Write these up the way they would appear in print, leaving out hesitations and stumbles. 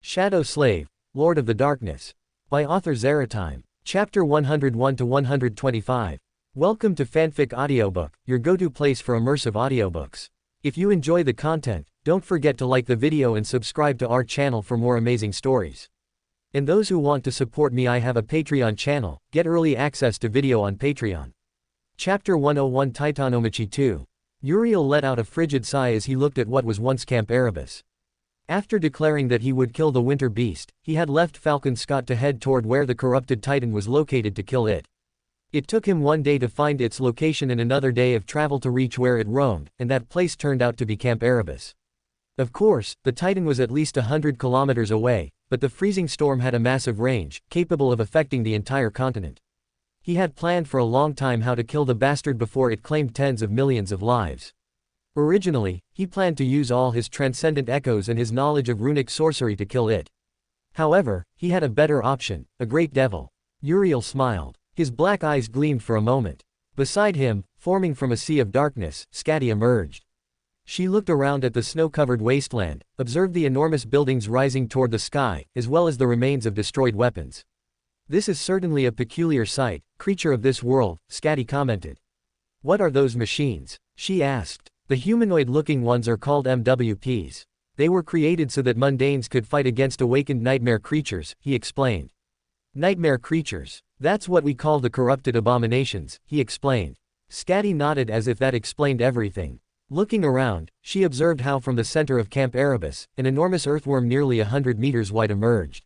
Shadow Slave, Lord of the Darkness. By author Zerotime. Chapter 101 to 125. Welcome to Fanfic Audiobook, your go-to place for immersive audiobooks. If you enjoy the content, don't forget to like the video and subscribe to our channel for more amazing stories. And those who want to support me, I have a Patreon channel. Get early access to video on Patreon. Chapter 101 Titanomachy 2. Uriel let out a frigid sigh as he looked at what was once Camp Erebus. After declaring that he would kill the winter beast, he had left Falcon Scott to head toward where the corrupted titan was located to kill it. It took him one day to find its location and another day of travel to reach where it roamed, and that place turned out to be Camp Erebus. Of course, the titan was at least 100 kilometers away, but the freezing storm had a massive range, capable of affecting the entire continent. He had planned for a long time how to kill the bastard before it claimed tens of millions of lives. Originally, he planned to use all his transcendent echoes and his knowledge of runic sorcery to kill it. However, he had a better option, a great devil. Uriel smiled. His black eyes gleamed for a moment. Beside him, forming from a sea of darkness, Scatty emerged. She looked around at the snow-covered wasteland, observed the enormous buildings rising toward the sky, as well as the remains of destroyed weapons. "This is certainly a peculiar sight, creature of this world," Scatty commented. "What are those machines?" she asked. "The humanoid-looking ones are called MWPs. They were created so that mundanes could fight against awakened nightmare creatures," he explained. "Nightmare creatures. That's what we call the corrupted abominations," he explained. Scatty nodded as if that explained everything. Looking around, she observed how from the center of Camp Erebus, an enormous earthworm nearly 100 meters wide emerged.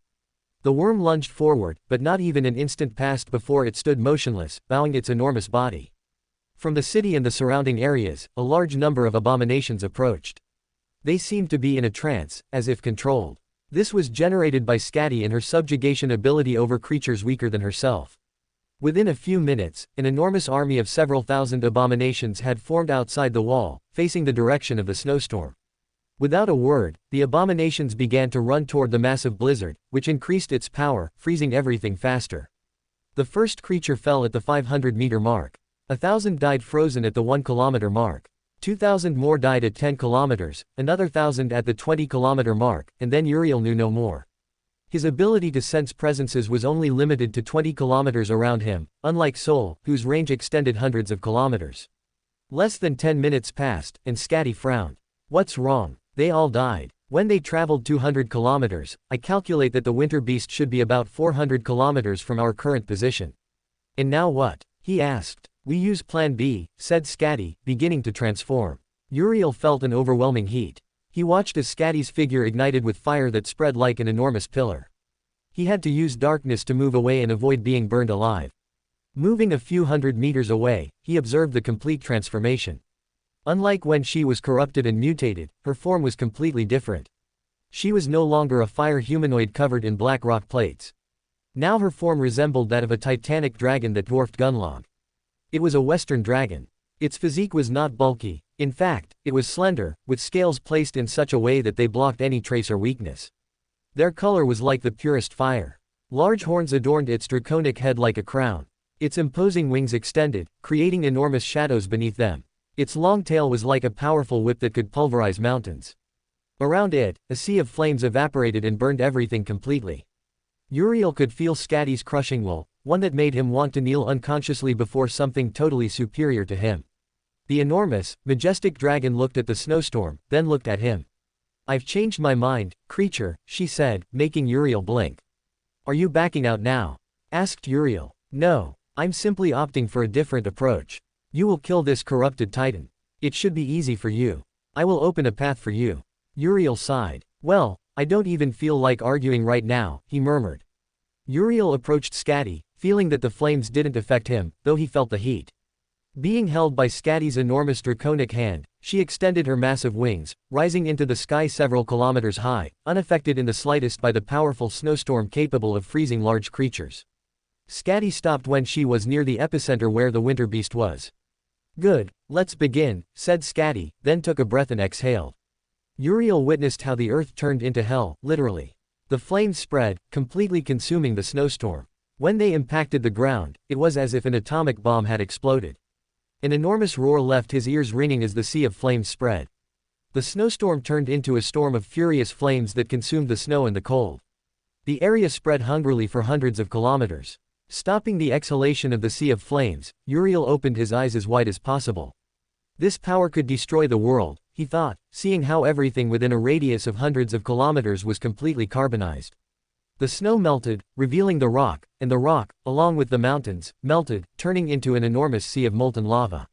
The worm lunged forward, but not even an instant passed before it stood motionless, bowing its enormous body. From the city and the surrounding areas, a large number of abominations approached. They seemed to be in a trance, as if controlled. This was generated by Scatty and her subjugation ability over creatures weaker than herself. Within a few minutes, an enormous army of several thousand abominations had formed outside the wall, facing the direction of the snowstorm. Without a word, the abominations began to run toward the massive blizzard, which increased its power, freezing everything faster. The first creature fell at the 500-meter mark. 1,000 died frozen at the 1-kilometer mark. 2,000 more died at 10 kilometers, another 1,000 at the 20-kilometer mark, and then Uriel knew no more. His ability to sense presences was only limited to 20 kilometers around him, unlike Soul, whose range extended hundreds of kilometers. Less than 10 minutes passed, and Scatty frowned. "What's wrong?" "They all died. When they traveled 200 kilometers, I calculate that the winter beast should be about 400 kilometers from our current position." "And now what?" he asked. "We use Plan B," said Scatty, beginning to transform. Uriel felt an overwhelming heat. He watched as Scatty's figure ignited with fire that spread like an enormous pillar. He had to use darkness to move away and avoid being burned alive. Moving a few hundred meters away, he observed the complete transformation. Unlike when she was corrupted and mutated, her form was completely different. She was no longer a fire humanoid covered in black rock plates. Now her form resembled that of a titanic dragon that dwarfed Gunlog. It was a western dragon. Its physique was not bulky. In fact, it was slender, with scales placed in such a way that they blocked any trace or weakness. Their color was like the purest fire. Large horns adorned its draconic head like a crown. Its imposing wings extended, creating enormous shadows beneath them. Its long tail was like a powerful whip that could pulverize mountains. Around it, a sea of flames evaporated and burned everything completely. Uriel could feel Scatty's crushing will, one that made him want to kneel unconsciously before something totally superior to him. The enormous, majestic dragon looked at the snowstorm, then looked at him. "I've changed my mind, creature," she said, making Uriel blink. "Are you backing out now?" asked Uriel. "No, I'm simply opting for a different approach. You will kill this corrupted titan. It should be easy for you. I will open a path for you." Uriel sighed. "Well, I don't even feel like arguing right now," he murmured. Uriel approached Scatty, feeling that the flames didn't affect him, though he felt the heat. Being held by Scatty's enormous draconic hand, she extended her massive wings, rising into the sky several kilometers high, unaffected in the slightest by the powerful snowstorm capable of freezing large creatures. Scatty stopped when she was near the epicenter where the winter beast was. "Good, let's begin," said Scatty, then took a breath and exhaled. Uriel witnessed how the earth turned into hell, literally. The flames spread, completely consuming the snowstorm. When they impacted the ground, it was as if an atomic bomb had exploded. An enormous roar left his ears ringing as the sea of flames spread. The snowstorm turned into a storm of furious flames that consumed the snow and the cold. The area spread hungrily for hundreds of kilometers. Stopping the exhalation of the sea of flames, Uriel opened his eyes as wide as possible. This power could destroy the world, he thought, seeing how everything within a radius of hundreds of kilometers was completely carbonized. The snow melted, revealing the rock, and the rock, along with the mountains, melted, turning into an enormous sea of molten lava.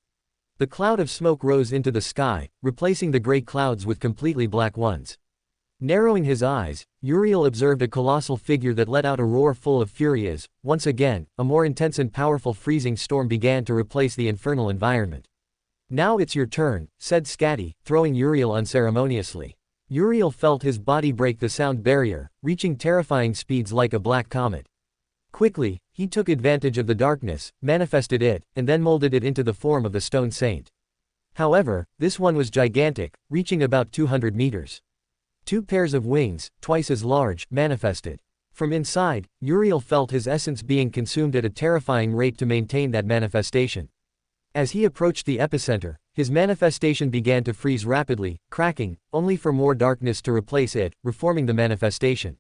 The cloud of smoke rose into the sky, replacing the gray clouds with completely black ones. Narrowing his eyes, Uriel observed a colossal figure that let out a roar full of fury as, once again, a more intense and powerful freezing storm began to replace the infernal environment. "Now it's your turn," said Scatty, throwing Uriel unceremoniously. Uriel felt his body break the sound barrier, reaching terrifying speeds like a black comet. Quickly, he took advantage of the darkness, manifested it, and then molded it into the form of the stone saint. However, this one was gigantic, reaching about 200 meters. 2 pairs of wings, twice as large, manifested. From inside, Uriel felt his essence being consumed at a terrifying rate to maintain that manifestation. As he approached the epicenter, his manifestation began to freeze rapidly, cracking, only for more darkness to replace it, reforming the manifestation.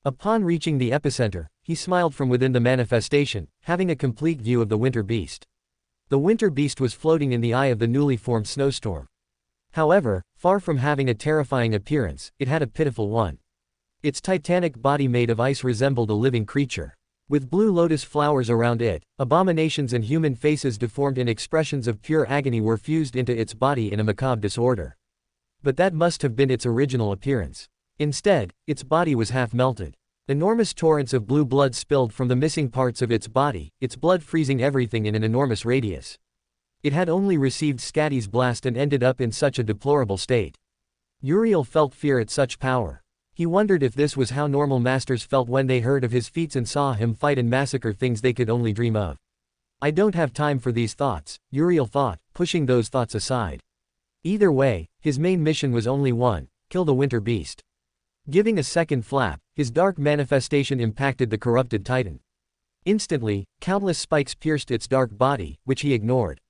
Upon reaching the epicenter, he smiled from within the manifestation, having a complete view of the winter beast. The winter beast was floating in the eye of the newly formed snowstorm. However, far from having a terrifying appearance, it had a pitiful one. Its titanic body made of ice resembled a living creature. With blue lotus flowers around it, abominations and human faces deformed in expressions of pure agony were fused into its body in a macabre disorder. But that must have been its original appearance. Instead, its body was half melted. Enormous torrents of blue blood spilled from the missing parts of its body, its blood freezing everything in an enormous radius. It had only received Scatty's blast and ended up in such a deplorable state. Uriel felt fear at such power. He wondered if this was how normal masters felt when they heard of his feats and saw him fight and massacre things they could only dream of. "I don't have time for these thoughts," Uriel thought, pushing those thoughts aside. Either way, his main mission was only one: kill the winter beast. Giving a second flap, his dark manifestation impacted the corrupted titan. Instantly, countless spikes pierced its dark body, which he ignored.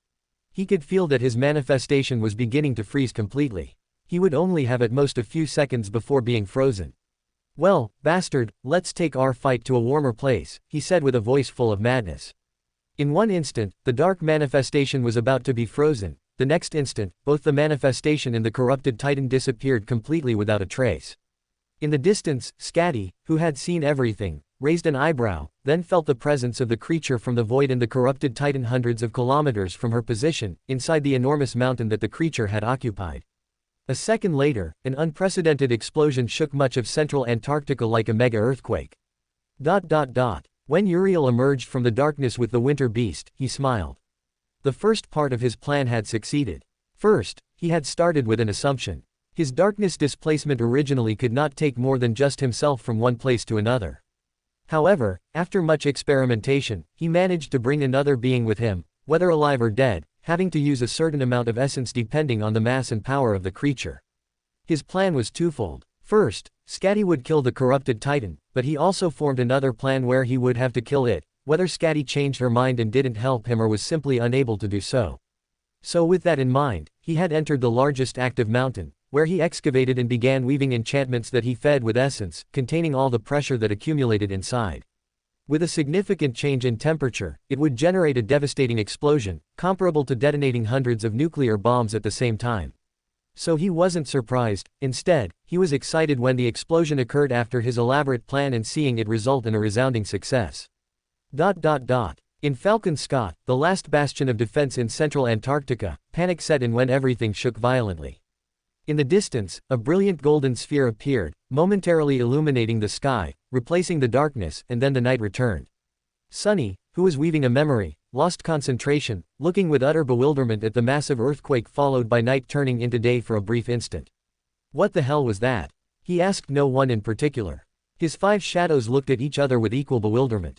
He could feel that his manifestation was beginning to freeze completely. He would only have at most a few seconds before being frozen. "Well, bastard, let's take our fight to a warmer place," he said with a voice full of madness. In one instant, the dark manifestation was about to be frozen. The next instant, both the manifestation and the corrupted titan disappeared completely without a trace. In the distance, Scatty, who had seen everything, raised an eyebrow, then felt the presence of the creature from the void and the corrupted titan hundreds of kilometers from her position, inside the enormous mountain that the creature had occupied. A second later, an unprecedented explosion shook much of central Antarctica like a mega-earthquake. When Uriel emerged from the darkness with the winter beast, he smiled. The first part of his plan had succeeded. First, he had started with an assumption. His darkness displacement originally could not take more than just himself from one place to another. However, after much experimentation, he managed to bring another being with him, whether alive or dead, having to use a certain amount of essence depending on the mass and power of the creature. His plan was twofold. First, Scatty would kill the corrupted titan, but he also formed another plan where he would have to kill it, whether Scatty changed her mind and didn't help him or was simply unable to do so. So with that in mind, he had entered the largest active mountain, where he excavated and began weaving enchantments that he fed with essence, containing all the pressure that accumulated inside. With a significant change in temperature, it would generate a devastating explosion, comparable to detonating hundreds of nuclear bombs at the same time. So he wasn't surprised. Instead, he was excited when the explosion occurred after his elaborate plan and seeing it result in a resounding success. In Falcon Scott, the last bastion of defense in central Antarctica, panic set in when everything shook violently. In the distance, a brilliant golden sphere appeared, momentarily illuminating the sky, replacing the darkness, and then the night returned. Sunny, who was weaving a memory, lost concentration, looking with utter bewilderment at the massive earthquake followed by night turning into day for a brief instant. What the hell was that? He asked no one in particular. His 5 shadows looked at each other with equal bewilderment.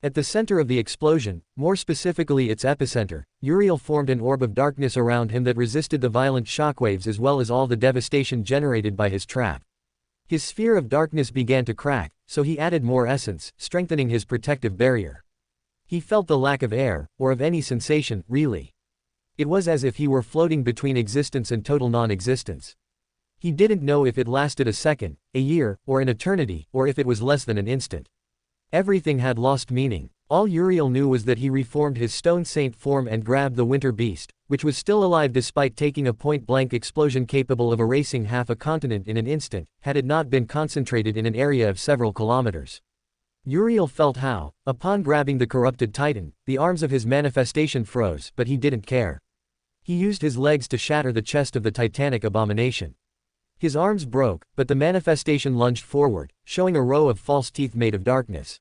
At the center of the explosion, more specifically its epicenter, Uriel formed an orb of darkness around him that resisted the violent shockwaves as well as all the devastation generated by his trap. His sphere of darkness began to crack, so he added more essence, strengthening his protective barrier. He felt the lack of air, or of any sensation, really. It was as if he were floating between existence and total non-existence. He didn't know if it lasted a second, a year, or an eternity, or if it was less than an instant. Everything had lost meaning. All Uriel knew was that he reformed his stone saint form and grabbed the winter beast, which was still alive despite taking a point-blank explosion capable of erasing half a continent in an instant, had it not been concentrated in an area of several kilometers. Uriel felt how, upon grabbing the corrupted titan, the arms of his manifestation froze, but he didn't care. He used his legs to shatter the chest of the titanic abomination. His arms broke, but the manifestation lunged forward, showing a row of false teeth made of darkness.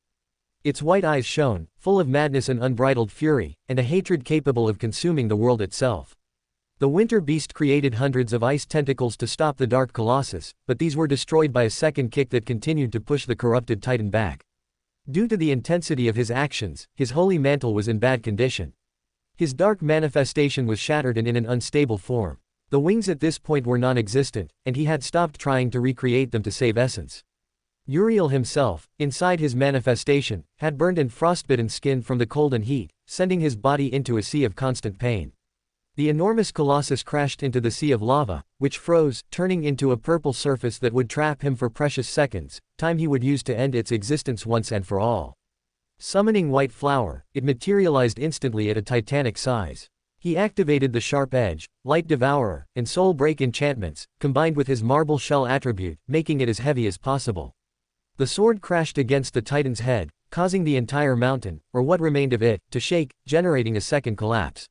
Its white eyes shone, full of madness and unbridled fury, and a hatred capable of consuming the world itself. The winter beast created hundreds of ice tentacles to stop the dark colossus, but these were destroyed by a second kick that continued to push the corrupted titan back. Due to the intensity of his actions, his holy mantle was in bad condition. His dark manifestation was shattered and in an unstable form. The wings at this point were non-existent, and he had stopped trying to recreate them to save essence. Uriel himself, inside his manifestation, had burned and frostbitten skin from the cold and heat, sending his body into a sea of constant pain. The enormous colossus crashed into the sea of lava, which froze, turning into a purple surface that would trap him for precious seconds, time he would use to end its existence once and for all. Summoning White Flower, it materialized instantly at a titanic size. He activated the Sharp Edge, Light Devourer, and Soul Break enchantments, combined with his Marble Shell attribute, making it as heavy as possible. The sword crashed against the titan's head, causing the entire mountain, or what remained of it, to shake, generating a second collapse.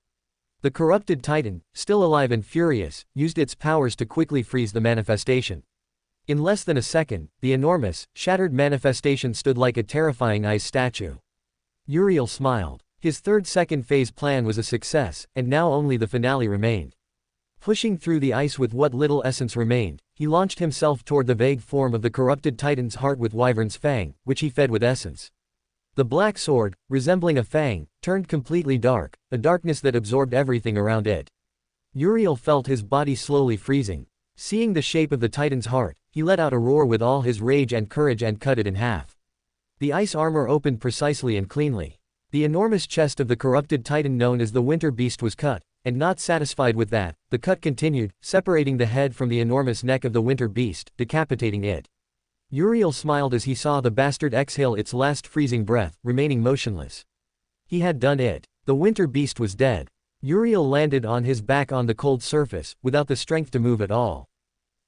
The corrupted titan, still alive and furious, used its powers to quickly freeze the manifestation. In less than a second, the enormous, shattered manifestation stood like a terrifying ice statue. Uriel smiled. His third second phase plan was a success, and now only the finale remained. Pushing through the ice with what little essence remained, he launched himself toward the vague form of the corrupted titan's heart with Wyvern's fang, which he fed with essence. The black sword, resembling a fang, turned completely dark, a darkness that absorbed everything around it. Uriel felt his body slowly freezing. Seeing the shape of the titan's heart, he let out a roar with all his rage and courage and cut it in half. The ice armor opened precisely and cleanly. The enormous chest of the corrupted titan known as the winter beast was cut, and not satisfied with that, the cut continued, separating the head from the enormous neck of the winter beast, decapitating it. Uriel smiled as he saw the bastard exhale its last freezing breath, remaining motionless. He had done it. The winter beast was dead. Uriel landed on his back on the cold surface, without the strength to move at all.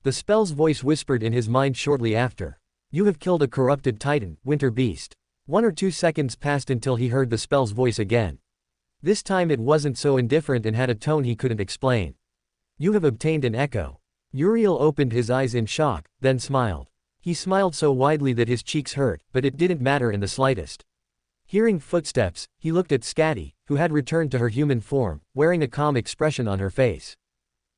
The spell's voice whispered in his mind shortly after. "You have killed a corrupted titan, winter beast." 1 or 2 seconds passed until he heard the spell's voice again. This time it wasn't so indifferent and had a tone he couldn't explain. "You have obtained an echo." Uriel opened his eyes in shock, then smiled. He smiled so widely that his cheeks hurt, but it didn't matter in the slightest. Hearing footsteps, he looked at Scatty, who had returned to her human form, wearing a calm expression on her face.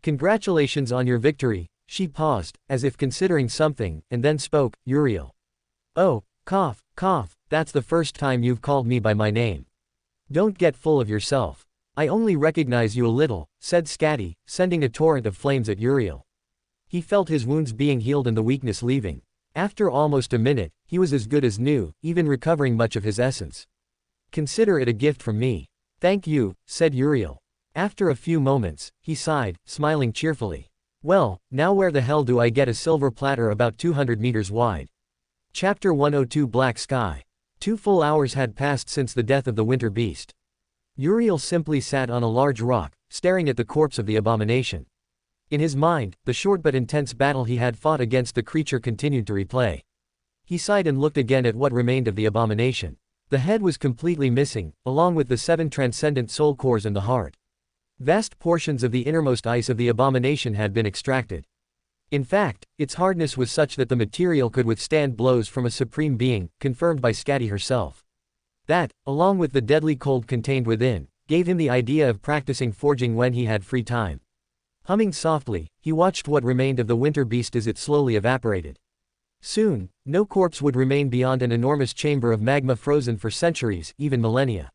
"Congratulations on your victory." She paused, as if considering something, and then spoke. "Uriel." "Oh, cough, cough, that's the first time you've called me by my name. Don't get full of yourself. I only recognize you a little," said Scatty, sending a torrent of flames at Uriel. He felt his wounds being healed and the weakness leaving. After almost a minute, he was as good as new, even recovering much of his essence. "Consider it a gift from me." "Thank you," said Uriel. After a few moments, he sighed, smiling cheerfully. "Well, now where the hell do I get a silver platter about 200 meters wide?" Chapter 102 Black Sky. 2 full hours had passed since the death of the winter beast. Uriel simply sat on a large rock, staring at the corpse of the abomination. In his mind, the short but intense battle he had fought against the creature continued to replay. He sighed and looked again at what remained of the abomination. The head was completely missing, along with the 7 transcendent soul cores and the heart. Vast portions of the innermost ice of the abomination had been extracted. In fact, its hardness was such that the material could withstand blows from a supreme being, confirmed by Scatty herself. That, along with the deadly cold contained within, gave him the idea of practicing forging when he had free time. Humming softly, he watched what remained of the winter beast as it slowly evaporated. Soon, no corpse would remain beyond an enormous chamber of magma frozen for centuries, even millennia.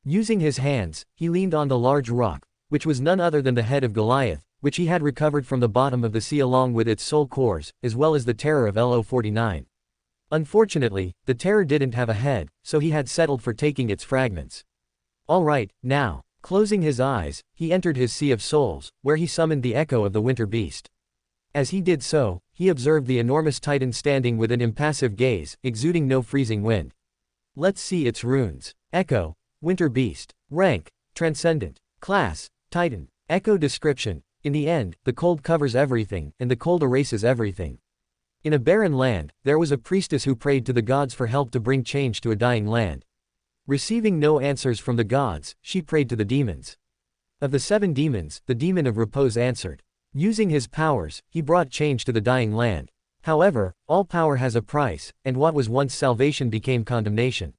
Using his hands, he leaned on the large rock, which was none other than the head of Goliath, which he had recovered from the bottom of the sea along with its soul cores, as well as the terror of LO-49. Unfortunately, the terror didn't have a head, so he had settled for taking its fragments. "All right, now," Closing his eyes, he entered his Sea of Souls, where he summoned the echo of the winter beast. As he did so, he observed the enormous titan standing with an impassive gaze, exuding no freezing wind. Let's see its runes. Echo, winter beast. Rank, transcendent. Class, titan. Echo description. In the end, the cold covers everything, and the cold erases everything. In a barren land, there was a priestess who prayed to the gods for help to bring change to a dying land. Receiving no answers from the gods, she prayed to the demons. Of the 7 demons, the demon of repose answered. Using his powers, he brought change to the dying land. However, all power has a price, and what was once salvation became condemnation.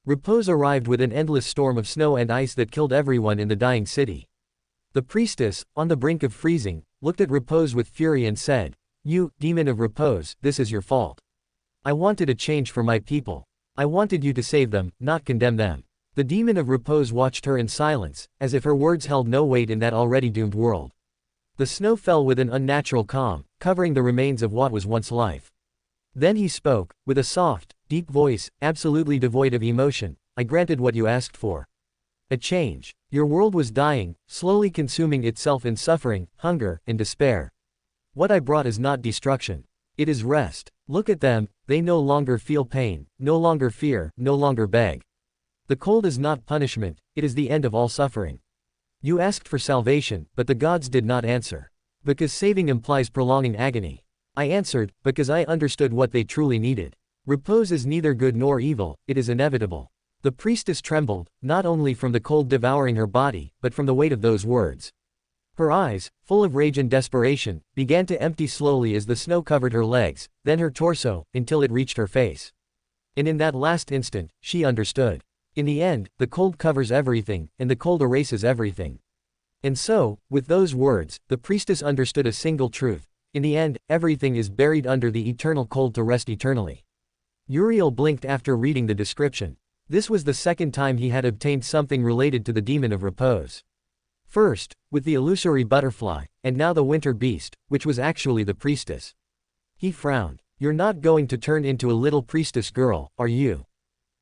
Repose arrived with an endless storm of snow and ice that killed everyone in the dying city. The priestess, on the brink of freezing, looked at Repose with fury and said, "You, demon of repose, this is your fault. I wanted a change for my people. I wanted you to save them, not condemn them." The demon of repose watched her in silence, as if her words held no weight in that already doomed world. The snow fell with an unnatural calm, covering the remains of what was once life. Then he spoke, with a soft, deep voice, absolutely devoid of emotion. "I granted what you asked for. A change. Your world was dying, slowly consuming itself in suffering, hunger, and despair. What I brought is not destruction. It is rest. Look at them, they no longer feel pain, no longer fear, no longer beg. The cold is not punishment, it is the end of all suffering. You asked for salvation, but the gods did not answer. Because saving implies prolonging agony. I answered, because I understood what they truly needed. Repose is neither good nor evil, it is inevitable." The priestess trembled, not only from the cold devouring her body, but from the weight of those words. Her eyes, full of rage and desperation, began to empty slowly as the snow covered her legs, then her torso, until it reached her face. And in that last instant, she understood. In the end, the cold covers everything, and the cold erases everything. And so, with those words, the priestess understood a single truth. In the end, everything is buried under the eternal cold to rest eternally. Uriel blinked after reading the description. This was the second time he had obtained something related to the demon of repose. First, with the illusory butterfly, and now the winter beast, which was actually the priestess. He frowned. "You're not going to turn into a little priestess girl, are you?"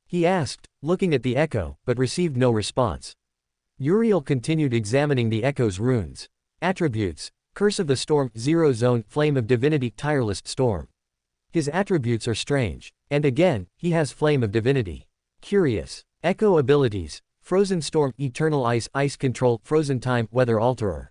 he asked, looking at the echo, but received no response. Uriel continued examining the echo's runes. Attributes: Curse of the Storm, Zero Zone, Flame of Divinity, Tireless Storm. His attributes are strange. And again, he has Flame of Divinity. Curious. Echo abilities: Frozen Storm, Eternal Ice, Ice Control, Frozen Time, Weather Alterer.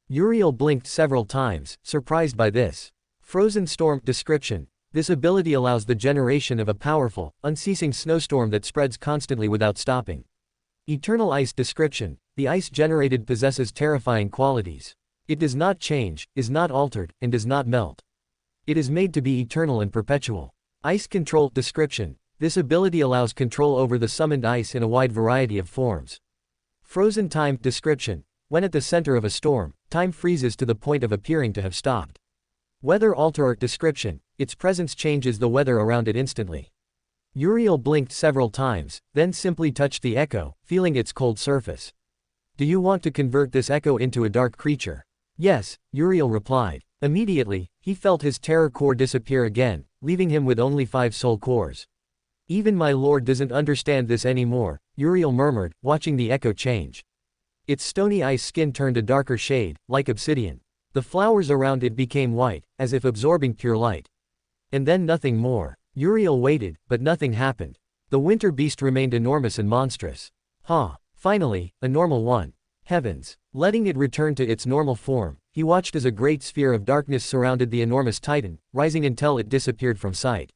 Uriel blinked several times, surprised by this. Frozen Storm description: This ability allows the generation of a powerful, unceasing snowstorm that spreads constantly without stopping. Eternal Ice description: The ice generated possesses terrifying qualities. It does not change, is not altered, and does not melt. It is made to be eternal and perpetual. Ice Control description: This ability allows control over the summoned ice in a wide variety of forms. Frozen Time description: When at the center of a storm, time freezes to the point of appearing to have stopped. Weather Alterer description: Its presence changes the weather around it instantly. Uriel blinked several times, then simply touched the echo, feeling its cold surface. "Do you want to convert this echo into a dark creature?" "Yes," Uriel replied. Immediately, he felt his terror core disappear again, leaving him with only 5 soul cores. "Even my lord doesn't understand this anymore," Uriel murmured, watching the echo change. Its stony ice skin turned a darker shade, like obsidian. The flowers around it became white, as if absorbing pure light. And then nothing more. Uriel waited, but nothing happened. The winter beast remained enormous and monstrous. Finally, a normal one. Heavens. Letting it return to its normal form, he watched as a great sphere of darkness surrounded the enormous titan, rising until it disappeared from sight.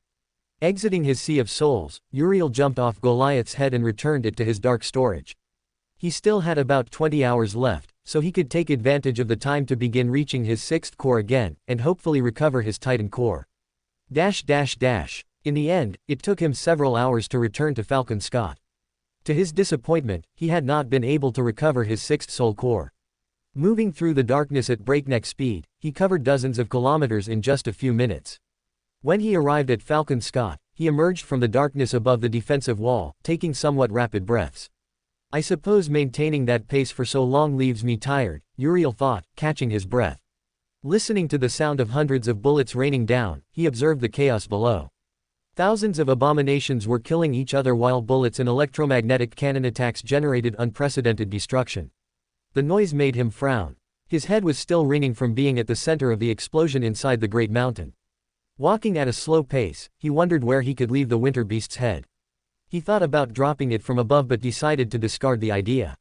Exiting his Sea of Souls, Uriel jumped off Goliath's head and returned it to his dark storage. He still had about 20 hours left, so he could take advantage of the time to begin reaching his 6th core again, and hopefully recover his Titan core. In the end, it took him several hours to return to Falcon Scott. To his disappointment, he had not been able to recover his 6th soul core. Moving through the darkness at breakneck speed, he covered dozens of kilometers in just a few minutes. When he arrived at Falcon Scott, he emerged from the darkness above the defensive wall, taking somewhat rapid breaths. "I suppose maintaining that pace for so long leaves me tired," Uriel thought, catching his breath. Listening to the sound of hundreds of bullets raining down, he observed the chaos below. Thousands of abominations were killing each other while bullets and electromagnetic cannon attacks generated unprecedented destruction. The noise made him frown. His head was still ringing from being at the center of the explosion inside the great mountain. Walking at a slow pace, he wondered where he could leave the winter beast's head. He thought about dropping it from above but decided to discard the idea.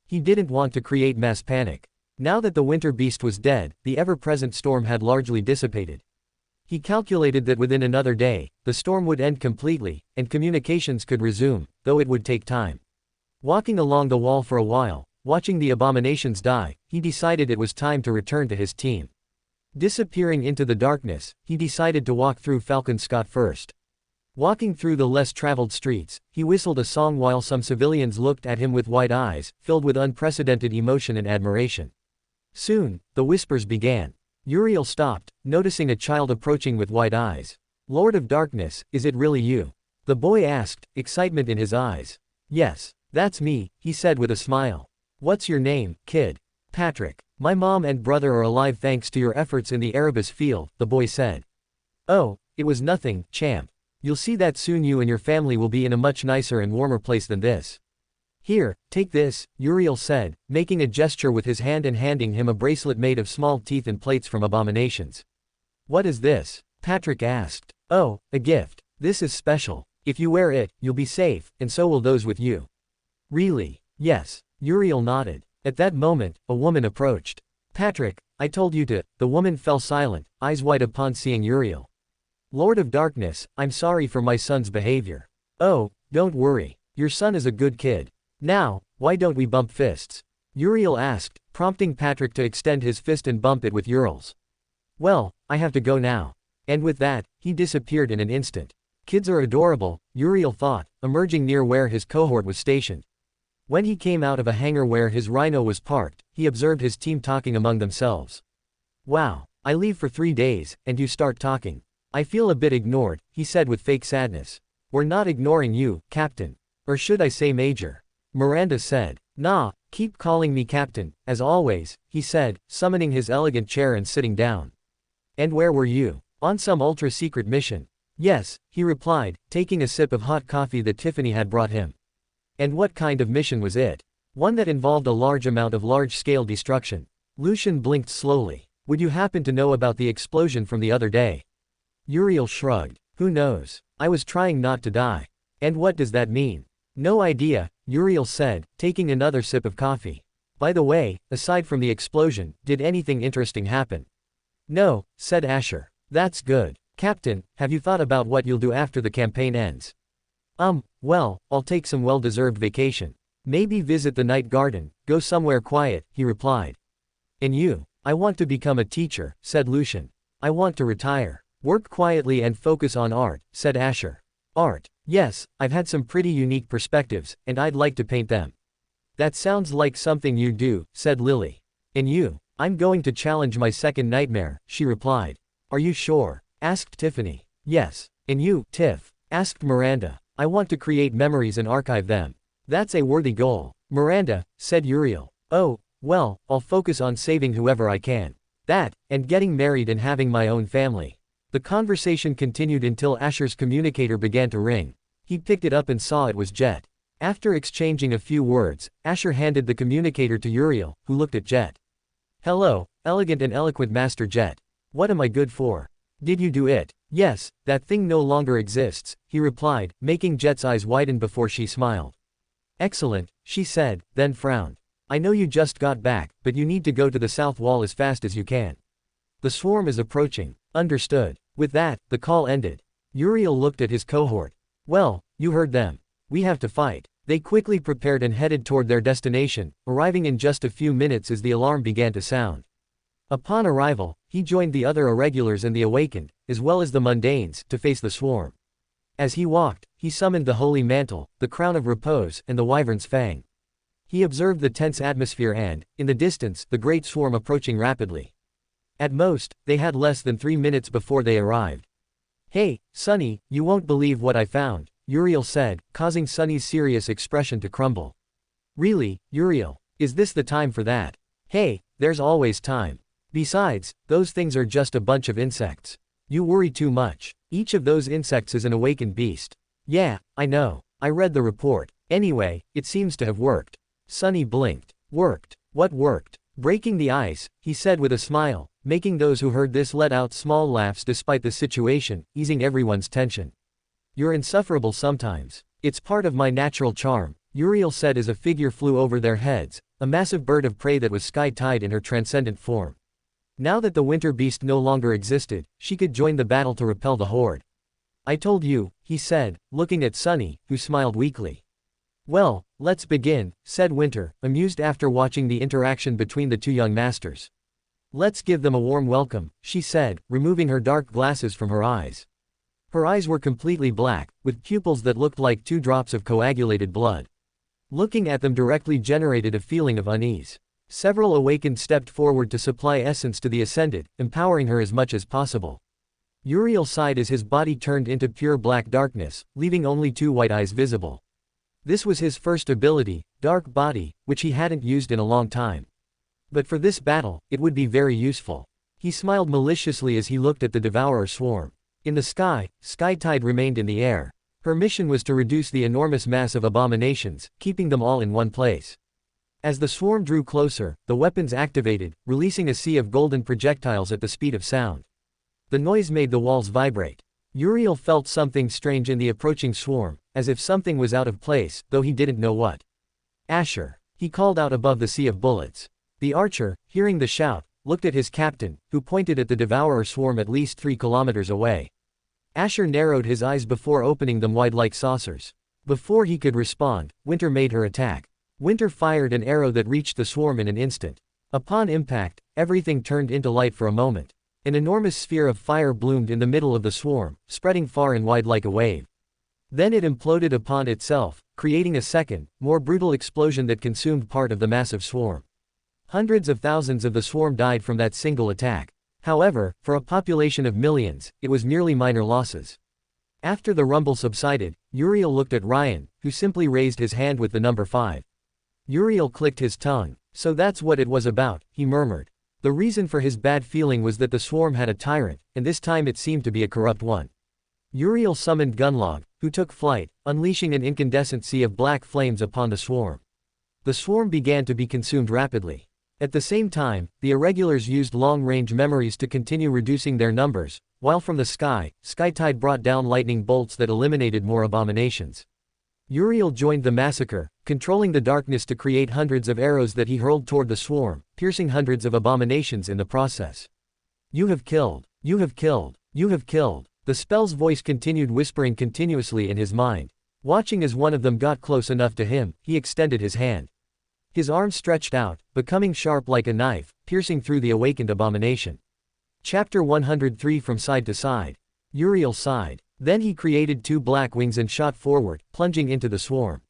He didn't want to create mass panic. Now that the winter beast was dead, the ever-present storm had largely dissipated. He calculated that within another day, the storm would end completely, and communications could resume, though it would take time. Walking along the wall for a while, watching the abominations die, he decided it was time to return to his team. Disappearing into the darkness, he decided to walk through Falcon Scott first. Walking through the less traveled streets, he whistled a song while some civilians looked at him with wide eyes, filled with unprecedented emotion and admiration. Soon, the whispers began. Uriel stopped, noticing a child approaching with wide eyes. "Lord of Darkness, is it really you?" the boy asked, excitement in his eyes. "Yes, that's me," he said with a smile. "What's your name, kid?" "Patrick. My mom and brother are alive thanks to your efforts in the Erebus field," the boy said. "Oh, it was nothing, champ. You'll see that soon you and your family will be in a much nicer and warmer place than this. Here, take this," Uriel said, making a gesture with his hand and handing him a bracelet made of small teeth and plates from abominations. "What is this?" Patrick asked. "Oh, a gift. This is special. If you wear it, you'll be safe, and so will those with you." "Really?" "Yes." Uriel nodded. At that moment, a woman approached. "Patrick, I told you to." The woman fell silent, eyes wide upon seeing Uriel. "Lord of Darkness, I'm sorry for my son's behavior." "Oh, don't worry. Your son is a good kid. Now, why don't we bump fists?" Uriel asked, prompting Patrick to extend his fist and bump it with Uriel's. "Well, I have to go now." And with that, he disappeared in an instant. Kids are adorable, Uriel thought, emerging near where his cohort was stationed. When he came out of a hangar where his rhino was parked, he observed his team talking among themselves. "Wow, I leave for 3 days, and you start talking. I feel a bit ignored," he said with fake sadness. "We're not ignoring you, Captain. Or should I say Major?" Miranda said. "Nah, keep calling me Captain, as always," he said, summoning his elegant chair and sitting down. "And where were you? On some ultra-secret mission?" "Yes," he replied, taking a sip of hot coffee that Tiffany had brought him. "And what kind of mission was it?" "One that involved a large amount of large-scale destruction." Lucian blinked slowly. "Would you happen to know about the explosion from the other day?" Uriel shrugged. "Who knows? I was trying not to die." "And what does that mean?" "No idea," Uriel said, taking another sip of coffee. "By the way, aside from the explosion, did anything interesting happen?" "No," said Asher. "That's good. Captain, have you thought about what you'll do after the campaign ends?" Well, I'll take some well-deserved vacation. Maybe visit the night garden, go somewhere quiet," he replied. "And you?" "I want to become a teacher," said Lucian. "I want to retire. Work quietly and focus on art," said Asher. "Art? Yes, I've had some pretty unique perspectives, and I'd like to paint them." "That sounds like something you do," said Lily. "And you?" "I'm going to challenge my second nightmare," she replied. "Are you sure?" asked Tiffany. "Yes. And you, Tiff?" asked Miranda. "I want to create memories and archive them." "That's a worthy goal, Miranda," said Uriel. "Oh, well, I'll focus on saving whoever I can. That, and getting married and having my own family." The conversation continued until Asher's communicator began to ring. He picked it up and saw it was Jet. After exchanging a few words, Asher handed the communicator to Uriel, who looked at Jet. "Hello, elegant and eloquent Master Jet. What am I good for?" "Did you do it?" "Yes, that thing no longer exists," he replied, making Jet's eyes widen before she smiled. "Excellent," she said, then frowned. "I know you just got back, but you need to go to the south wall as fast as you can. The swarm is approaching." "Understood." With that, the call ended. Uriel looked at his cohort. "Well, you heard them. We have to fight." They quickly prepared and headed toward their destination, arriving in just a few minutes as the alarm began to sound. Upon arrival, he joined the other irregulars and the awakened, as well as the mundanes, to face the swarm. As he walked, he summoned the holy mantle, the crown of repose, and the wyvern's fang. He observed the tense atmosphere and, in the distance, the great swarm approaching rapidly. At most, they had less than 3 minutes before they arrived. "Hey, Sonny, you won't believe what I found," Uriel said, causing Sonny's serious expression to crumble. "Really, Uriel? Is this the time for that?" "Hey, there's always time. Besides, those things are just a bunch of insects. You worry too much." Each of those insects is an awakened beast. Yeah, I know. I read the report. Anyway, it seems to have worked. Sunny blinked. Worked. What worked? Breaking the ice, he said with a smile, making those who heard this let out small laughs despite the situation, easing everyone's tension. You're insufferable sometimes. It's part of my natural charm, Uriel said as a figure flew over their heads, a massive bird of prey that was sky-tied in her transcendent form. Now that the winter beast no longer existed, she could join the battle to repel the horde. I told you, he said, looking at Sunny, who smiled weakly. Well, let's begin, said Winter, amused after watching the interaction between the two young masters. Let's give them a warm welcome, she said, removing her dark glasses from her eyes. Her eyes were completely black, with pupils that looked like 2 drops of coagulated blood. Looking at them directly generated a feeling of unease. Several awakened stepped forward to supply essence to the Ascended, empowering her as much as possible. Uriel sighed as his body turned into pure black darkness, leaving only 2 white eyes visible. This was his first ability, Dark Body, which he hadn't used in a long time. But for this battle, it would be very useful. He smiled maliciously as he looked at the Devourer swarm. In the sky, Sky-Tide remained in the air. Her mission was to reduce the enormous mass of abominations, keeping them all in one place. As the swarm drew closer, the weapons activated, releasing a sea of golden projectiles at the speed of sound. The noise made the walls vibrate. Uriel felt something strange in the approaching swarm, as if something was out of place, though he didn't know what. Asher, he called out above the sea of bullets. The archer, hearing the shout, looked at his captain, who pointed at the Devourer swarm at least 3 kilometers away. Asher narrowed his eyes before opening them wide like saucers. Before he could respond, Winter made her attack. Winter fired an arrow that reached the swarm in an instant. Upon impact, everything turned into light for a moment. An enormous sphere of fire bloomed in the middle of the swarm, spreading far and wide like a wave. Then it imploded upon itself, creating a second, more brutal explosion that consumed part of the massive swarm. Hundreds of thousands of the swarm died from that single attack. However, for a population of millions, it was merely minor losses. After the rumble subsided, Uriel looked at Ryan, who simply raised his hand with the number 5. Uriel clicked his tongue. So that's what it was about, he murmured. The reason for his bad feeling was that the swarm had a tyrant, and this time it seemed to be a corrupt one. Uriel summoned Gunlog, who took flight, unleashing an incandescent sea of black flames upon the swarm. The swarm began to be consumed rapidly. At the same time, the irregulars used long-range memories to continue reducing their numbers, while from the sky, Sky-Tide brought down lightning bolts that eliminated more abominations. Uriel joined the massacre, controlling the darkness to create hundreds of arrows that he hurled toward the swarm, piercing hundreds of abominations in the process. You have killed. You have killed. You have killed. The spell's voice continued whispering continuously in his mind. Watching as one of them got close enough to him, he extended his hand. His arm stretched out, becoming sharp like a knife, piercing through the awakened abomination. Chapter 103 From side to side. Uriel sighed. Then he created 2 black wings and shot forward, plunging into the swarm.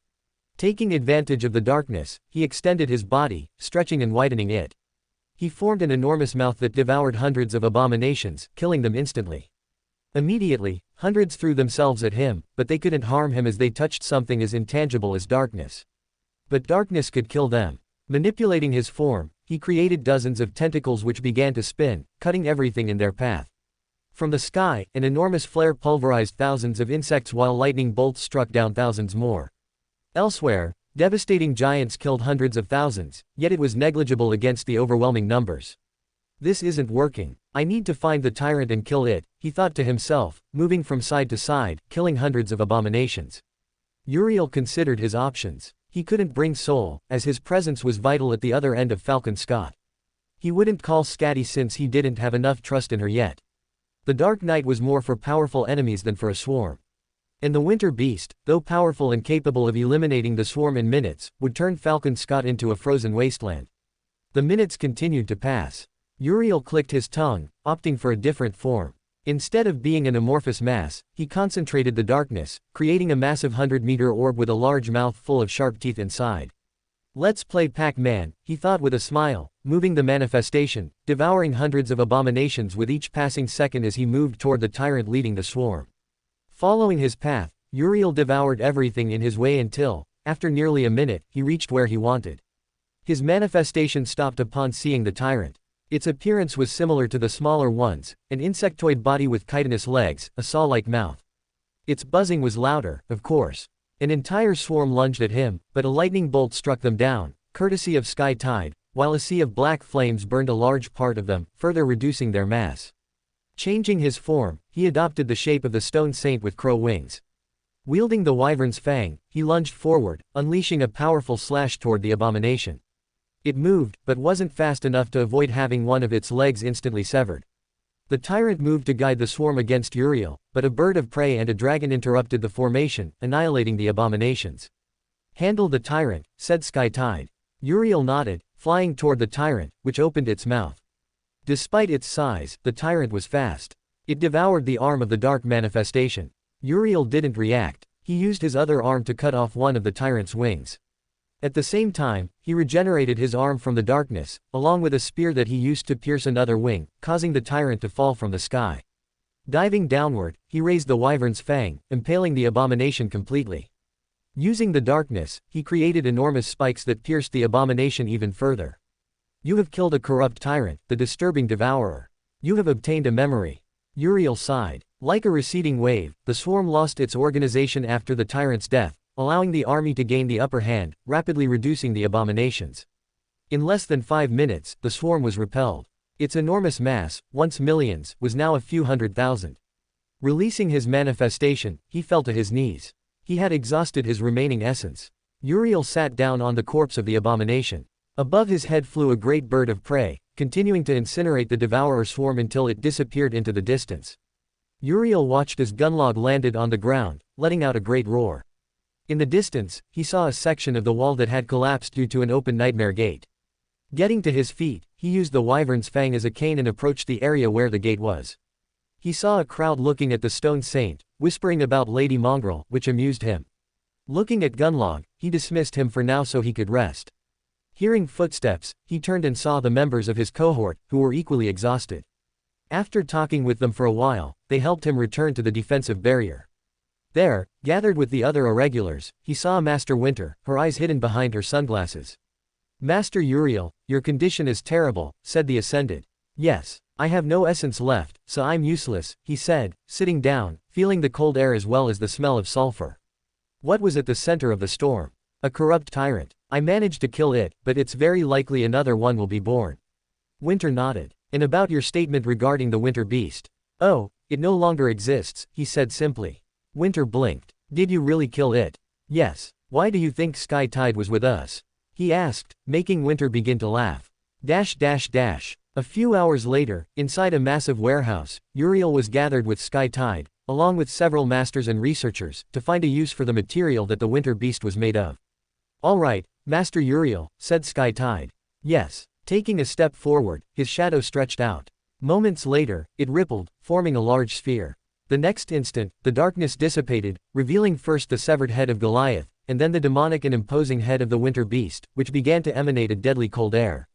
Taking advantage of the darkness, he extended his body, stretching and widening it. He formed an enormous mouth that devoured hundreds of abominations, killing them instantly. Immediately, hundreds threw themselves at him, but they couldn't harm him as they touched something as intangible as darkness. But darkness could kill them. Manipulating his form, he created dozens of tentacles which began to spin, cutting everything in their path. From the sky, an enormous flare pulverized thousands of insects while lightning bolts struck down thousands more. Elsewhere, devastating giants killed hundreds of thousands, yet it was negligible against the overwhelming numbers. This isn't working. I need to find the tyrant and kill it, he thought to himself, moving from side to side, killing hundreds of abominations. Uriel considered his options. He couldn't bring Soul, as his presence was vital at the other end of Falcon Scott. He wouldn't call Scatty since he didn't have enough trust in her yet. The Dark Knight was more for powerful enemies than for a swarm. And the Winter Beast, though powerful and capable of eliminating the swarm in minutes, would turn Falcon Scott into a frozen wasteland. The minutes continued to pass. Uriel clicked his tongue, opting for a different form. Instead of being an amorphous mass, he concentrated the darkness, creating a massive 100-meter orb with a large mouth full of sharp teeth inside. Let's play Pac-Man, he thought with a smile, moving the manifestation, devouring hundreds of abominations with each passing second as he moved toward the tyrant leading the swarm. Following his path, Uriel devoured everything in his way until, after nearly a minute, he reached where he wanted. His manifestation stopped upon seeing the tyrant. Its appearance was similar to the smaller ones, an insectoid body with chitinous legs, a saw-like mouth. Its buzzing was louder, of course. An entire swarm lunged at him, but a lightning bolt struck them down, courtesy of Sky Tide, while a sea of black flames burned a large part of them, further reducing their mass. Changing his form, he adopted the shape of the stone saint with crow wings. Wielding the wyvern's fang, he lunged forward, unleashing a powerful slash toward the abomination. It moved, but wasn't fast enough to avoid having one of its legs instantly severed. The tyrant moved to guide the swarm against Uriel, but a bird of prey and a dragon interrupted the formation, annihilating the abominations. "Handle the tyrant," said Sky Tide. Uriel nodded, flying toward the tyrant, which opened its mouth. Despite its size, the tyrant was fast. It devoured the arm of the dark manifestation. Uriel didn't react. He used his other arm to cut off one of the tyrant's wings. At the same time, he regenerated his arm from the darkness, along with a spear that he used to pierce another wing, causing the tyrant to fall from the sky. Diving downward, he raised the wyvern's fang, impaling the abomination completely. Using the darkness, he created enormous spikes that pierced the abomination even further. "You have killed a corrupt tyrant, the disturbing devourer. You have obtained a memory." Uriel sighed. Like a receding wave, the swarm lost its organization after the tyrant's death, allowing the army to gain the upper hand, rapidly reducing the abominations. In less than 5 minutes, the swarm was repelled. Its enormous mass, once millions, was now a few 100,000. Releasing his manifestation, he fell to his knees. He had exhausted his remaining essence. Uriel sat down on the corpse of the abomination. Above his head flew a great bird of prey, continuing to incinerate the devourer swarm until it disappeared into the distance. Uriel watched as Gunlog landed on the ground, letting out a great roar. In the distance, he saw a section of the wall that had collapsed due to an open nightmare gate. Getting to his feet, he used the wyvern's fang as a cane and approached the area where the gate was. He saw a crowd looking at the stone saint, whispering about Lady Mongrel, which amused him. Looking at Gunlog, he dismissed him for now so he could rest. Hearing footsteps, he turned and saw the members of his cohort, who were equally exhausted. After talking with them for a while, they helped him return to the defensive barrier. There, gathered with the other irregulars, he saw Master Winter, her eyes hidden behind her sunglasses. "Master Uriel, your condition is terrible," said the Ascended. "Yes, I have no essence left, so I'm useless," he said, sitting down, feeling the cold air as well as the smell of sulfur. What was at the center of the storm? A corrupt tyrant. I managed to kill it, but it's very likely another one will be born. Winter nodded. "And about your statement regarding the winter beast?" "Oh, it no longer exists," he said simply. Winter blinked. "Did you really kill it?" "Yes. Why do you think Sky Tide was with us?" he asked, making Winter begin to laugh. A few hours later, inside a massive warehouse, Uriel was gathered with Sky Tide, along with several masters and researchers, to find a use for the material that the winter beast was made of. "All right, Master Uriel," said Sky Tide. "Yes." Taking a step forward, his shadow stretched out. Moments later, it rippled, forming a large sphere. The next instant, the darkness dissipated, revealing first the severed head of Goliath, and then the demonic and imposing head of the winter beast, which began to emanate a deadly cold air.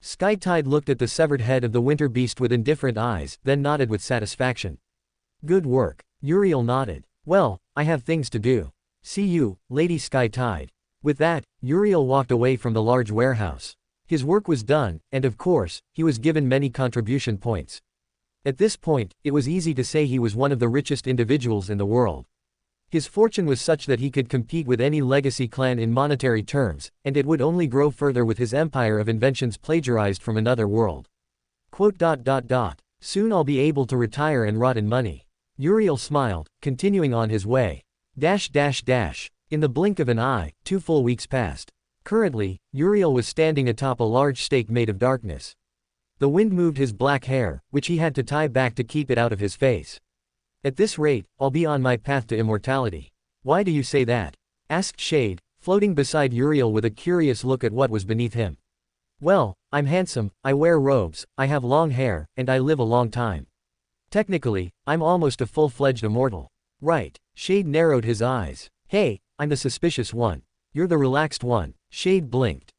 Sky Tide looked at the severed head of the winter beast with indifferent eyes, then nodded with satisfaction. "Good work." Uriel nodded. "Well, I have things to do. See you, Lady Sky Tide." With that, Uriel walked away from the large warehouse. His work was done, and of course, he was given many contribution points. At this point, it was easy to say he was one of the richest individuals in the world. His fortune was such that he could compete with any legacy clan in monetary terms, and it would only grow further with his empire of inventions plagiarized from another world. "Soon I'll be able to retire and rot in money." Uriel smiled, continuing on his way. In the blink of an eye, 2 full weeks passed. Currently, Uriel was standing atop a large stake made of darkness. The wind moved his black hair, which he had to tie back to keep it out of his face. "At this rate, I'll be on my path to immortality." "Why do you say that?" asked Shade, floating beside Uriel with a curious look at what was beneath him. "Well, I'm handsome, I wear robes, I have long hair, and I live a long time. Technically, I'm almost a full-fledged immortal." "Right." Shade narrowed his eyes. "Hey, I'm the suspicious one. You're the relaxed one." Shade blinked.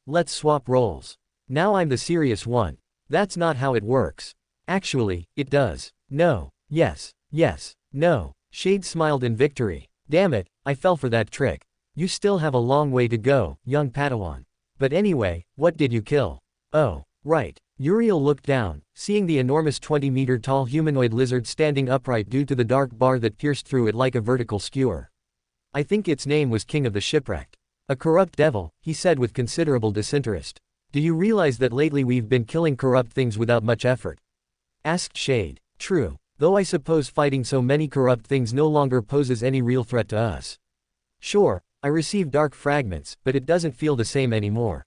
Let's swap roles. Now I'm the serious one." "That's not how it works." "Actually, it does." "No. Yes. Yes. No." Shade smiled in victory. "Damn it, I fell for that trick. You still have a long way to go, young Padawan. But anyway, what did you kill?" "Oh, right. Uriel looked down, seeing the enormous 20-meter-tall humanoid lizard standing upright due to the dark bar that pierced through it like a vertical skewer. I think its name was King of the Shipwrecked. A corrupt devil, he said with considerable disinterest. Do you realize that lately we've been killing corrupt things without much effort? Asked Shade. True, though I suppose fighting so many corrupt things no longer poses any real threat to us. Sure, I receive dark fragments, but it doesn't feel the same anymore.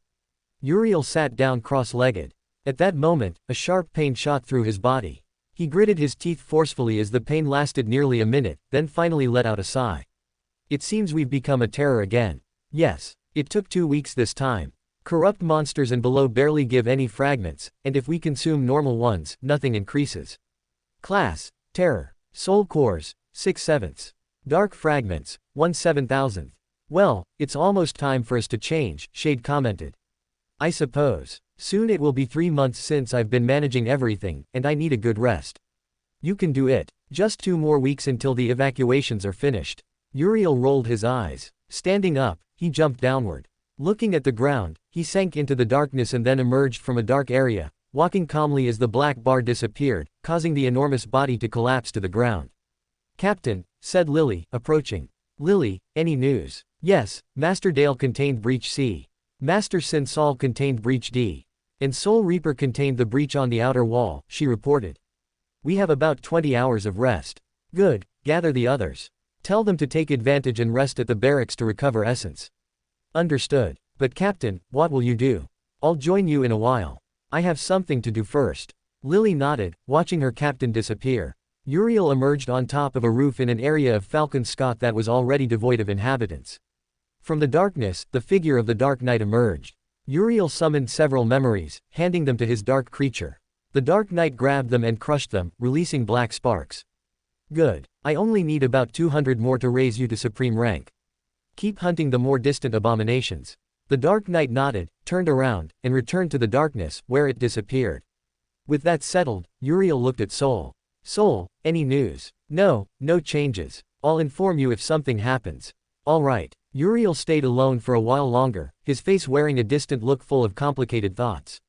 Uriel sat down cross-legged. At that moment, a sharp pain shot through his body. He gritted his teeth forcefully as the pain lasted nearly a minute, then finally let out a sigh. It seems we've become a terror again. Yes, it took 2 weeks this time. Corrupt monsters and below barely give any fragments, and if we consume normal ones, nothing increases. Class, Terror. Soul cores, 6/7. Dark fragments, 1/7000. Well, it's almost time for us to change, Shade commented. I suppose. Soon it will be 3 months since I've been managing everything, and I need a good rest. You can do it. Just 2 more weeks until the evacuations are finished. Uriel rolled his eyes. Standing up, he jumped downward. Looking at the ground, he sank into the darkness and then emerged from a dark area, walking calmly as the black bar disappeared, causing the enormous body to collapse to the ground. Captain, said Lily, approaching. Lily, any news? Yes, Master Dale contained breach C. Master Sin Sol contained breach D. And Soul Reaper contained the breach on the outer wall, she reported. We have about 20 hours of rest. Good, gather the others. Tell them to take advantage and rest at the barracks to recover essence. Understood. But Captain, what will you do? I'll join you in a while. I have something to do first. Lily nodded, watching her captain disappear. Uriel emerged on top of a roof in an area of Falcon Scott that was already devoid of inhabitants. From the darkness, the figure of the Dark Knight emerged. Uriel summoned several memories, handing them to his dark creature. The Dark Knight grabbed them and crushed them, releasing black sparks. Good. I only need about 200 more to raise you to supreme rank. Keep hunting the more distant abominations. The Dark Knight nodded, turned around, and returned to the darkness, where it disappeared. With that settled, Uriel looked at Soul. Soul, any news? No, no changes. I'll inform you if something happens. All right. Uriel stayed alone for a while longer, his face wearing a distant look full of complicated thoughts.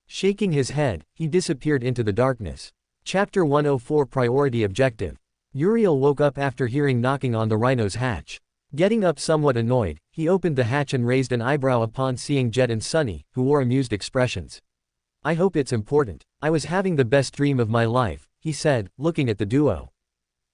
Shaking his head, he disappeared into the darkness. Chapter 104 Priority Objective. Uriel woke up after hearing knocking on the rhino's hatch. Getting up somewhat annoyed, he opened the hatch and raised an eyebrow upon seeing Jet and Sunny, who wore amused expressions. I hope it's important. I was having the best dream of my life, he said, looking at the duo.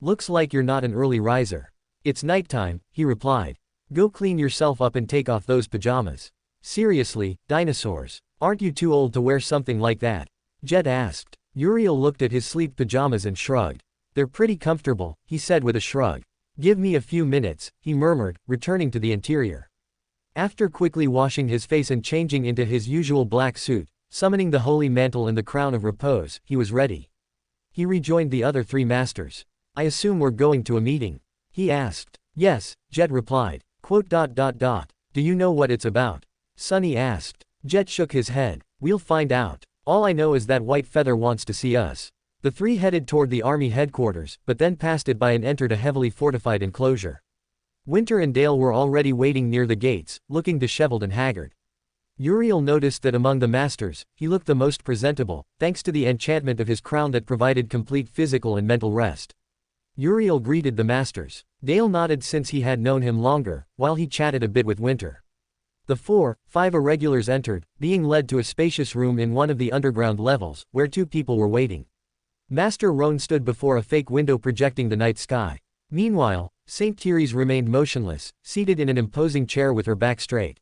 Looks like you're not an early riser. It's nighttime, he replied. Go clean yourself up and take off those pajamas. Seriously, dinosaurs. Aren't you too old to wear something like that? Jet asked. Uriel looked at his sleek pajamas and shrugged. They're pretty comfortable, he said with a shrug. Give me a few minutes, he murmured, returning to the interior. After quickly washing his face and changing into his usual black suit, summoning the holy mantle and the crown of repose, he was ready. He rejoined the other 3 masters. I assume we're going to a meeting? He asked. Yes, Jet replied. Do you know what it's about? Sunny asked. Jet shook his head. We'll find out. All I know is that White Feather wants to see us. The 3 headed toward the army headquarters, but then passed it by and entered a heavily fortified enclosure. Winter and Dale were already waiting near the gates, looking disheveled and haggard. Uriel noticed that among the masters, he looked the most presentable, thanks to the enchantment of his crown that provided complete physical and mental rest. Uriel greeted the masters. Dale nodded since he had known him longer, while he chatted a bit with Winter. The 4-5 irregulars entered, being led to a spacious room in one of the underground levels, where 2 people were waiting. Master Roan stood before a fake window projecting the night sky. Meanwhile, Saint Thierry's remained motionless, seated in an imposing chair with her back straight.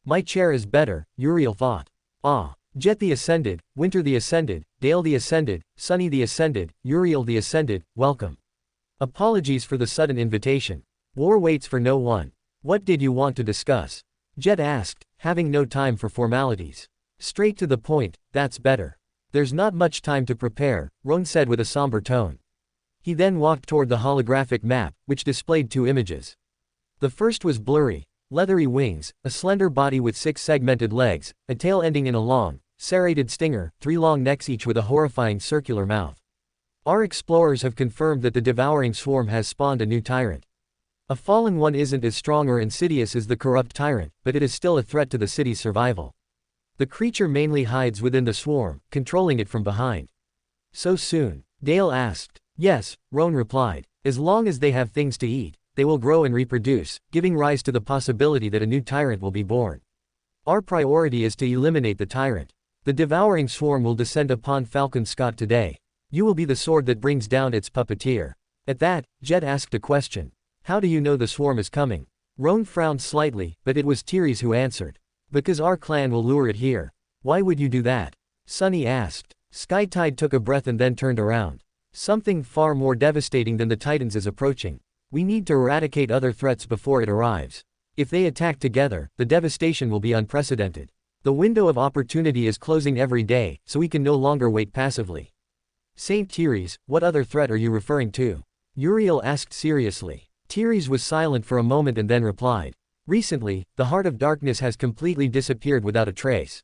My chair is better, Uriel thought. Ah. Jet the Ascended, Winter the Ascended, Dale the Ascended, Sunny the Ascended, Uriel the Ascended, welcome. Apologies for the sudden invitation. War waits for no one. What did you want to discuss? Jet asked, having no time for formalities. Straight to the point, that's better. There's not much time to prepare, Roan said with a somber tone. He then walked toward the holographic map, which displayed 2 images. The first was blurry. Leathery wings, a slender body with 6 segmented legs, a tail ending in a long, serrated stinger, 3 long necks each with a horrifying circular mouth. Our explorers have confirmed that the devouring swarm has spawned a new tyrant. A fallen one isn't as strong or insidious as the corrupt tyrant, but it is still a threat to the city's survival. The creature mainly hides within the swarm, controlling it from behind. So soon? Dale asked. Yes, Roan replied. As long as they have things to eat, they will grow and reproduce, giving rise to the possibility that a new tyrant will be born. Our priority is to eliminate the tyrant. The devouring swarm will descend upon Falcon Scott today. You will be the sword that brings down its puppeteer. At that, Jet asked a question. How do you know the swarm is coming? Roan frowned slightly, but it was Teres who answered. Because our clan will lure it here. Why would you do that? Sunny asked. Skytide took a breath and then turned around. Something far more devastating than the Titans is approaching. We need to eradicate other threats before it arrives. If they attack together, the devastation will be unprecedented. The window of opportunity is closing every day, so we can no longer wait passively. Saint Teres, what other threat are you referring to? Uriel asked seriously. Teres was silent for a moment and then replied. Recently, the Heart of Darkness has completely disappeared without a trace.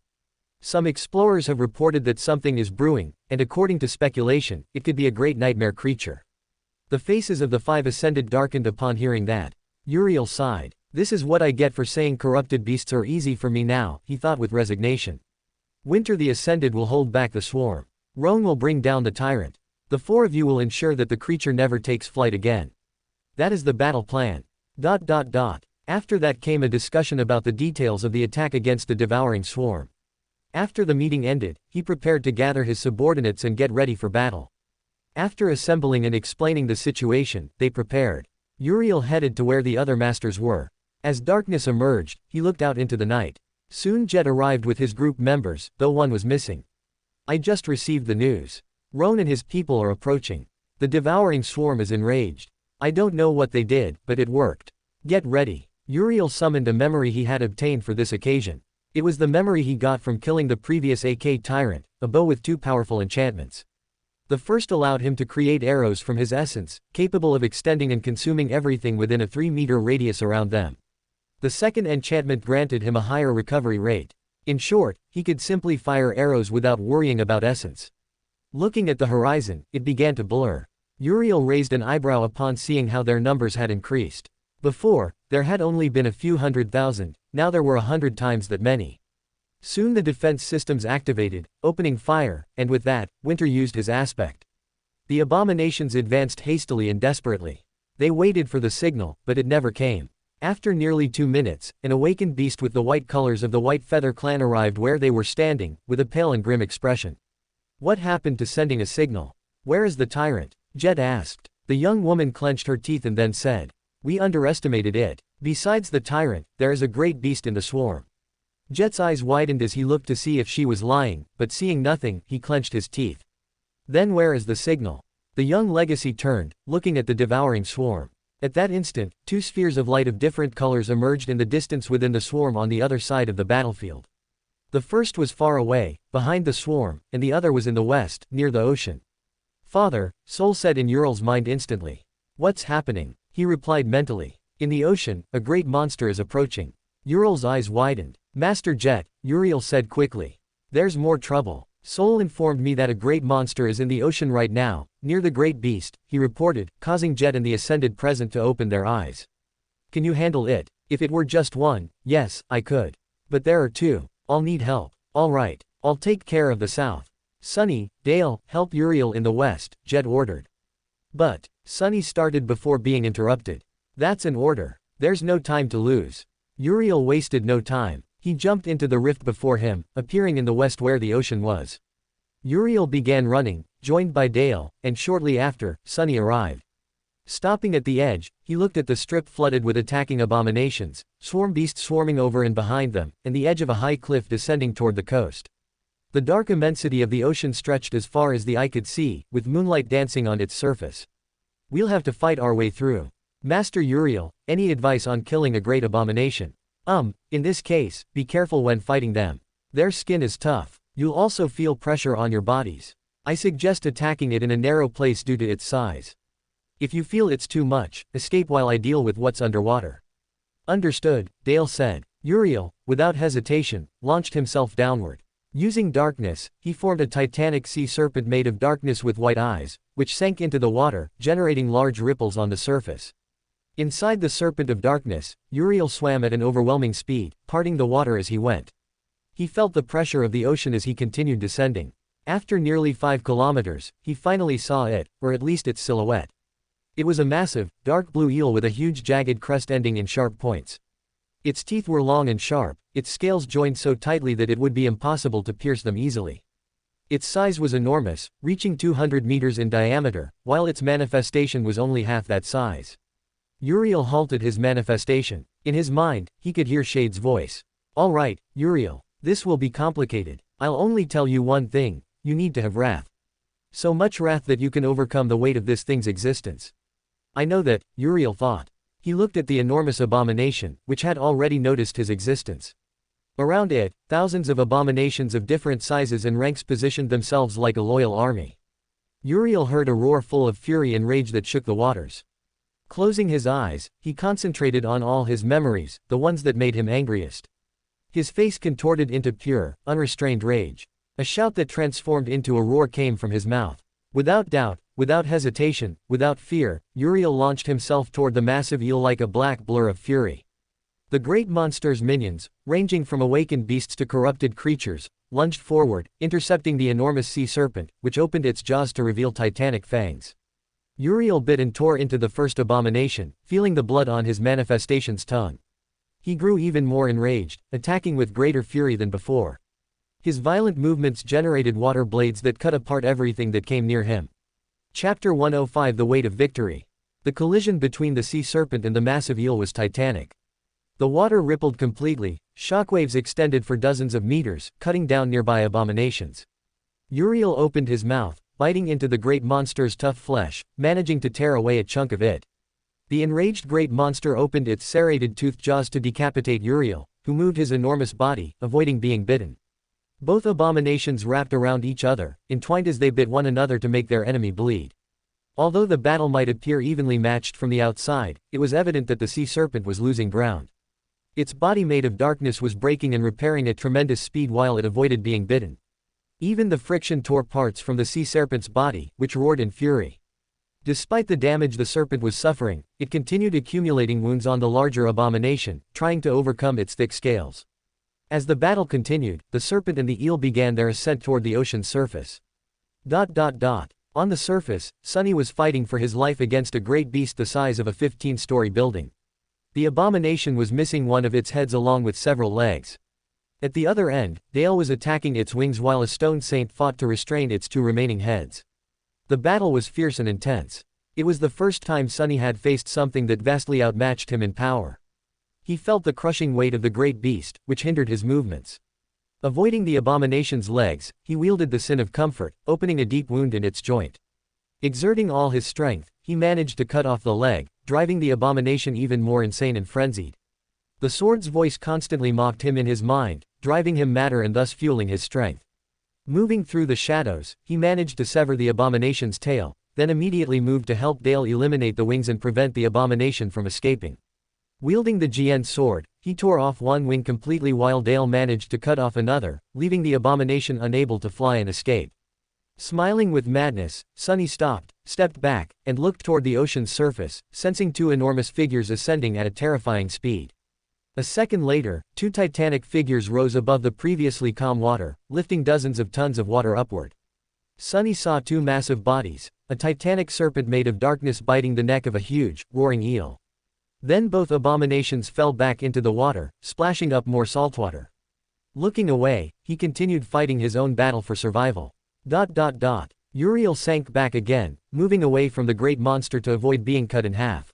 Some explorers have reported that something is brewing, and according to speculation, it could be a great nightmare creature. The faces of the 5 Ascended darkened upon hearing that. Uriel sighed. This is what I get for saying corrupted beasts are easy for me now, he thought with resignation. Winter the Ascended will hold back the swarm. Roan will bring down the tyrant. The 4 of you will ensure that the creature never takes flight again. That is the battle plan. After that came a discussion about the details of the attack against the devouring swarm. After the meeting ended, he prepared to gather his subordinates and get ready for battle. After assembling and explaining the situation, they prepared. Uriel headed to where the other masters were. As darkness emerged, he looked out into the night. Soon Jet arrived with his group members, though one was missing. I just received the news. Roan and his people are approaching. The devouring swarm is enraged. I don't know what they did, but it worked. Get ready. Uriel summoned a memory he had obtained for this occasion. It was the memory he got from killing the previous AK tyrant, a bow with 2 powerful enchantments. The first allowed him to create arrows from his essence, capable of extending and consuming everything within a 3-meter radius around them. The second enchantment granted him a higher recovery rate. In short, he could simply fire arrows without worrying about essence. Looking at the horizon, it began to blur. Uriel raised an eyebrow upon seeing how their numbers had increased. Before, there had only been a few 100,000, now there were 100 times that many. Soon the defense systems activated, opening fire, and with that, Winter used his aspect. The abominations advanced hastily and desperately. They waited for the signal, but it never came. After nearly 2 minutes, an awakened beast with the white colors of the White Feather clan arrived where they were standing, with a pale and grim expression. What happened to sending a signal? Where is the tyrant? Jet asked. The young woman clenched her teeth and then said. We underestimated it. Besides the tyrant, there is a great beast in the swarm. Jet's eyes widened as he looked to see if she was lying, but seeing nothing, he clenched his teeth. Then where is the signal? The young legacy turned, looking at the devouring swarm. At that instant, 2 spheres of light of different colors emerged in the distance within the swarm on the other side of the battlefield. The first was far away, behind the swarm, and the other was in the west, near the ocean. Father, Soul said in Uriel's mind instantly. What's happening? He replied mentally. In the ocean, a great monster is approaching. Uriel's eyes widened. Master Jet, Uriel said quickly. There's more trouble. Soul informed me that a great monster is in the ocean right now, near the great beast, he reported, causing Jet and the Ascended present to open their eyes. Can you handle it? If it were just one, yes, I could. But there are 2. I'll need help. All right, I'll take care of the south. Sunny, Dale, help Uriel in the west, Jet ordered. But, Sunny started before being interrupted. That's an order. There's no time to lose. Uriel wasted no time. He jumped into the rift before him, appearing in the west where the ocean was. Uriel began running, joined by Dale, and shortly after, Sunny arrived. Stopping at the edge, he looked at the strip flooded with attacking abominations, swarm beasts swarming over and behind them, and the edge of a high cliff descending toward the coast. The dark immensity of the ocean stretched as far as the eye could see, with moonlight dancing on its surface. We'll have to fight our way through. Master Uriel, any advice on killing a great abomination? In this case, be careful when fighting them. Their skin is tough. You'll also feel pressure on your bodies. I suggest attacking it in a narrow place due to its size. If you feel it's too much, escape while I deal with what's underwater. Understood, Dale said. Uriel, without hesitation, launched himself downward. Using darkness, he formed a titanic sea serpent made of darkness with white eyes, which sank into the water, generating large ripples on the surface. Inside the serpent of darkness, Uriel swam at an overwhelming speed, parting the water as he went. He felt the pressure of the ocean as he continued descending. After nearly 5 kilometers, he finally saw it, or at least its silhouette. It was a massive, dark blue eel with a huge jagged crest ending in sharp points. Its teeth were long and sharp, its scales joined so tightly that it would be impossible to pierce them easily. Its size was enormous, reaching 200 meters in diameter, while its manifestation was only half that size. Uriel halted his manifestation. In his mind, he could hear Shade's voice. "All right, Uriel, this will be complicated. I'll only tell you one thing, you need to have wrath. So much wrath that you can overcome the weight of this thing's existence." "I know that," Uriel thought. He looked at the enormous abomination, which had already noticed his existence. Around it, thousands of abominations of different sizes and ranks positioned themselves like a loyal army. Uriel heard a roar full of fury and rage that shook the waters. Closing his eyes, he concentrated on all his memories, the ones that made him angriest. His face contorted into pure, unrestrained rage. A shout that transformed into a roar came from his mouth. Without doubt, without hesitation, without fear, Uriel launched himself toward the massive eel like a black blur of fury. The great monster's minions, ranging from awakened beasts to corrupted creatures, lunged forward, intercepting the enormous sea serpent, which opened its jaws to reveal titanic fangs. Uriel bit and tore into the first abomination, feeling the blood on his manifestation's tongue. He grew even more enraged, attacking with greater fury than before. His violent movements generated water blades that cut apart everything that came near him. Chapter 105 The Weight of Victory. The collision between the sea serpent and the massive eel was titanic. The water rippled completely, shockwaves extended for dozens of meters, cutting down nearby abominations. Uriel opened his mouth, biting into the great monster's tough flesh, managing to tear away a chunk of it. The enraged great monster opened its serrated toothed jaws to decapitate Uriel, who moved his enormous body, avoiding being bitten. Both abominations wrapped around each other, entwined as they bit one another to make their enemy bleed. Although the battle might appear evenly matched from the outside, it was evident that the sea serpent was losing ground. Its body made of darkness was breaking and repairing at tremendous speed while it avoided being bitten. Even the friction tore parts from the sea serpent's body, which roared in fury. Despite the damage the serpent was suffering, it continued accumulating wounds on the larger abomination, trying to overcome its thick scales. As the battle continued, the serpent and the eel began their ascent toward the ocean's surface. On the surface, Sunny was fighting for his life against a great beast the size of a 15-story building. The abomination was missing one of its heads along with several legs. At the other end, Dale was attacking its wings while a stone saint fought to restrain its 2 remaining heads. The battle was fierce and intense. It was the first time Sunny had faced something that vastly outmatched him in power. He felt the crushing weight of the great beast, which hindered his movements. Avoiding the abomination's legs, he wielded the sin of comfort, opening a deep wound in its joint. Exerting all his strength, he managed to cut off the leg, driving the abomination even more insane and frenzied. The sword's voice constantly mocked him in his mind, driving him madder and thus fueling his strength. Moving through the shadows, he managed to sever the abomination's tail, then immediately moved to help Dale eliminate the wings and prevent the abomination from escaping. Wielding the GN sword, he tore off one wing completely while Dale managed to cut off another, leaving the abomination unable to fly and escape. Smiling with madness, Sunny stopped, stepped back, and looked toward the ocean's surface, sensing 2 enormous figures ascending at a terrifying speed. A second later, 2 titanic figures rose above the previously calm water, lifting dozens of tons of water upward. Sunny saw 2 massive bodies, a titanic serpent made of darkness biting the neck of a huge, roaring eel. Then both abominations fell back into the water, splashing up more saltwater. Looking away, he continued fighting his own battle for survival. Uriel sank back again, moving away from the great monster to avoid being cut in half.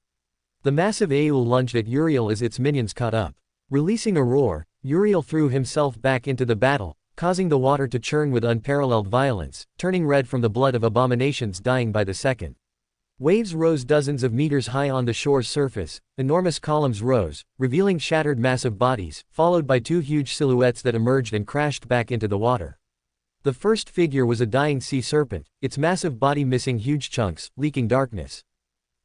The massive Aul lunged at Uriel as its minions caught up. Releasing a roar, Uriel threw himself back into the battle, causing the water to churn with unparalleled violence, turning red from the blood of abominations dying by the second. Waves rose dozens of meters high on the shore's surface, enormous columns rose, revealing shattered massive bodies, followed by 2 huge silhouettes that emerged and crashed back into the water. The first figure was a dying sea serpent, its massive body missing huge chunks, leaking darkness.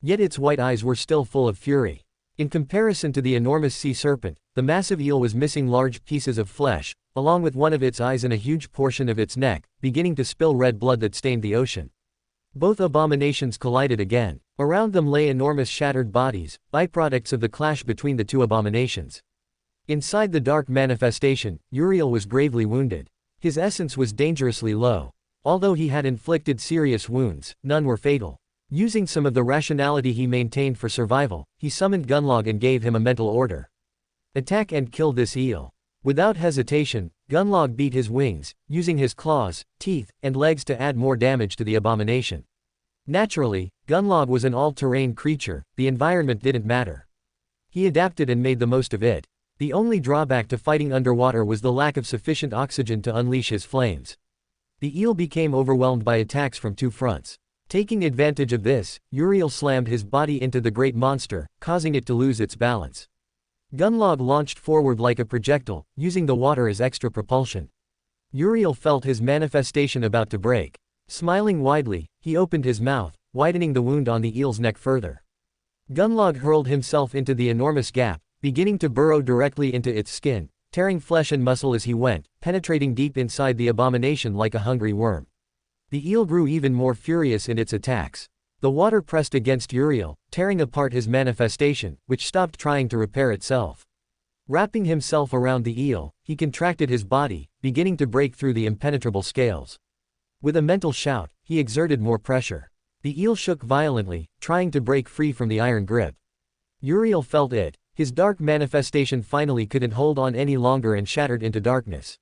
Yet its white eyes were still full of fury. In comparison to the enormous sea serpent, the massive eel was missing large pieces of flesh, along with one of its eyes and a huge portion of its neck, beginning to spill red blood that stained the ocean. Both abominations collided again. Around them lay enormous shattered bodies, byproducts of the clash between the 2 abominations. Inside the dark manifestation, Uriel was gravely wounded. His essence was dangerously low. Although he had inflicted serious wounds, none were fatal. Using some of the rationality he maintained for survival, he summoned Gunlog and gave him a mental order. Attack and kill this eel. Without hesitation, Gunlog beat his wings, using his claws, teeth, and legs to add more damage to the abomination. Naturally, Gunlog was an all-terrain creature, the environment didn't matter. He adapted and made the most of it. The only drawback to fighting underwater was the lack of sufficient oxygen to unleash his flames. The eel became overwhelmed by attacks from two fronts. Taking advantage of this, Uriel slammed his body into the great monster, causing it to lose its balance. Gunlog launched forward like a projectile, using the water as extra propulsion. Uriel felt his manifestation about to break. Smiling widely, he opened his mouth, widening the wound on the eel's neck further. Gunlog hurled himself into the enormous gap, beginning to burrow directly into its skin, tearing flesh and muscle as he went, penetrating deep inside the abomination like a hungry worm. The eel grew even more furious in its attacks. The water pressed against Uriel, tearing apart his manifestation, which stopped trying to repair itself. Wrapping himself around the eel, he contracted his body, beginning to break through the impenetrable scales. With a mental shout, he exerted more pressure. The eel shook violently, trying to break free from the iron grip. Uriel felt it. His dark manifestation finally couldn't hold on any longer and shattered into darkness.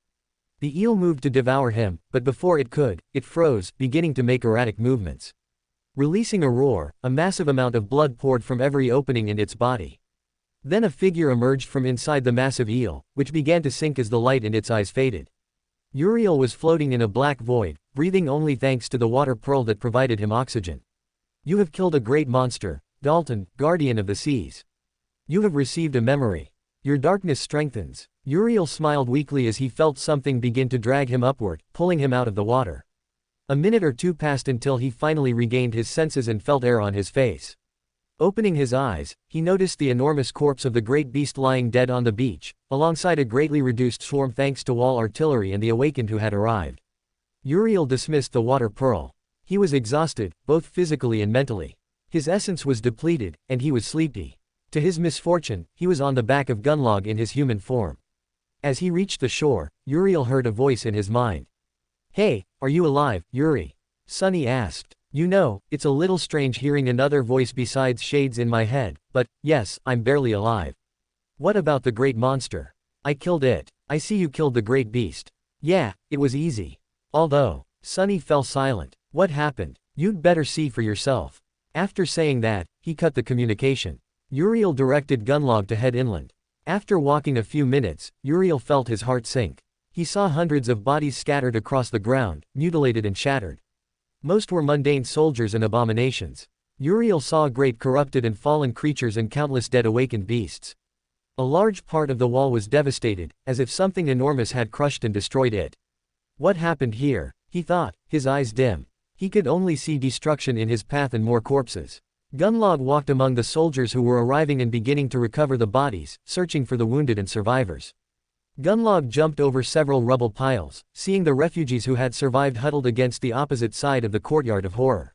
The eel moved to devour him, but before it could, it froze, beginning to make erratic movements. Releasing a roar, a massive amount of blood poured from every opening in its body. Then a figure emerged from inside the massive eel, which began to sink as the light in its eyes faded. Uriel was floating in a black void, breathing only thanks to the water pearl that provided him oxygen. You have killed a great monster, Dalton, guardian of the seas. You have received a memory. Your darkness strengthens. Uriel smiled weakly as he felt something begin to drag him upward, pulling him out of the water. A minute or two passed until he finally regained his senses and felt air on his face. Opening his eyes, he noticed the enormous corpse of the great beast lying dead on the beach, alongside a greatly reduced swarm thanks to wall artillery and the awakened who had arrived. Uriel dismissed the water pearl. He was exhausted, both physically and mentally. His essence was depleted, and he was sleepy. To his misfortune, he was on the back of Gunlog in his human form. As he reached the shore, Uriel heard a voice in his mind. Hey, are you alive, Yuri? Sunny asked. You know, it's a little strange hearing another voice besides Shade's in my head, but, yes, I'm barely alive. What about the great monster? I killed it. I see you killed the great beast. Yeah, it was easy. Although, Sunny fell silent. What happened? You'd better see for yourself. After saying that, he cut the communication. Uriel directed Gunlog to head inland. After walking a few minutes, Uriel felt his heart sink. He saw hundreds of bodies scattered across the ground, mutilated and shattered. Most were mundane soldiers and abominations. Uriel saw great corrupted and fallen creatures and countless dead awakened beasts. A large part of the wall was devastated, as if something enormous had crushed and destroyed it. What happened here? He thought, his eyes dim. He could only see destruction in his path and more corpses. Gunlog walked among the soldiers who were arriving and beginning to recover the bodies, searching for the wounded and survivors. Gunlog jumped over several rubble piles, seeing the refugees who had survived huddled against the opposite side of the courtyard of horror.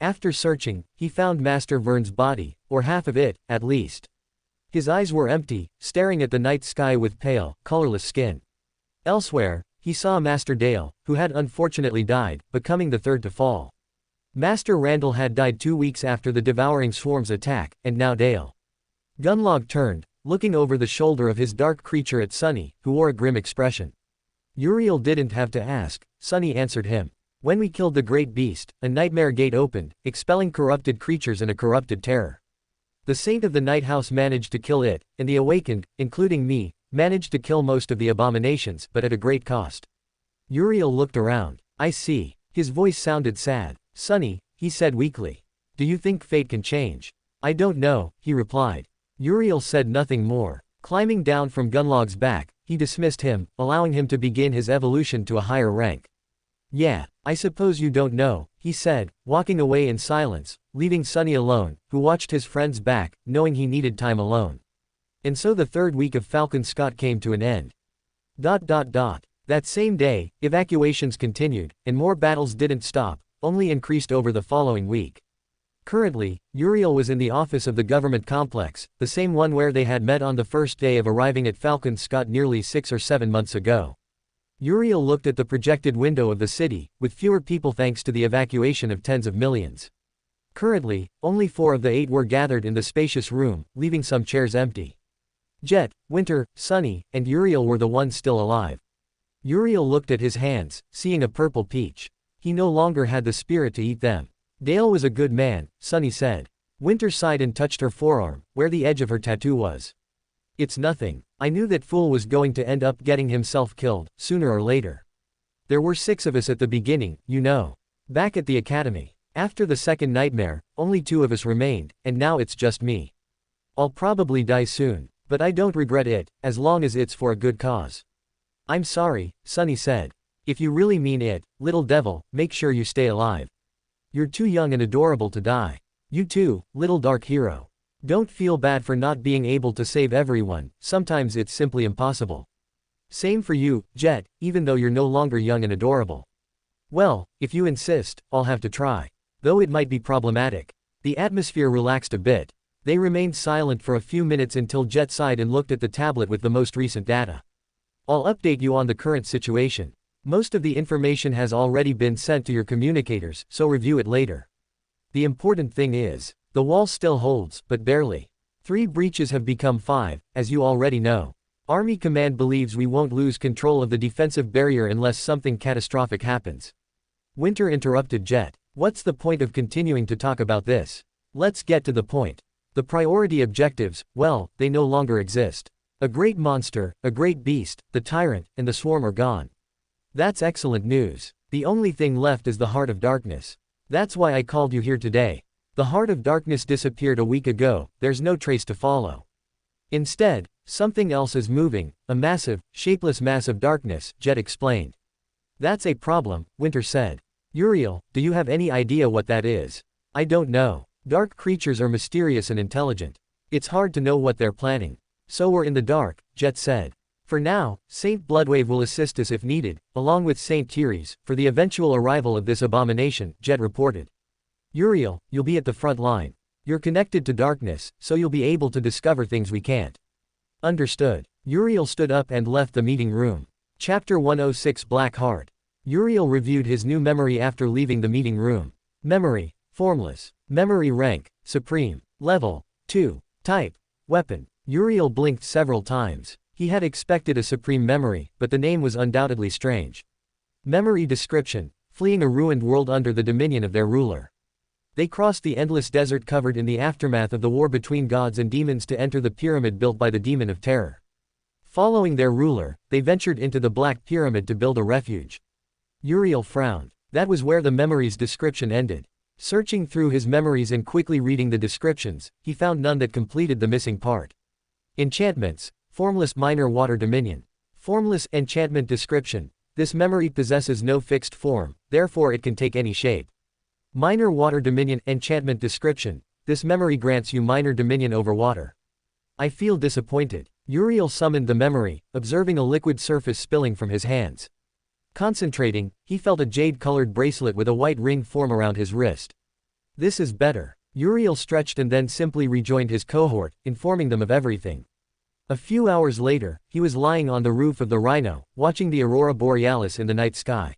After searching, he found Master Vern's body, or half of it, at least. His eyes were empty, staring at the night sky with pale, colorless skin. Elsewhere, he saw Master Dale, who had unfortunately died, becoming the third to fall. Master Randall had died 2 weeks after the devouring swarm's attack, and now Dale. Gunlog turned, looking over the shoulder of his dark creature at Sunny, who wore a grim expression. Uriel didn't have to ask, Sunny answered him. When we killed the great beast, a nightmare gate opened, expelling corrupted creatures and a corrupted terror. The Saint of the Night House managed to kill it, and the awakened, including me, managed to kill most of the abominations, but at a great cost. Uriel looked around. I see. His voice sounded sad. Sunny, he said weakly. Do you think fate can change? I don't know, he replied. Uriel said nothing more. Climbing down from Gunlog's back, he dismissed him, allowing him to begin his evolution to a higher rank. Yeah, I suppose you don't know, he said, walking away in silence, leaving Sunny alone, who watched his friends back, knowing he needed time alone. And so the third week of Falcon Scott came to an end. That same day, evacuations continued, and more battles didn't stop, only increased over the following week. Currently, Uriel was in the office of the government complex, the same one where they had met on the first day of arriving at Falcon Scott nearly 6 or 7 months ago. Uriel looked at the projected window of the city, with fewer people thanks to the evacuation of tens of millions. Currently, only 4 of the 8 were gathered in the spacious room, leaving some chairs empty. Jet, Winter, Sunny, and Uriel were the ones still alive. Uriel looked at his hands, seeing a purple peach. He no longer had the spirit to eat them. Dale was a good man, Sunny said. Winter sighed and touched her forearm, where the edge of her tattoo was. It's nothing. I knew that fool was going to end up getting himself killed, sooner or later. There were 6 of us at the beginning, you know. Back at the academy. After the second nightmare, only 2 of us remained, and now it's just me. I'll probably die soon, but I don't regret it, as long as it's for a good cause. I'm sorry, Sunny said. If you really mean it, little devil, make sure you stay alive. You're too young and adorable to die. You too, little dark hero. Don't feel bad for not being able to save everyone, sometimes it's simply impossible. Same for you, Jet, even though you're no longer young and adorable. Well, if you insist, I'll have to try. Though it might be problematic. The atmosphere relaxed a bit. They remained silent for a few minutes until Jet sighed and looked at the tablet with the most recent data. I'll update you on the current situation. Most of the information has already been sent to your communicators, so review it later. The important thing is, the wall still holds, but barely. 3 breaches have become 5, as you already know. Army Command believes we won't lose control of the defensive barrier unless something catastrophic happens. Winter interrupted Jet. What's the point of continuing to talk about this? Let's get to the point. The priority objectives, well, they no longer exist. A great monster, a great beast, the tyrant, and the swarm are gone. That's excellent news. The only thing left is the Heart of Darkness. That's why I called you here today. The Heart of Darkness disappeared a week ago, there's no trace to follow. Instead, something else is moving, a massive, shapeless mass of darkness, Jet explained. That's a problem, Winter said. Uriel, do you have any idea what that is? I don't know. Dark creatures are mysterious and intelligent. It's hard to know what they're planning. So we're in the dark, Jet said. For now, Saint Bloodwave will assist us if needed, along with Saint Therese, for the eventual arrival of this abomination, Jet reported. Uriel, you'll be at the front line. You're connected to darkness, so you'll be able to discover things we can't. Understood. Uriel stood up and left the meeting room. Chapter 106 Black Heart. Uriel reviewed his new memory after leaving the meeting room. Memory, formless. Memory rank, supreme. Level, 2. Type, weapon. Uriel blinked several times. He had expected a supreme memory, but the name was undoubtedly strange. Memory description, fleeing a ruined world under the dominion of their ruler. They crossed the endless desert covered in the aftermath of the war between gods and demons to enter the pyramid built by the demon of terror. Following their ruler, they ventured into the Black Pyramid to build a refuge. Uriel frowned. That was where the memory's description ended. Searching through his memories and quickly reading the descriptions, he found none that completed the missing part. Enchantments. Formless minor water dominion. Formless enchantment description. This memory possesses no fixed form, therefore it can take any shape. Minor water dominion enchantment description. This memory grants you minor dominion over water. I feel disappointed. Uriel summoned the memory, observing a liquid surface spilling from his hands. Concentrating, he felt a jade-colored bracelet with a white ring form around his wrist. This is better. Uriel stretched and then simply rejoined his cohort, informing them of everything. A few hours later, he was lying on the roof of the Rhino, watching the aurora borealis in the night sky.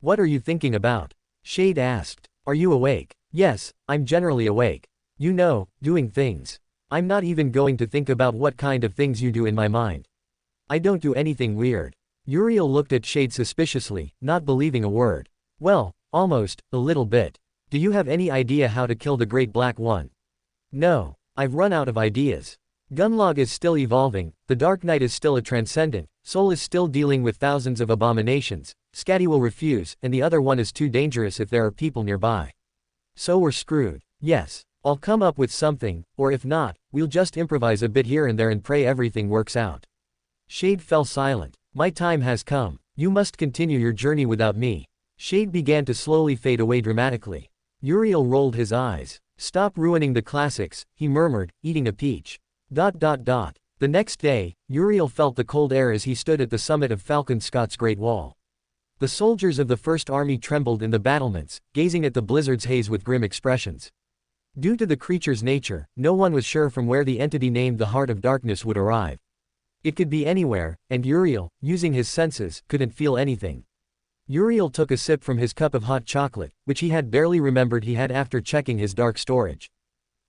What are you thinking about? Shade asked. Are you awake? Yes, I'm generally awake. You know, doing things. I'm not even going to think about what kind of things you do in my mind. I don't do anything weird. Uriel looked at Shade suspiciously, not believing a word. Well, almost, a little bit. Do you have any idea how to kill the Great Black One? No, I've run out of ideas. Gunlog is still evolving, the Dark Knight is still a transcendent, Soul is still dealing with thousands of abominations, Scatty will refuse, and the other one is too dangerous if there are people nearby. So we're screwed. Yes, I'll come up with something, or if not, we'll just improvise a bit here and there and pray everything works out. Shade fell silent. My time has come. You must continue your journey without me. Shade began to slowly fade away dramatically. Uriel rolled his eyes. Stop ruining the classics, he murmured, eating a peach. The next day, Uriel felt the cold air as he stood at the summit of Falcon Scott's Great Wall. The soldiers of the First Army trembled in the battlements, gazing at the blizzard's haze with grim expressions. Due to the creature's nature, no one was sure from where the entity named the Heart of Darkness would arrive. It could be anywhere, and Uriel, using his senses, couldn't feel anything. Uriel took a sip from his cup of hot chocolate, which he had barely remembered he had after checking his dark storage.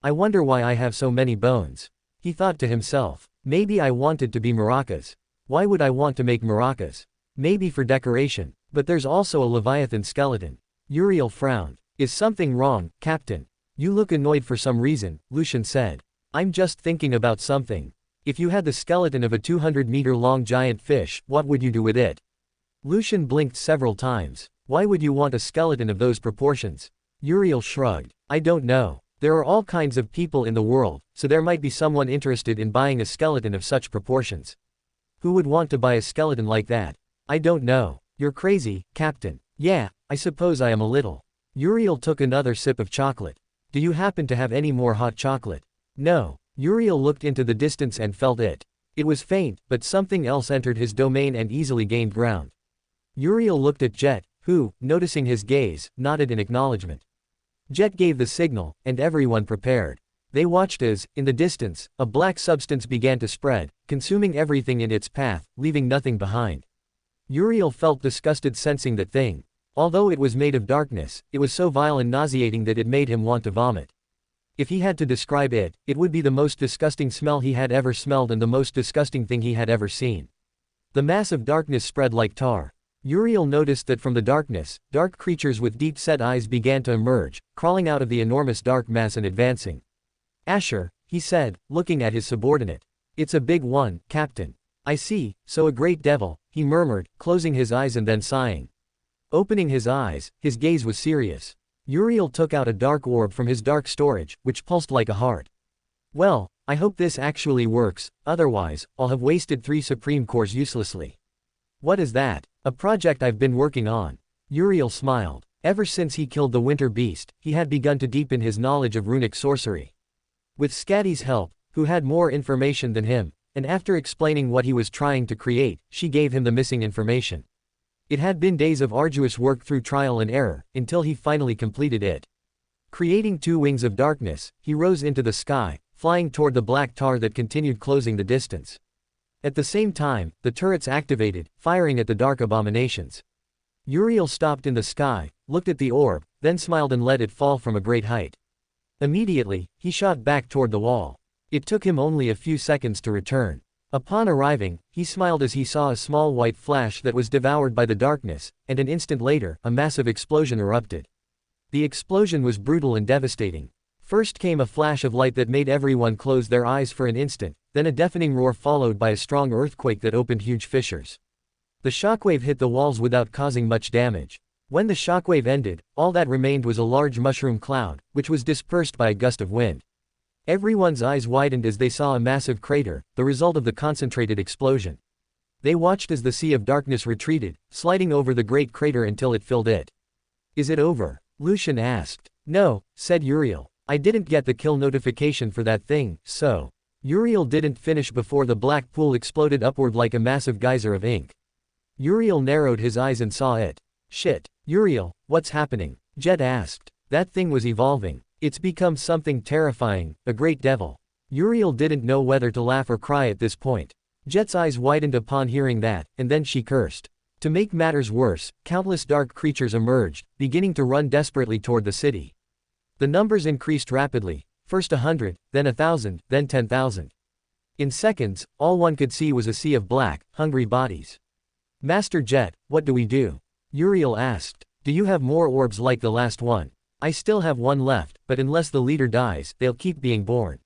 I wonder why I have so many bones. He thought to himself. Maybe I wanted to be maracas. Why would I want to make maracas? Maybe for decoration. But there's also a Leviathan skeleton. Uriel frowned. Is something wrong, Captain? You look annoyed for some reason, Lucian said. I'm just thinking about something. If you had the skeleton of a 200-meter-long giant fish, what would you do with it? Lucian blinked several times. Why would you want a skeleton of those proportions? Uriel shrugged. I don't know. There are all kinds of people in the world, so there might be someone interested in buying a skeleton of such proportions. Who would want to buy a skeleton like that? I don't know. You're crazy, Captain. Yeah, I suppose I am a little. Uriel took another sip of chocolate. Do you happen to have any more hot chocolate? No. Uriel looked into the distance and felt it. It was faint, but something else entered his domain and easily gained ground. Uriel looked at Jet, who, noticing his gaze, nodded in acknowledgement. Jet gave the signal, and everyone prepared. They watched as, in the distance, a black substance began to spread, consuming everything in its path, leaving nothing behind. Uriel felt disgusted sensing that thing. Although it was made of darkness, it was so vile and nauseating that it made him want to vomit. If he had to describe it, it would be the most disgusting smell he had ever smelled and the most disgusting thing he had ever seen. The mass of darkness spread like tar. Uriel noticed that from the darkness, dark creatures with deep-set eyes began to emerge, crawling out of the enormous dark mass and advancing. Asher, he said, looking at his subordinate. It's a big one, Captain. I see, so a great devil, he murmured, closing his eyes and then sighing. Opening his eyes, his gaze was serious. Uriel took out a dark orb from his dark storage, which pulsed like a heart. Well, I hope this actually works, otherwise, I'll have wasted 3 supreme cores uselessly. What is that? A project I've been working on. Uriel smiled. Ever since he killed the winter beast, he had begun to deepen his knowledge of runic sorcery. With Scatty's help, who had more information than him, and after explaining what he was trying to create, she gave him the missing information. It had been days of arduous work through trial and error, until he finally completed it. Creating 2 wings of darkness, he rose into the sky, flying toward the black tar that continued closing the distance. At the same time, the turrets activated, firing at the dark abominations. Uriel stopped in the sky, looked at the orb, then smiled and let it fall from a great height. Immediately, he shot back toward the wall. It took him only a few seconds to return. Upon arriving, he smiled as he saw a small white flash that was devoured by the darkness, and an instant later, a massive explosion erupted. The explosion was brutal and devastating. First came a flash of light that made everyone close their eyes for an instant, then a deafening roar followed by a strong earthquake that opened huge fissures. The shockwave hit the walls without causing much damage. When the shockwave ended, all that remained was a large mushroom cloud, which was dispersed by a gust of wind. Everyone's eyes widened as they saw a massive crater, the result of the concentrated explosion. They watched as the sea of darkness retreated, sliding over the great crater until it filled it. Is it over? Lucian asked. No, said Uriel. I didn't get the kill notification for that thing, so. Uriel didn't finish before the black pool exploded upward like a massive geyser of ink. Uriel narrowed his eyes and saw it. Shit. Uriel, what's happening? Jet asked. That thing was evolving. It's become something terrifying, a great devil. Uriel didn't know whether to laugh or cry at this point. Jet's eyes widened upon hearing that, and then she cursed. To make matters worse, countless dark creatures emerged, beginning to run desperately toward the city. The numbers increased rapidly, first 100, then 1,000, then 10,000. In seconds, all one could see was a sea of black, hungry bodies. Master Jet, what do we do? Uriel asked. Do you have more orbs like the last one? I still have one left, but unless the leader dies, they'll keep being born.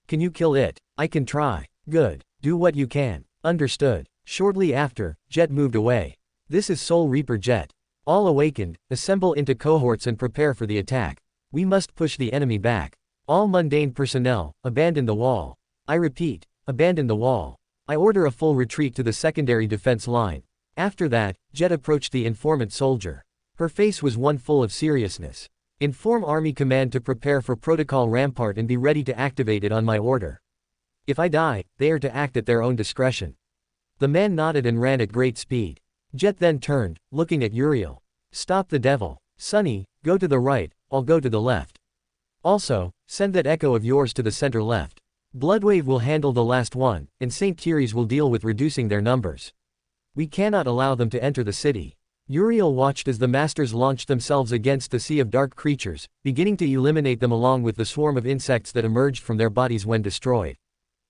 Can you kill it? I can try. Good. Do what you can. Understood. Shortly after, Jet moved away. This is Soul Reaper Jet. All awakened, assemble into cohorts and prepare for the attack. We must push the enemy back. All mundane personnel, abandon the wall. I repeat, abandon the wall. I order a full retreat to the secondary defense line. After that, Jet approached the informant soldier. Her face was one full of seriousness. Inform Army Command to prepare for Protocol Rampart and be ready to activate it on my order. If I die, they are to act at their own discretion. The man nodded and ran at great speed. Jet then turned, looking at Uriel. Stop the devil. Sonny, go to the right, I'll go to the left. Also, send that echo of yours to the center left. Bloodwave will handle the last one, and St. Thierry's will deal with reducing their numbers. We cannot allow them to enter the city. Uriel watched as the masters launched themselves against the sea of dark creatures, beginning to eliminate them along with the swarm of insects that emerged from their bodies when destroyed.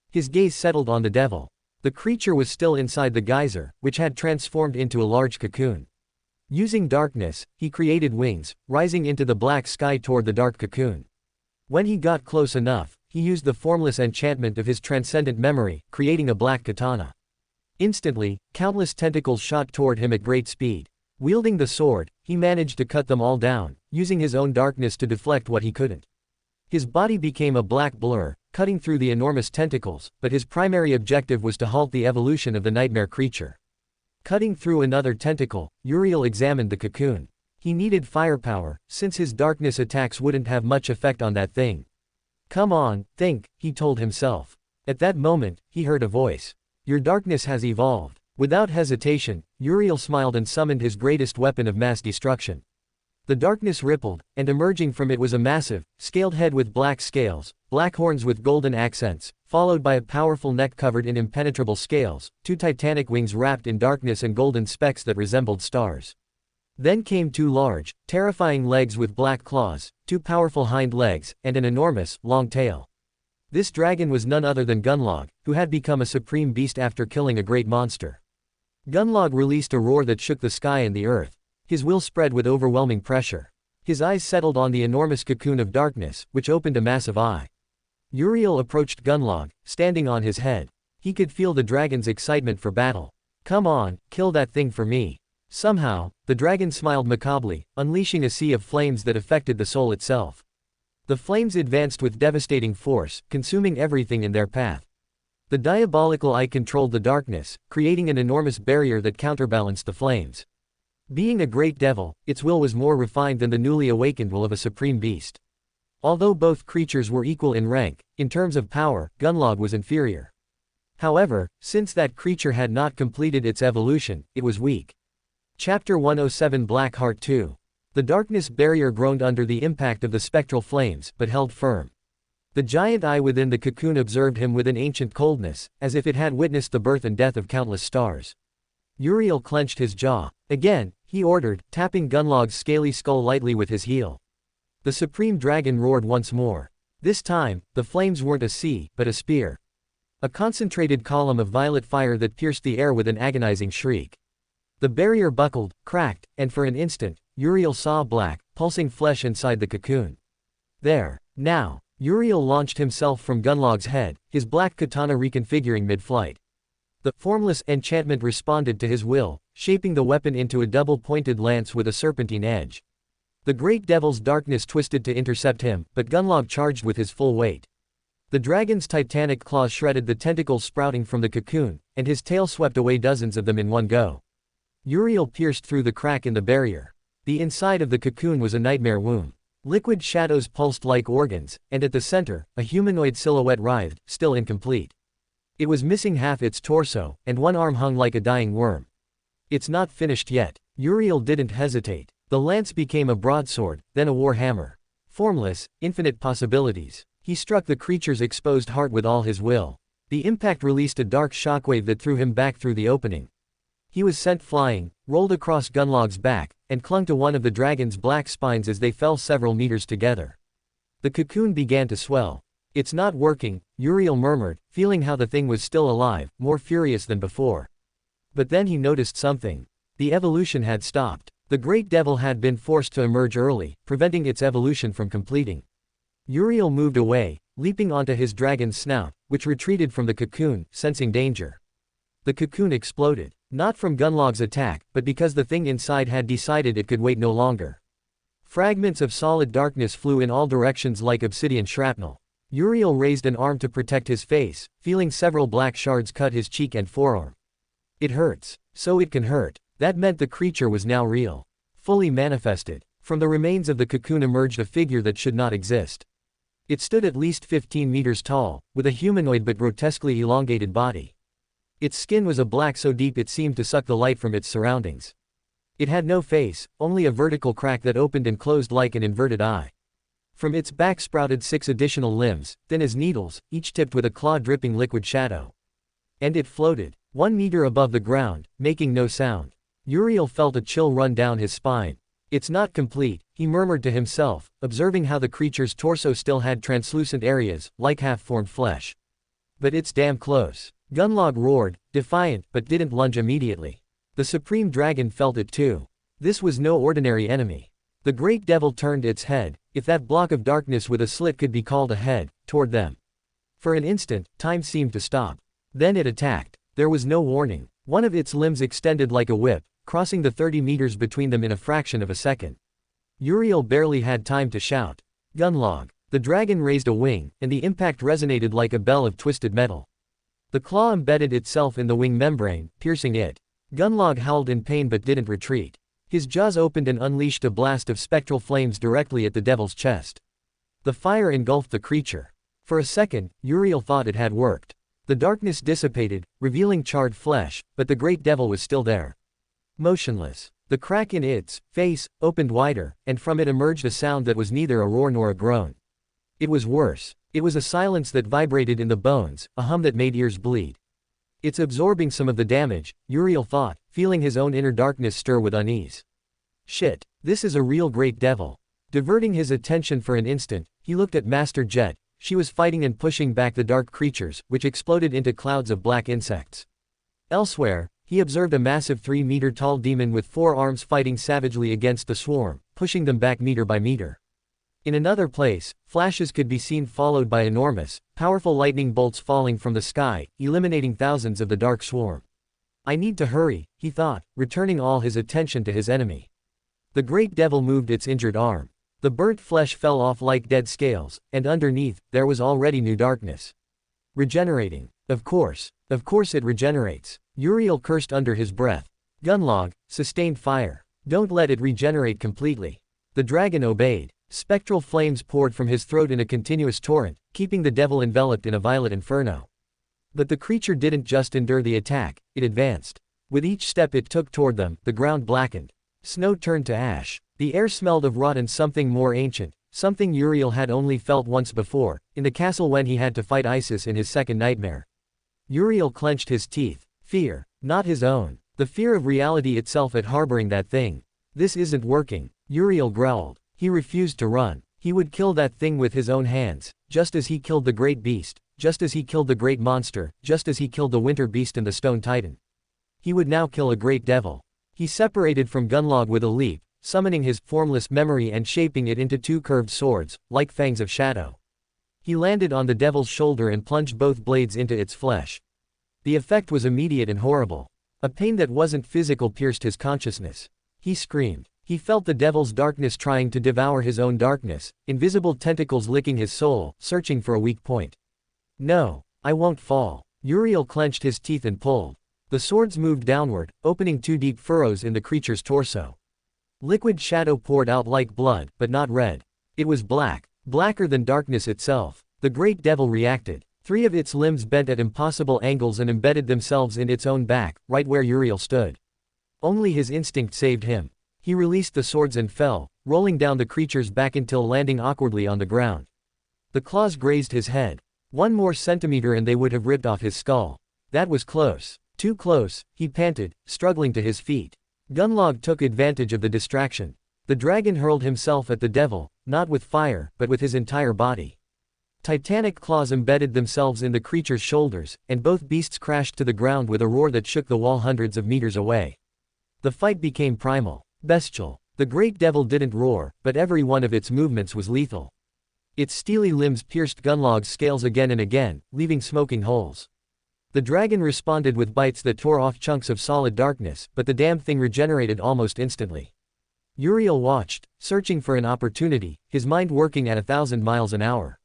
His gaze settled on the devil. The creature was still inside the geyser, which had transformed into a large cocoon. Using darkness, he created wings, rising into the black sky toward the dark cocoon. When he got close enough, he used the formless enchantment of his transcendent memory, creating a black katana. Instantly, countless tentacles shot toward him at great speed. Wielding the sword, he managed to cut them all down, using his own darkness to deflect what he couldn't. His body became a black blur, cutting through the enormous tentacles, but his primary objective was to halt the evolution of the nightmare creature. Cutting through another tentacle, Uriel examined the cocoon. He needed firepower, since his darkness attacks wouldn't have much effect on that thing. Come on, think, he told himself. At that moment, he heard a voice. Your darkness has evolved. Without hesitation, Uriel smiled and summoned his greatest weapon of mass destruction. The darkness rippled, and emerging from it was a massive, scaled head with black scales, black horns with golden accents, followed by a powerful neck covered in impenetrable scales, two titanic wings wrapped in darkness and golden specks that resembled stars. Then came two large, terrifying legs with black claws, two powerful hind legs, and an enormous, long tail. This dragon was none other than Gunlog, who had become a supreme beast after killing a great monster. Gunlog released a roar that shook the sky and the earth. His will spread with overwhelming pressure. His eyes settled on the enormous cocoon of darkness, which opened a massive eye. Uriel approached Gunlog, standing on his head. He could feel the dragon's excitement for battle. Come on, kill that thing for me. Somehow, the dragon smiled macabrely, unleashing a sea of flames that affected the soul itself. The flames advanced with devastating force, consuming everything in their path. The diabolical eye controlled the darkness, creating an enormous barrier that counterbalanced the flames. Being a great devil, its will was more refined than the newly awakened will of a supreme beast. Although both creatures were equal in rank, in terms of power, Gunlog was inferior. However, since that creature had not completed its evolution, it was weak. Chapter 107 Black Heart 2. The darkness barrier groaned under the impact of the spectral flames, but held firm. The giant eye within the cocoon observed him with an ancient coldness, as if it had witnessed the birth and death of countless stars. Uriel clenched his jaw. Again, he ordered, tapping Gunlog's scaly skull lightly with his heel. The supreme dragon roared once more. This time, the flames weren't a sea, but a spear. A concentrated column of violet fire that pierced the air with an agonizing shriek. The barrier buckled, cracked, and for an instant, Uriel saw black, pulsing flesh inside the cocoon. There. Now. Uriel launched himself from Gunlog's head, his black katana reconfiguring mid-flight. The formless enchantment responded to his will, shaping the weapon into a double-pointed lance with a serpentine edge. The great devil's darkness twisted to intercept him, but Gunlog charged with his full weight. The dragon's titanic claws shredded the tentacles sprouting from the cocoon, and his tail swept away dozens of them in one go. Uriel pierced through the crack in the barrier. The inside of the cocoon was a nightmare womb. Liquid shadows pulsed like organs, and at the center, a humanoid silhouette writhed, still incomplete. It was missing half its torso, and one arm hung like a dying worm. It's not finished yet. Uriel didn't hesitate. The lance became a broadsword, then a war hammer. Formless, infinite possibilities. He struck the creature's exposed heart with all his will. The impact released a dark shockwave that threw him back through the opening. He was sent flying, rolled across Gunlog's back, and clung to one of the dragon's black spines as they fell several meters together. The cocoon began to swell. It's not working, Uriel murmured, feeling how the thing was still alive, more furious than before. But then he noticed something. The evolution had stopped. The great devil had been forced to emerge early, preventing its evolution from completing. Uriel moved away, leaping onto his dragon's snout, which retreated from the cocoon, sensing danger. The cocoon exploded. Not from Gunlog's attack, but because the thing inside had decided it could wait no longer. Fragments of solid darkness flew in all directions like obsidian shrapnel. Uriel raised an arm to protect his face, feeling several black shards cut his cheek and forearm. It hurts. So it can hurt. That meant the creature was now real. Fully manifested. From the remains of the cocoon emerged a figure that should not exist. It stood at least 15 meters tall, with a humanoid but grotesquely elongated body. Its skin was a black so deep it seemed to suck the light from its surroundings. It had no face, only a vertical crack that opened and closed like an inverted eye. From its back sprouted 6 additional limbs, thin as needles, each tipped with a claw-dripping liquid shadow. And it floated, 1 meter above the ground, making no sound. Uriel felt a chill run down his spine. It's not complete, he murmured to himself, observing how the creature's torso still had translucent areas, like half-formed flesh. But it's damn close. Gunlog roared, defiant, but didn't lunge immediately. The Supreme Dragon felt it too. This was no ordinary enemy. The Great Devil turned its head, if that block of darkness with a slit could be called a head, toward them. For an instant, time seemed to stop. Then it attacked. There was no warning. One of its limbs extended like a whip, crossing the 30 meters between them in a fraction of a second. Uriel barely had time to shout. Gunlog. The dragon raised a wing, and the impact resonated like a bell of twisted metal. The claw embedded itself in the wing membrane, piercing it. Gunlog howled in pain but didn't retreat. His jaws opened and unleashed a blast of spectral flames directly at the devil's chest. The fire engulfed the creature. For a second, Uriel thought it had worked. The darkness dissipated, revealing charred flesh, but the Great Devil was still there. Motionless. The crack in its face opened wider, and from it emerged a sound that was neither a roar nor a groan. It was worse. It was a silence that vibrated in the bones, a hum that made ears bleed. It's absorbing some of the damage, Uriel thought, feeling his own inner darkness stir with unease. Shit, this is a real Great Devil. Diverting his attention for an instant, he looked at Master Jet. She was fighting and pushing back the dark creatures, which exploded into clouds of black insects. Elsewhere, he observed a massive 3-meter-tall demon with 4 arms fighting savagely against the swarm, pushing them back meter by meter. In another place, flashes could be seen followed by enormous, powerful lightning bolts falling from the sky, eliminating thousands of the dark swarm. I need to hurry, he thought, returning all his attention to his enemy. The Great Devil moved its injured arm. The burnt flesh fell off like dead scales, and underneath, there was already new darkness. Regenerating. Of course it regenerates. Uriel cursed under his breath. Gunlog, sustained fire. Don't let it regenerate completely. The dragon obeyed. Spectral flames poured from his throat in a continuous torrent, keeping the devil enveloped in a violet inferno. But the creature didn't just endure the attack, it advanced. With each step it took toward them, the ground blackened. Snow turned to ash. The air smelled of rot and something more ancient, something Uriel had only felt once before, in the castle when he had to fight Isis in his second nightmare. Uriel clenched his teeth. Fear. Not his own. The fear of reality itself at harboring that thing. This isn't working. Uriel growled. He refused to run. He would kill that thing with his own hands, just as he killed the great beast, just as he killed the great monster, just as he killed the winter beast and the stone titan. He would now kill a great devil. He separated from Gunlog with a leap, summoning his formless memory and shaping it into 2 curved swords, like fangs of shadow. He landed on the devil's shoulder and plunged both blades into its flesh. The effect was immediate and horrible. A pain that wasn't physical pierced his consciousness. He screamed. He felt the devil's darkness trying to devour his own darkness, invisible tentacles licking his soul, searching for a weak point. No, I won't fall. Uriel clenched his teeth and pulled. The swords moved downward, opening 2 deep furrows in the creature's torso. Liquid shadow poured out like blood, but not red. It was black, blacker than darkness itself. The Great Devil reacted. 3 of its limbs bent at impossible angles and embedded themselves in its own back, right where Uriel stood. Only his instinct saved him. He released the swords and fell, rolling down the creature's back until landing awkwardly on the ground. The claws grazed his head. 1 more centimeter and they would have ripped off his skull. That was close. Too close, he panted, struggling to his feet. Gunlog took advantage of the distraction. The dragon hurled himself at the devil, not with fire, but with his entire body. Titanic claws embedded themselves in the creature's shoulders, and both beasts crashed to the ground with a roar that shook the wall hundreds of meters away. The fight became primal. Bestial. The Great Devil didn't roar, but every one of its movements was lethal. Its steely limbs pierced Gunlog's scales again and again, leaving smoking holes. The dragon responded with bites that tore off chunks of solid darkness, but the damn thing regenerated almost instantly. Uriel watched, searching for an opportunity, his mind working at 1,000 miles an hour.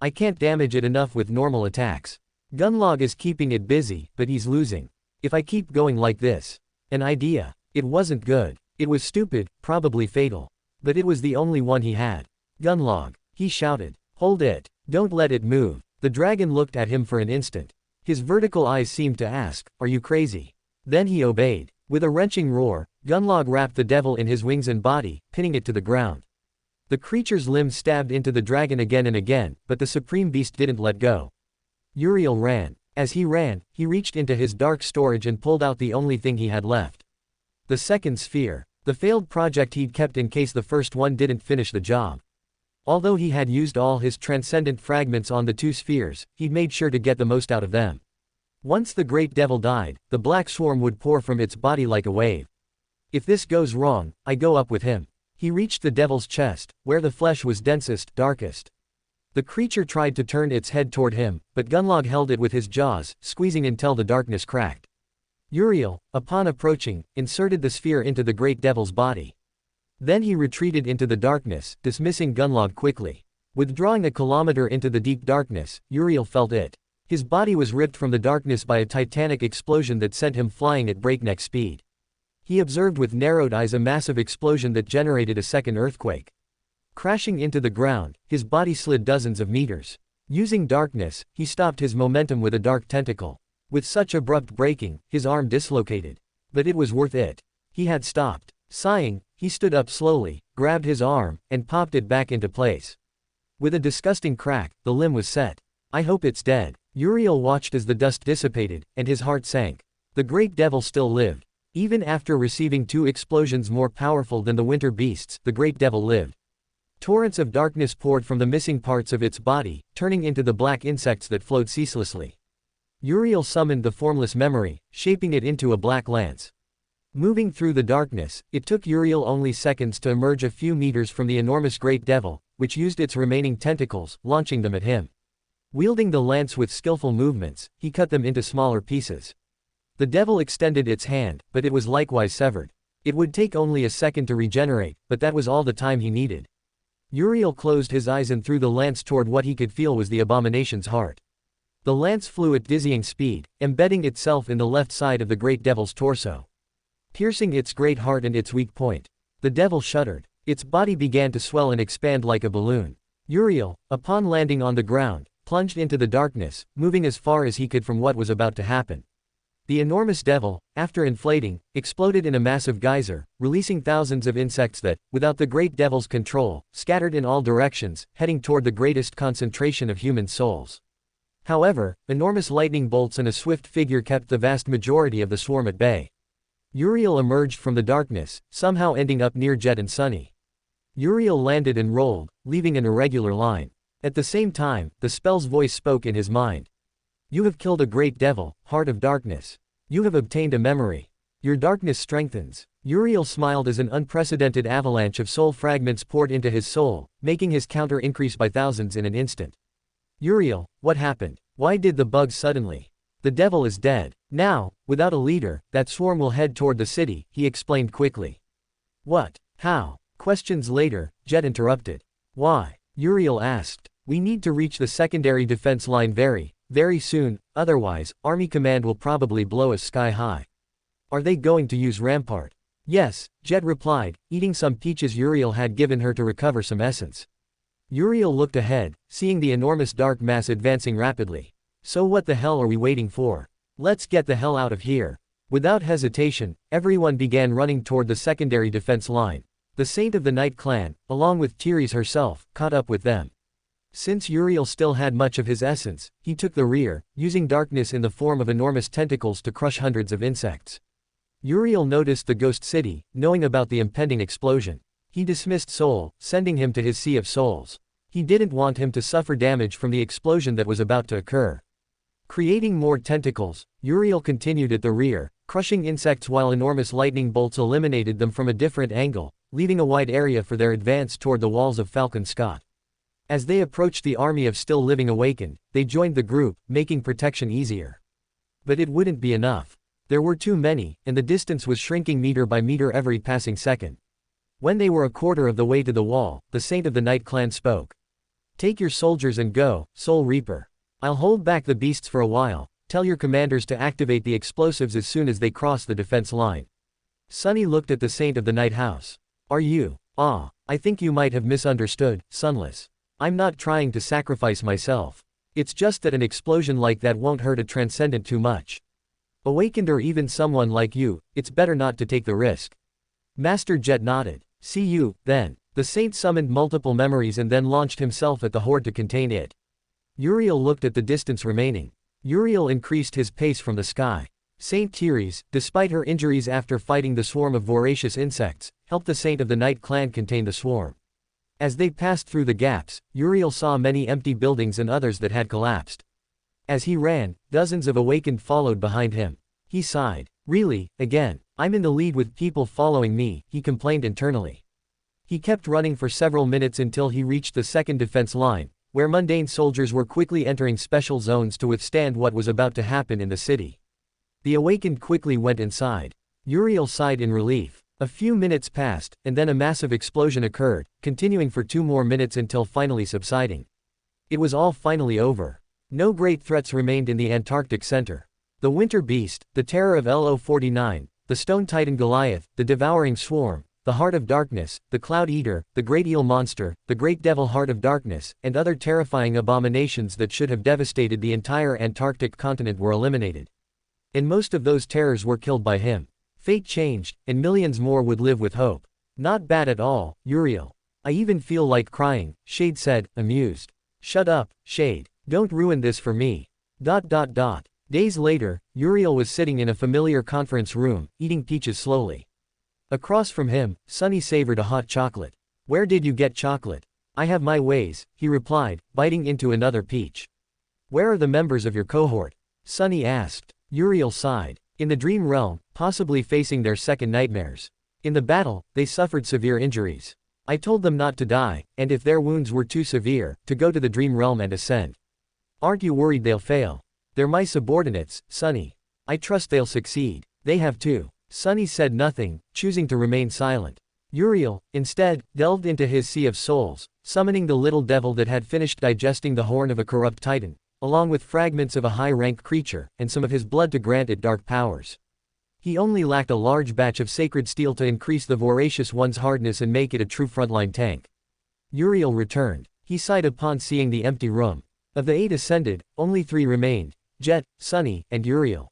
I can't damage it enough with normal attacks. Gunlog is keeping it busy, but he's losing. If I keep going like this. An idea. It wasn't good. It was stupid, probably fatal. But it was the only one he had. Gunlog. He shouted. Hold it. Don't let it move. The dragon looked at him for an instant. His vertical eyes seemed to ask, are you crazy? Then he obeyed. With a wrenching roar, Gunlog wrapped the devil in his wings and body, pinning it to the ground. The creature's limbs stabbed into the dragon again and again, but the supreme beast didn't let go. Uriel ran. As he ran, he reached into his dark storage and pulled out the only thing he had left. The second sphere. The failed project he'd kept in case the first one didn't finish the job. Although he had used all his transcendent fragments on the two spheres, he'd made sure to get the most out of them. Once the great devil died, the black swarm would pour from its body like a wave. If this goes wrong, I go up with him. He reached the devil's chest, where the flesh was densest, darkest. The creature tried to turn its head toward him, but Gunlog held it with his jaws, squeezing until the darkness cracked. Uriel, upon approaching, inserted the sphere into the great devil's body. Then he retreated into the darkness, dismissing Gunlog quickly. Withdrawing a kilometer into the deep darkness, Uriel felt it. His body was ripped from the darkness by a titanic explosion that sent him flying at breakneck speed. He observed with narrowed eyes a massive explosion that generated a second earthquake. Crashing into the ground, his body slid dozens of meters. Using darkness, he stopped his momentum with a dark tentacle. With such abrupt braking, his arm dislocated. But it was worth it. He had stopped. Sighing, he stood up slowly, grabbed his arm, and popped it back into place. With a disgusting crack, the limb was set. I hope it's dead. Uriel watched as the dust dissipated, and his heart sank. The great devil still lived. Even after receiving two explosions more powerful than the winter beasts, the great devil lived. Torrents of darkness poured from the missing parts of its body, turning into the black insects that flowed ceaselessly. Uriel summoned the formless memory, shaping it into a black lance. Moving through the darkness, it took Uriel only seconds to emerge a few meters from the enormous great devil, which used its remaining tentacles, launching them at him. Wielding the lance with skillful movements, he cut them into smaller pieces. The devil extended its hand, but it was likewise severed. It would take only a second to regenerate, but that was all the time he needed. Uriel closed his eyes and threw the lance toward what he could feel was the abomination's heart. The lance flew at dizzying speed, embedding itself in the left side of the great devil's torso. Piercing its great heart and its weak point. The devil shuddered. Its body began to swell and expand like a balloon. Uriel, upon landing on the ground, plunged into the darkness, moving as far as he could from what was about to happen. The enormous devil, after inflating, exploded in a massive geyser, releasing thousands of insects that, without the great devil's control, scattered in all directions, heading toward the greatest concentration of human souls. However, enormous lightning bolts and a swift figure kept the vast majority of the swarm at bay. Uriel emerged from the darkness, somehow ending up near Jet and Sunny. Uriel landed and rolled, leaving an irregular line. At the same time, the spell's voice spoke in his mind. You have killed a great devil, heart of darkness. You have obtained a memory. Your darkness strengthens. Uriel smiled as an unprecedented avalanche of soul fragments poured into his soul, making his counter increase by thousands in an instant. Uriel, what happened? Why did the bug suddenly? The devil is dead. Now, without a leader, that swarm will head toward the city, he explained quickly. What? How? Questions later, Jet interrupted. Why? Uriel asked. We need to reach the secondary defense line very soon, otherwise, Army Command will probably blow us sky high. Are they going to use Rampart? Yes, Jet replied, eating some peaches Uriel had given her to recover some essence. Uriel looked ahead, seeing the enormous dark mass advancing rapidly. So what the hell are we waiting for? Let's get the hell out of here. Without hesitation, everyone began running toward the secondary defense line. The Saint of the Night clan, along with Therese herself, caught up with them. Since Uriel still had much of his essence, he took the rear, using darkness in the form of enormous tentacles to crush hundreds of insects. Uriel noticed the ghost city, knowing about the impending explosion. He dismissed Soul, sending him to his Sea of Souls. He didn't want him to suffer damage from the explosion that was about to occur. Creating more tentacles, Uriel continued at the rear, crushing insects while enormous lightning bolts eliminated them from a different angle, leaving a wide area for their advance toward the walls of Falcon Scott. As they approached the army of still living awakened, they joined the group, making protection easier. But it wouldn't be enough. There were too many, and the distance was shrinking meter by meter every passing second. When they were a quarter of the way to the wall, the Saint of the Night clan spoke. Take your soldiers and go, Soul Reaper. I'll hold back the beasts for a while. Tell your commanders to activate the explosives as soon as they cross the defense line. Sunny looked at the Saint of the Night house. Are you? I think you might have misunderstood, Sunless. I'm not trying to sacrifice myself. It's just that an explosion like that won't hurt a transcendent too much. Awakened or even someone like you, it's better not to take the risk. Master Jet nodded. See you, then. The saint summoned multiple memories and then launched himself at the horde to contain it. Uriel looked at the distance remaining. Uriel increased his pace from the sky. Saint Therese, despite her injuries after fighting the swarm of voracious insects, helped the Saint of the Night clan contain the swarm. As they passed through the gaps, Uriel saw many empty buildings and others that had collapsed. As he ran, dozens of awakened followed behind him. He sighed. Really, again, I'm in the lead with people following me, he complained internally. He kept running for several minutes until he reached the second defense line, where mundane soldiers were quickly entering special zones to withstand what was about to happen in the city. The awakened quickly went inside. Uriel sighed in relief. A few minutes passed, and then a massive explosion occurred, continuing for 2 more minutes until finally subsiding. It was all finally over. No great threats remained in the Antarctic center. The winter beast, the terror of LO-49, the stone titan Goliath, the devouring swarm, the heart of darkness, the cloud eater, the great eel monster, the great devil heart of darkness, and other terrifying abominations that should have devastated the entire Antarctic continent were eliminated. And most of those terrors were killed by him. Fate changed, and millions more would live with hope. Not bad at all, Uriel. I even feel like crying, Shade said, amused. Shut up, Shade. Don't ruin this for me. Days later, Uriel was sitting in a familiar conference room, eating peaches slowly. Across from him, Sunny savored a hot chocolate. Where did you get chocolate? I have my ways, he replied, biting into another peach. Where are the members of your cohort? Sunny asked. Uriel sighed. In the dream realm, possibly facing their second nightmares. In the battle, they suffered severe injuries. I told them not to die, and if their wounds were too severe, to go to the dream realm and ascend. Aren't you worried they'll fail? They're my subordinates, Sunny. I trust they'll succeed. They have too. Sunny said nothing, choosing to remain silent. Uriel, instead, delved into his sea of souls, summoning the little devil that had finished digesting the horn of a corrupt titan, along with fragments of a high-rank creature, and some of his blood to grant it dark powers. He only lacked a large batch of sacred steel to increase the voracious one's hardness and make it a true frontline tank. Uriel returned. He sighed upon seeing the empty room. Of the 8 ascended, only 3 remained, Jet, Sunny, and Uriel.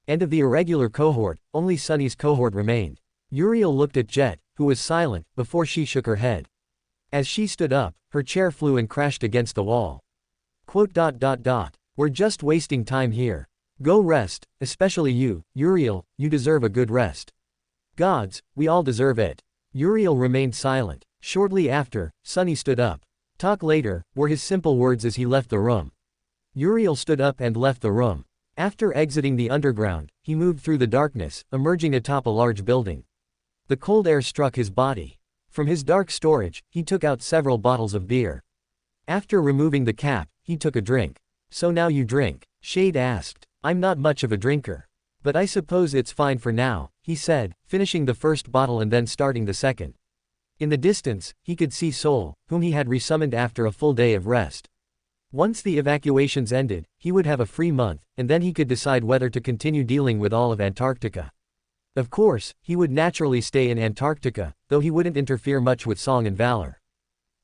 And of the irregular cohort, only Sunny's cohort remained. Uriel looked at Jet, who was silent, before she shook her head. As she stood up, her chair flew and crashed against the wall. We're just wasting time here. Go rest, especially you, Uriel, you deserve a good rest. Gods, we all deserve it. Uriel remained silent. Shortly after, Sunny stood up. Talk later, were his simple words as he left the room. Uriel stood up and left the room. After exiting the underground, he moved through the darkness, emerging atop a large building. The cold air struck his body. From his dark storage, he took out several bottles of beer. After removing the cap, he took a drink. So now you drink? Shade asked. I'm not much of a drinker. But I suppose it's fine for now, he said, finishing the first bottle and then starting the second. In the distance, he could see Sol, whom he had resummoned after a full day of rest. Once the evacuations ended, he would have a free month, and then he could decide whether to continue dealing with all of Antarctica. Of course, he would naturally stay in Antarctica, though he wouldn't interfere much with Song and Valor.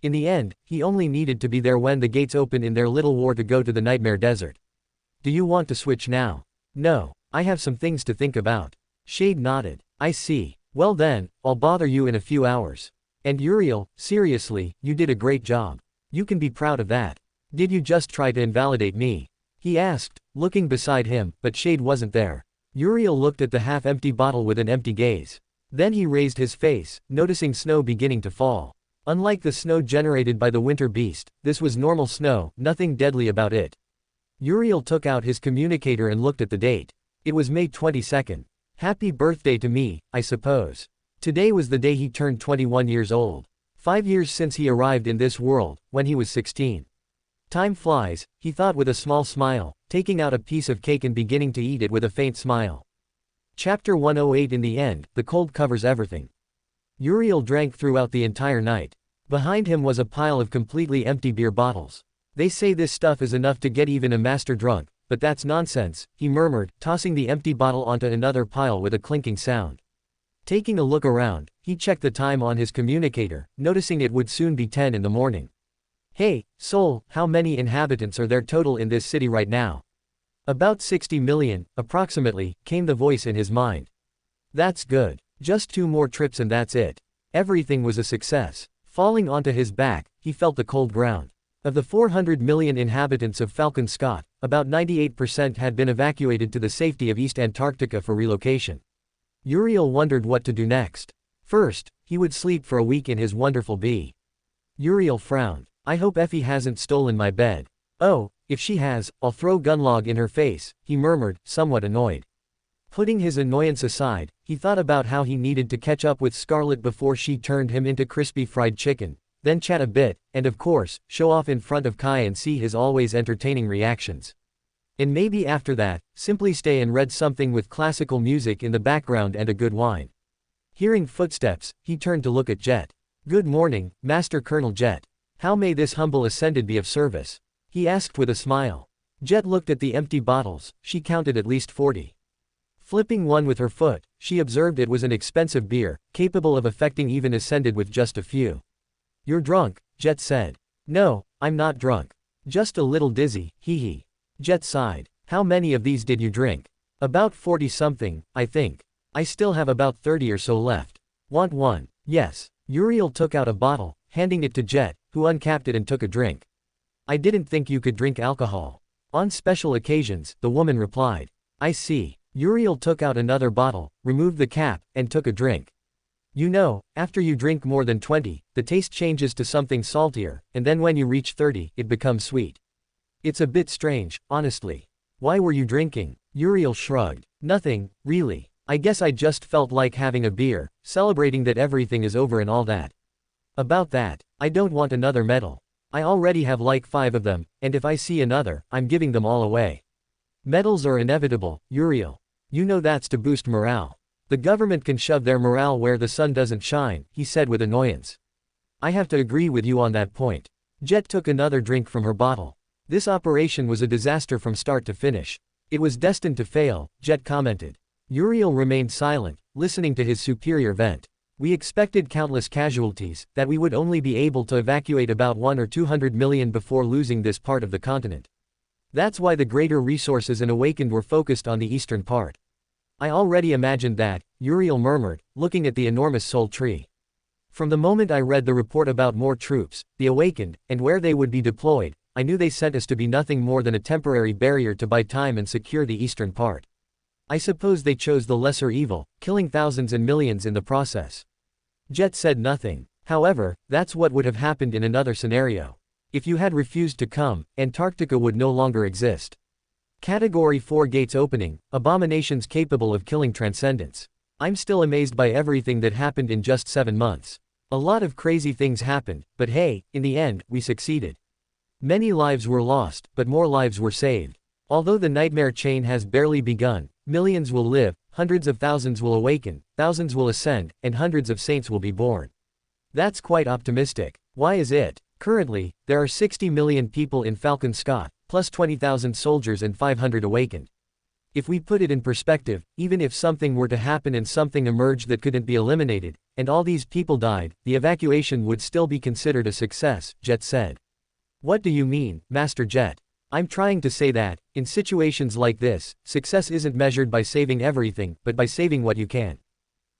In the end, he only needed to be there when the gates opened in their little war to go to the Nightmare Desert. Do you want to switch now? No, I have some things to think about. Shade nodded. I see. Well then, I'll bother you in a few hours. And Uriel, seriously, you did a great job. You can be proud of that. Did you just try to invalidate me? He asked, looking beside him, but Shade wasn't there. Uriel looked at the half-empty bottle with an empty gaze. Then he raised his face, noticing snow beginning to fall. Unlike the snow generated by the winter beast, this was normal snow, nothing deadly about it. Uriel took out his communicator and looked at the date. It was May 22nd. Happy birthday to me, I suppose. Today was the day he turned 21 years old. 5 years since he arrived in this world, when he was 16. Time flies, he thought with a small smile, taking out a piece of cake and beginning to eat it with a faint smile. Chapter 108. In the end, the cold covers everything. Uriel drank throughout the entire night. Behind him was a pile of completely empty beer bottles. They say this stuff is enough to get even a master drunk, but that's nonsense, he murmured, tossing the empty bottle onto another pile with a clinking sound. Taking a look around, he checked the time on his communicator, noticing it would soon be 10 in the morning. Hey, Sol, how many inhabitants are there total in this city right now? About 60 million, approximately, came the voice in his mind. That's good. Just 2 more trips and that's it. Everything was a success. Falling onto his back, he felt the cold ground. Of the 400 million inhabitants of Falcon Scott, about 98% had been evacuated to the safety of East Antarctica for relocation. Uriel wondered what to do next. First, he would sleep for a week in his wonderful bee. Uriel frowned. I hope Effie hasn't stolen my bed. Oh, if she has, I'll throw gunlog in her face, he murmured, somewhat annoyed. Putting his annoyance aside, he thought about how he needed to catch up with Scarlet before she turned him into crispy fried chicken, then chat a bit, and of course, show off in front of Kai and see his always entertaining reactions. And maybe after that, simply stay and read something with classical music in the background and a good wine. Hearing footsteps, he turned to look at Jet. Good morning, Master Colonel Jet. How may this humble ascended be of service? He asked with a smile. Jet looked at the empty bottles, she counted at least 40. Flipping one with her foot, she observed it was an expensive beer, capable of affecting even ascended with just a few. You're drunk, Jet said. No, I'm not drunk. Just a little dizzy, hee hee. Jet sighed. How many of these did you drink? About 40-something, I think. I still have about 30 or so left. Want one? Yes. Uriel took out a bottle, handing it to Jet, who uncapped it and took a drink. I didn't think you could drink alcohol. On special occasions, the woman replied. I see. Uriel took out another bottle, removed the cap, and took a drink. You know, after you drink more than 20, the taste changes to something saltier, and then when you reach 30, it becomes sweet. It's a bit strange, honestly. Why were you drinking? Uriel shrugged. Nothing, really. I guess I just felt like having a beer, celebrating that everything is over and all that. About that, I don't want another medal. I already have like 5 of them, and if I see another, I'm giving them all away. Medals are inevitable, Uriel. You know that's to boost morale. The government can shove their morale where the sun doesn't shine, he said with annoyance. I have to agree with you on that point. Jet took another drink from her bottle. This operation was a disaster from start to finish. It was destined to fail, Jet commented. Uriel remained silent, listening to his superior vent. We expected countless casualties, that we would only be able to evacuate about 1 or 200 million before losing this part of the continent. That's why the greater resources and awakened were focused on the eastern part. I already imagined that, Uriel murmured, looking at the enormous soul tree. From the moment I read the report about more troops, the awakened, and where they would be deployed, I knew they sent us to be nothing more than a temporary barrier to buy time and secure the eastern part. I suppose they chose the lesser evil, killing thousands and millions in the process. Jet said nothing. However, that's what would have happened in another scenario. If you had refused to come, Antarctica would no longer exist. Category 4 gates opening, abominations capable of killing transcendence. I'm still amazed by everything that happened in just 7 months. A lot of crazy things happened, but hey, in the end, we succeeded. Many lives were lost, but more lives were saved. Although the nightmare chain has barely begun, millions will live, hundreds of thousands will awaken, thousands will ascend, and hundreds of saints will be born. That's quite optimistic. Why is it? Currently, there are 60 million people in Falcon Scott, plus 20,000 soldiers and 500 awakened. If we put it in perspective, even if something were to happen and something emerged that couldn't be eliminated, and all these people died, the evacuation would still be considered a success, Jet said. What do you mean, Master Jet? I'm trying to say that, in situations like this, success isn't measured by saving everything, but by saving what you can.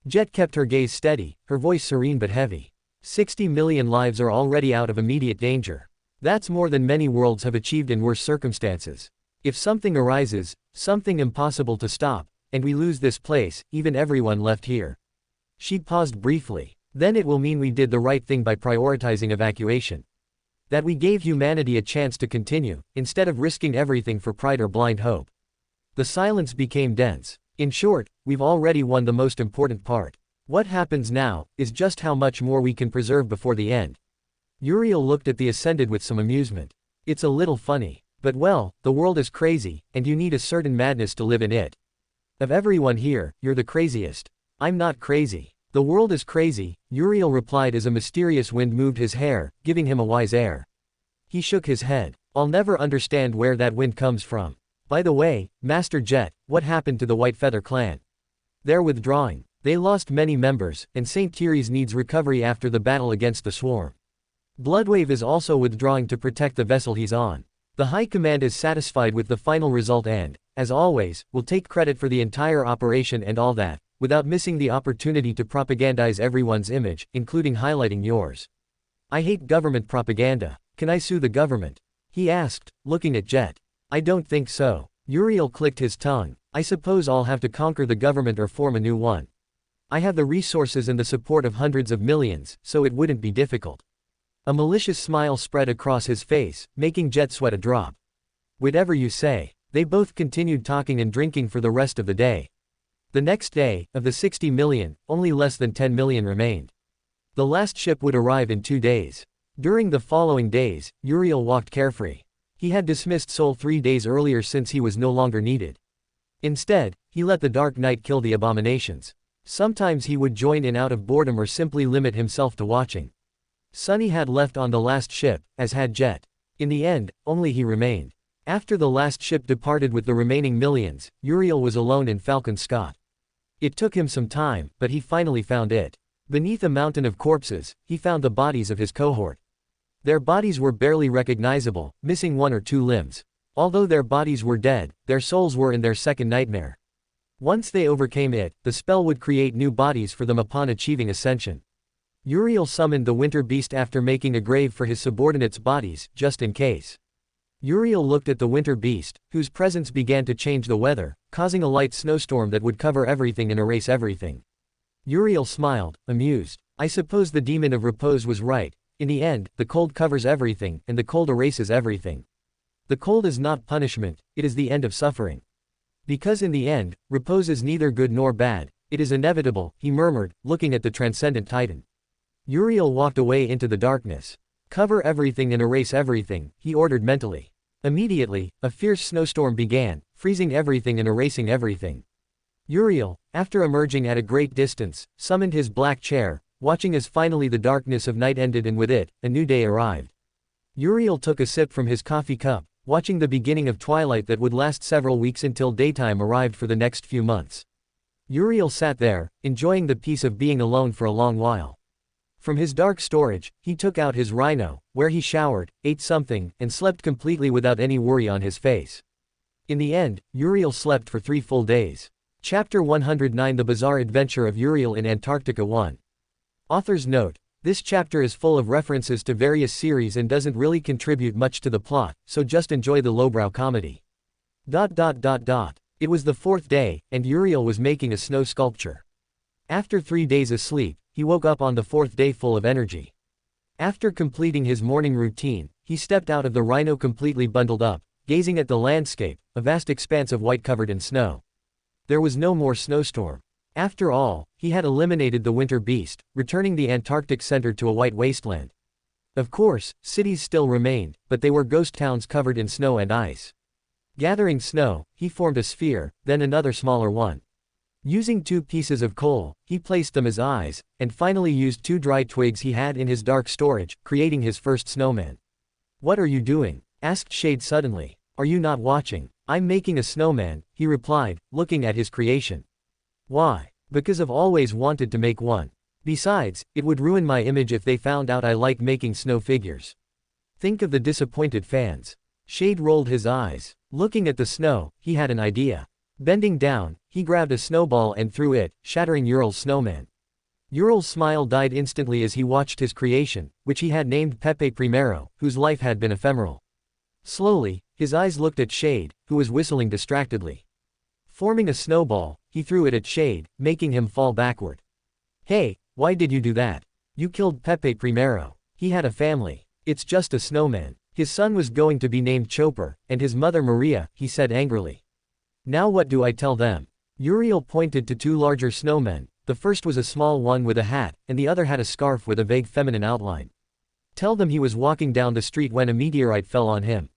Jet kept her gaze steady, her voice serene but heavy. 60 million lives are already out of immediate danger. That's more than many worlds have achieved in worse circumstances. If something arises, something impossible to stop, and we lose this place, even everyone left here. She paused briefly. Then it will mean we did the right thing by prioritizing evacuation. That we gave humanity a chance to continue, instead of risking everything for pride or blind hope. The silence became dense. In short, we've already won the most important part. What happens now, is just how much more we can preserve before the end. Uriel looked at the Ascended with some amusement. It's a little funny. But well, the world is crazy, and you need a certain madness to live in it. Of everyone here, you're the craziest. I'm not crazy. The world is crazy, Uriel replied as a mysterious wind moved his hair, giving him a wise air. He shook his head. I'll never understand where that wind comes from. By the way, Master Jet, what happened to the White Feather clan? They're withdrawing. They lost many members, and St. Thierry's needs recovery after the battle against the Swarm. Bloodwave is also withdrawing to protect the vessel he's on. The High Command is satisfied with the final result and, as always, will take credit for the entire operation and all that, without missing the opportunity to propagandize everyone's image, including highlighting yours. I hate government propaganda. Can I sue the government? He asked, looking at Jet. I don't think so. Uriel clicked his tongue. I suppose I'll have to conquer the government or form a new one. I have the resources and the support of hundreds of millions, so it wouldn't be difficult. A malicious smile spread across his face, making Jet sweat a drop. Whatever you say. They both continued talking and drinking for the rest of the day. The next day, of the 60 million, only less than 10 million remained. The last ship would arrive in 2 days. During the following days, Uriel walked carefree. He had dismissed Soul 3 days earlier since he was no longer needed. Instead, he let the dark night kill the abominations. Sometimes he would join in out of boredom or simply limit himself to watching. Sunny had left on the last ship, as had Jet. In the end, only he remained. After the last ship departed with the remaining millions, Uriel was alone in Falcon Scott. It took him some time, but he finally found it. Beneath a mountain of corpses, he found the bodies of his cohort. Their bodies were barely recognizable, missing 1 or 2 limbs. Although their bodies were dead, their souls were in their second nightmare. Once they overcame it, the spell would create new bodies for them upon achieving ascension. Uriel summoned the winter beast after making a grave for his subordinates' bodies, just in case. Uriel looked at the winter beast, whose presence began to change the weather, causing a light snowstorm that would cover everything and erase everything. Uriel smiled, amused. I suppose the demon of repose was right. In the end, the cold covers everything, and the cold erases everything. The cold is not punishment, it is the end of suffering. Because in the end, repose is neither good nor bad, it is inevitable, he murmured, looking at the transcendent titan. Uriel walked away into the darkness. Cover everything and erase everything, he ordered mentally. Immediately, a fierce snowstorm began, freezing everything and erasing everything. Uriel, after emerging at a great distance, summoned his black chair, watching as finally the darkness of night ended and with it, a new day arrived. Uriel took a sip from his coffee cup, watching the beginning of twilight that would last several weeks until daytime arrived for the next few months. Uriel sat there, enjoying the peace of being alone for a long while. From his dark storage, he took out his rhino, where he showered, ate something, and slept completely without any worry on his face. In the end, Uriel slept for 3 full days. Chapter 109 The Bizarre Adventure of Uriel in Antarctica 1. Author's note: this chapter is full of references to various series and doesn't really contribute much to the plot, so just enjoy the lowbrow comedy. It was the 4th day, and Uriel was making a snow sculpture. After 3 days asleep, he woke up on the 4th day full of energy. After completing his morning routine, he stepped out of the rhino completely bundled up, gazing at the landscape, a vast expanse of white covered in snow. There was no more snowstorm. After all, he had eliminated the winter beast, returning the Antarctic center to a white wasteland. Of course, cities still remained, but they were ghost towns covered in snow and ice. Gathering snow, he formed a sphere, then another smaller one. Using 2 pieces of coal, he placed them as eyes, and finally used 2 dry twigs he had in his dark storage, creating his first snowman. What are you doing? Asked Shade suddenly. Are you not watching? I'm making a snowman, he replied, looking at his creation. Why? Because I've always wanted to make one. Besides, it would ruin my image if they found out I like making snow figures. Think of the disappointed fans. Shade rolled his eyes. Looking at the snow, he had an idea. Bending down, he grabbed a snowball and threw it, shattering Uriel's snowman. Uriel's smile died instantly as he watched his creation, which he had named Pepe Primero, whose life had been ephemeral. Slowly, his eyes looked at Shade, who was whistling distractedly. Forming a snowball, he threw it at Shade, making him fall backward. Hey, why did you do that? You killed Pepe Primero. He had a family. It's just a snowman. His son was going to be named Chopper, and his mother Maria, he said angrily. Now what do I tell them? Uriel pointed to 2 larger snowmen. The first was a small one with a hat, and the other had a scarf with a vague feminine outline. Tell them he was walking down the street when a meteorite fell on him.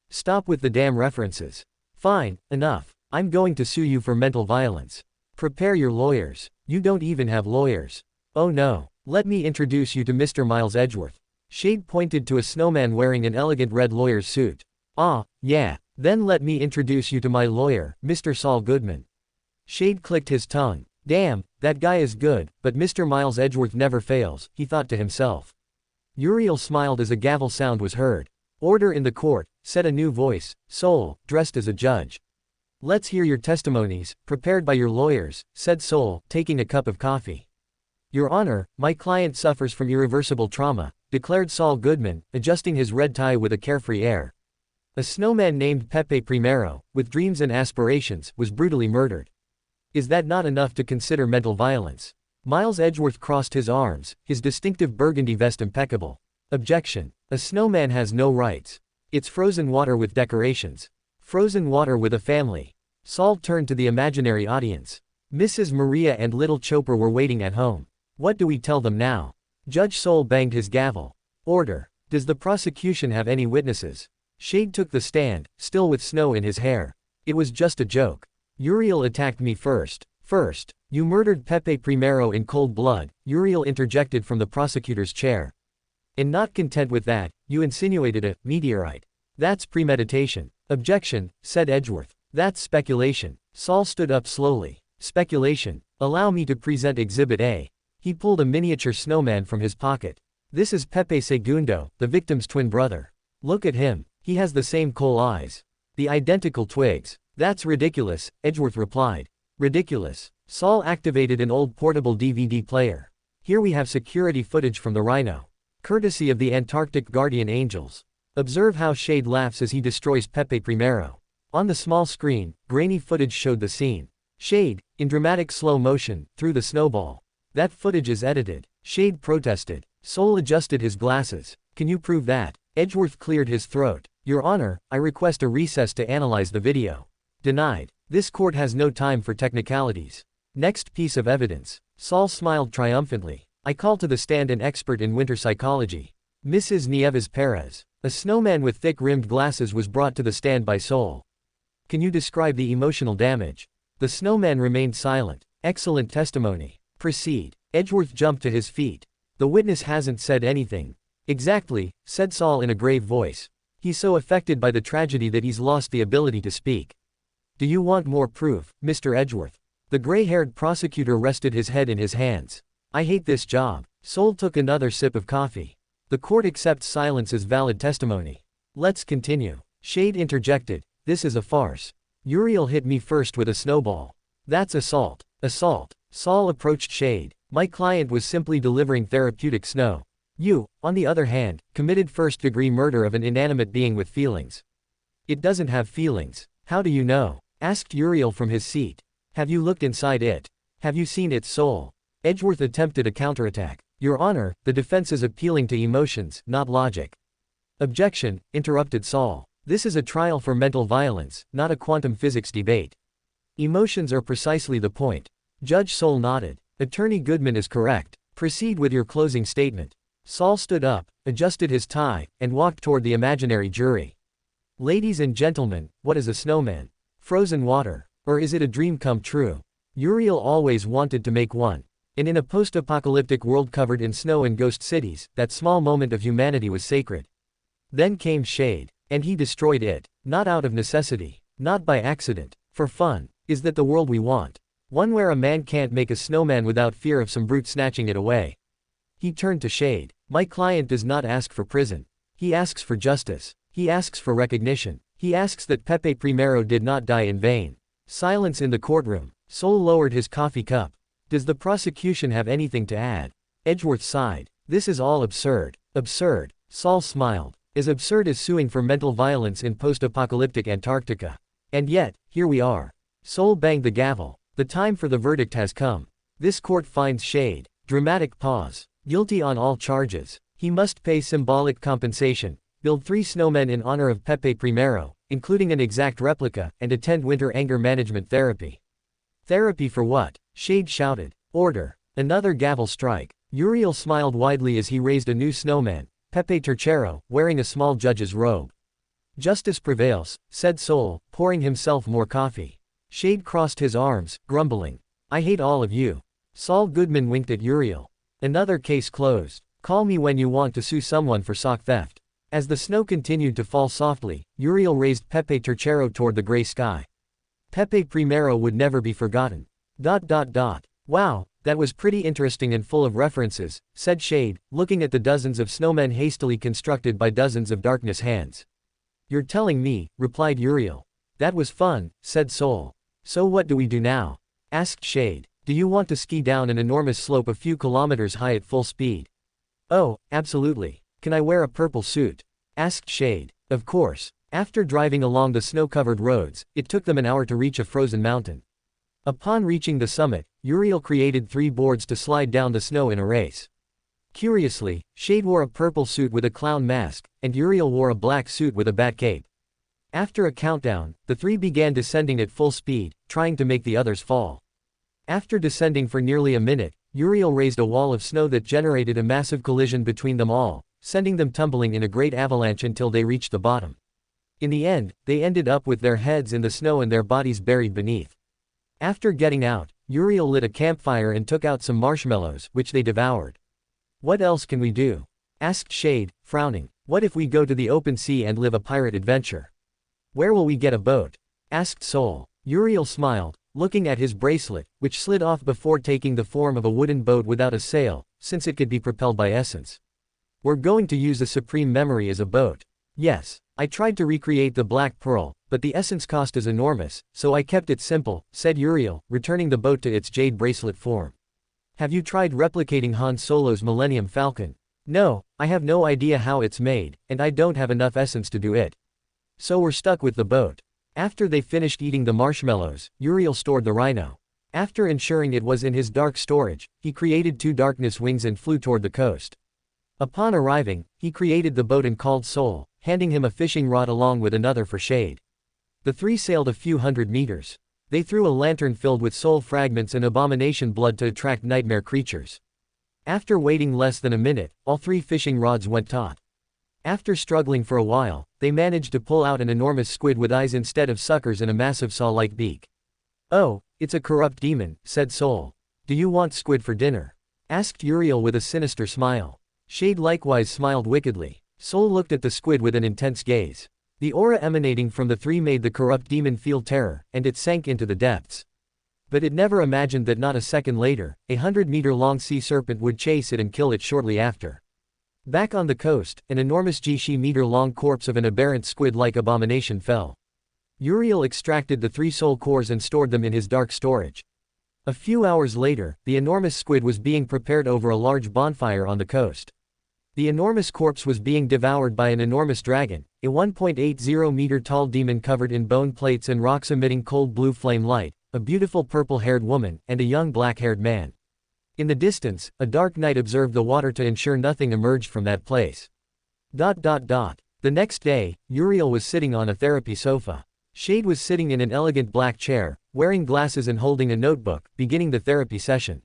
Stop with the damn references. Fine, enough. I'm going to sue you for mental violence. Prepare your lawyers. You don't even have lawyers. Oh no. Let me introduce you to Mr. Miles Edgeworth. Shade pointed to a snowman wearing an elegant red lawyer's suit. Ah, yeah. Then let me introduce you to my lawyer, Mr. Saul Goodman. Shade clicked his tongue. Damn, that guy is good, but Mr. Miles Edgeworth never fails, he thought to himself. Uriel smiled as a gavel sound was heard. Order in the court, said a new voice, Soul, dressed as a judge. Let's hear your testimonies, prepared by your lawyers, said Soul, taking a cup of coffee. Your Honor, my client suffers from irreversible trauma, declared Saul Goodman, adjusting his red tie with a carefree air. A snowman named Pepe Primero, with dreams and aspirations, was brutally murdered. Is that not enough to consider mental violence? Miles Edgeworth crossed his arms, his distinctive burgundy vest impeccable. Objection. A snowman has no rights. It's frozen water with decorations. Frozen water with a family. Saul turned to the imaginary audience. Mrs. Maria and little Chopper were waiting at home. What do we tell them now? Judge Saul banged his gavel. Order. Does the prosecution have any witnesses? Shade took the stand, still with snow in his hair. It was just a joke. Uriel attacked me first. First, you murdered Pepe Primero in cold blood, Uriel interjected from the prosecutor's chair. And not content with that, you insinuated a meteorite. That's premeditation. Objection, said Edgeworth. That's speculation. Saul stood up slowly. Speculation. Allow me to present Exhibit A. He pulled a miniature snowman from his pocket. This is Pepe Segundo, the victim's twin brother. Look at him. He has the same coal eyes. The identical twigs. That's ridiculous, Edgeworth replied. Ridiculous. Saul activated an old portable DVD player. Here we have security footage from the Rhino. Courtesy of the Antarctic Guardian Angels. Observe how Shade laughs as he destroys Pepe Primero. On the small screen, grainy footage showed the scene. Shade, in dramatic slow motion, threw the snowball. That footage is edited. Shade protested. Saul adjusted his glasses. Can you prove that? Edgeworth cleared his throat. Your Honor, I request a recess to analyze the video. Denied. This court has no time for technicalities. Next piece of evidence. Saul smiled triumphantly. I call to the stand an expert in winter psychology. Mrs. Nieves Perez. A snowman with thick-rimmed glasses was brought to the stand by Saul. Can you describe the emotional damage? The snowman remained silent. Excellent testimony. Proceed. Edgeworth jumped to his feet. The witness hasn't said anything. Exactly, said Saul in a grave voice. He's so affected by the tragedy that he's lost the ability to speak. Do you want more proof, Mr. Edgeworth? The gray-haired prosecutor rested his head in his hands. I hate this job. Saul took another sip of coffee. The court accepts silence as valid testimony. Let's continue. Shade interjected. This is a farce. Uriel hit me first with a snowball. That's assault. Assault. Saul approached Shade. My client was simply delivering therapeutic snow. You, on the other hand, committed first-degree murder of an inanimate being with feelings. It doesn't have feelings. How do you know? Asked Uriel from his seat. Have you looked inside it? Have you seen its soul? Edgeworth attempted a counterattack. Your Honor, the defense is appealing to emotions, not logic. Objection, interrupted Saul. This is a trial for mental violence, not a quantum physics debate. Emotions are precisely the point. Judge Saul nodded. Attorney Goodman is correct. Proceed with your closing statement. Saul stood up, adjusted his tie, and walked toward the imaginary jury. Ladies and gentlemen, what is a snowman? Frozen water. Or is it a dream come true? Uriel always wanted to make one. And in a post-apocalyptic world covered in snow and ghost cities, that small moment of humanity was sacred. Then came Shade. And he destroyed it. Not out of necessity. Not by accident. For fun. Is that the world we want? One where a man can't make a snowman without fear of some brute snatching it away. He turned to Shade. My client does not ask for prison. He asks for justice. He asks for recognition. He asks that Pepe Primero did not die in vain. Silence in the courtroom. Saul lowered his coffee cup. Does the prosecution have anything to add? Edgeworth sighed. This is all absurd. Absurd. Saul smiled. As absurd as suing for mental violence in post-apocalyptic Antarctica. And yet, here we are. Saul banged the gavel. The time for the verdict has come. This court finds Shade. Dramatic pause. Guilty on all charges. He must pay symbolic compensation, build 3 snowmen in honor of Pepe Primero, including an exact replica, and attend winter anger management therapy. Therapy for what? Shade shouted. Order. Another gavel strike. Uriel smiled widely as he raised a new snowman, Pepe Tercero, wearing a small judge's robe. Justice prevails, said Saul, pouring himself more coffee. Shade crossed his arms, grumbling. I hate all of you. Saul Goodman winked at Uriel. Another case closed. Call me when you want to sue someone for sock theft. As the snow continued to fall softly, Uriel raised Pepe Tercero toward the gray sky. Pepe Primero would never be forgotten. ... Wow, that was pretty interesting and full of references, said Shade, looking at the dozens of snowmen hastily constructed by dozens of darkness hands. You're telling me, replied Uriel. That was fun, said Saul. So what do we do now? Asked Shade. Do you want to ski down an enormous slope a few kilometers high at full speed? Oh, absolutely. Can I wear a purple suit? Asked Shade. Of course. After driving along the snow-covered roads, it took them an hour to reach a frozen mountain. Upon reaching the summit, Uriel created 3 boards to slide down the snow in a race. Curiously, Shade wore a purple suit with a clown mask, and Uriel wore a black suit with a bat cape. After a countdown, the 3 began descending at full speed, trying to make the others fall. After descending for nearly a minute, Uriel raised a wall of snow that generated a massive collision between them all, sending them tumbling in a great avalanche until they reached the bottom. In the end, they ended up with their heads in the snow and their bodies buried beneath. After getting out, Uriel lit a campfire and took out some marshmallows, which they devoured. What else can we do? Asked Shade, frowning. What if we go to the open sea and live a pirate adventure? Where will we get a boat? Asked Soul. Uriel smiled, looking at his bracelet, which slid off before taking the form of a wooden boat without a sail, since it could be propelled by essence. We're going to use the Supreme Memory as a boat. Yes. I tried to recreate the Black Pearl, but the essence cost is enormous, so I kept it simple, said Uriel, returning the boat to its jade bracelet form. Have you tried replicating Han Solo's Millennium Falcon? No, I have no idea how it's made, and I don't have enough essence to do it. So we're stuck with the boat. After they finished eating the marshmallows, Uriel stored the rhino. After ensuring it was in his dark storage, he created 2 darkness wings and flew toward the coast. Upon arriving, he created the boat and called Soul, handing him a fishing rod along with another for Shade. The 3 sailed a few hundred meters. They threw a lantern filled with soul fragments and abomination blood to attract nightmare creatures. After waiting less than a minute, all 3 fishing rods went taut. After struggling for a while, they managed to pull out an enormous squid with eyes instead of suckers and a massive saw-like beak. Oh, it's a corrupt demon, said Soul. Do you want squid for dinner? Asked Uriel with a sinister smile. Shade likewise smiled wickedly. Soul looked at the squid with an intense gaze. The aura emanating from the 3 made the corrupt demon feel terror, and it sank into the depths. But it never imagined that not a second later, a 100-meter-long sea serpent would chase it and kill it shortly after. Back on the coast, an enormous G-meter-long corpse of an aberrant squid-like abomination fell. Uriel extracted the 3 soul cores and stored them in his dark storage. A few hours later, the enormous squid was being prepared over a large bonfire on the coast. The enormous corpse was being devoured by an enormous dragon, a 1.80-meter-tall demon covered in bone plates and rocks emitting cold blue flame light, a beautiful purple-haired woman, and a young black-haired man. In the distance, a dark knight observed the water to ensure nothing emerged from that place. The next day, Uriel was sitting on a therapy sofa. Shade was sitting in an elegant black chair, wearing glasses and holding a notebook, beginning the therapy session.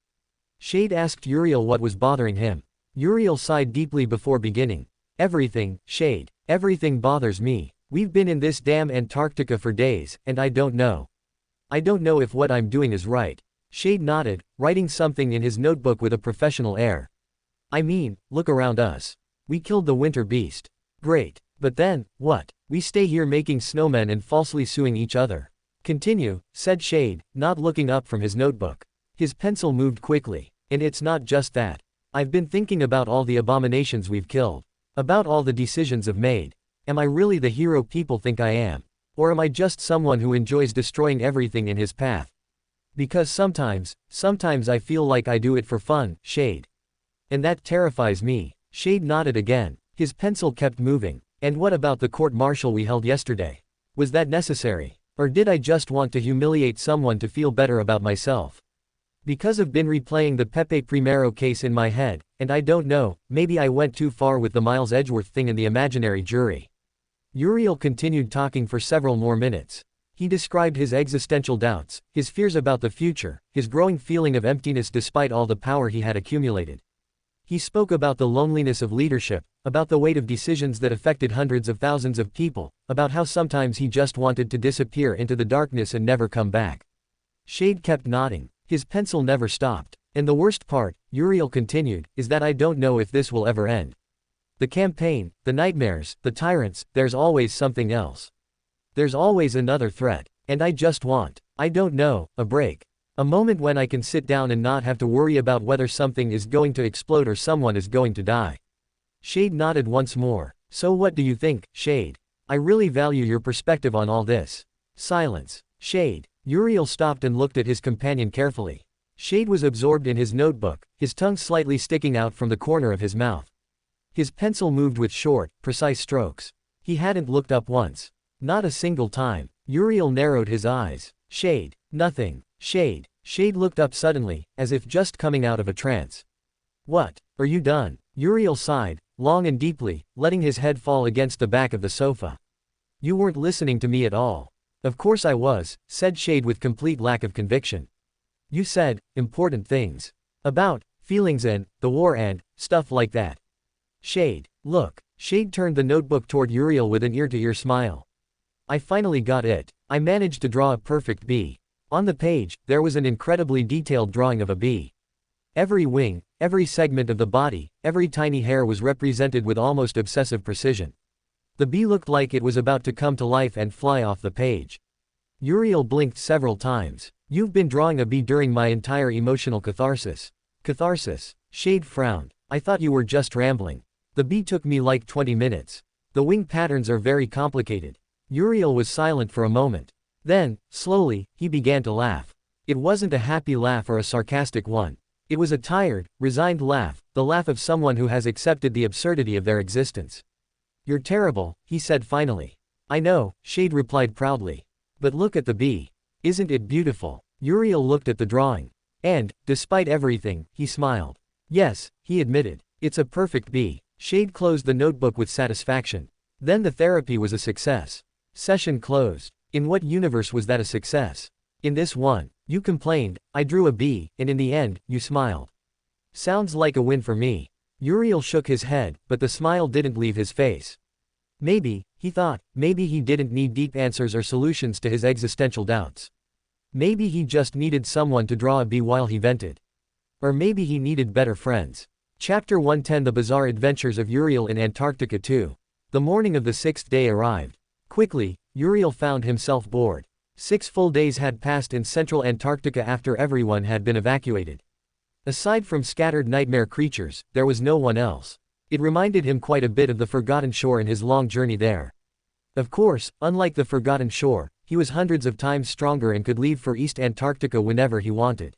Shade asked Uriel what was bothering him. Uriel sighed deeply before beginning. Everything, Shade. Everything bothers me. We've been in this damn Antarctica for days, and I don't know. I don't know if what I'm doing is right. Shade nodded, writing something in his notebook with a professional air. I mean, look around us. We killed the winter beast. Great. But then, what? We stay here making snowmen and falsely suing each other. Continue, said Shade, not looking up from his notebook. His pencil moved quickly. And it's not just that. I've been thinking about all the abominations we've killed. About all the decisions I've made. Am I really the hero people think I am? Or am I just someone who enjoys destroying everything in his path? Because sometimes I feel like I do it for fun, Shade. And that terrifies me. Shade nodded again. His pencil kept moving. And what about the court-martial we held yesterday? Was that necessary? Or did I just want to humiliate someone to feel better about myself? Because I've been replaying the Pepe Primero case in my head, and I don't know, maybe I went too far with the Miles Edgeworth thing in the imaginary jury. Uriel continued talking for several more minutes. He described his existential doubts, his fears about the future, his growing feeling of emptiness despite all the power he had accumulated. He spoke about the loneliness of leadership, about the weight of decisions that affected hundreds of thousands of people, about how sometimes he just wanted to disappear into the darkness and never come back. Shade kept nodding. His pencil never stopped. And the worst part, Uriel continued, is that I don't know if this will ever end. The campaign, the nightmares, the tyrants, there's always something else. There's always another threat. And I just want, I don't know, a break. A moment when I can sit down and not have to worry about whether something is going to explode or someone is going to die. Shade nodded once more. So what do you think, Shade? I really value your perspective on all this. Silence. Shade. Uriel stopped and looked at his companion carefully. Shade was absorbed in his notebook, his tongue slightly sticking out from the corner of his mouth. His pencil moved with short, precise strokes. He hadn't looked up once. Not a single time. Uriel narrowed his eyes. Shade. Nothing. Shade. Shade looked up suddenly, as if just coming out of a trance. What? Are you done? Uriel sighed, long and deeply, letting his head fall against the back of the sofa. You weren't listening to me at all. Of course I was, said Shade with complete lack of conviction. You said, important things. About, feelings and, the war and, stuff like that. Shade. Look. Shade turned the notebook toward Uriel with an ear-to-ear smile. I finally got it. I managed to draw a perfect bee. On the page, there was an incredibly detailed drawing of a bee. Every wing, every segment of the body, every tiny hair was represented with almost obsessive precision. The bee looked like it was about to come to life and fly off the page. Uriel blinked several times. You've been drawing a bee during my entire emotional catharsis. Catharsis? Shade frowned. I thought you were just rambling. The bee took me like 20 minutes. The wing patterns are very complicated. Uriel was silent for a moment. Then, slowly, he began to laugh. It wasn't a happy laugh or a sarcastic one. It was a tired, resigned laugh, the laugh of someone who has accepted the absurdity of their existence. You're terrible, he said finally. I know, Shade replied proudly. But look at the bee. Isn't it beautiful? Uriel looked at the drawing. And, despite everything, he smiled. Yes, he admitted. It's a perfect bee. Shade closed the notebook with satisfaction. Then the therapy was a success. Session closed. In what universe was that a success? In this one. You complained, I drew a bee, and in the end, you smiled. Sounds like a win for me. Uriel shook his head, but the smile didn't leave his face. Maybe, he thought, maybe he didn't need deep answers or solutions to his existential doubts. Maybe he just needed someone to draw a bee while he vented. Or maybe he needed better friends. Chapter 110 The Bizarre Adventures of Uriel in Antarctica 2. The morning of the 6th day arrived. Quickly, Uriel found himself bored. 6 full days had passed in central Antarctica after everyone had been evacuated. Aside from scattered nightmare creatures, there was no one else. It reminded him quite a bit of the Forgotten Shore in his long journey there. Of course, unlike the Forgotten Shore, he was hundreds of times stronger and could leave for East Antarctica whenever he wanted.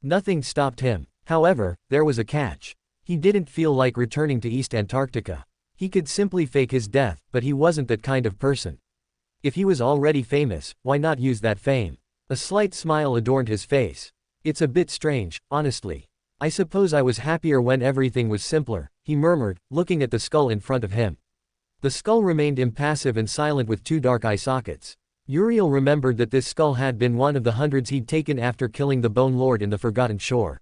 Nothing stopped him. However, there was a catch. He didn't feel like returning to East Antarctica. He could simply fake his death, but he wasn't that kind of person. If he was already famous, why not use that fame? A slight smile adorned his face. It's a bit strange, honestly. I suppose I was happier when everything was simpler, he murmured, looking at the skull in front of him. The skull remained impassive and silent with 2 dark eye sockets. Uriel remembered that this skull had been one of the hundreds he'd taken after killing the Bone Lord in the Forgotten Shore.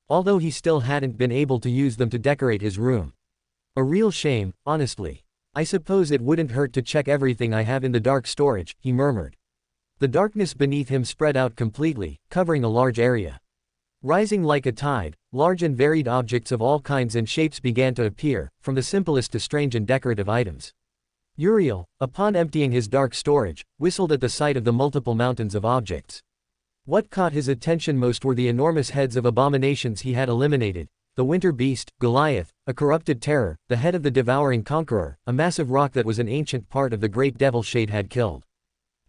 Although he still hadn't been able to use them to decorate his room. A real shame, honestly. I suppose it wouldn't hurt to check everything I have in the dark storage, he murmured. The darkness beneath him spread out completely, covering a large area. Rising like a tide, large and varied objects of all kinds and shapes began to appear, from the simplest to strange and decorative items. Uriel, upon emptying his dark storage, whistled at the sight of the multiple mountains of objects. What caught his attention most were the enormous heads of abominations he had eliminated. The winter beast, Goliath, a corrupted terror, the head of the devouring conqueror, a massive rock that was an ancient part of the great devil Shade had killed.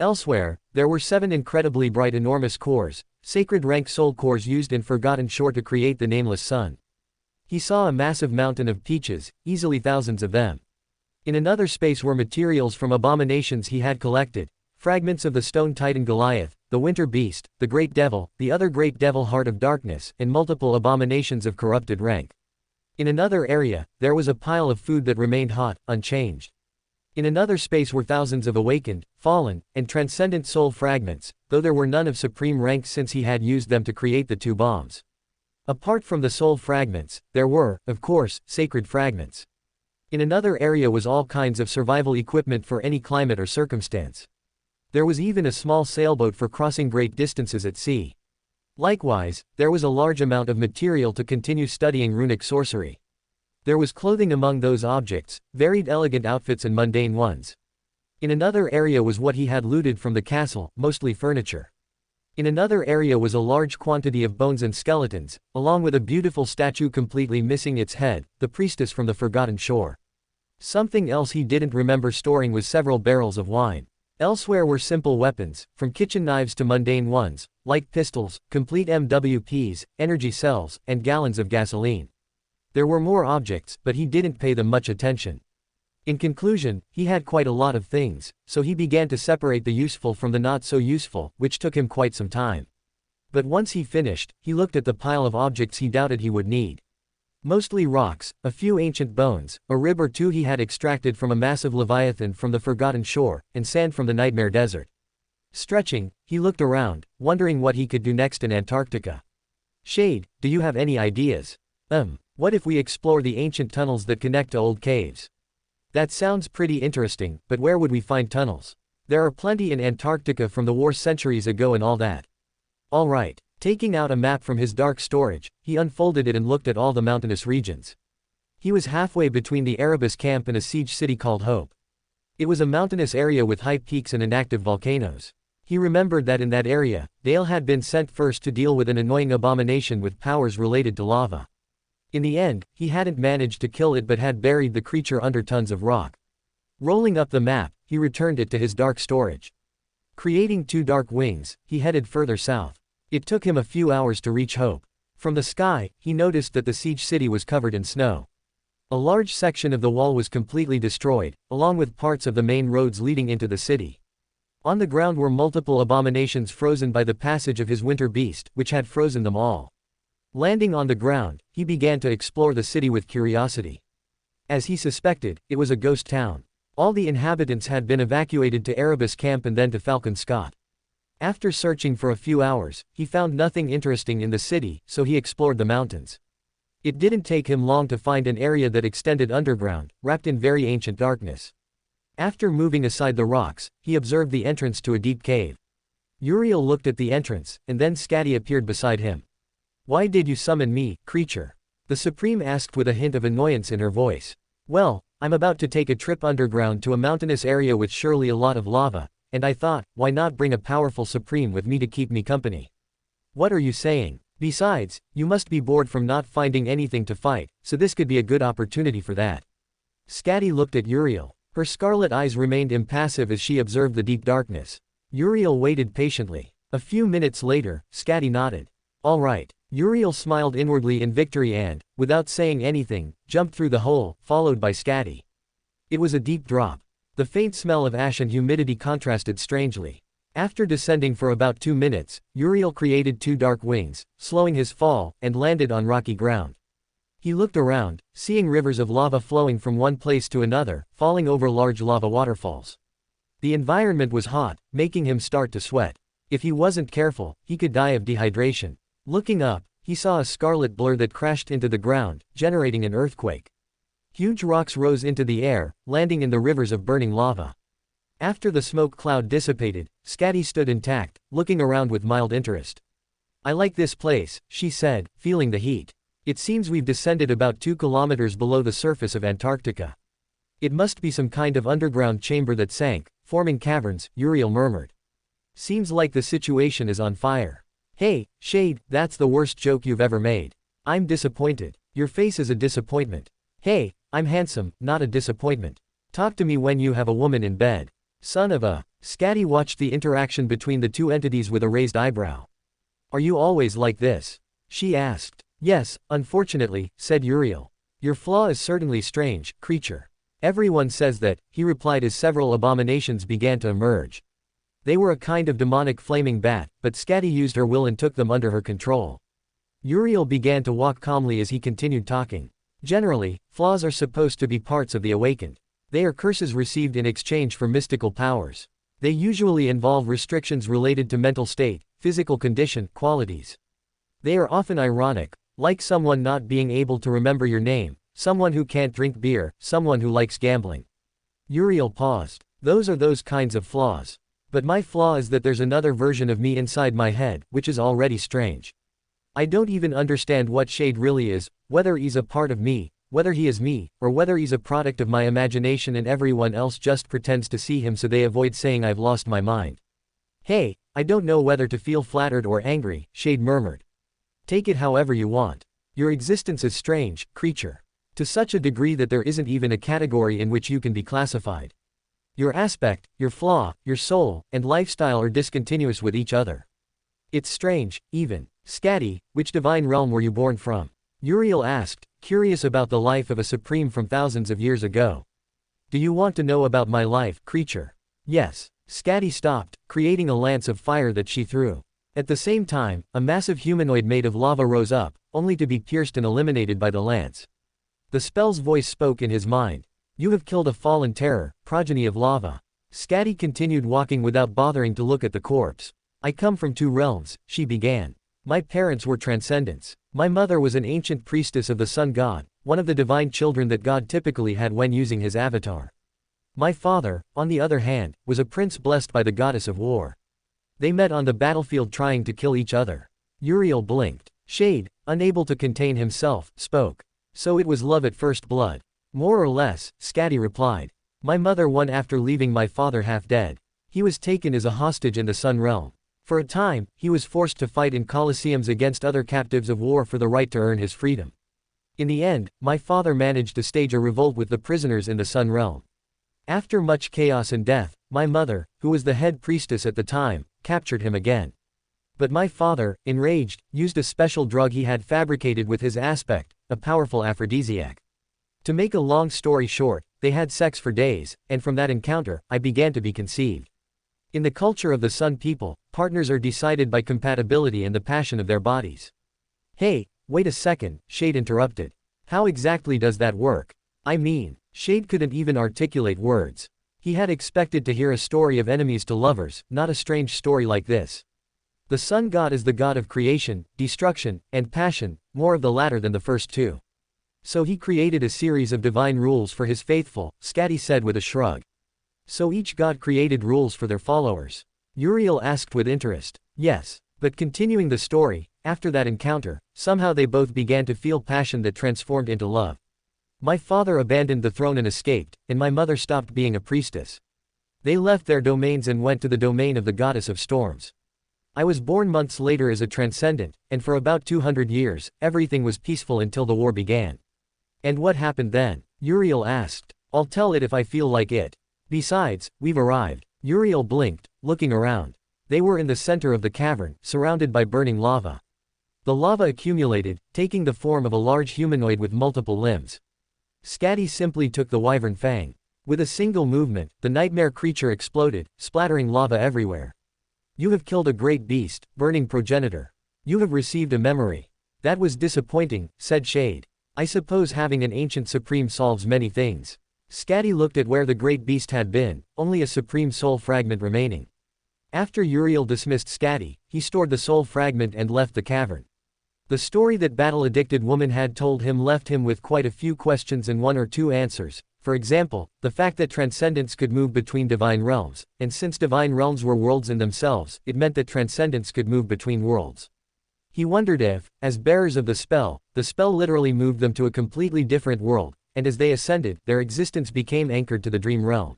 Elsewhere, there were 7 incredibly bright enormous cores, sacred rank soul cores used in Forgotten Shore to create the nameless sun. He saw a massive mountain of peaches, easily thousands of them. In another space were materials from abominations he had collected, fragments of the stone titan Goliath, the winter beast, the great devil, the other great devil Heart of Darkness, and multiple abominations of corrupted rank. In another area, there was a pile of food that remained hot, unchanged. In another space were thousands of awakened, fallen, and transcendent soul fragments, though there were none of supreme rank since he had used them to create the 2 bombs. Apart from the soul fragments, there were, of course, sacred fragments. In another area was all kinds of survival equipment for any climate or circumstance. There was even a small sailboat for crossing great distances at sea. Likewise, there was a large amount of material to continue studying runic sorcery. There was clothing among those objects, varied elegant outfits and mundane ones. In another area was what he had looted from the castle, mostly furniture. In another area was a large quantity of bones and skeletons, along with a beautiful statue completely missing its head, the priestess from the Forgotten Shore. Something else he didn't remember storing was several barrels of wine. Elsewhere were simple weapons, from kitchen knives to mundane ones, like pistols, complete MWPs, energy cells, and gallons of gasoline. There were more objects, but he didn't pay them much attention. In conclusion, he had quite a lot of things, so he began to separate the useful from the not so useful, which took him quite some time. But once he finished, he looked at the pile of objects he doubted he would need. Mostly rocks, a few ancient bones, a rib or two he had extracted from a massive leviathan from the forgotten shore, and sand from the nightmare desert. Stretching, he looked around, wondering what he could do next in Antarctica. Shade, do you have any ideas? What if we explore the ancient tunnels that connect to old caves? That sounds pretty interesting, but where would we find tunnels? There are plenty in Antarctica from the war centuries ago and all that. All right. Taking out a map from his dark storage, he unfolded it and looked at all the mountainous regions. He was halfway between the Erebus camp and a siege city called Hope. It was a mountainous area with high peaks and inactive volcanoes. He remembered that in that area, Dale had been sent first to deal with an annoying abomination with powers related to lava. In the end, he hadn't managed to kill it but had buried the creature under tons of rock. Rolling up the map, he returned it to his dark storage. Creating 2 dark wings, he headed further south. It took him a few hours to reach Hope. From the sky, he noticed that the siege city was covered in snow. A large section of the wall was completely destroyed, along with parts of the main roads leading into the city. On the ground were multiple abominations frozen by the passage of his winter beast, which had frozen them all. Landing on the ground, he began to explore the city with curiosity. As he suspected, it was a ghost town. All the inhabitants had been evacuated to Erebus camp and then to Falcon Scott. After searching for a few hours, he found nothing interesting in the city, so he explored the mountains. It didn't take him long to find an area that extended underground, wrapped in very ancient darkness. After moving aside the rocks, he observed the entrance to a deep cave. Uriel looked at the entrance, and then Scatty appeared beside him. "Why did you summon me, creature?" the Supreme asked with a hint of annoyance in her voice. "Well, I'm about to take a trip underground to a mountainous area with surely a lot of lava, and I thought, why not bring a powerful Supreme with me to keep me company?" "What are you saying? Besides, you must be bored from not finding anything to fight, so this could be a good opportunity for that." Scatty looked at Uriel. Her scarlet eyes remained impassive as she observed the deep darkness. Uriel waited patiently. A few minutes later, Scatty nodded. "All right." Uriel smiled inwardly in victory and, without saying anything, jumped through the hole, followed by Scatty. It was a deep drop. The faint smell of ash and humidity contrasted strangely. After descending for about 2 minutes, Uriel created 2 dark wings, slowing his fall, and landed on rocky ground. He looked around, seeing rivers of lava flowing from one place to another, falling over large lava waterfalls. The environment was hot, making him start to sweat. If he wasn't careful, he could die of dehydration. Looking up, he saw a scarlet blur that crashed into the ground, generating an earthquake. Huge rocks rose into the air, landing in the rivers of burning lava. After the smoke cloud dissipated, Scatty stood intact, looking around with mild interest. "I like this place," she said, feeling the heat. "It seems we've descended about 2 kilometers below the surface of Antarctica. It must be some kind of underground chamber that sank, forming caverns," Uriel murmured. "Seems like the situation is on fire." "Hey, Shade, that's the worst joke you've ever made. I'm disappointed. Your face is a disappointment." "Hey, I'm handsome, not a disappointment. Talk to me when you have a woman in bed. Son of a..." Scatty watched the interaction between the 2 entities with a raised eyebrow. "Are you always like this?" she asked. "Yes, unfortunately," said Uriel. "Your flaw is certainly strange, creature." "Everyone says that," he replied as several abominations began to emerge. They were a kind of demonic flaming bat, but Scatty used her will and took them under her control. Uriel began to walk calmly as he continued talking. "Generally, flaws are supposed to be parts of the awakened. They are curses received in exchange for mystical powers. They usually involve restrictions related to mental state, physical condition, qualities. They are often ironic, like someone not being able to remember your name, someone who can't drink beer, someone who likes gambling." Uriel paused. "Those are those kinds of flaws. But my flaw is that there's another version of me inside my head, which is already strange. I don't even understand what Shade really is, whether he's a part of me, whether he is me, or whether he's a product of my imagination and everyone else just pretends to see him so they avoid saying I've lost my mind." "Hey, I don't know whether to feel flattered or angry," Shade murmured. "Take it however you want. Your existence is strange, creature. To such a degree that there isn't even a category in which you can be classified. Your aspect, your flaw, your soul, and lifestyle are discontinuous with each other. It's strange, even. Scatty, which divine realm were you born from?" Uriel asked, curious about the life of a supreme from thousands of years ago. Do you want to know about my life, creature? Yes. Skadi stopped, creating a lance of fire that she threw. At the same time, a massive humanoid made of lava rose up, only to be pierced and eliminated by the lance. The spell's voice spoke in his mind. You have killed a fallen terror, progeny of lava. Skadi continued walking without bothering to look at the corpse. I come from two realms, she began. My parents were transcendents. My mother was an ancient priestess of the sun god, one of the divine children that God typically had when using his avatar. My father, on the other hand, was a prince blessed by the goddess of war. They met on the battlefield trying to kill each other. Uriel blinked. Shade, unable to contain himself, spoke. So it was love at first blood. More or less, Skadi replied. My mother won after leaving my father half dead. He was taken as a hostage in the Sun Realm. For a time, he was forced to fight in colosseums against other captives of war for the right to earn his freedom. In the end, my father managed to stage a revolt with the prisoners in the Sun Realm. After much chaos and death, my mother, who was the head priestess at the time, captured him again. But my father, enraged, used a special drug he had fabricated with his aspect, a powerful aphrodisiac. To make a long story short, they had sex for days, and from that encounter, I began to be conceived. In the culture of the Sun people, partners are decided by compatibility and the passion of their bodies. Hey, wait a second, Shade interrupted. How exactly does that work? I mean, Shade couldn't even articulate words. He had expected to hear a story of enemies to lovers, not a strange story like this. The sun god is the god of creation, destruction, and passion, more of the latter than the first two. So he created a series of divine rules for his faithful, Skadi said with a shrug. So each god created rules for their followers? Uriel asked with interest. Yes. But continuing the story, after that encounter, somehow they both began to feel passion that transformed into love. My father abandoned the throne and escaped, and my mother stopped being a priestess. They left their domains and went to the domain of the goddess of storms. I was born months later as a transcendent, and for about 200 years, everything was peaceful until the war began. And what happened then? Uriel asked. I'll tell it if I feel like it. Besides, we've arrived. Uriel blinked, looking around. They were in the center of the cavern, surrounded by burning lava. The lava accumulated, taking the form of a large humanoid with multiple limbs. Skadi simply took the wyvern fang. With a single movement, the nightmare creature exploded, splattering lava everywhere. You have killed a great beast, burning progenitor. You have received a memory. That was disappointing, said Shade. I suppose having an ancient supreme solves many things. Skadi looked at where the great beast had been, only a supreme soul fragment remaining. After Uriel dismissed Skadi, he stored the soul fragment and left the cavern. The story that battle-addicted woman had told him left him with quite a few questions and one or two answers. For example, the fact that transcendents could move between divine realms, and since divine realms were worlds in themselves, it meant that transcendents could move between worlds. He wondered if, as bearers of the spell literally moved them to a completely different world, and as they ascended, their existence became anchored to the dream realm.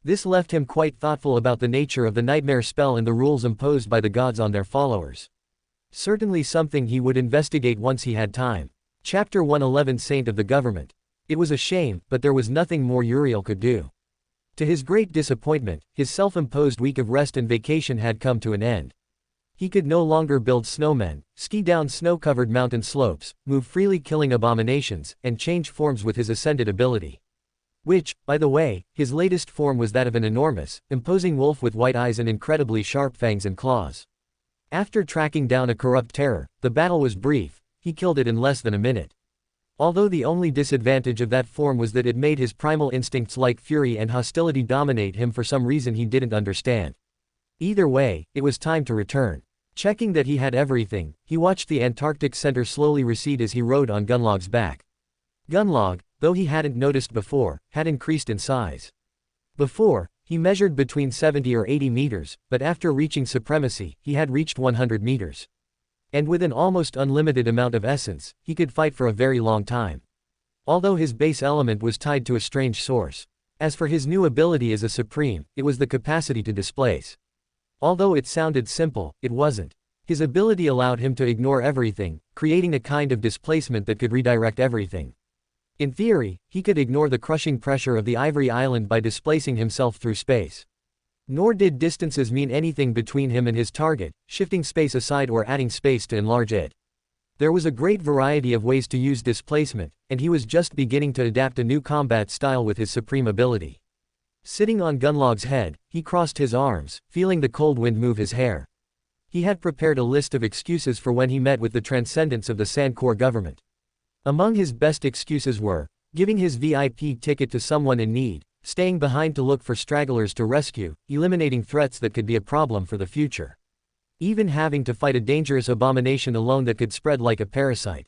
This left him quite thoughtful about the nature of the nightmare spell and the rules imposed by the gods on their followers. Certainly something he would investigate once he had time. Chapter 111 Saint of the Government. It was a shame, but there was nothing more Uriel could do. To his great disappointment, his self-imposed week of rest and vacation had come to an end. He could no longer build snowmen, ski down snow-covered mountain slopes, move freely killing abominations, and change forms with his ascended ability. Which, by the way, his latest form was that of an enormous, imposing wolf with white eyes and incredibly sharp fangs and claws. After tracking down a corrupt terror, the battle was brief. He killed it in less than a minute. Although the only disadvantage of that form was that it made his primal instincts like fury and hostility dominate him for some reason he didn't understand. Either way, it was time to return. Checking that he had everything, he watched the Antarctic center slowly recede as he rode on Gunlog's back. Gunlog, though he hadn't noticed before, had increased in size. Before, he measured between 70 or 80 meters, but after reaching supremacy, he had reached 100 meters. And with an almost unlimited amount of essence, he could fight for a very long time. Although his base element was tied to a strange source. As for his new ability as a supreme, it was the capacity to displace. Although it sounded simple, it wasn't. His ability allowed him to ignore everything, creating a kind of displacement that could redirect everything. In theory, he could ignore the crushing pressure of the Ivory Island by displacing himself through space. Nor did distances mean anything between him and his target, shifting space aside or adding space to enlarge it. There was a great variety of ways to use displacement, and he was just beginning to adapt a new combat style with his supreme ability. Sitting on Gunlog's head, he crossed his arms, feeling the cold wind move his hair. He had prepared a list of excuses for when he met with the transcendents of the Sandcore government. Among his best excuses were, giving his VIP ticket to someone in need, staying behind to look for stragglers to rescue, eliminating threats that could be a problem for the future. Even having to fight a dangerous abomination alone that could spread like a parasite.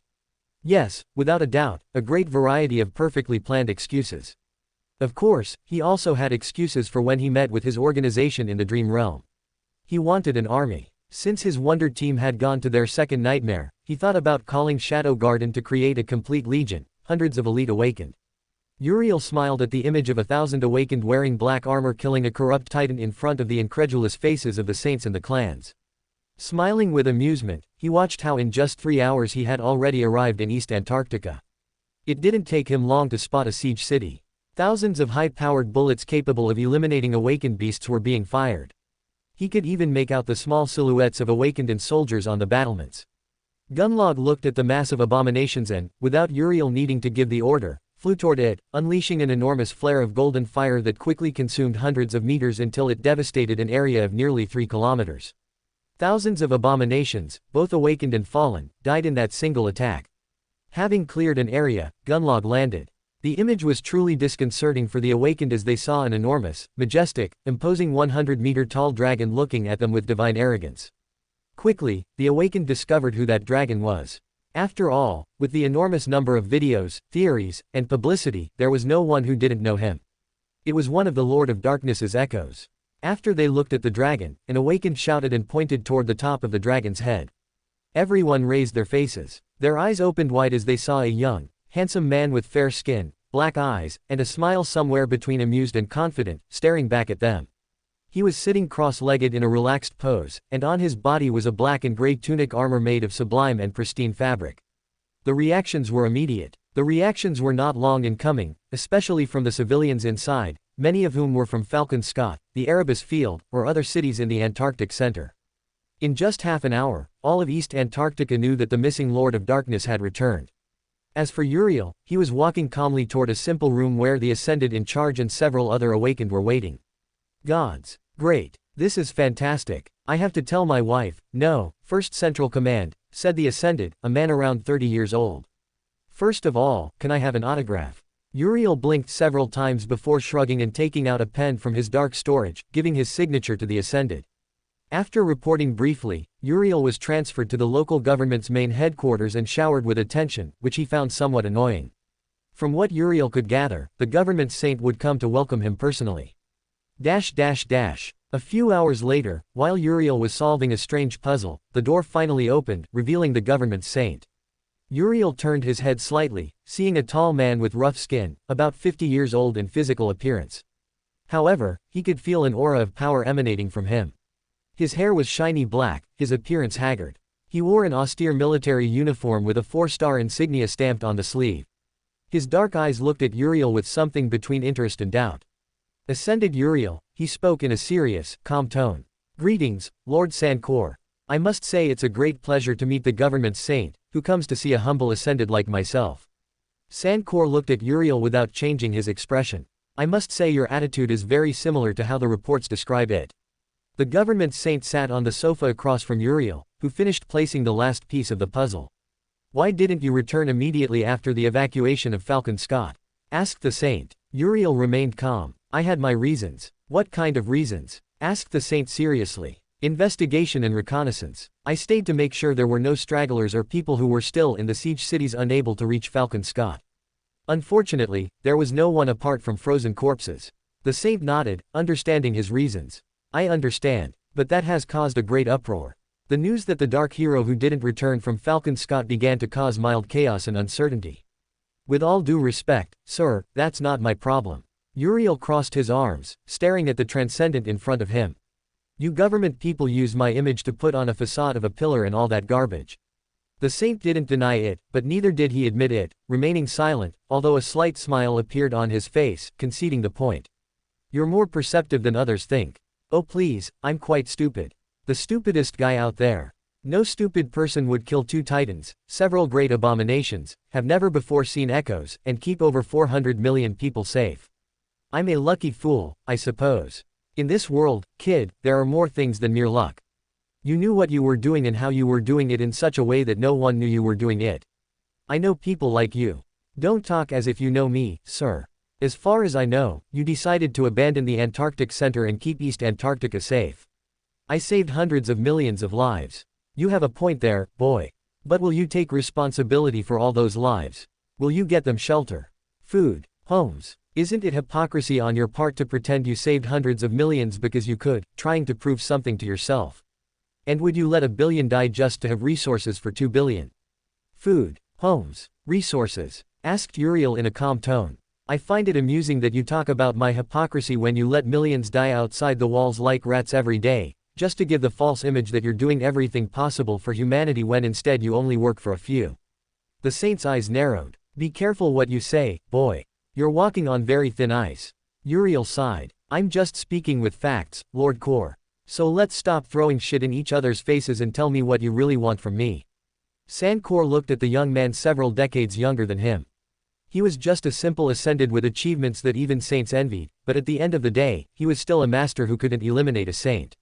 Yes, without a doubt, a great variety of perfectly planned excuses. Of course, he also had excuses for when he met with his organization in the Dream Realm. He wanted an army. Since his Wonder Team had gone to their second nightmare, he thought about calling Shadow Garden to create a complete legion, hundreds of elite awakened. Uriel smiled at the image of 1,000 awakened wearing black armor killing a corrupt titan in front of the incredulous faces of the saints and the clans. Smiling with amusement, he watched how in just 3 hours he had already arrived in East Antarctica. It didn't take him long to spot a siege city. Thousands of high-powered bullets capable of eliminating awakened beasts were being fired. He could even make out the small silhouettes of awakened and soldiers on the battlements. Gunlog looked at the massive abominations and, without Uriel needing to give the order, flew toward it, unleashing an enormous flare of golden fire that quickly consumed hundreds of meters until it devastated an area of nearly 3 kilometers. Thousands of abominations, both awakened and fallen, died in that single attack. Having cleared an area, Gunlog landed. The image was truly disconcerting for the awakened as they saw an enormous, majestic, imposing 100-meter-tall dragon looking at them with divine arrogance. Quickly, the awakened discovered who that dragon was. After all, with the enormous number of videos, theories, and publicity, there was no one who didn't know him. It was one of the Lord of Darkness's echoes. After they looked at the dragon, an awakened shouted and pointed toward the top of the dragon's head. Everyone raised their faces. Their eyes opened wide as they saw a young, handsome man with fair skin, black eyes, and a smile somewhere between amused and confident, staring back at them. He was sitting cross-legged in a relaxed pose, and on his body was a black and gray tunic armor made of sublime and pristine fabric. The reactions were immediate. The reactions were not long in coming, especially from the civilians inside, many of whom were from Falcon Scott, the Erebus Field, or other cities in the Antarctic Center. In just half an hour, all of East Antarctica knew that the missing Lord of Darkness had returned. As for Uriel, he was walking calmly toward a simple room where the Ascended in charge and several other awakened were waiting. Gods. Great. This is fantastic. I have to tell my wife. No, First Central Command, said the Ascended, a man around 30 years old. First of all, can I have an autograph? Uriel blinked several times before shrugging and taking out a pen from his dark storage, giving his signature to the Ascended. After reporting briefly, Uriel was transferred to the local government's main headquarters and showered with attention, which he found somewhat annoying. From what Uriel could gather, the government saint would come to welcome him personally. A few hours later, while Uriel was solving a strange puzzle, the door finally opened, revealing the government saint. Uriel turned his head slightly, seeing a tall man with rough skin, about 50 years old in physical appearance. However, he could feel an aura of power emanating from him. His hair was shiny black, his appearance haggard. He wore an austere military uniform with a 4-star insignia stamped on the sleeve. His dark eyes looked at Uriel with something between interest and doubt. Ascended Uriel, he spoke in a serious, calm tone. Greetings, Lord Sandcore. I must say it's a great pleasure to meet the government saint, who comes to see a humble Ascended like myself. Sandcore looked at Uriel without changing his expression. I must say your attitude is very similar to how the reports describe it. The government saint sat on the sofa across from Uriel, who finished placing the last piece of the puzzle. Why didn't you return immediately after the evacuation of Falcon Scott? Asked the saint. Uriel remained calm. I had my reasons. What kind of reasons? Asked the saint seriously. Investigation and reconnaissance. I stayed to make sure there were no stragglers or people who were still in the siege cities unable to reach Falcon Scott. Unfortunately, there was no one apart from frozen corpses. The saint nodded, understanding his reasons. I understand, but that has caused a great uproar. The news that the Dark Hero who didn't return from Falcon Scott began to cause mild chaos and uncertainty. With all due respect, sir, that's not my problem. Uriel crossed his arms, staring at the transcendent in front of him. You government people use my image to put on a facade of a pillar and all that garbage. The saint didn't deny it, but neither did he admit it, remaining silent, although a slight smile appeared on his face, conceding the point. You're more perceptive than others think. Oh please, I'm quite stupid. The stupidest guy out there. No stupid person would kill 2 titans, several great abominations, have never before seen echoes, and keep over 400 million people safe. I'm a lucky fool, I suppose. In this world, kid, there are more things than mere luck. You knew what you were doing and how you were doing it in such a way that no one knew you were doing it. I know people like you. Don't talk as if you know me, sir. As far as I know, you decided to abandon the Antarctic Center and keep East Antarctica safe. I saved hundreds of millions of lives. You have a point there, boy. But will you take responsibility for all those lives? Will you get them shelter, food, homes? Isn't it hypocrisy on your part to pretend you saved hundreds of millions because you could, trying to prove something to yourself? And would you let a billion die just to have resources for 2 billion? Food, homes, resources? Asked Uriel in a calm tone. I find it amusing that you talk about my hypocrisy when you let millions die outside the walls like rats every day, just to give the false image that you're doing everything possible for humanity when instead you only work for a few. The saint's eyes narrowed. Be careful what you say, boy. You're walking on very thin ice. Uriel sighed. I'm just speaking with facts, Lord Kor. So let's stop throwing shit in each other's faces and tell me what you really want from me. Sankor looked at the young man several decades younger than him. He was just a simple ascended with achievements that even saints envied, but at the end of the day, he was still a master who couldn't eliminate a saint.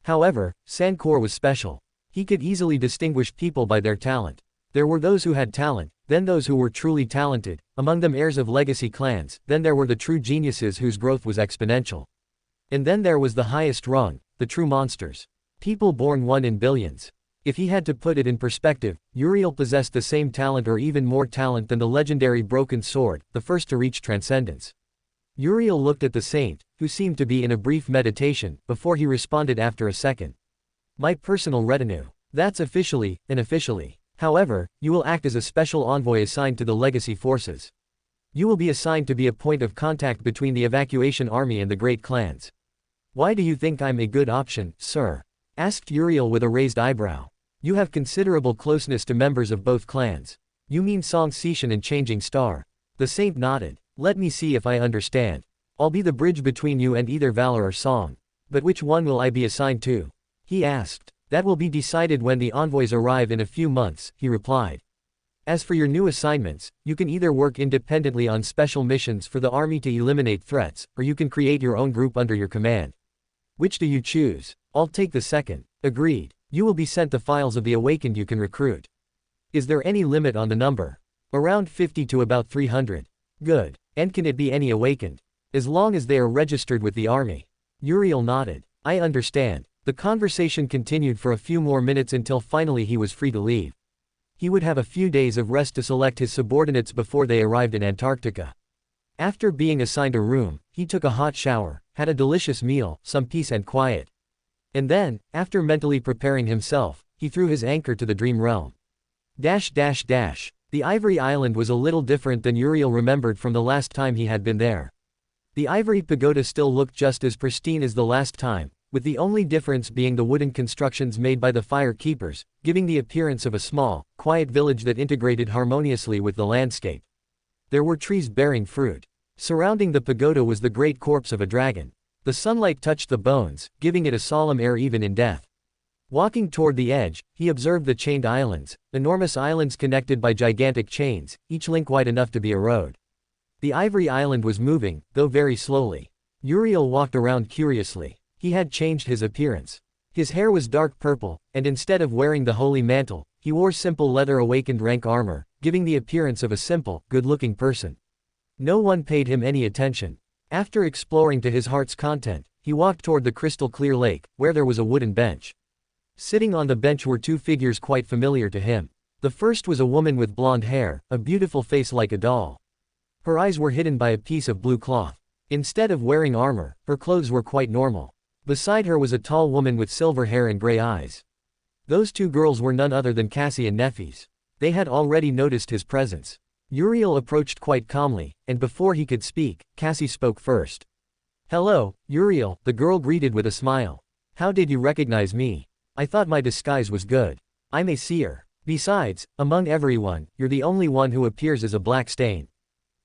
However, Sankor was special. He could easily distinguish people by their talent. There were those who had talent, then those who were truly talented, among them heirs of legacy clans, then there were the true geniuses whose growth was exponential. And then there was the highest rung, the true monsters. People born one in billions. If he had to put it in perspective, Uriel possessed the same talent or even more talent than the legendary Broken Sword, the first to reach transcendence. Uriel looked at the saint, who seemed to be in a brief meditation, before he responded after a second. My personal retinue. That's officially, unofficially. However, you will act as a special envoy assigned to the legacy forces. You will be assigned to be a point of contact between the evacuation army and the great clans. Why do you think I'm a good option, sir? Asked Uriel with a raised eyebrow. You have considerable closeness to members of both clans. You mean Song Sishan and Changing Star? The saint nodded. Let me see if I understand. I'll be the bridge between you and either Valor or Song. But which one will I be assigned to? He asked. That will be decided when the envoys arrive in a few months, he replied. As for your new assignments, you can either work independently on special missions for the army to eliminate threats, or you can create your own group under your command. Which do you choose? I'll take the second. Agreed. You will be sent the files of the awakened you can recruit. Is there any limit on the number? Around 50 to about 300. Good. And can it be any awakened? As long as they are registered with the army. Uriel nodded. I understand. The conversation continued for a few more minutes until finally he was free to leave. He would have a few days of rest to select his subordinates before they arrived in Antarctica. After being assigned a room, he took a hot shower, had a delicious meal, some peace and quiet. And then, after mentally preparing himself, he threw his anchor to the dream realm. The Ivory Island was a little different than Uriel remembered from the last time he had been there. The ivory pagoda still looked just as pristine as the last time, with the only difference being the wooden constructions made by the fire keepers, giving the appearance of a small, quiet village that integrated harmoniously with the landscape. There were trees bearing fruit. Surrounding the pagoda was the great corpse of a dragon. The sunlight touched the bones, giving it a solemn air even in death. Walking toward the edge, he observed the chained islands, enormous islands connected by gigantic chains, each link wide enough to be a road. The ivory island was moving, though very slowly. Uriel walked around curiously. He had changed his appearance. His hair was dark purple, and instead of wearing the holy mantle, he wore simple leather awakened rank armor, giving the appearance of a simple, good-looking person. No one paid him any attention. After exploring to his heart's content, he walked toward the crystal-clear lake, where there was a wooden bench. Sitting on the bench were two figures quite familiar to him. The first was a woman with blonde hair, a beautiful face like a doll. Her eyes were hidden by a piece of blue cloth. Instead of wearing armor, her clothes were quite normal. Beside her was a tall woman with silver hair and gray eyes. Those two girls were none other than Cassie and Nephis. They had already noticed his presence. Uriel approached quite calmly, and before he could speak, Cassie spoke first. Hello, Uriel, the girl greeted with a smile. How did you recognize me? I thought my disguise was good. I'm a seer. Besides, among everyone, you're the only one who appears as a black stain.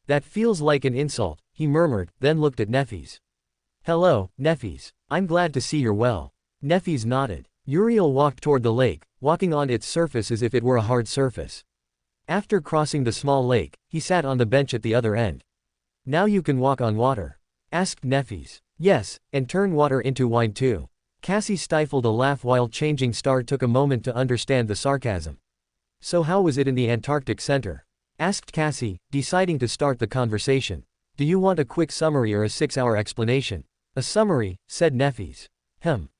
That feels like an insult, he murmured, then looked at Nephis. Hello, Nephis. I'm glad to see you're well. Nephis nodded. Uriel walked toward the lake, walking on its surface as if it were a hard surface. After crossing the small lake, he sat on the bench at the other end. Now you can walk on water? Asked Nefis. Yes, and turn water into wine too. Cassie stifled a laugh while Changing Star took a moment to understand the sarcasm. So how was it in the Antarctic Center? Asked Cassie, deciding to start the conversation. Do you want a quick summary or a 6-hour explanation? A summary, said Nefis.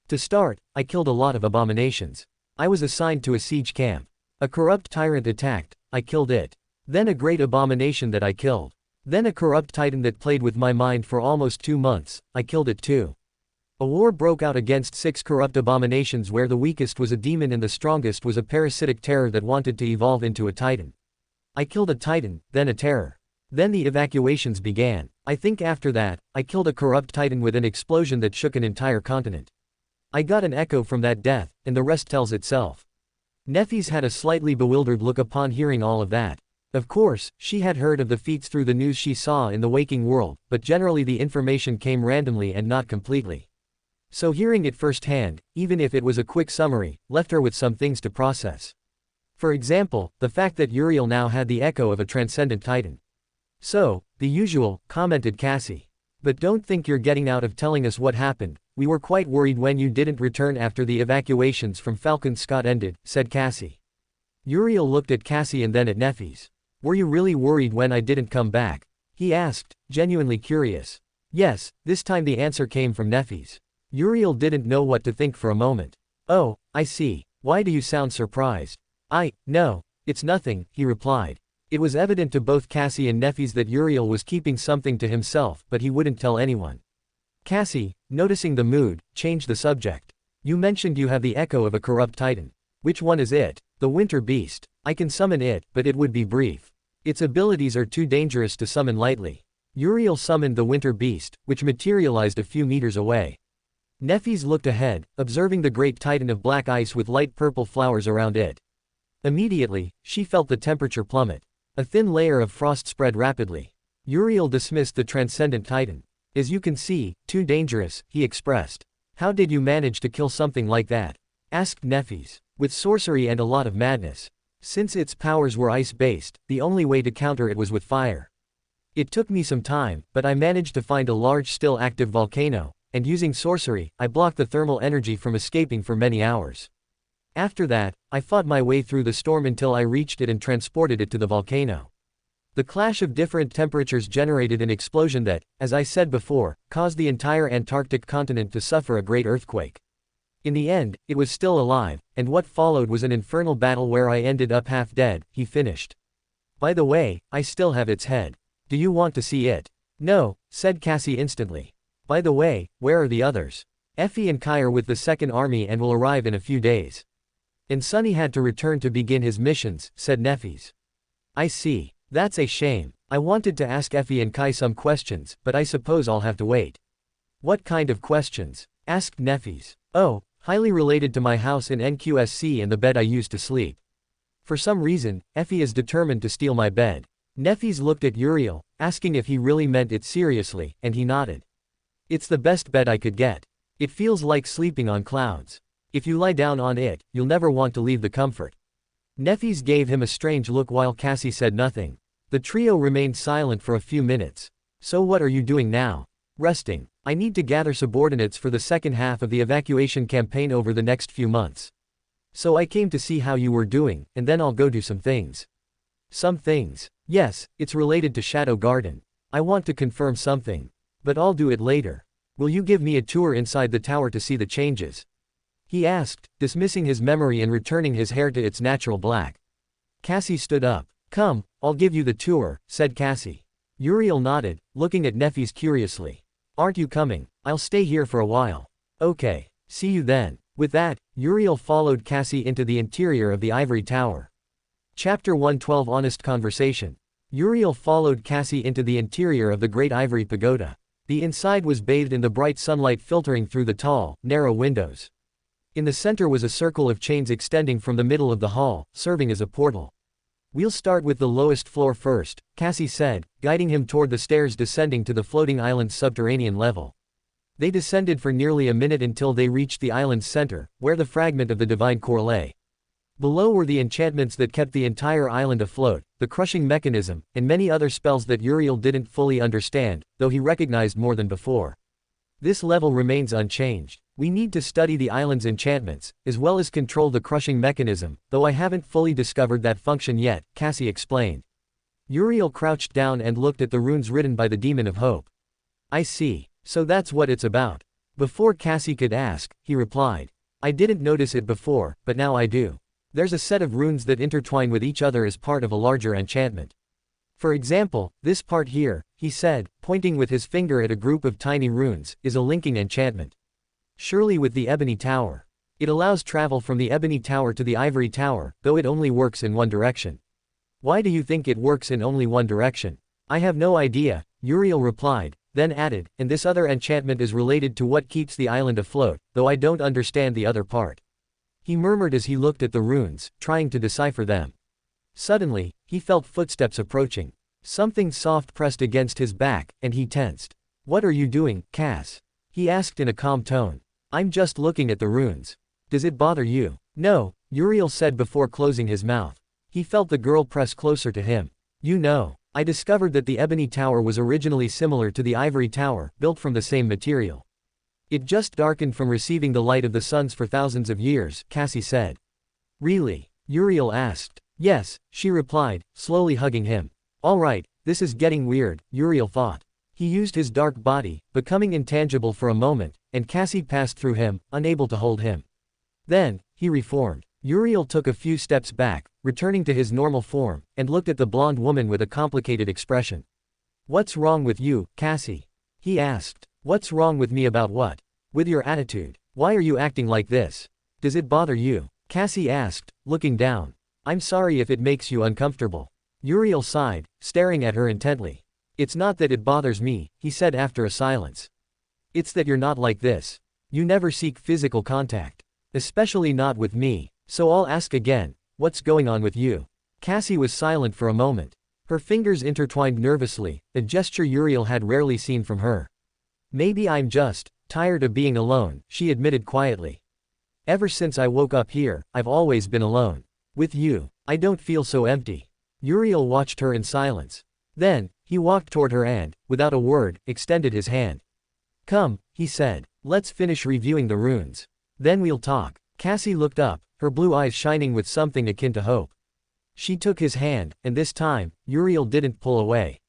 To start, I killed a lot of abominations. I was assigned to a siege camp. A corrupt tyrant attacked, I killed it. Then a great abomination that I killed. Then a corrupt titan that played with my mind for almost 2 months, I killed it too. A war broke out against 6 corrupt abominations where the weakest was a demon and the strongest was a parasitic terror that wanted to evolve into a titan. I killed a titan, then a terror. Then the evacuations began. I think after that, I killed a corrupt titan with an explosion that shook an entire continent. I got an echo from that death, and the rest tells itself. Nefis had a slightly bewildered look upon hearing all of that. Of course, she had heard of the feats through the news she saw in the waking world, but generally the information came randomly and not completely. So hearing it firsthand, even if it was a quick summary, left her with some things to process. For example, the fact that Uriel now had the echo of a transcendent titan. So, the usual, commented Cassie. But don't think you're getting out of telling us what happened. We were quite worried when you didn't return after the evacuations from Falcon Scott ended, said Cassie. Uriel looked at Cassie and then at Nefis. Were you really worried when I didn't come back? He asked, genuinely curious. Yes, this time the answer came from Nefis. Uriel didn't know what to think for a moment. Oh, I see. Why do you sound surprised? No, it's nothing, he replied. It was evident to both Cassie and Nefis that Uriel was keeping something to himself, but he wouldn't tell anyone. Cassie, noticing the mood, changed the subject. You mentioned you have the echo of a corrupt titan. Which one is it? The winter beast. I can summon it, but it would be brief. Its abilities are too dangerous to summon lightly. Uriel summoned the winter beast, which materialized a few meters away. Nefis looked ahead, observing the great titan of black ice with light purple flowers around it. Immediately, she felt the temperature plummet. A thin layer of frost spread rapidly. Uriel dismissed the transcendent titan. As you can see, too dangerous, he expressed. How did you manage to kill something like that? Asked Nefis. With sorcery and a lot of madness. Since its powers were ice-based, the only way to counter it was with fire. It took me some time, but I managed to find a large still active volcano, and using sorcery, I blocked the thermal energy from escaping for many hours. After that, I fought my way through the storm until I reached it and transported it to the volcano. The clash of different temperatures generated an explosion that, as I said before, caused the entire Antarctic continent to suffer a great earthquake. In the end, it was still alive, and what followed was an infernal battle where I ended up half dead, he finished. By the way, I still have its head. Do you want to see it? No, said Cassie instantly. By the way, where are the others? Effie and Kai are with the Second Army and will arrive in a few days. And Sunny had to return to begin his missions, said Nefis. I see. That's a shame. I wanted to ask Effie and Kai some questions, but I suppose I'll have to wait. What kind of questions? Asked Nefis. Oh, highly related to my house in NQSC and the bed I used to sleep. For some reason, Effie is determined to steal my bed. Nefis looked at Uriel, asking if he really meant it seriously, and he nodded. It's the best bed I could get. It feels like sleeping on clouds. If you lie down on it, you'll never want to leave the comfort. Nefis gave him a strange look while Cassie said nothing. The trio remained silent for a few minutes. So what are you doing now? Resting. I need to gather subordinates for the second half of the evacuation campaign over the next few months. So I came to see how you were doing, and then I'll go do some things. Some things? Yes, it's related to Shadow Garden. I want to confirm something. But I'll do it later. Will you give me a tour inside the tower to see the changes? He asked, dismissing his memory and returning his hair to its natural black. Cassie stood up. Come, I'll give you the tour, said Cassie. Uriel nodded, looking at Nefis curiously. Aren't you coming? I'll stay here for a while. Okay, see you then. With that, Uriel followed Cassie into the interior of the ivory tower. Chapter 112 Honest Conversation. Uriel followed Cassie into the interior of the great ivory pagoda. The inside was bathed in the bright sunlight filtering through the tall, narrow windows. In the center was a circle of chains extending from the middle of the hall, serving as a portal. We'll start with the lowest floor first, Cassie said, guiding him toward the stairs descending to the floating island's subterranean level. They descended for nearly a minute until they reached the island's center, where the fragment of the divine core lay. Below were the enchantments that kept the entire island afloat, the crushing mechanism, and many other spells that Uriel didn't fully understand, though he recognized more than before. This level remains unchanged. We need to study the island's enchantments, as well as control the crushing mechanism, though I haven't fully discovered that function yet, Cassie explained. Uriel crouched down and looked at the runes written by the Demon of Hope. I see. So that's what it's about. Before Cassie could ask, he replied. I didn't notice it before, but now I do. There's a set of runes that intertwine with each other as part of a larger enchantment. For example, this part here, he said, pointing with his finger at a group of tiny runes, is a linking enchantment. Surely with the Ebony Tower. It allows travel from the Ebony Tower to the Ivory Tower, though it only works in one direction. Why do you think it works in only one direction? I have no idea, Uriel replied, then added, and this other enchantment is related to what keeps the island afloat, though I don't understand the other part. He murmured as he looked at the runes, trying to decipher them. Suddenly, he felt footsteps approaching. Something soft pressed against his back, and he tensed. What are you doing, Cass? He asked in a calm tone. I'm just looking at the runes. Does it bother you? No, Uriel said before closing his mouth. He felt the girl press closer to him. You know, I discovered that the Ebony Tower was originally similar to the Ivory Tower, built from the same material. It just darkened from receiving the light of the suns for thousands of years, Cassie said. Really? Uriel asked. Yes, she replied, slowly hugging him. All right, this is getting weird, Uriel thought. He used his dark body, becoming intangible for a moment, and Cassie passed through him, unable to hold him. Then, he reformed. Uriel took a few steps back, returning to his normal form, and looked at the blonde woman with a complicated expression. What's wrong with you, Cassie? He asked. What's wrong with me about what? With your attitude. Why are you acting like this? Does it bother you? Cassie asked, looking down. I'm sorry if it makes you uncomfortable. Uriel sighed, staring at her intently. It's not that it bothers me, he said after a silence. It's that you're not like this. You never seek physical contact. Especially not with me. So I'll ask again, what's going on with you? Cassie was silent for a moment. Her fingers intertwined nervously, a gesture Uriel had rarely seen from her. Maybe I'm just tired of being alone, she admitted quietly. Ever since I woke up here, I've always been alone. With you, I don't feel so empty. Uriel watched her in silence. Then, he walked toward her and, without a word, extended his hand. Come, he said, let's finish reviewing the runes. Then we'll talk. Cassie looked up, her blue eyes shining with something akin to hope. She took his hand, and this time, Uriel didn't pull away.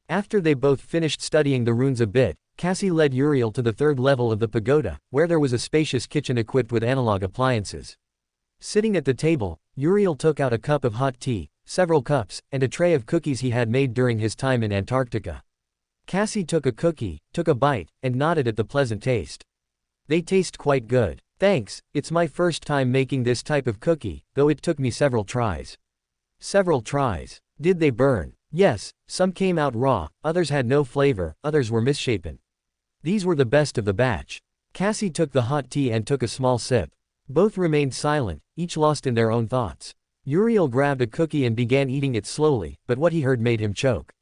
After they both finished studying the runes a bit, Cassie led Uriel to the third level of the pagoda, where there was a spacious kitchen equipped with analog appliances. Sitting at the table, Uriel took out a cup of hot tea, several cups, and a tray of cookies he had made during his time in Antarctica. Cassie took a cookie, took a bite, and nodded at the pleasant taste. They taste quite good. Thanks, it's my first time making this type of cookie, though it took me several tries. Several tries. Did they burn? Yes, some came out raw, others had no flavor, others were misshapen. These were the best of the batch. Cassie took the hot tea and took a small sip. Both remained silent, each lost in their own thoughts. Uriel grabbed a cookie and began eating it slowly, but what he heard made him choke.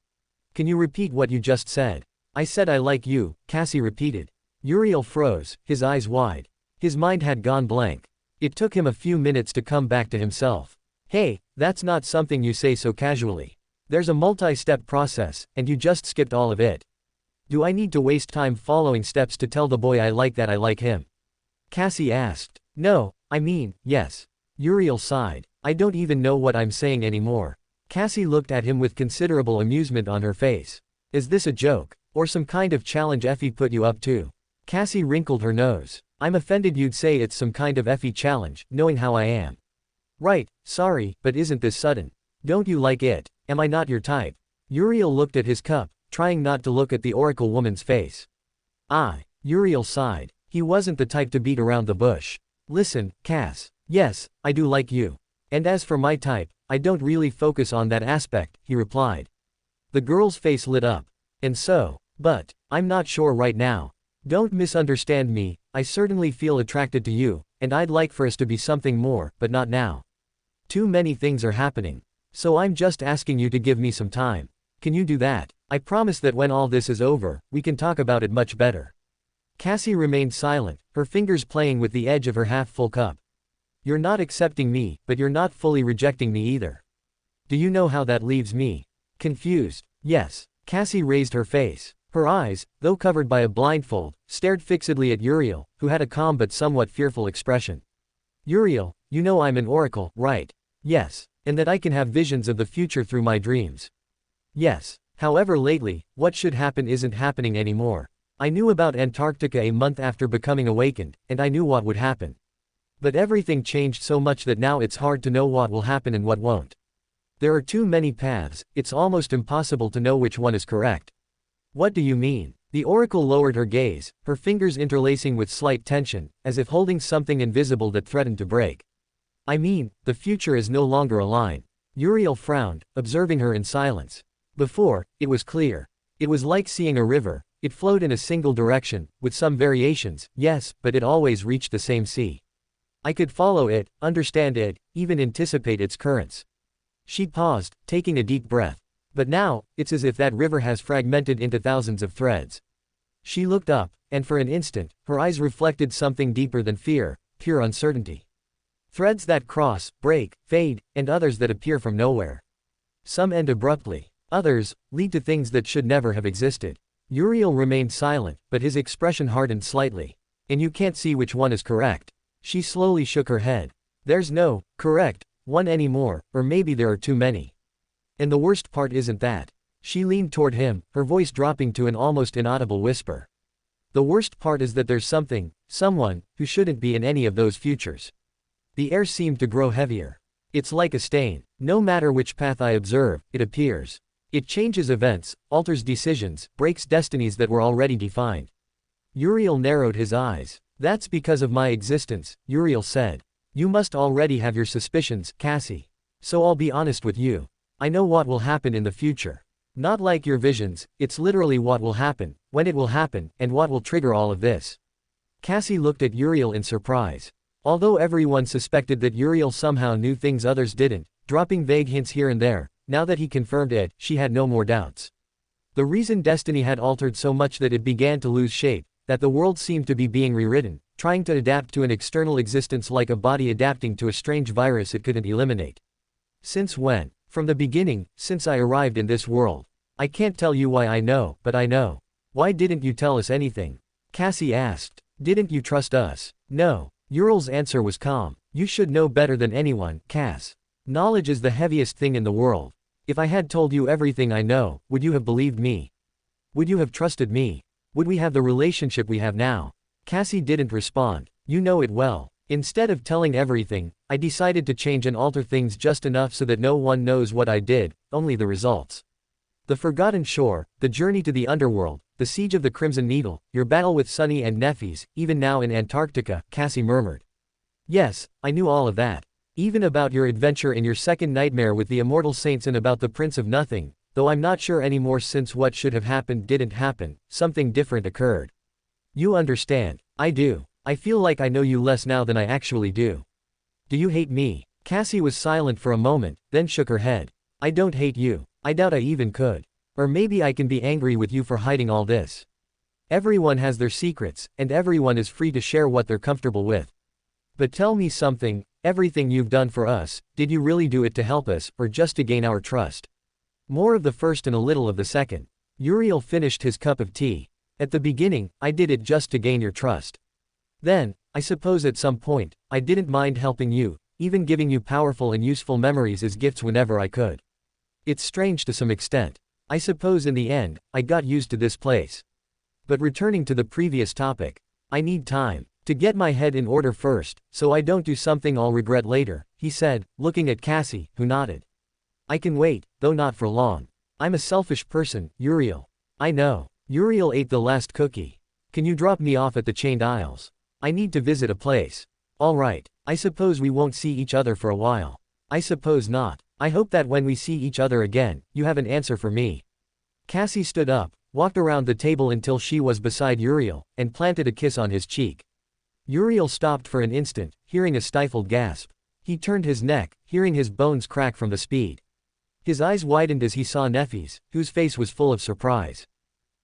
Can you repeat what you just said? I said I like you, Cassie repeated. Uriel froze, his eyes wide. His mind had gone blank. It took him a few minutes to come back to himself. Hey, that's not something you say so casually. There's a multi-step process, and you just skipped all of it. Do I need to waste time following steps to tell the boy I like that I like him? Cassie asked. No, I mean, yes. Uriel sighed. I don't even know what I'm saying anymore. Cassie looked at him with considerable amusement on her face. Is this a joke? Or some kind of challenge Effie put you up to? Cassie wrinkled her nose. I'm offended you'd say it's some kind of Effie challenge, knowing how I am. Right, sorry, but isn't this sudden? Don't you like it? Am I not your type? Uriel looked at his cup, trying not to look at the oracle woman's face. Uriel sighed. He wasn't the type to beat around the bush. Listen, Cass. Yes, I do like you. And as for my type, I don't really focus on that aspect, he replied. The girl's face lit up. And so, but, I'm not sure right now. Don't misunderstand me, I certainly feel attracted to you, and I'd like for us to be something more, but not now. Too many things are happening. So I'm just asking you to give me some time. Can you do that? I promise that when all this is over, we can talk about it much better. Cassie remained silent, her fingers playing with the edge of her half-full cup. You're not accepting me, but you're not fully rejecting me either. Do you know how that leaves me? Confused. Yes. Cassie raised her face. Her eyes, though covered by a blindfold, stared fixedly at Uriel, who had a calm but somewhat fearful expression. Uriel, you know I'm an oracle, right? Yes. And that I can have visions of the future through my dreams. Yes. However, lately, what should happen isn't happening anymore. I knew about Antarctica a month after becoming awakened, and I knew what would happen. But everything changed so much that now it's hard to know what will happen and what won't. There are too many paths, it's almost impossible to know which one is correct. What do you mean? The oracle lowered her gaze, her fingers interlacing with slight tension, as if holding something invisible that threatened to break. I mean, the future is no longer a line. Uriel frowned, observing her in silence. Before, it was clear. It was like seeing a river. It flowed in a single direction, with some variations, yes, but it always reached the same sea. I could follow it, understand it, even anticipate its currents. She paused, taking a deep breath. But now, it's as if that river has fragmented into thousands of threads. She looked up, and for an instant, her eyes reflected something deeper than fear, pure uncertainty. Threads that cross, break, fade, and others that appear from nowhere. Some end abruptly. Others lead to things that should never have existed. Uriel remained silent, but his expression hardened slightly. And you can't see which one is correct. She slowly shook her head. There's no correct one anymore, or maybe there are too many. And the worst part isn't that. She leaned toward him, her voice dropping to an almost inaudible whisper. The worst part is that there's something, someone, who shouldn't be in any of those futures. The air seemed to grow heavier. It's like a stain. No matter which path I observe, it appears. It changes events, alters decisions, breaks destinies that were already defined. Uriel narrowed his eyes. That's because of my existence, Uriel said. You must already have your suspicions, Cassie. So I'll be honest with you. I know what will happen in the future. Not like your visions, it's literally what will happen, when it will happen, and what will trigger all of this. Cassie looked at Uriel in surprise. Although everyone suspected that Uriel somehow knew things others didn't, dropping vague hints here and there, now that he confirmed it, she had no more doubts. The reason destiny had altered so much that it began to lose shape, that the world seemed to be being rewritten, trying to adapt to an external existence like a body adapting to a strange virus it couldn't eliminate. Since when? From the beginning, since I arrived in this world. I can't tell you why I know, but I know. Why didn't you tell us anything? Cassie asked. Didn't you trust us? No. Uriel's answer was calm. You should know better than anyone, Cass. Knowledge is the heaviest thing in the world. If I had told you everything I know, would you have believed me? Would you have trusted me? Would we have the relationship we have now? Cassie didn't respond. You know it well. Instead of telling everything, I decided to change and alter things just enough so that no one knows what I did, only the results. The Forgotten Shore, the journey to the underworld, the siege of the Crimson Needle, your battle with Sunny and Nephis, even now in Antarctica, Cassie murmured. Yes, I knew all of that. Even about your adventure in your second nightmare with the immortal saints and about the Prince of Nothing, though I'm not sure anymore since what should have happened didn't happen, something different occurred. You understand. I do. I feel like I know you less now than I actually do. Do you hate me? Cassie was silent for a moment, then shook her head. I don't hate you. I doubt I even could. Or maybe I can be angry with you for hiding all this. Everyone has their secrets, and everyone is free to share what they're comfortable with. But tell me something, everything you've done for us, did you really do it to help us, or just to gain our trust? More of the first and a little of the second. Uriel finished his cup of tea. At the beginning, I did it just to gain your trust. Then, I suppose at some point, I didn't mind helping you, even giving you powerful and useful memories as gifts whenever I could. It's strange to some extent. I suppose in the end, I got used to this place. But returning to the previous topic, I need time to get my head in order first, so I don't do something I'll regret later, he said, looking at Cassie, who nodded. I can wait, though not for long. I'm a selfish person, Uriel. I know. Uriel ate the last cookie. Can you drop me off at the Chained Isles? I need to visit a place. All right. I suppose we won't see each other for a while. I suppose not. I hope that when we see each other again, you have an answer for me. Cassie stood up, walked around the table until she was beside Uriel, and planted a kiss on his cheek. Uriel stopped for an instant, hearing a stifled gasp. He turned his neck, hearing his bones crack from the speed. His eyes widened as he saw Nephis, whose face was full of surprise.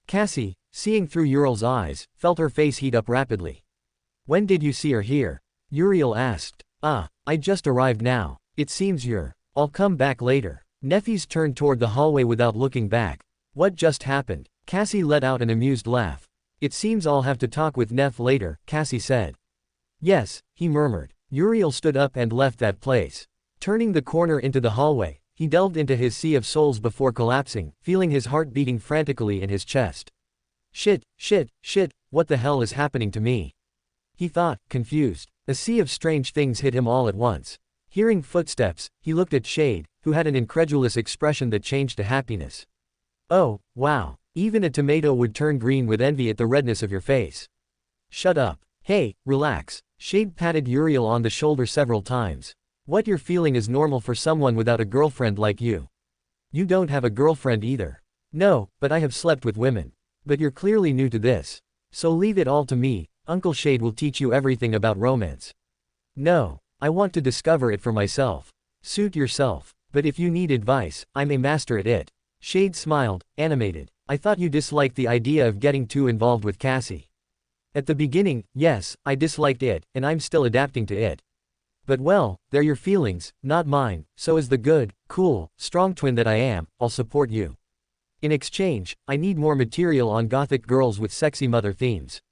Cassie, seeing through Uriel's eyes, felt her face heat up rapidly. When did you see her here? Uriel asked. I just arrived now. It seems I'll come back later. Nefis turned toward the hallway without looking back. What just happened? Cassie let out an amused laugh. It seems I'll have to talk with Nef later, Cassie said. Yes, he murmured. Uriel stood up and left that place. Turning the corner into the hallway, he delved into his sea of souls before collapsing, feeling his heart beating frantically in his chest. Shit, what the hell is happening to me? He thought, confused. A sea of strange things hit him all at once. Hearing footsteps, he looked at Shade, who had an incredulous expression that changed to happiness. Oh, wow. Even a tomato would turn green with envy at the redness of your face. Shut up. Hey, relax. Shade patted Uriel on the shoulder several times. What you're feeling is normal for someone without a girlfriend like you. You don't have a girlfriend either. No, but I have slept with women. But you're clearly new to this. So leave it all to me, Uncle Shade will teach you everything about romance. No, I want to discover it for myself. Suit yourself, but if you need advice, I'm a master at it. Shade smiled, animated. I thought you disliked the idea of getting too involved with Cassie. At the beginning, yes, I disliked it, and I'm still adapting to it. But well, they're your feelings, not mine, so as the good, cool, strong twin that I am, I'll support you. In exchange, I need more material on gothic girls with sexy mother themes.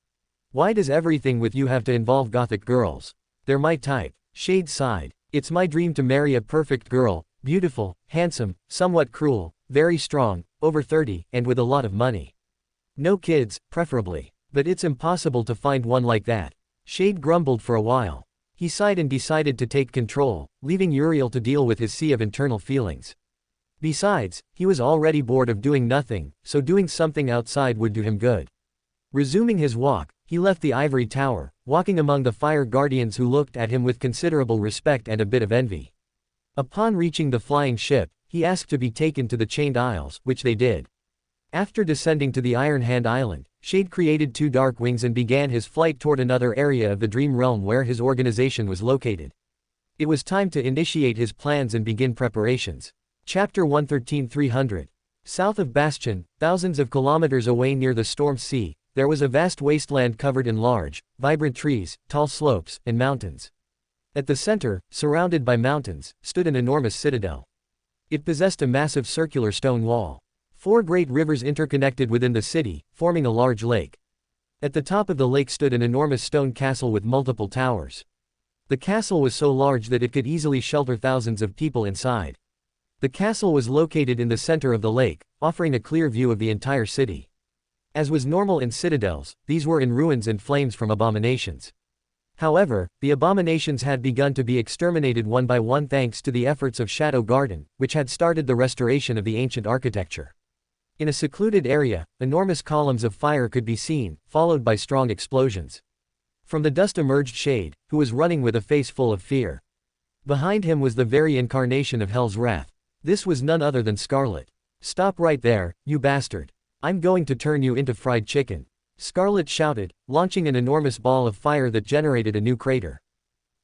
Why does everything with you have to involve gothic girls? They're my type. Shade sighed. It's my dream to marry a perfect girl, beautiful, handsome, somewhat cruel, very strong, over 30, and with a lot of money. No kids, preferably. But it's impossible to find one like that. Shade grumbled for a while. He sighed and decided to take control, leaving Uriel to deal with his sea of internal feelings. Besides, he was already bored of doing nothing, so doing something outside would do him good. Resuming his walk, he left the ivory tower, walking among the fire guardians who looked at him with considerable respect and a bit of envy. Upon reaching the flying ship, he asked to be taken to the Chained Isles, which they did. After descending to the Iron Hand Island, Shade created 2 dark wings and began his flight toward another area of the Dream Realm where his organization was located. It was time to initiate his plans and begin preparations. Chapter 113-300. South of Bastion, thousands of kilometers away near the Storm Sea, there was a vast wasteland covered in large, vibrant trees, tall slopes, and mountains. At the center, surrounded by mountains, stood an enormous citadel. It possessed a massive circular stone wall. 4 great rivers interconnected within the city, forming a large lake. At the top of the lake stood an enormous stone castle with multiple towers. The castle was so large that it could easily shelter thousands of people inside. The castle was located in the center of the lake, offering a clear view of the entire city. As was normal in citadels, these were in ruins and flames from abominations. However, the abominations had begun to be exterminated one by one thanks to the efforts of Shadow Garden, which had started the restoration of the ancient architecture. In a secluded area, enormous columns of fire could be seen, followed by strong explosions. From the dust emerged Shade, who was running with a face full of fear. Behind him was the very incarnation of Hell's Wrath. This was none other than Scarlet. Stop right there, you bastard. I'm going to turn you into fried chicken. Scarlet shouted, launching an enormous ball of fire that generated a new crater.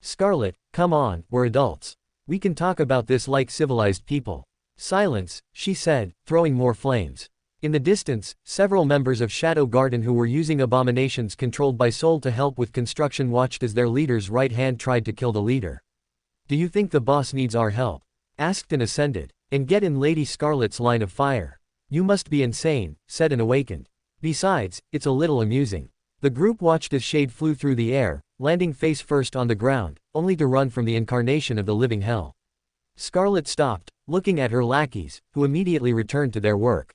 Scarlet, come on, we're adults. We can talk about this like civilized people. Silence, she said, throwing more flames. In the distance, several members of Shadow Garden who were using abominations controlled by Soul to help with construction watched as their leader's right hand tried to kill the leader. Do you think the boss needs our help? Asked an Ascended. And get in Lady Scarlet's line of fire. You must be insane, said an Awakened. Besides, it's a little amusing. The group watched as Shade flew through the air, landing face first on the ground, only to run from the incarnation of the living hell. Scarlet stopped, looking at her lackeys, who immediately returned to their work.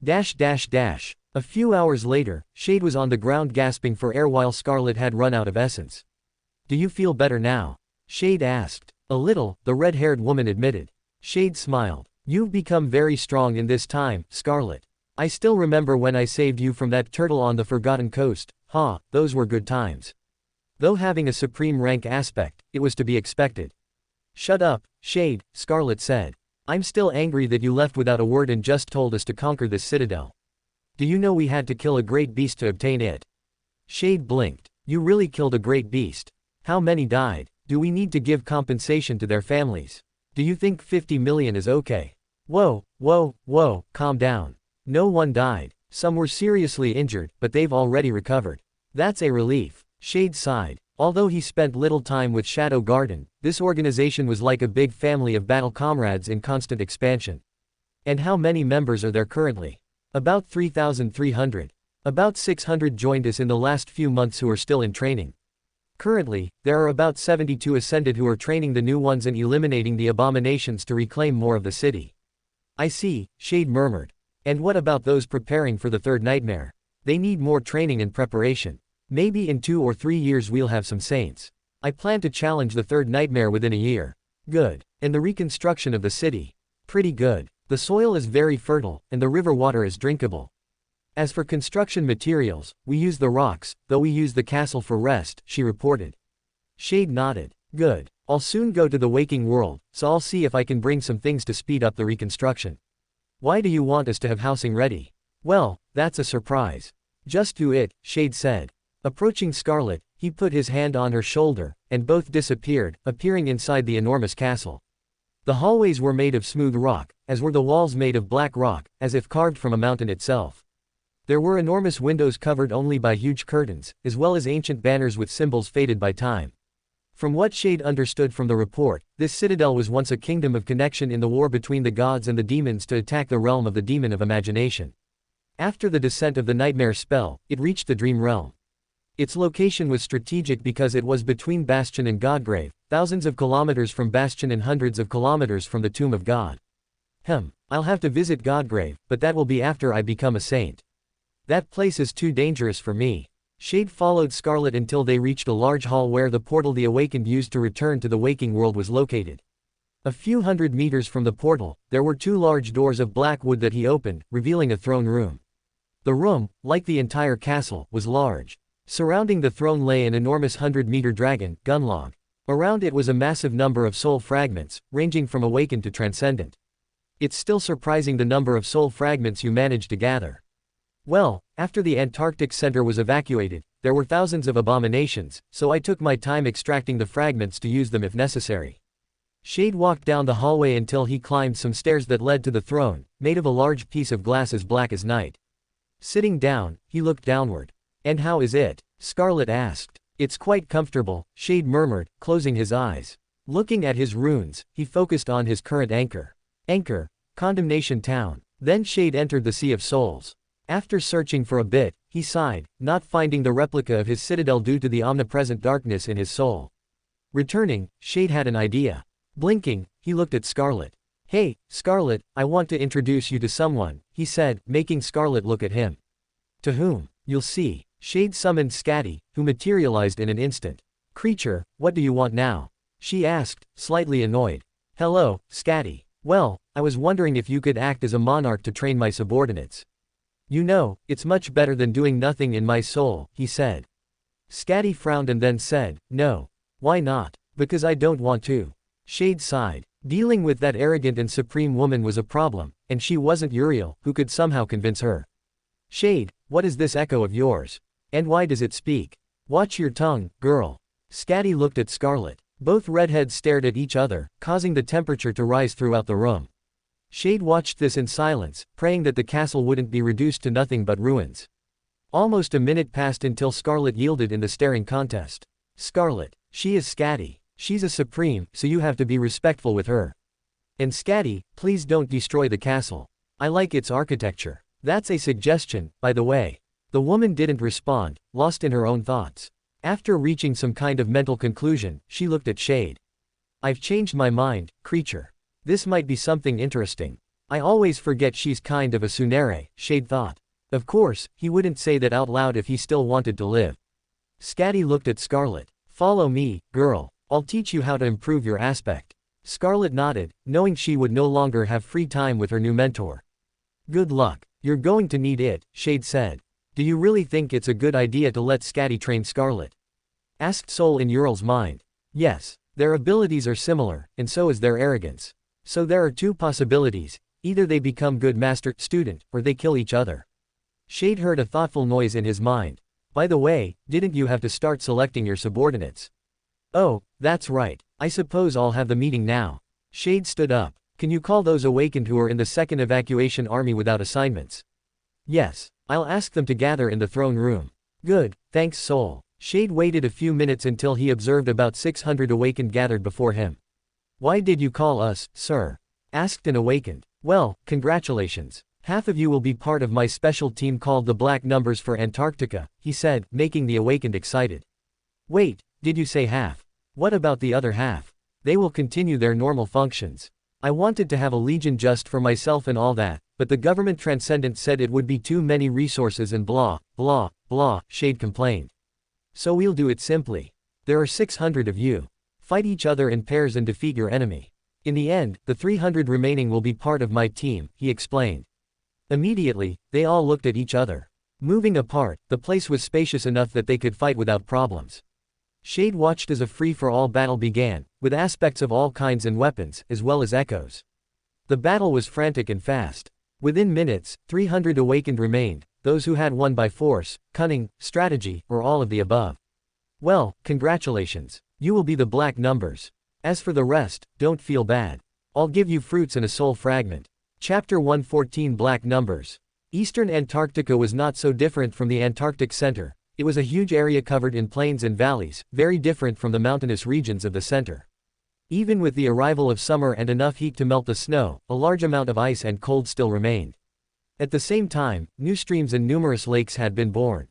A few hours later, Shade was on the ground gasping for air while Scarlet had run out of essence. Do you feel better now? Shade asked. A little, the red-haired woman admitted. Shade smiled. You've become very strong in this time, Scarlet. I still remember when I saved you from that turtle on the Forgotten Coast. Those were good times. Though having a supreme rank aspect, it was to be expected. Shut up, Shade, Scarlet said. I'm still angry that you left without a word and just told us to conquer this citadel. Do you know we had to kill a great beast to obtain it? Shade blinked. You really killed a great beast. How many died? Do we need to give compensation to their families? Do you think 50 million is okay? Whoa, calm down. No one died. Some were seriously injured, but they've already recovered. That's a relief. Shade sighed. Although he spent little time with Shadow Garden, this organization was like a big family of battle comrades in constant expansion. And how many members are there currently? About 3,300. About 600 joined us in the last few months who are still in training. Currently, there are about 72 ascended who are training the new ones and eliminating the abominations to reclaim more of the city. I see, Shade murmured. And what about those preparing for the third nightmare? They need more training and preparation. Maybe in 2 or 3 years we'll have some saints. I plan to challenge the third nightmare within a year. Good. And the reconstruction of the city? Pretty good. The soil is very fertile, and the river water is drinkable. As for construction materials, we use the rocks, though we use the castle for rest, she reported. Shade nodded. Good. I'll soon go to the waking world, so I'll see if I can bring some things to speed up the reconstruction. Why do you want us to have housing ready? Well, that's a surprise. Just do it, Shade said. Approaching Scarlet, he put his hand on her shoulder, and both disappeared, appearing inside the enormous castle. The hallways were made of smooth rock, as were the walls made of black rock, as if carved from a mountain itself. There were enormous windows covered only by huge curtains, as well as ancient banners with symbols faded by time. From what Shade understood from the report, this citadel was once a kingdom of connection in the war between the gods and the demons to attack the realm of the demon of imagination. After the descent of the nightmare spell, it reached the dream realm. Its location was strategic because it was between Bastion and Godgrave, thousands of kilometers from Bastion and hundreds of kilometers from the Tomb of God. I'll have to visit Godgrave, but that will be after I become a saint. That place is too dangerous for me. Shade followed Scarlet until they reached a large hall where the portal the awakened used to return to the waking world was located. A few hundred meters from the portal, there were 2 large doors of black wood that he opened, revealing a throne room. The room, like the entire castle, was large. Surrounding the throne lay an enormous 100-meter dragon, Gunlog. Around it was a massive number of soul fragments, ranging from awakened to transcendent. It's still surprising the number of soul fragments you managed to gather. Well, after the Antarctic Center was evacuated, there were thousands of abominations, so I took my time extracting the fragments to use them if necessary. Shade walked down the hallway until he climbed some stairs that led to the throne, made of a large piece of glass as black as night. Sitting down, he looked downward. And how is it? Scarlet asked. It's quite comfortable, Shade murmured, closing his eyes. Looking at his runes, he focused on his current anchor. Anchor, Condemnation Town. Then Shade entered the Sea of Souls. After searching for a bit, he sighed, not finding the replica of his citadel due to the omnipresent darkness in his soul. Returning, Shade had an idea. Blinking, he looked at Scarlet. Hey, Scarlet, I want to introduce you to someone, he said, making Scarlet look at him. To whom? You'll see. Shade summoned Scatty, who materialized in an instant. Creature, what do you want now? She asked, slightly annoyed. Hello, Scatty. Well, I was wondering if you could act as a monarch to train my subordinates. You know, it's much better than doing nothing in my soul, he said. Scatty frowned and then said, no. Why not? Because I don't want to. Shade sighed. Dealing with that arrogant and supreme woman was a problem, and she wasn't Uriel, who could somehow convince her. Shade, what is this echo of yours? And why does it speak? Watch your tongue, girl. Scatty looked at Scarlet. Both redheads stared at each other, causing the temperature to rise throughout the room. Shade watched this in silence, praying that the castle wouldn't be reduced to nothing but ruins. Almost a minute passed until Scarlet yielded in the staring contest. Scarlet, she is Scatty. She's a supreme, so you have to be respectful with her. And Scatty, please don't destroy the castle. I like its architecture. That's a suggestion, by the way. The woman didn't respond, lost in her own thoughts. After reaching some kind of mental conclusion, she looked at Shade. I've changed my mind, creature. This might be something interesting. I always forget she's kind of a Tsunere, Shade thought. Of course, he wouldn't say that out loud if he still wanted to live. Scatty looked at Scarlet. Follow me, girl. I'll teach you how to improve your aspect. Scarlet nodded, knowing she would no longer have free time with her new mentor. Good luck. You're going to need it, Shade said. Do you really think it's a good idea to let Scatty train Scarlet? Asked Soul in Ural's mind. Yes. Their abilities are similar, and so is their arrogance. So there are 2 possibilities, either they become good master-student, or they kill each other. Shade heard a thoughtful noise in his mind. By the way, didn't you have to start selecting your subordinates? Oh, that's right. I suppose I'll have the meeting now. Shade stood up. Can you call those awakened who are in the second evacuation army without assignments? Yes, I'll ask them to gather in the throne room. Good, thanks Soul. Shade waited a few minutes until he observed about 600 awakened gathered before him. Why did you call us, sir? Asked an awakened. Well, congratulations. Half of you will be part of my special team called the Black Numbers for Antarctica, he said, making the awakened excited. Wait, did you say half? What about the other half? They will continue their normal functions. I wanted to have a legion just for myself and all that, but the government transcendent said it would be too many resources and blah, blah, blah, Shade complained. So we'll do it simply. There are 600 of you. Fight each other in pairs and defeat your enemy. In the end, the 300 remaining will be part of my team, he explained. Immediately, they all looked at each other. Moving apart, the place was spacious enough that they could fight without problems. Shade watched as a free-for-all battle began, with aspects of all kinds and weapons, as well as echoes. The battle was frantic and fast. Within minutes, 300 awakened remained, those who had won by force, cunning, strategy, or all of the above. Well, congratulations. You will be the Black Numbers. As for the rest, don't feel bad. I'll give you fruits and a soul fragment. Chapter 114 Black Numbers. Eastern Antarctica was not so different from the Antarctic center. It was a huge area covered in plains and valleys, very different from the mountainous regions of the center. Even with the arrival of summer and enough heat to melt the snow, a large amount of ice and cold still remained. At the same time, new streams and numerous lakes had been born.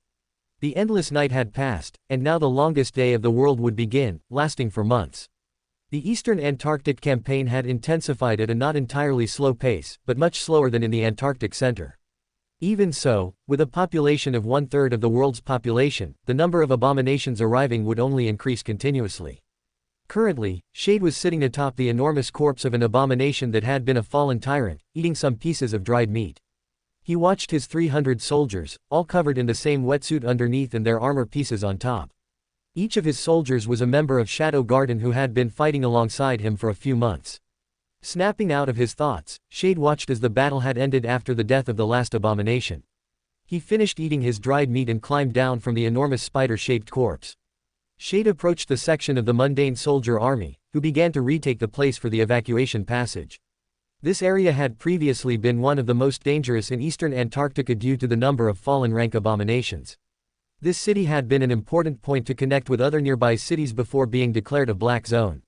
The endless night had passed, and now the longest day of the world would begin, lasting for months. The Eastern Antarctic campaign had intensified at a not entirely slow pace, but much slower than in the Antarctic center. Even so, with a population of 1/3 of the world's population, the number of abominations arriving would only increase continuously. Currently, Shade was sitting atop the enormous corpse of an abomination that had been a fallen tyrant, eating some pieces of dried meat. He watched his 300 soldiers, all covered in the same wetsuit underneath and their armor pieces on top. Each of his soldiers was a member of Shadow Garden who had been fighting alongside him for a few months. Snapping out of his thoughts, Shade watched as the battle had ended after the death of the last abomination. He finished eating his dried meat and climbed down from the enormous spider-shaped corpse. Shade approached the section of the mundane soldier army, who began to retake the place for the evacuation passage. This area had previously been one of the most dangerous in eastern Antarctica due to the number of fallen rank abominations. This city had been an important point to connect with other nearby cities before being declared a black zone.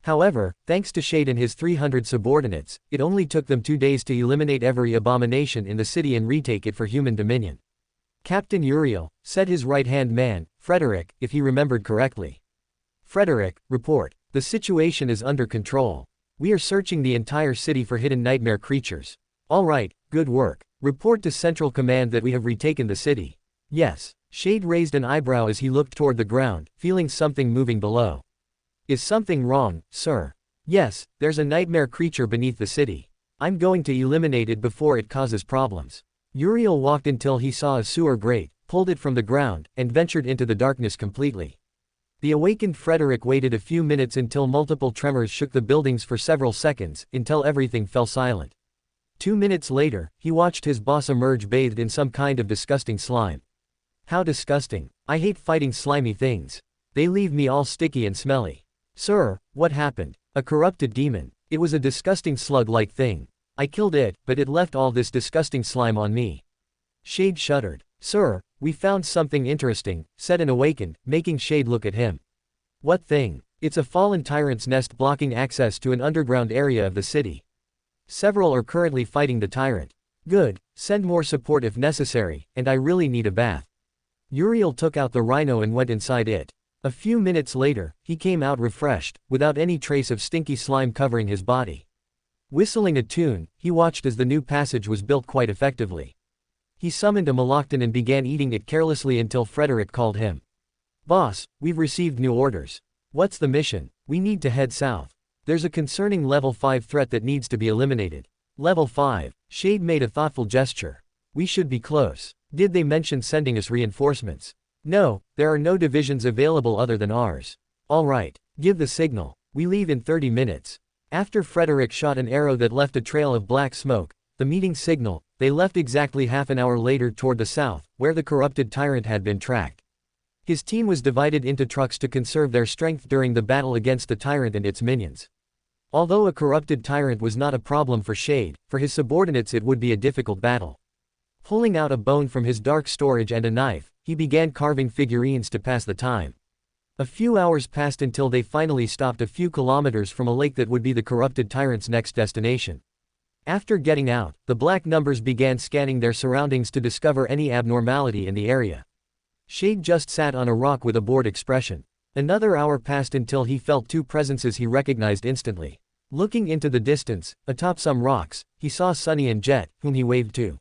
However, thanks to Shade and his 300 subordinates, it only took them 2 days to eliminate every abomination in the city and retake it for human dominion. Captain Uriel, said his right-hand man, Frederick, if he remembered correctly. Frederick, report. The situation is under control. We are searching the entire city for hidden nightmare creatures. All right, good work. Report to Central Command that we have retaken the city. Yes. Shade raised an eyebrow as he looked toward the ground, feeling something moving below. Is something wrong, sir? Yes, there's a nightmare creature beneath the city. I'm going to eliminate it before it causes problems. Uriel walked until he saw a sewer grate, pulled it from the ground, and ventured into the darkness completely. The awakened Frederick waited a few minutes until multiple tremors shook the buildings for several seconds, until everything fell silent. 2 minutes later, he watched his boss emerge bathed in some kind of disgusting slime. How disgusting. I hate fighting slimy things. They leave me all sticky and smelly. Sir, what happened? A corrupted demon. It was a disgusting slug-like thing. I killed it, but it left all this disgusting slime on me. Shade shuddered. Sir, we found something interesting, said an awakened, making Shade look at him. What thing? It's a fallen tyrant's nest blocking access to an underground area of the city. Several are currently fighting the tyrant. Good, send more support if necessary, and I really need a bath. Uriel took out the rhino and went inside it. A few minutes later, he came out refreshed, without any trace of stinky slime covering his body. Whistling a tune, he watched as the new passage was built quite effectively. He summoned a Malocton and began eating it carelessly until Frederick called him. Boss, we've received new orders. What's the mission? We need to head south. There's a concerning level 5 threat that needs to be eliminated. Level 5. Shade made a thoughtful gesture. We should be close. Did they mention sending us reinforcements? No, there are no divisions available other than ours. All right, give the signal. We leave in 30 minutes. After Frederick shot an arrow that left a trail of black smoke, the meeting signal, they left exactly half an hour later toward the south, where the corrupted tyrant had been tracked. His team was divided into trucks to conserve their strength during the battle against the tyrant and its minions. Although a corrupted tyrant was not a problem for Shade, for his subordinates it would be a difficult battle. Pulling out a bone from his dark storage and a knife, he began carving figurines to pass the time. A few hours passed until they finally stopped a few kilometers from a lake that would be the corrupted tyrant's next destination. After getting out, the black numbers began scanning their surroundings to discover any abnormality in the area. Shade just sat on a rock with a bored expression. Another hour passed until he felt two presences he recognized instantly. Looking into the distance, atop some rocks, he saw Sunny and Jet, whom he waved to.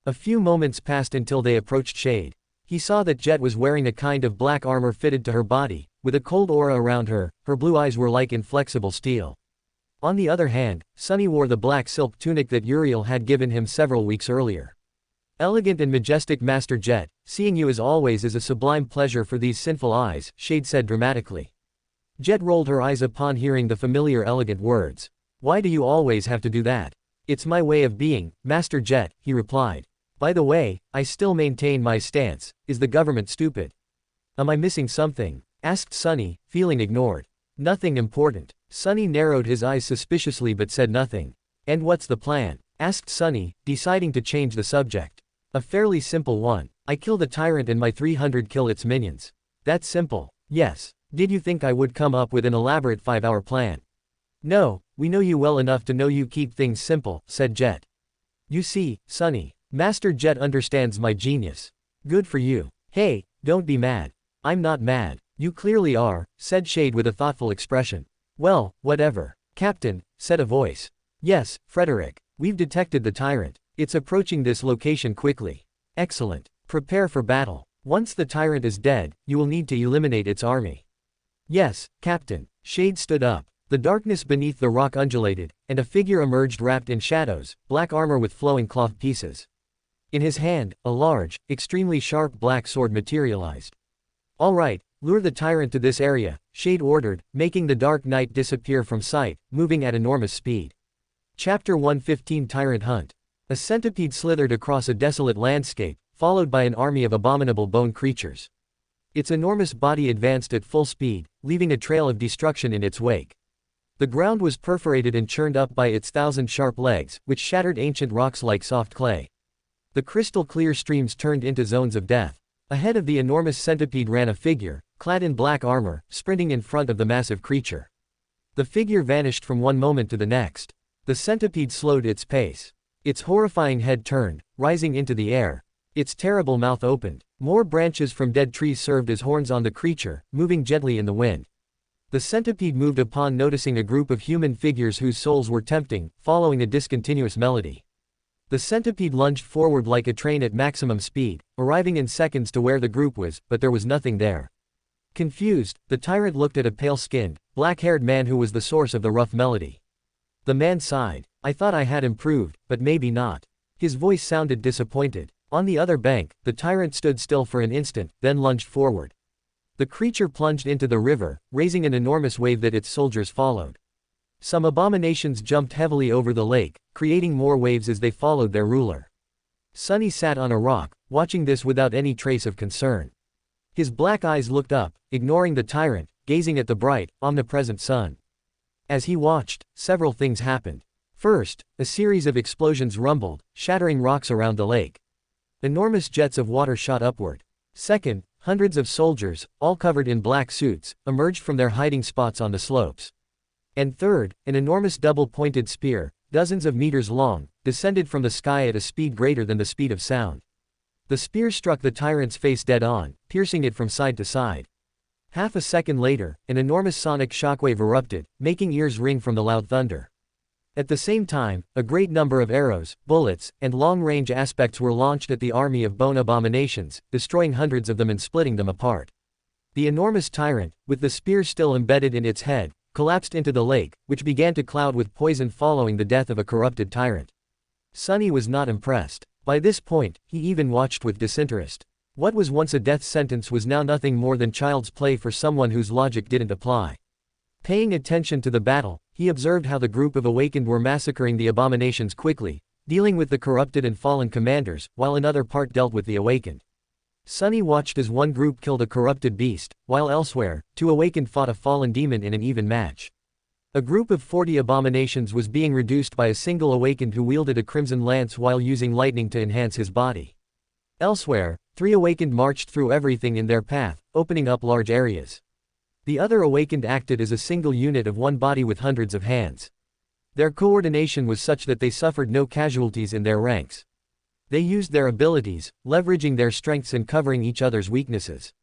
A few moments passed until they approached Shade. He saw that Jet was wearing a kind of black armor fitted to her body, with a cold aura around her. Her blue eyes were like inflexible steel. On the other hand, Sunny wore the black silk tunic that Uriel had given him several weeks earlier. Elegant and majestic Master Jet, seeing you as always is a sublime pleasure for these sinful eyes, Shade said dramatically. Jet rolled her eyes upon hearing the familiar elegant words. Why do you always have to do that? It's my way of being, Master Jet, he replied. By the way, I still maintain my stance. Is the government stupid? Am I missing something? Asked Sunny, feeling ignored. Nothing important. Sunny narrowed his eyes suspiciously but said nothing. And what's the plan? Asked Sunny, deciding to change the subject. A fairly simple one. I kill the tyrant and my 300 kill its minions. That's simple. Yes. Did you think I would come up with an elaborate 5-hour plan? No, we know you well enough to know you keep things simple, said Jet. You see, Sunny, Master Jet understands my genius. Good for you. Hey, don't be mad. I'm not mad. You clearly are, said Shade with a thoughtful expression. Well, whatever. Captain, said a voice. Yes, Frederick. We've detected the tyrant. It's approaching this location quickly. Excellent. Prepare for battle. Once the tyrant is dead, you will need to eliminate its army. Yes, Captain. Shade stood up. The darkness beneath the rock undulated, and a figure emerged wrapped in shadows, black armor with flowing cloth pieces. In his hand, a large, extremely sharp black sword materialized. All right, lure the tyrant to this area, Shade ordered, making the dark night disappear from sight, moving at enormous speed. Chapter 115 Tyrant Hunt. A centipede slithered across a desolate landscape, followed by an army of abominable bone creatures. Its enormous body advanced at full speed, leaving a trail of destruction in its wake. The ground was perforated and churned up by its 1,000 sharp legs, which shattered ancient rocks like soft clay. The crystal-clear streams turned into zones of death. Ahead of the enormous centipede ran a figure, clad in black armor, sprinting in front of the massive creature. The figure vanished from one moment to the next. The centipede slowed its pace. Its horrifying head turned, rising into the air. Its terrible mouth opened. More branches from dead trees served as horns on the creature, moving gently in the wind. The centipede moved upon noticing a group of human figures whose souls were tempting, following a discontinuous melody. The centipede lunged forward like a train at maximum speed, arriving in seconds to where the group was, but there was nothing there. Confused, the tyrant looked at a pale-skinned, black-haired man who was the source of the rough melody. The man sighed. I thought I had improved, but maybe not. His voice sounded disappointed. On the other bank, the tyrant stood still for an instant, then lunged forward. The creature plunged into the river, raising an enormous wave that its soldiers followed. Some abominations jumped heavily over the lake, creating more waves as they followed their ruler. Sunny sat on a rock, watching this without any trace of concern. His black eyes looked up, ignoring the tyrant, gazing at the bright, omnipresent sun. As he watched, several things happened. First, a series of explosions rumbled, shattering rocks around the lake. Enormous jets of water shot upward. Second, hundreds of soldiers, all covered in black suits, emerged from their hiding spots on the slopes. And third, an enormous double-pointed spear, dozens of meters long, descended from the sky at a speed greater than the speed of sound. The spear struck the tyrant's face dead on, piercing it from side to side. Half a second later, an enormous sonic shockwave erupted, making ears ring from the loud thunder. At the same time, a great number of arrows, bullets, and long-range aspects were launched at the army of bone abominations, destroying hundreds of them and splitting them apart. The enormous tyrant, with the spear still embedded in its head, collapsed into the lake, which began to cloud with poison following the death of a corrupted tyrant. Sunny was not impressed. By this point, he even watched with disinterest. What was once a death sentence was now nothing more than child's play for someone whose logic didn't apply. Paying attention to the battle, he observed how the group of awakened were massacring the abominations quickly, dealing with the corrupted and fallen commanders, while another part dealt with the awakened. Sunny watched as one group killed a corrupted beast, while elsewhere, two awakened fought a fallen demon in an even match. A group of 40 abominations was being reduced by a single awakened who wielded a crimson lance while using lightning to enhance his body. Elsewhere, 3 awakened marched through everything in their path, opening up large areas. The other awakened acted as a single unit of one body with hundreds of hands. Their coordination was such that they suffered no casualties in their ranks. They used their abilities, leveraging their strengths and covering each other's weaknesses.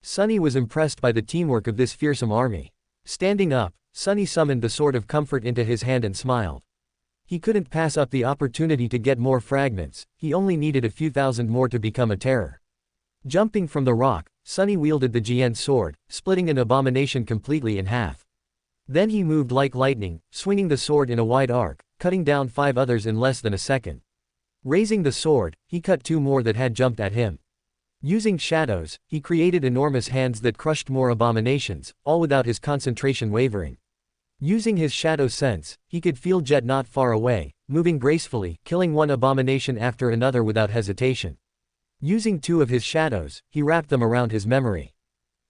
Sunny was impressed by the teamwork of this fearsome army. Standing up, Sunny summoned the Sword of Comfort into his hand and smiled. He couldn't pass up the opportunity to get more fragments, he only needed a few thousand more to become a terror. Jumping from the rock, Sunny wielded the Jian sword, splitting an abomination completely in half. Then he moved like lightning, swinging the sword in a wide arc, cutting down 5 others in less than a second. Raising the sword, he cut 2 more that had jumped at him. Using shadows, he created enormous hands that crushed more abominations, all without his concentration wavering. Using his shadow sense, he could feel Jet not far away, moving gracefully, killing one abomination after another without hesitation. Using 2 of his shadows, he wrapped them around his memory.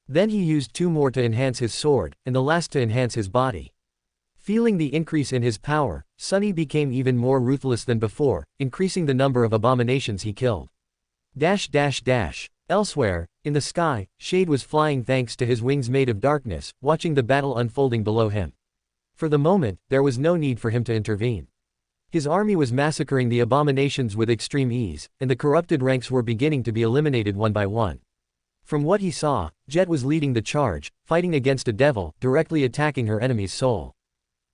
Then he used 2 more to enhance his sword, and the last to enhance his body. Feeling the increase in his power, Sunny became even more ruthless than before, increasing the number of abominations he killed. Elsewhere, in the sky, Shade was flying thanks to his wings made of darkness, watching the battle unfolding below him. For the moment, there was no need for him to intervene. His army was massacring the abominations with extreme ease, and the corrupted ranks were beginning to be eliminated one by one. From what he saw, Jet was leading the charge, fighting against a devil, directly attacking her enemy's soul.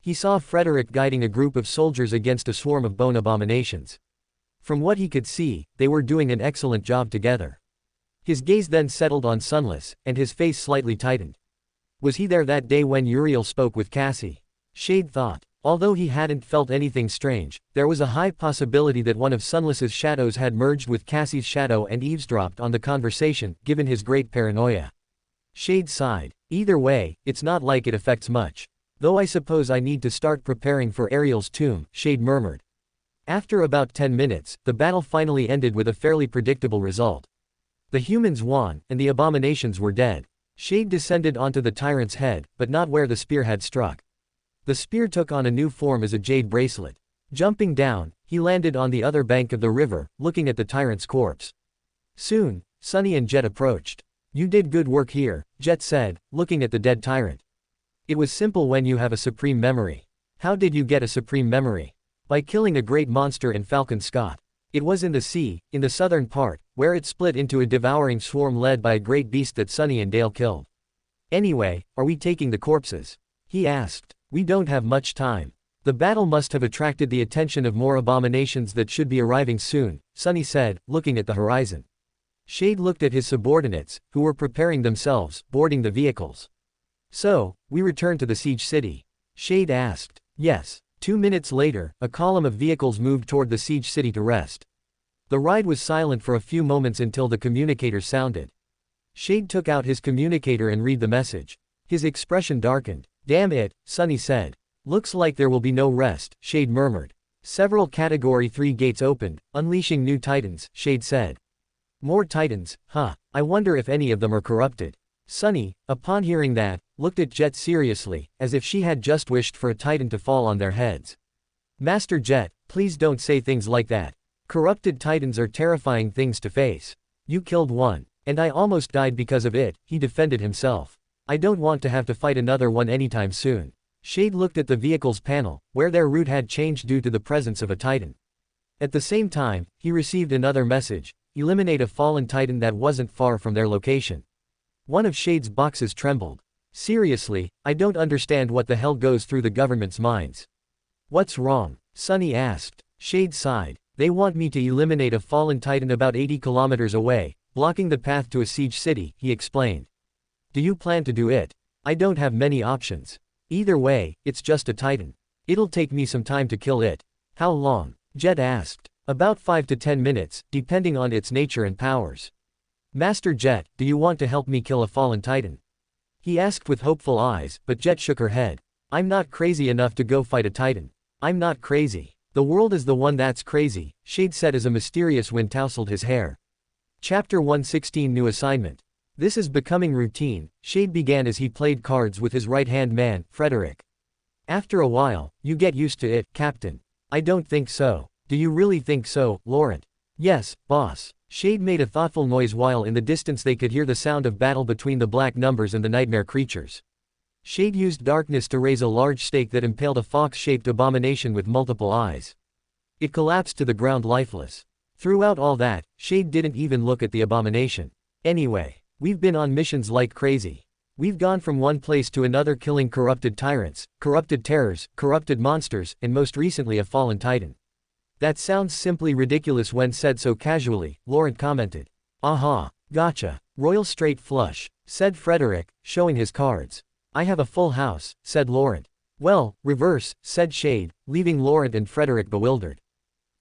He saw Frederick guiding a group of soldiers against a swarm of bone abominations. From what he could see, they were doing an excellent job together. His gaze then settled on Sunless, and his face slightly tightened. Was he there that day when Uriel spoke with Cassie? Shade thought. Although he hadn't felt anything strange, there was a high possibility that one of Sunless's shadows had merged with Cassie's shadow and eavesdropped on the conversation, given his great paranoia. Shade sighed. Either way, it's not like it affects much. Though I suppose I need to start preparing for Ariel's tomb, Shade murmured. After about 10 minutes, the battle finally ended with a fairly predictable result. The humans won, and the abominations were dead. Shade descended onto the tyrant's head, but not where the spear had struck. The spear took on a new form as a jade bracelet. Jumping down, he landed on the other bank of the river, looking at the tyrant's corpse. Soon, Sunny and Jet approached. You did good work here, Jet said, looking at the dead tyrant. It was simple when you have a supreme memory. How did you get a supreme memory? By killing a great monster in Falcon Scott. It was in the sea, in the southern part, where it split into a devouring swarm led by a great beast that Sunny and Dale killed. Anyway, are we taking the corpses? He asked. We don't have much time. The battle must have attracted the attention of more abominations that should be arriving soon, Sunny said, looking at the horizon. Shade looked at his subordinates, who were preparing themselves, boarding the vehicles. So, we return to the siege city? Shade asked. Yes. 2 minutes later, a column of vehicles moved toward the siege city to rest. The ride was silent for a few moments until the communicator sounded. Shade took out his communicator and read the message. His expression darkened. Damn it, Sunny said. Looks like there will be no rest, Shade murmured. Several Category 3 gates opened, unleashing new titans, Shade said. More titans, huh, I wonder if any of them are corrupted. Sunny, upon hearing that, looked at Jet seriously, as if she had just wished for a titan to fall on their heads. Master Jet, please don't say things like that. Corrupted titans are terrifying things to face. You killed one, and I almost died because of it, he defended himself. I don't want to have to fight another one anytime soon. Shade looked at the vehicle's panel, where their route had changed due to the presence of a titan. At the same time, he received another message: eliminate a fallen titan that wasn't far from their location. One of Shade's boxes trembled. Seriously, I don't understand what the hell goes through the government's minds. What's wrong? Sunny asked. Shade sighed. They want me to eliminate a fallen titan about 80 kilometers away, blocking the path to a siege city, he explained. Do you plan to do it? I don't have many options. Either way, it's just a titan. It'll take me some time to kill it. How long? Jet asked. About 5 to 10 minutes, depending on its nature and powers. Master Jet, do you want to help me kill a fallen titan? He asked with hopeful eyes, but Jet shook her head. I'm not crazy enough to go fight a titan. I'm not crazy. The world is the one that's crazy, Shade said as a mysterious wind tousled his hair. Chapter 116 New Assignment. This is becoming routine, Shade began as he played cards with his right-hand man, Frederick. After a while, you get used to it, Captain. I don't think so. Do you really think so, Laurent? Yes, boss. Shade made a thoughtful noise while in the distance they could hear the sound of battle between the black numbers and the nightmare creatures. Shade used darkness to raise a large stake that impaled a fox-shaped abomination with multiple eyes. It collapsed to the ground lifeless. Throughout all that, Shade didn't even look at the abomination. Anyway, we've been on missions like crazy. We've gone from one place to another killing corrupted tyrants, corrupted terrors, corrupted monsters, and most recently a fallen titan. That sounds simply ridiculous when said so casually, Laurent commented. Aha, gotcha. Royal straight flush, said Frederick, showing his cards. I have a full house, said Laurent. Well, reverse, said Shade, leaving Laurent and Frederick bewildered.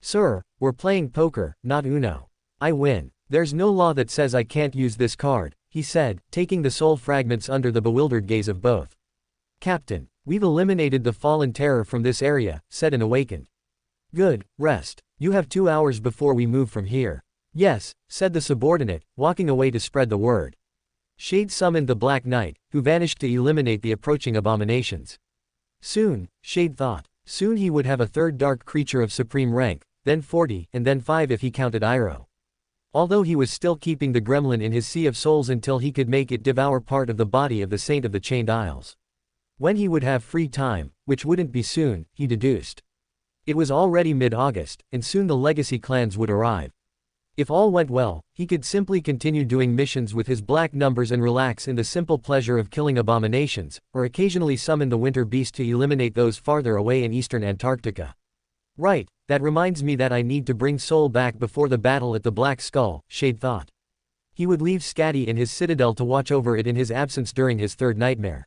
Sir, we're playing poker, not Uno. I win. There's no law that says I can't use this card, he said, taking the soul fragments under the bewildered gaze of both. Captain, we've eliminated the fallen terror from this area, said an awakened. Good, rest. You have 2 hours before we move from here. Yes, said the subordinate, walking away to spread the word. Shade summoned the Black Knight, who vanished to eliminate the approaching abominations. Soon, Shade thought, soon he would have a third dark creature of supreme rank, then 40, and then 5 if he counted Iroh. Although he was still keeping the gremlin in his sea of souls until he could make it devour part of the body of the Saint of the Chained Isles. When he would have free time, which wouldn't be soon, he deduced. It was already mid-August, and soon the legacy clans would arrive. If all went well, he could simply continue doing missions with his black numbers and relax in the simple pleasure of killing abominations, or occasionally summon the winter beast to eliminate those farther away in eastern Antarctica. Right, that reminds me that I need to bring Soul back before the battle at the Black Skull, Shade thought. He would leave Scatty in his citadel to watch over it in his absence during his third nightmare.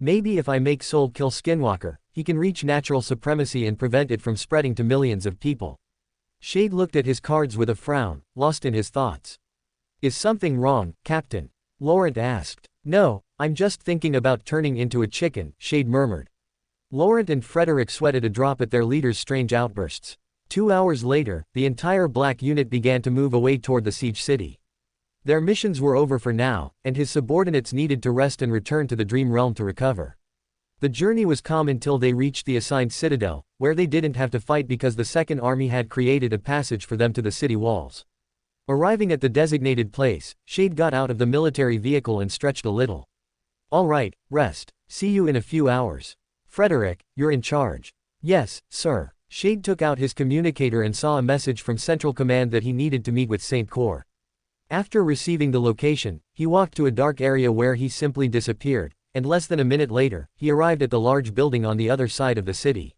Maybe if I make Soul kill Skinwalker, he can reach natural supremacy and prevent it from spreading to millions of people. Shade looked at his cards with a frown, lost in his thoughts. Is something wrong, Captain? Laurent asked. No, I'm just thinking about turning into a chicken, Shade murmured. Laurent and Frederick sweated a drop at their leader's strange outbursts. 2 hours later, the entire black unit began to move away toward the siege city. Their missions were over for now, and his subordinates needed to rest and return to the dream realm to recover. The journey was calm until they reached the assigned citadel, where they didn't have to fight because the Second Army had created a passage for them to the city walls. Arriving at the designated place, Shade got out of the military vehicle and stretched a little. All right, rest. See you in a few hours. Frederick, you're in charge. Yes, sir. Shade took out his communicator and saw a message from Central Command that he needed to meet with Saint Core. After receiving the location, he walked to a dark area where he simply disappeared, and less than a minute later, he arrived at the large building on the other side of the city.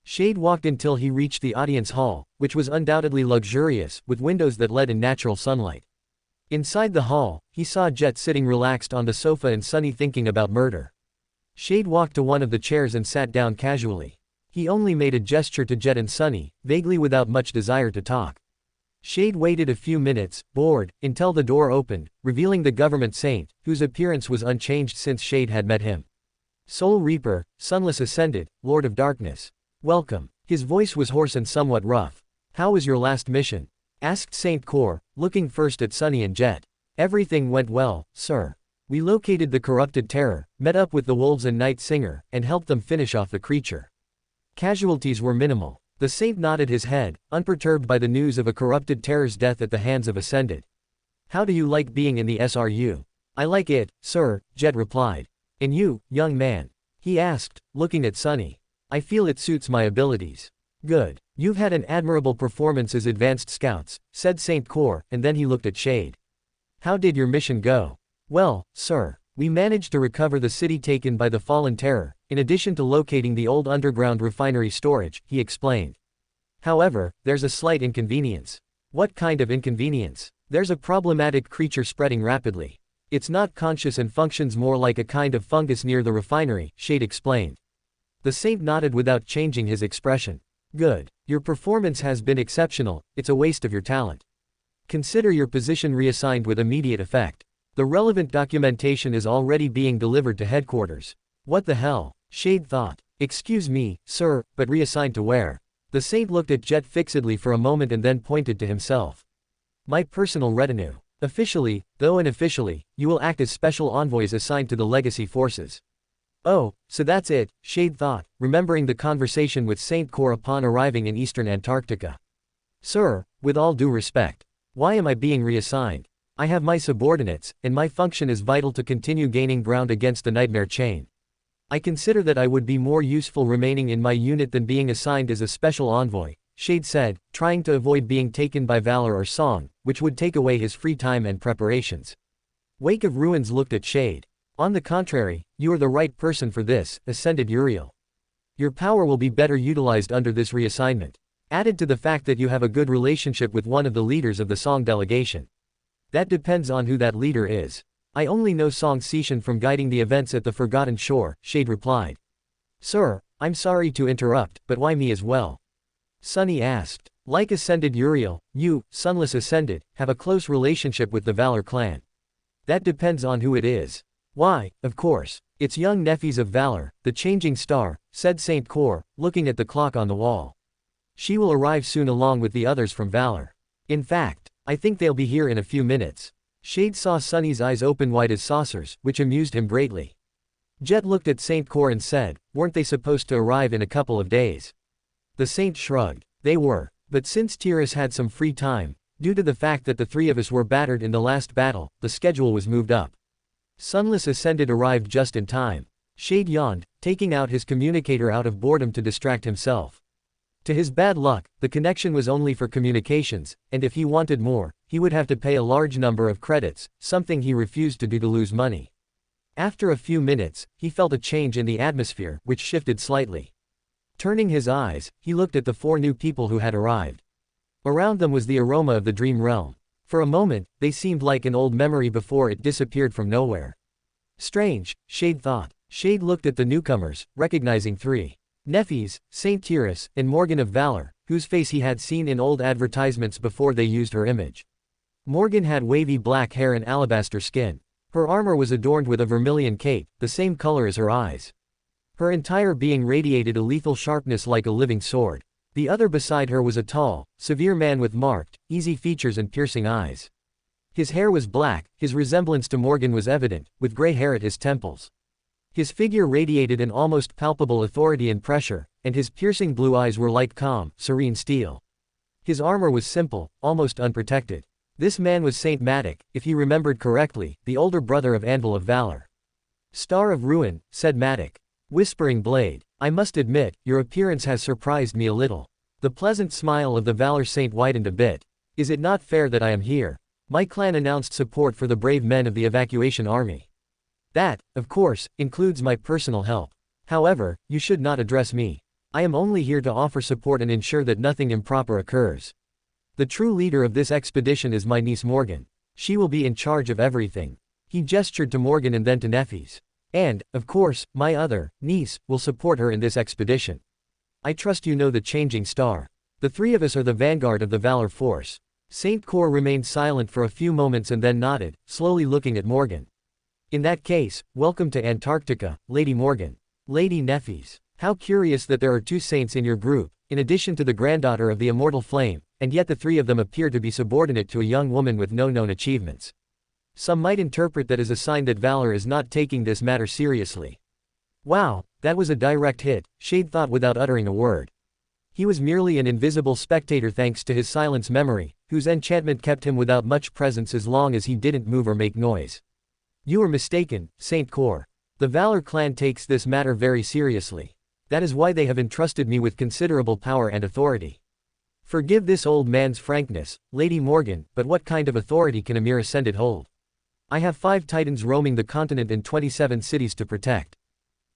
Shade walked until he reached the audience hall, which was undoubtedly luxurious, with windows that let in natural sunlight. Inside the hall, he saw Jet sitting relaxed on the sofa and Sunny thinking about murder. Shade walked to one of the chairs and sat down casually. He only made a gesture to Jet and Sunny, vaguely without much desire to talk. Shade waited a few minutes, bored, until the door opened, revealing the government saint, whose appearance was unchanged since Shade had met him. Soul Reaper, Sunless Ascended, Lord of Darkness. Welcome. His voice was hoarse and somewhat rough. How was your last mission? Asked Saint Core, looking first at Sunny and Jet. Everything went well, sir. We located the corrupted terror, met up with the wolves and Night Singer, and helped them finish off the creature. Casualties were minimal. The saint nodded his head, unperturbed by the news of a corrupted terror's death at the hands of Ascended. How do you like being in the SRU? I like it, sir, Jet replied. And you, young man? He asked, looking at Sunny. I feel it suits my abilities. Good. You've had an admirable performance as advanced scouts, said Saint Core, and then he looked at Shade. How did your mission go? Well, sir, we managed to recover the city taken by the fallen terror, in addition to locating the old underground refinery storage, he explained. However, there's a slight inconvenience. What kind of inconvenience? There's a problematic creature spreading rapidly. It's not conscious and functions more like a kind of fungus near the refinery, Shade explained. The saint nodded without changing his expression. Good. Your performance has been exceptional, it's a waste of your talent. Consider your position reassigned with immediate effect. The relevant documentation is already being delivered to headquarters. What the hell? Shade thought. Excuse me, sir, but reassigned to where? The saint looked at Jet fixedly for a moment and then pointed to himself. My personal retinue. Officially, though unofficially, you will act as special envoys assigned to the legacy forces. Oh, so that's it, Shade thought, remembering the conversation with Saint Cor upon arriving in eastern Antarctica. Sir, with all due respect, why am I being reassigned? I have my subordinates, and my function is vital to continue gaining ground against the nightmare chain. I consider that I would be more useful remaining in my unit than being assigned as a special envoy, Shade said, trying to avoid being taken by Valor or Song, which would take away his free time and preparations. Wake of Ruins looked at Shade. On the contrary, you are the right person for this, ascended Uriel. Your power will be better utilized under this reassignment. Added to the fact that you have a good relationship with one of the leaders of the Song delegation. That depends on who that leader is. I only know Song Sishan from guiding the events at the Forgotten Shore, Shade replied. Sir, I'm sorry to interrupt, but why me as well? Sunny asked. Like Ascended Uriel, you, Sunless Ascended, have a close relationship with the Valor clan. That depends on who it is. Why, of course, it's young Nephies of Valor, the changing star, said Saint Cor, looking at the clock on the wall. She will arrive soon along with the others from Valor. In fact, I think they'll be here in a few minutes. Shade saw Sunny's eyes open wide as saucers, which amused him greatly. Jet looked at Saint Cor and said, weren't they supposed to arrive in a couple of days? The Saint shrugged. They were. But since Tiras had some free time, due to the fact that the three of us were battered in the last battle, the schedule was moved up. Sunless Ascended arrived just in time. Shade yawned, taking out his communicator out of boredom to distract himself. To his bad luck, the connection was only for communications, and if he wanted more, he would have to pay a large number of credits, something he refused to do to lose money. After a few minutes, he felt a change in the atmosphere, which shifted slightly. Turning his eyes, he looked at the four new people who had arrived. Around them was the aroma of the dream realm. For a moment, they seemed like an old memory before it disappeared from nowhere. Strange, Shade thought. Shade looked at the newcomers, recognizing three. Nephies, Saint Tiras, and Morgan of Valor, whose face he had seen in old advertisements before they used her image. Morgan had wavy black hair and alabaster skin. Her armor was adorned with a vermilion cape, the same color as her eyes. Her entire being radiated a lethal sharpness like a living sword. The other beside her was a tall, severe man with marked, easy features and piercing eyes. His hair was black, his resemblance to Morgan was evident, with gray hair at his temples. His figure radiated an almost palpable authority and pressure, and his piercing blue eyes were like calm, serene steel. His armor was simple, almost unprotected. This man was Saint Matic, if he remembered correctly, the older brother of Anvil of Valor. Star of Ruin, said Matic. Whispering Blade, I must admit, your appearance has surprised me a little. The pleasant smile of the Valor Saint widened a bit. Is it not fair that I am here? My clan announced support for the brave men of the evacuation army. That, of course, includes my personal help. However, you should not address me. I am only here to offer support and ensure that nothing improper occurs. The true leader of this expedition is my niece Morgan. She will be in charge of everything. He gestured to Morgan and then to Nephies. And, of course, my other niece will support her in this expedition. I trust you know the changing star. The three of us are the vanguard of the Valor force. Saint Cor remained silent for a few moments and then nodded, slowly looking at Morgan. In that case, welcome to Antarctica, Lady Morgan. Lady Nephies. How curious that there are two saints in your group, in addition to the granddaughter of the immortal flame, and yet the three of them appear to be subordinate to a young woman with no known achievements. Some might interpret that as a sign that Valor is not taking this matter seriously. Wow, that was a direct hit, Shade thought without uttering a word. He was merely an invisible spectator thanks to his silence memory, whose enchantment kept him without much presence as long as he didn't move or make noise. You are mistaken, Saint Cor. The Valor clan takes this matter very seriously. That is why they have entrusted me with considerable power and authority. Forgive this old man's frankness, Lady Morgan, but what kind of authority can a mere Ascended hold? I have 5 titans roaming the continent and 27 cities to protect.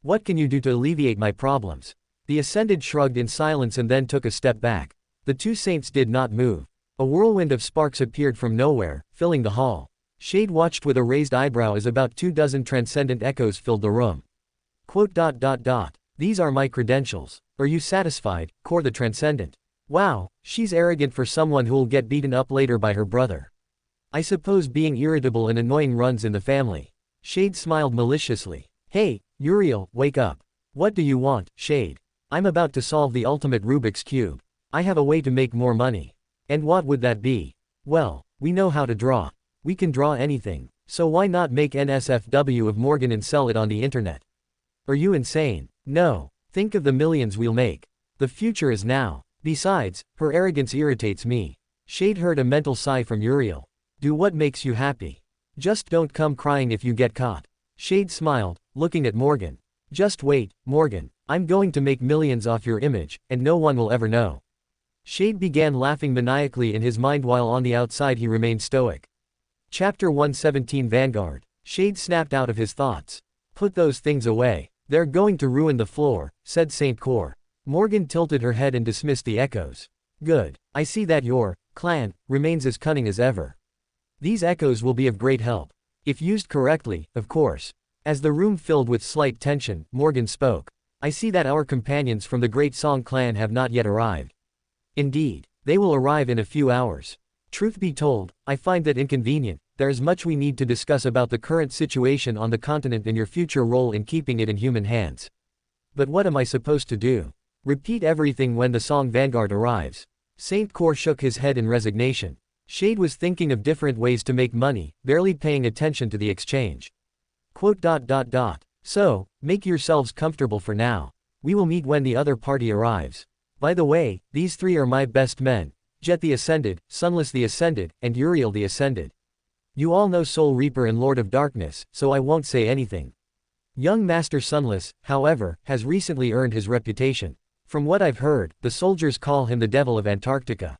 What can you do to alleviate my problems? The Ascended shrugged in silence and then took a step back. The two saints did not move. A whirlwind of sparks appeared from nowhere, filling the hall. Shade watched with a raised eyebrow as about 24 transcendent echoes filled the room. These are my credentials. Are you satisfied, Cor the Transcendent? Wow, she's arrogant for someone who'll get beaten up later by her brother. I suppose being irritable and annoying runs in the family. Shade smiled maliciously. Hey, Uriel, wake up. What do you want, Shade? I'm about to solve the ultimate Rubik's Cube. I have a way to make more money. And what would that be? Well, we know how to draw. We can draw anything, so why not make NSFW of Morgan and sell it on the internet? Are you insane? No. Think of the millions we'll make. The future is now. Besides, her arrogance irritates me. Shade heard a mental sigh from Uriel. Do what makes you happy. Just don't come crying if you get caught. Shade smiled, looking at Morgan. Just wait, Morgan. I'm going to make millions off your image, and no one will ever know. Shade began laughing maniacally in his mind while on the outside he remained stoic. Chapter 117 Vanguard. Shade snapped out of his thoughts. Put those things away. They're going to ruin the floor, said Saint Cor. Morgan tilted her head and dismissed the echoes. Good. I see that your clan remains as cunning as ever. These echoes will be of great help. If used correctly, of course. As the room filled with slight tension, Morgan spoke. I see that our companions from the Great Song clan have not yet arrived. Indeed. They will arrive in a few hours. Truth be told, I find that inconvenient. There is much we need to discuss about the current situation on the continent and your future role in keeping it in human hands. But what am I supposed to do? Repeat everything when the Song Vanguard arrives. Saint Cor shook his head in resignation. Shade was thinking of different ways to make money, barely paying attention to the exchange. So, make yourselves comfortable for now. We will meet when the other party arrives. By the way, these three are my best men. Jet the Ascended, Sunless the Ascended, and Uriel the Ascended. You all know Soul Reaper and Lord of Darkness, so I won't say anything. Young Master Sunless, however, has recently earned his reputation. From what I've heard, the soldiers call him the Devil of Antarctica.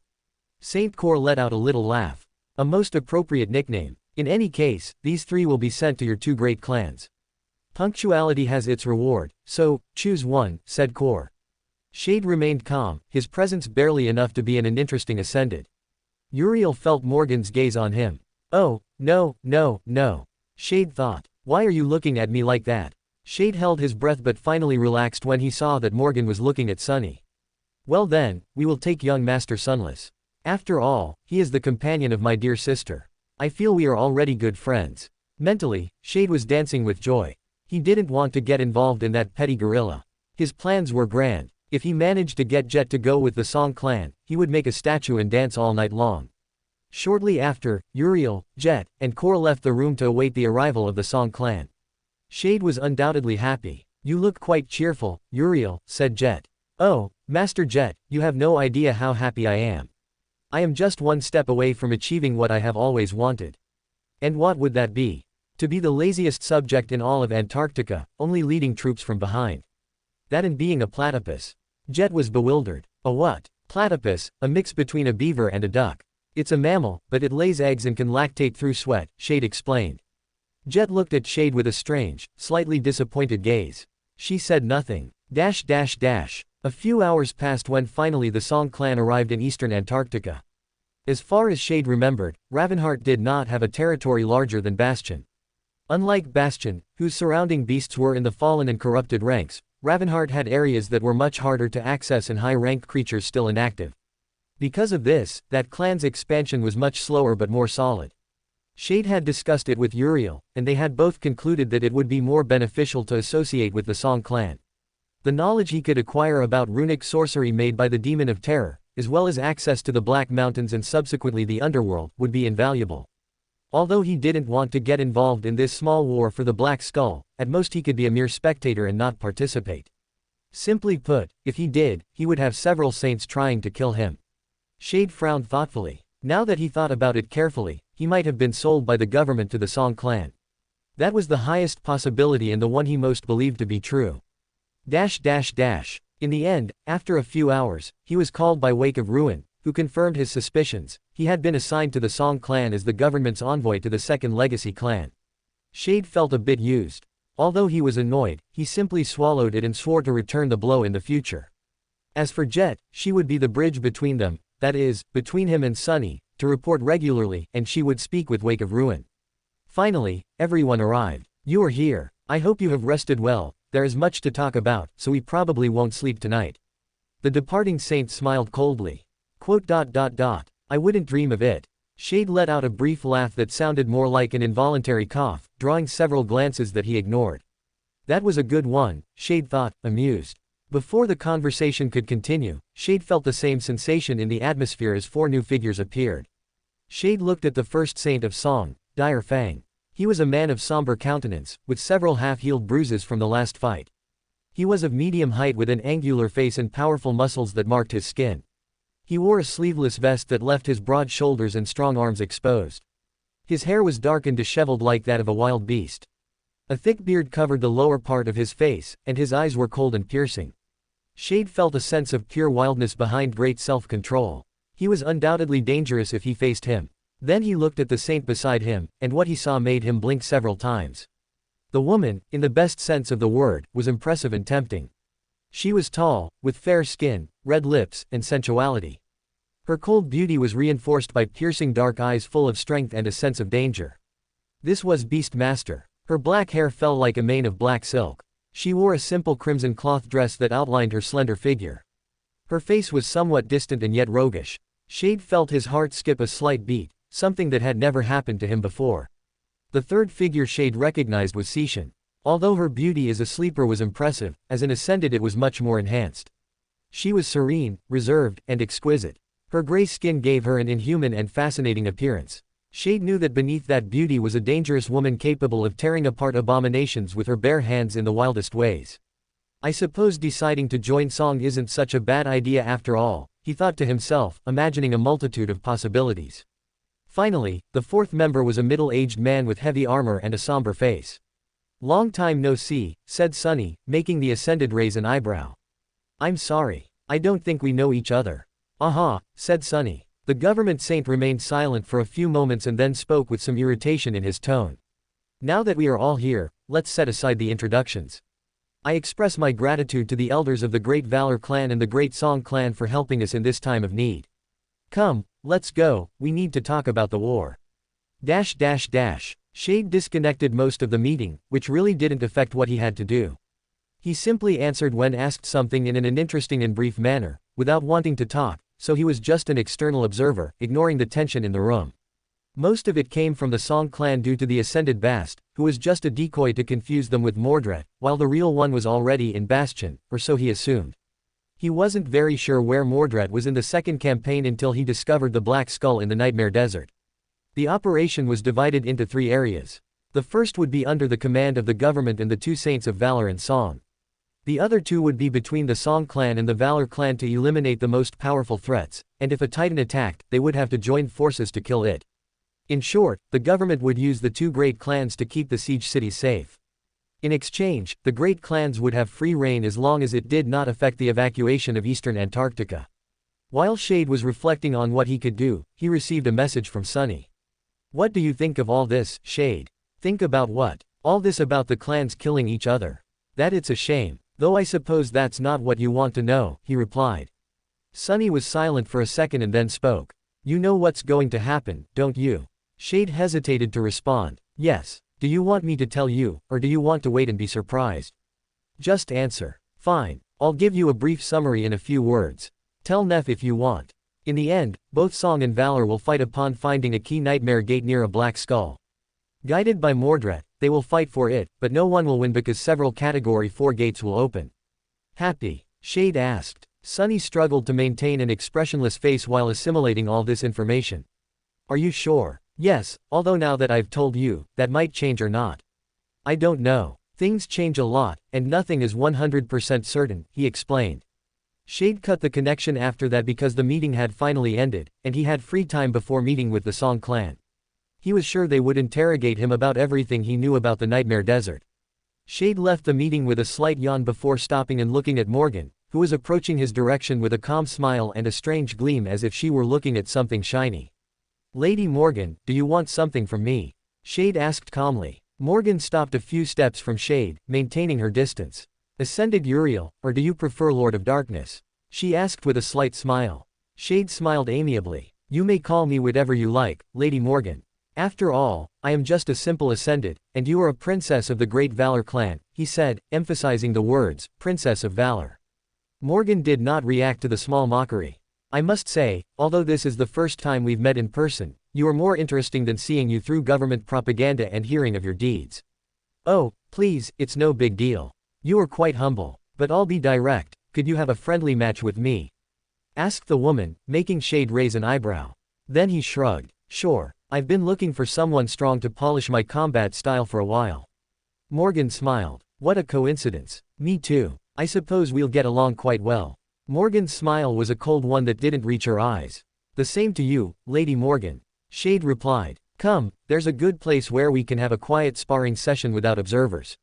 Saint Cor let out a little laugh. A most appropriate nickname. In any case, these three will be sent to your two great clans. Punctuality has its reward, so, choose one, said Cor. Shade remained calm, his presence barely enough to be an interesting Ascended. Uriel felt Morgan's gaze on him. Oh, no. Shade thought. Why are you looking at me like that? Shade held his breath but finally relaxed when he saw that Morgan was looking at Sunny. Well then, we will take young Master Sunless. After all, he is the companion of my dear sister. I feel we are already good friends. Mentally, Shade was dancing with joy. He didn't want to get involved in that petty guerrilla. His plans were grand. If he managed to get Jet to go with the Song clan, he would make a statue and dance all night long. Shortly after, Uriel, Jet, and Cor left the room to await the arrival of the Song clan. Shade was undoubtedly happy. You look quite cheerful, Uriel, said Jet. Oh, Master Jet, you have no idea how happy I am. I am just one step away from achieving what I have always wanted. And what would that be? To be the laziest subject in all of Antarctica, only leading troops from behind. That and being a platypus. Jet was bewildered. A what? Platypus, a mix between a beaver and a duck. It's a mammal, but it lays eggs and can lactate through sweat, Shade explained. Jet looked at Shade with a strange, slightly disappointed gaze. She said nothing. A few hours passed when finally the Song clan arrived in eastern Antarctica. As far as Shade remembered, Ravenheart did not have a territory larger than Bastion. Unlike Bastion, whose surrounding beasts were in the fallen and corrupted ranks, Ravenheart had areas that were much harder to access and high-ranked creatures still inactive. Because of this, that clan's expansion was much slower but more solid. Shade had discussed it with Uriel, and they had both concluded that it would be more beneficial to associate with the Song clan. The knowledge he could acquire about runic sorcery made by the Demon of Terror, as well as access to the Black Mountains and subsequently the Underworld, would be invaluable. Although he didn't want to get involved in this small war for the Black Skull, at most he could be a mere spectator and not participate. Simply put, if he did, he would have several saints trying to kill him. Shade frowned thoughtfully. Now that he thought about it carefully, he might have been sold by the government to the Song clan. That was the highest possibility and the one he most believed to be true. In the end, after a few hours, he was called by Wake of Ruin, who confirmed his suspicions. He had been assigned to the Song clan as the government's envoy to the second legacy clan. Shade felt a bit used. Although he was annoyed, he simply swallowed it and swore to return the blow in the future. As for Jet, she would be the bridge between them, that is, between him and Sunny, to report regularly, and she would speak with Wake of Ruin. Finally, everyone arrived. You are here. I hope you have rested well. There is much to talk about, so we probably won't sleep tonight. The departing saint smiled coldly. I wouldn't dream of it. Shade let out a brief laugh that sounded more like an involuntary cough, drawing several glances that he ignored. That was a good one, Shade thought, amused. Before the conversation could continue, Shade felt the same sensation in the atmosphere as four new figures appeared. Shade looked at the first saint of Song, Dire Fang. He was a man of somber countenance, with several half-healed bruises from the last fight. He was of medium height with an angular face and powerful muscles that marked his skin. He wore a sleeveless vest that left his broad shoulders and strong arms exposed. His hair was dark and disheveled like that of a wild beast. A thick beard covered the lower part of his face, and his eyes were cold and piercing. Shade felt a sense of pure wildness behind great self-control. He was undoubtedly dangerous if he faced him. Then he looked at the saint beside him, and what he saw made him blink several times. The woman, in the best sense of the word, was impressive and tempting. She was tall, with fair skin, red lips, and sensuality. Her cold beauty was reinforced by piercing dark eyes full of strength and a sense of danger. This was Beastmaster. Her black hair fell like a mane of black silk. She wore a simple crimson cloth dress that outlined her slender figure. Her face was somewhat distant and yet roguish. Shade felt his heart skip a slight beat, something that had never happened to him before. The third figure Shade recognized was Seishan. Although her beauty as a sleeper was impressive, as an ascended it was much more enhanced. She was serene, reserved, and exquisite. Her gray skin gave her an inhuman and fascinating appearance. Shade knew that beneath that beauty was a dangerous woman capable of tearing apart abominations with her bare hands in the wildest ways. I suppose deciding to join Song isn't such a bad idea after all, he thought to himself, imagining a multitude of possibilities. Finally, the fourth member was a middle-aged man with heavy armor and a somber face. "Long time no see," said Sunny, making the ascended raise an eyebrow. "I'm sorry. I don't think we know each other." "Aha," said Sunny. The government saint remained silent for a few moments and then spoke with some irritation in his tone. "Now that we are all here, let's set aside the introductions. I express my gratitude to the elders of the Great Valor Clan and the Great Song Clan for helping us in this time of need. Come, let's go, we need to talk about the war." Shade disconnected most of the meeting, which really didn't affect what he had to do. He simply answered when asked something in an interesting and brief manner, without wanting to talk, so he was just an external observer, ignoring the tension in the room. Most of it came from the Song clan due to the ascended Bast, who was just a decoy to confuse them with Mordred, while the real one was already in Bastion, or so he assumed. He wasn't very sure where Mordred was in the second campaign until he discovered the Black Skull in the Nightmare Desert. The operation was divided into 3 areas. The first would be under the command of the government and the 2 Saints of Valor and Song. The other 2 would be between the Song clan and the Valor clan to eliminate the most powerful threats, and if a Titan attacked, they would have to join forces to kill it. In short, the government would use the 2 great clans to keep the siege cities safe. In exchange, the great clans would have free reign as long as it did not affect the evacuation of eastern Antarctica. While Shade was reflecting on what he could do, he received a message from Sunny. "What do you think of all this, Shade?" "Think about what?" "All this about the clans killing each other. That it's a shame. Though I suppose that's not what you want to know," he replied. Sunny was silent for a second and then spoke. "You know what's going to happen, don't you?" Shade hesitated to respond. "Yes. Do you want me to tell you, or do you want to wait and be surprised?" "Just answer." "Fine. I'll give you a brief summary in a few words. Tell Neff if you want. In the end, both Song and Valor will fight upon finding a key nightmare gate near a black skull. Guided by Mordred, they will fight for it, but no one will win because several Category 4 gates will open." "Happy?" Shade asked. Sunny struggled to maintain an expressionless face while assimilating all this information. "Are you sure?" "Yes, although now that I've told you, that might change or not." "I don't know. Things change a lot, and nothing is 100% certain," he explained. Shade cut the connection after that because the meeting had finally ended, and he had free time before meeting with the Song clan. He was sure they would interrogate him about everything he knew about the Nightmare Desert. Shade left the meeting with a slight yawn before stopping and looking at Morgan, who was approaching his direction with a calm smile and a strange gleam as if she were looking at something shiny. "Lady Morgan, do you want something from me?" Shade asked calmly. Morgan stopped a few steps from Shade, maintaining her distance. "Ascended Uriel, or do you prefer Lord of Darkness?" she asked with a slight smile. Shade smiled amiably. "You may call me whatever you like, Lady Morgan. After all, I am just a simple Ascended, and you are a princess of the Great Valor clan," he said, emphasizing the words, Princess of Valor. Morgan did not react to the small mockery. "I must say, although this is the first time we've met in person, you are more interesting than seeing you through government propaganda and hearing of your deeds." "Oh, please, it's no big deal. You are quite humble. But I'll be direct, could you have a friendly match with me?" asked the woman, making Shade raise an eyebrow. Then he shrugged. "Sure. I've been looking for someone strong to polish my combat style for a while." Morgan smiled. What a coincidence. Me too. I suppose we'll get along quite well. Morgan's smile was a cold one that didn't reach her eyes. The same to you, Lady Morgan. Shade replied. Come, there's a good place where we can have a quiet sparring session without observers.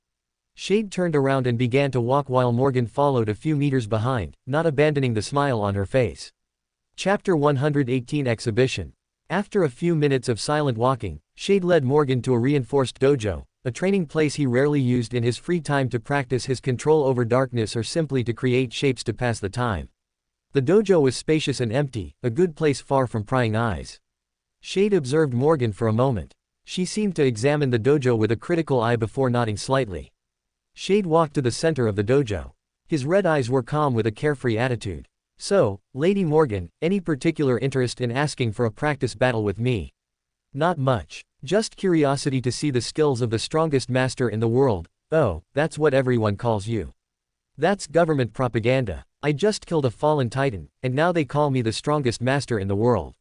Shade turned around and began to walk while Morgan followed a few meters behind, not abandoning the smile on her face. Chapter 118 Exhibition. After a few minutes of silent walking, Shade led Morgan to a reinforced dojo, a training place he rarely used in his free time to practice his control over darkness or simply to create shapes to pass the time. The dojo was spacious and empty, a good place far from prying eyes. Shade observed Morgan for a moment. She seemed to examine the dojo with a critical eye before nodding slightly. Shade walked to the center of the dojo. His red eyes were calm with a carefree attitude. So, Lady Morgan, any particular interest in asking for a practice battle with me? Not much. Just curiosity to see the skills of the strongest master in the world. Oh, that's what everyone calls you. That's government propaganda. I just killed a fallen titan, and now they call me the strongest master in the world.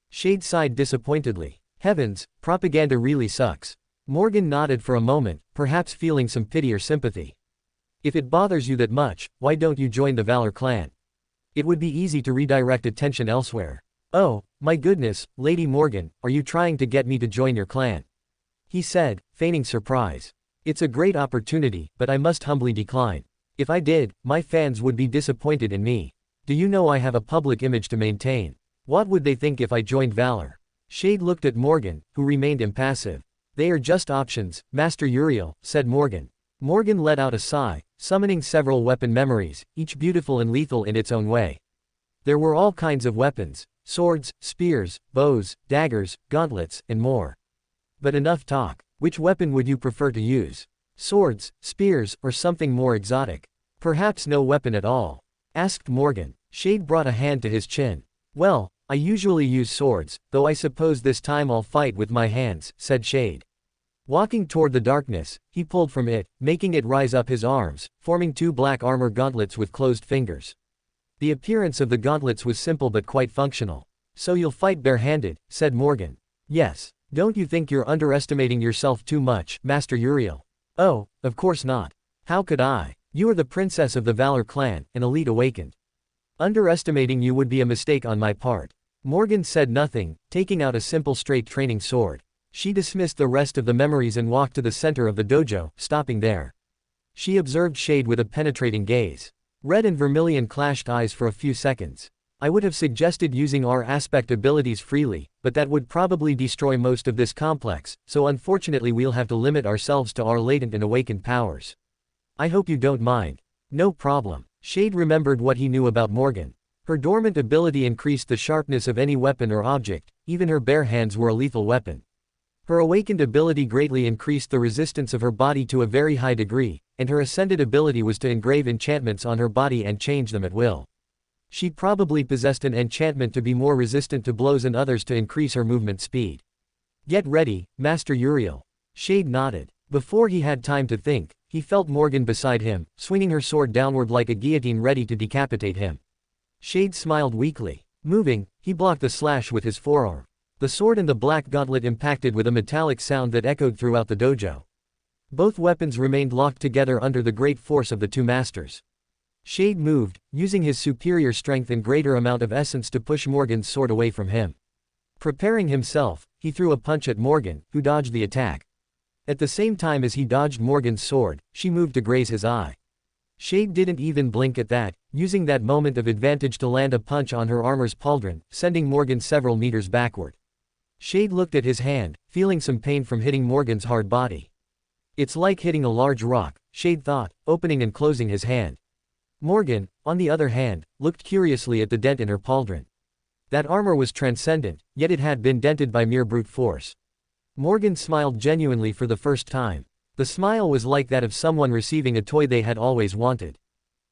Shade sighed disappointedly. Heavens, propaganda really sucks. Morgan nodded for a moment, perhaps feeling some pity or sympathy. If it bothers you that much, why don't you join the Valor clan? It would be easy to redirect attention elsewhere. Oh, my goodness, Lady Morgan, are you trying to get me to join your clan? He said, feigning surprise. It's a great opportunity, but I must humbly decline. If I did, my fans would be disappointed in me. Do you know I have a public image to maintain? What would they think if I joined Valor? Shade looked at Morgan, who remained impassive. They are just options, Master Uriel, said Morgan. Morgan let out a sigh, summoning several weapon memories, each beautiful and lethal in its own way. There were all kinds of weapons, swords, spears, bows, daggers, gauntlets, and more. But enough talk. Which weapon would you prefer to use? Swords, spears, or something more exotic? Perhaps no weapon at all? Asked Morgan. Shade brought a hand to his chin. Well, I usually use swords, though I suppose this time I'll fight with my hands, said Shade. Walking toward the darkness, he pulled from it, making it rise up his arms, forming two black armor gauntlets with closed fingers. The appearance of the gauntlets was simple but quite functional. So you'll fight barehanded, said Morgan. Yes. Don't you think you're underestimating yourself too much, Master Uriel? Oh, of course not. How could I? You are the princess of the Valor clan, an elite awakened. Underestimating you would be a mistake on my part. Morgan said nothing, taking out a simple straight training sword. She dismissed the rest of the memories and walked to the center of the dojo, stopping there. She observed Shade with a penetrating gaze. Red and vermilion clashed eyes for a few seconds. I would have suggested using our aspect abilities freely, but that would probably destroy most of this complex, so unfortunately we'll have to limit ourselves to our latent and awakened powers. I hope you don't mind. No problem. Shade remembered what he knew about Morgan. Her dormant ability increased the sharpness of any weapon or object, even her bare hands were a lethal weapon. Her awakened ability greatly increased the resistance of her body to a very high degree, and her ascended ability was to engrave enchantments on her body and change them at will. She probably possessed an enchantment to be more resistant to blows and others to increase her movement speed. Get ready, Master Uriel. Shade nodded. Before he had time to think, he felt Morgan beside him, swinging her sword downward like a guillotine ready to decapitate him. Shade smiled weakly. Moving, he blocked the slash with his forearm. The sword and the black gauntlet impacted with a metallic sound that echoed throughout the dojo. Both weapons remained locked together under the great force of the two masters. Shade moved, using his superior strength and greater amount of essence to push Morgan's sword away from him. Preparing himself, he threw a punch at Morgan, who dodged the attack. At the same time as he dodged Morgan's sword, she moved to graze his eye. Shade didn't even blink at that, using that moment of advantage to land a punch on her armor's pauldron, sending Morgan several meters backward. Shade looked at his hand, feeling some pain from hitting Morgan's hard body. It's like hitting a large rock, Shade thought, opening and closing his hand. Morgan, on the other hand, looked curiously at the dent in her pauldron. That armor was transcendent, yet it had been dented by mere brute force. Morgan smiled genuinely for the first time. The smile was like that of someone receiving a toy they had always wanted.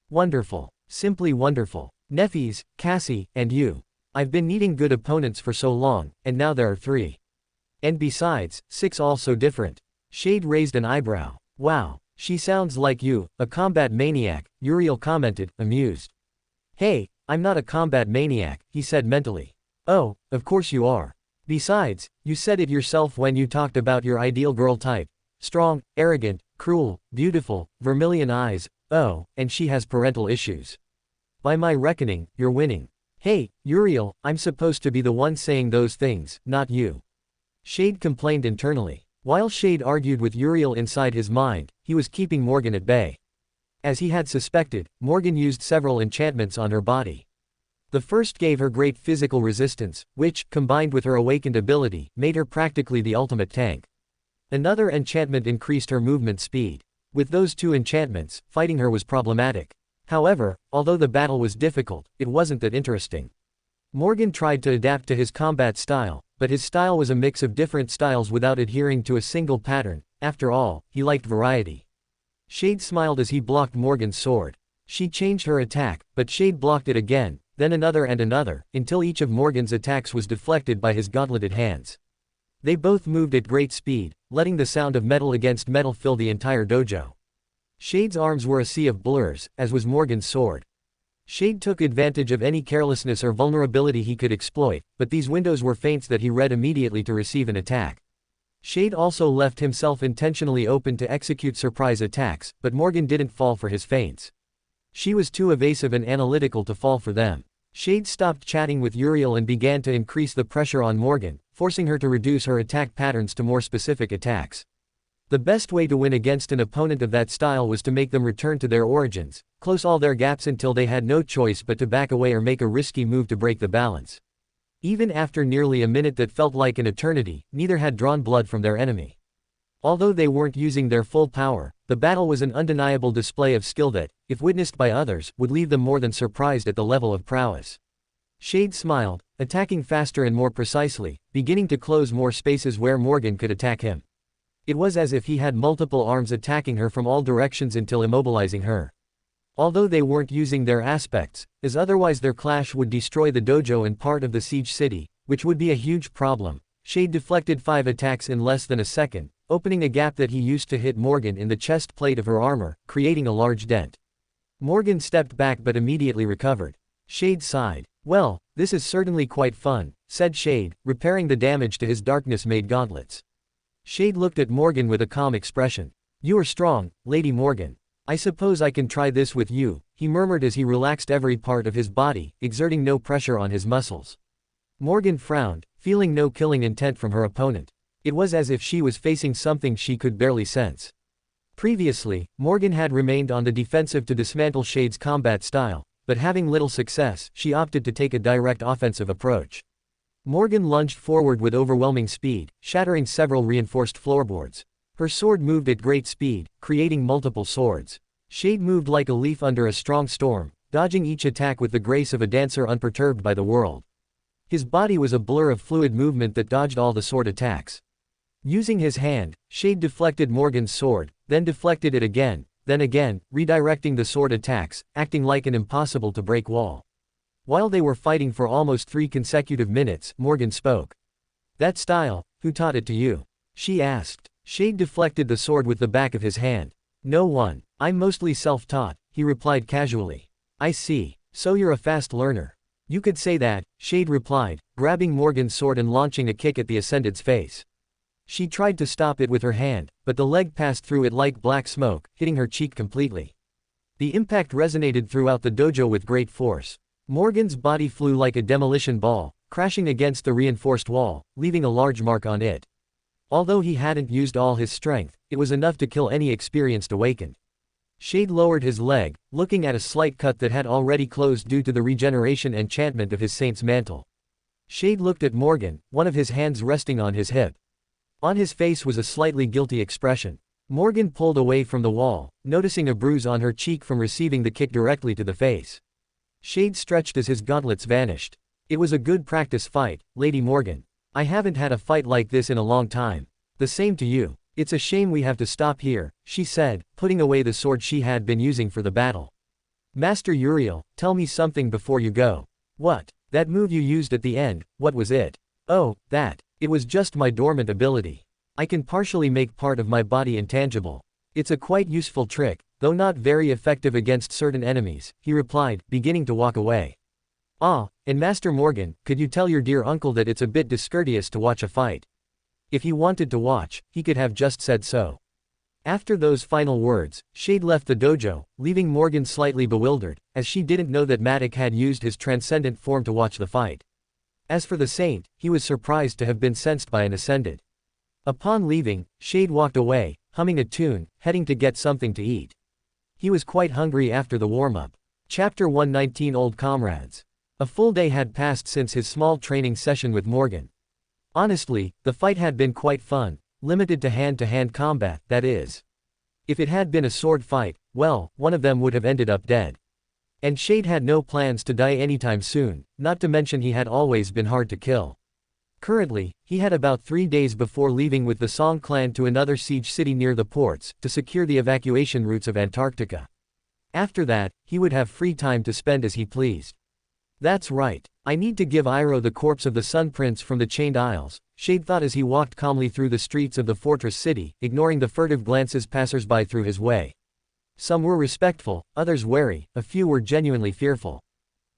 Wonderful. Simply wonderful. Nephews, Cassie, and you. I've been needing good opponents for so long, and now there are 3. And besides, 6 all so different. Shade raised an eyebrow. Wow. She sounds like you, a combat maniac, Uriel commented, amused. Hey, I'm not a combat maniac, he said mentally. Oh, of course you are. Besides, you said it yourself when you talked about your ideal girl type. Strong, arrogant, Cruel, beautiful, vermilion eyes, oh, and she has parental issues. By my reckoning, you're winning. Hey, Uriel, I'm supposed to be the one saying those things, not you. Shade complained internally. While Shade argued with Uriel inside his mind, he was keeping Morgan at bay. As he had suspected, Morgan used several enchantments on her body. The first gave her great physical resistance, which, combined with her awakened ability, made her practically the ultimate tank. Another enchantment increased her movement speed. With those two enchantments, fighting her was problematic. However, although the battle was difficult, it wasn't that interesting. Morgan tried to adapt to his combat style, but his style was a mix of different styles without adhering to a single pattern. After all, he liked variety. Shade smiled as he blocked Morgan's sword. She changed her attack, but Shade blocked it again, then another and another, until each of Morgan's attacks was deflected by his gauntleted hands. They both moved at great speed, letting the sound of metal against metal fill the entire dojo. Shade's arms were a sea of blurs, as was Morgan's sword. Shade took advantage of any carelessness or vulnerability he could exploit, but these windows were feints that he read immediately to receive an attack. Shade also left himself intentionally open to execute surprise attacks, but Morgan didn't fall for his feints. She was too evasive and analytical to fall for them. Shade stopped chatting with Uriel and began to increase the pressure on Morgan, forcing her to reduce her attack patterns to more specific attacks. The best way to win against an opponent of that style was to make them return to their origins, close all their gaps until they had no choice but to back away or make a risky move to break the balance. Even after nearly a minute that felt like an eternity, neither had drawn blood from their enemy. Although they weren't using their full power, the battle was an undeniable display of skill that, if witnessed by others, would leave them more than surprised at the level of prowess. Shade smiled, attacking faster and more precisely, beginning to close more spaces where Morgan could attack him. It was as if he had multiple arms attacking her from all directions until immobilizing her. Although they weren't using their aspects, as otherwise their clash would destroy the dojo and part of the siege city, which would be a huge problem, Shade deflected 5 attacks in less than a second, opening a gap that he used to hit Morgan in the chest plate of her armor, creating a large dent. Morgan stepped back but immediately recovered. Shade sighed. Well, this is certainly quite fun, said Shade, repairing the damage to his darkness-made gauntlets. Shade looked at Morgan with a calm expression. You are strong, Lady Morgan. I suppose I can try this with you, he murmured as he relaxed every part of his body, exerting no pressure on his muscles. Morgan frowned, feeling no killing intent from her opponent. It was as if she was facing something she could barely sense. Previously, Morgan had remained on the defensive to dismantle Shade's combat style, but having little success, she opted to take a direct offensive approach. Morgan lunged forward with overwhelming speed, shattering several reinforced floorboards. Her sword moved at great speed, creating multiple swords. Shade moved like a leaf under a strong storm, dodging each attack with the grace of a dancer unperturbed by the world. His body was a blur of fluid movement that dodged all the sword attacks. Using his hand, Shade deflected Morgan's sword, then deflected it again, redirecting the sword attacks, acting like an impossible-to-break wall. While they were fighting for almost 3 consecutive minutes, Morgan spoke. That style, who taught it to you? She asked. Shade deflected the sword with the back of his hand. No one. I'm mostly self-taught, he replied casually. I see. So you're a fast learner. You could say that, Shade replied, grabbing Morgan's sword and launching a kick at the Ascended's face. She tried to stop it with her hand, but the leg passed through it like black smoke, hitting her cheek completely. The impact resonated throughout the dojo with great force. Morgan's body flew like a demolition ball, crashing against the reinforced wall, leaving a large mark on it. Although he hadn't used all his strength, it was enough to kill any experienced awakened. Shade lowered his leg, looking at a slight cut that had already closed due to the regeneration enchantment of his saint's mantle. Shade looked at Morgan, one of his hands resting on his hip. On his face was a slightly guilty expression. Morgan pulled away from the wall, noticing a bruise on her cheek from receiving the kick directly to the face. Shade stretched as his gauntlets vanished. It was a good practice fight, Lady Morgan. I haven't had a fight like this in a long time. The same to you. It's a shame we have to stop here, she said, putting away the sword she had been using for the battle. Master Uriel, tell me something before you go. What? That move you used at the end, what was it? Oh, that. It was just my dormant ability. I can partially make part of my body intangible. It's a quite useful trick, though not very effective against certain enemies, he replied, beginning to walk away. Ah, and Master Morgan, could you tell your dear uncle that it's a bit discourteous to watch a fight? If he wanted to watch, he could have just said so. After those final words, Shade left the dojo, leaving Morgan slightly bewildered, as she didn't know that Matic had used his transcendent form to watch the fight. As for the saint, he was surprised to have been sensed by an ascended. Upon leaving, Shade walked away, humming a tune, heading to get something to eat. He was quite hungry after the warm-up. Chapter 119 Old Comrades. A full day had passed since his small training session with Morgan. Honestly, the fight had been quite fun, limited to hand-to-hand combat, that is. If it had been a sword fight, well, one of them would have ended up dead. And Shade had no plans to die anytime soon, not to mention he had always been hard to kill. Currently, he had about 3 days before leaving with the Song clan to another siege city near the ports, to secure the evacuation routes of Antarctica. After that, he would have free time to spend as he pleased. That's right, I need to give Iroh the corpse of the Sun Prince from the Chained Isles, Shade thought as he walked calmly through the streets of the fortress city, ignoring the furtive glances passers-by through his way. Some were respectful, others wary, a few were genuinely fearful.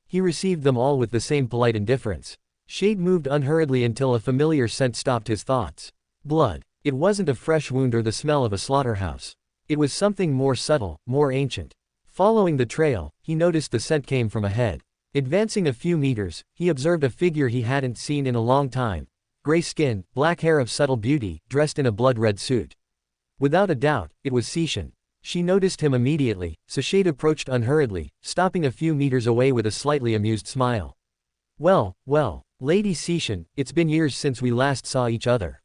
He received them all with the same polite indifference. Shade moved unhurriedly until a familiar scent stopped his thoughts. Blood. It wasn't a fresh wound or the smell of a slaughterhouse. It was something more subtle, more ancient. Following the trail, he noticed the scent came from ahead. Advancing a few meters, he observed a figure he hadn't seen in a long time. Gray skin, black hair of subtle beauty, dressed in a blood-red suit. Without a doubt, it was Sishin. She noticed him immediately, so Shade approached unhurriedly, stopping a few meters away with a slightly amused smile. Well, Lady Sishin, it's been years since we last saw each other.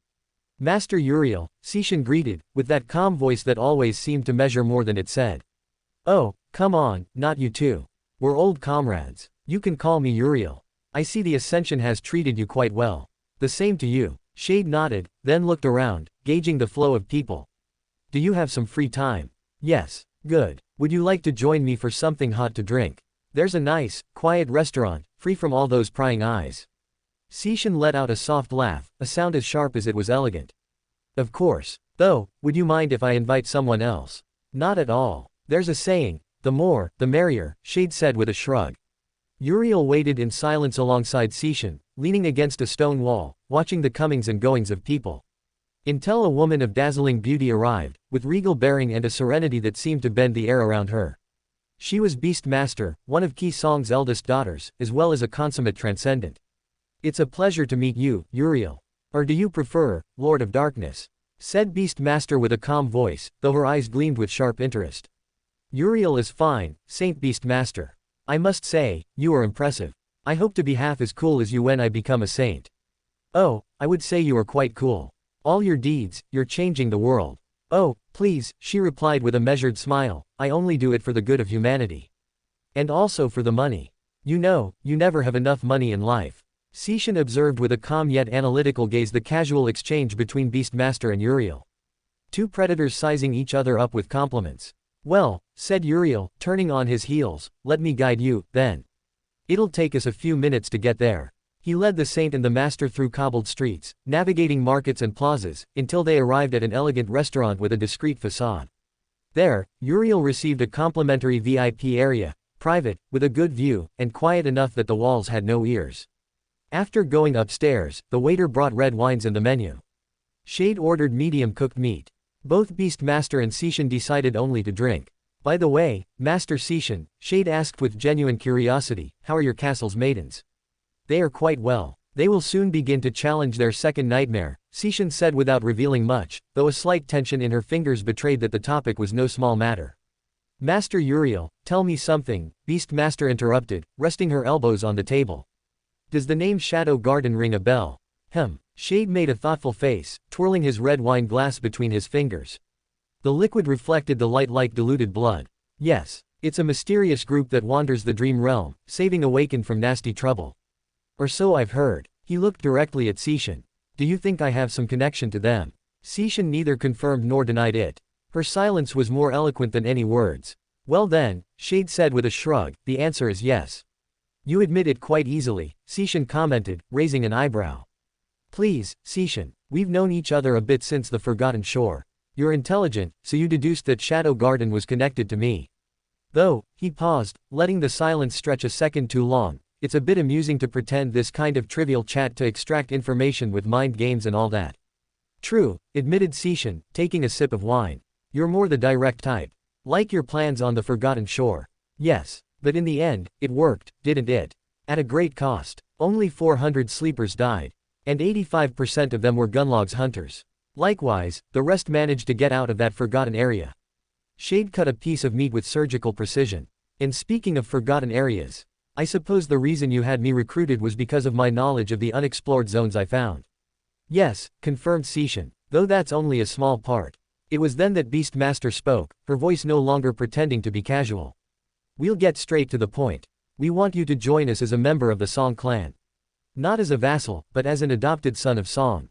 Master Uriel, Sishin greeted, with that calm voice that always seemed to measure more than it said. Oh, come on, not you too. We're old comrades. You can call me Uriel. I see the Ascension has treated you quite well. The same to you. Shade nodded, then looked around, gauging the flow of people. Do you have some free time? Yes. Good. Would you like to join me for something hot to drink? There's a nice, quiet restaurant, free from all those prying eyes. Sishin let out a soft laugh, a sound as sharp as it was elegant. Of course. Though, would you mind if I invite someone else? Not at all. There's a saying, the more, the merrier, Shade said with a shrug. Uriel waited in silence alongside Sishin, leaning against a stone wall, watching the comings and goings of people. Until a woman of dazzling beauty arrived, with regal bearing and a serenity that seemed to bend the air around her. She was Beastmaster, one of Ki Song's eldest daughters, as well as a consummate transcendent. It's a pleasure to meet you, Uriel. Or do you prefer, Lord of Darkness? Said Beastmaster with a calm voice, though her eyes gleamed with sharp interest. Uriel is fine, Saint Beastmaster. I must say, you are impressive. I hope to be half as cool as you when I become a saint. Oh, I would say you are quite cool. All your deeds, you're changing the world. Oh, please, she replied with a measured smile, I only do it for the good of humanity. And also for the money. You know, you never have enough money in life. Sishin observed with a calm yet analytical gaze the casual exchange between Beastmaster and Uriel. Two predators sizing each other up with compliments. Well, said Uriel, turning on his heels, let me guide you, then. It'll take us a few minutes to get there. He led the saint and the master through cobbled streets, navigating markets and plazas, until they arrived at an elegant restaurant with a discreet facade. There, Uriel received a complimentary VIP area, private, with a good view, and quiet enough that the walls had no ears. After going upstairs, the waiter brought red wines and the menu. Shade ordered medium cooked meat. Both Beastmaster and Sishin decided only to drink. By the way, Master Sishin, Shade asked with genuine curiosity, how are your castle's maidens? They are quite well. They will soon begin to challenge their second nightmare, Sishin said without revealing much, though a slight tension in her fingers betrayed that the topic was no small matter. Master Uriel, tell me something, Beastmaster interrupted, resting her elbows on the table. Does the name Shadow Garden ring a bell? Shade made a thoughtful face, twirling his red wine glass between his fingers. The liquid reflected the light like diluted blood. Yes, it's a mysterious group that wanders the dream realm, saving awakened from nasty trouble. Or so I've heard. He looked directly at Sishin. Do you think I have some connection to them? Sishin neither confirmed nor denied it. Her silence was more eloquent than any words. Well then, Shade said with a shrug, the answer is yes. You admit it quite easily, Sishin commented, raising an eyebrow. Please, Sishin, we've known each other a bit since the Forgotten Shore. You're intelligent, so you deduced that Shadow Garden was connected to me. Though, he paused, letting the silence stretch a second too long. It's a bit amusing to pretend this kind of trivial chat to extract information with mind games and all that. True, admitted Sishin, taking a sip of wine. You're more the direct type. Like your plans on the Forgotten Shore. Yes. But in the end, it worked, didn't it? At a great cost. Only 400 sleepers died. And 85% of them were gunlogs hunters. Likewise, the rest managed to get out of that forgotten area. Shade cut a piece of meat with surgical precision. And speaking of forgotten areas, I suppose the reason you had me recruited was because of my knowledge of the unexplored zones I found. Yes, confirmed Seishin, though that's only a small part. It was then that Beastmaster spoke, her voice no longer pretending to be casual. We'll get straight to the point. We want you to join us as a member of the Song clan. Not as a vassal, but as an adopted son of Song.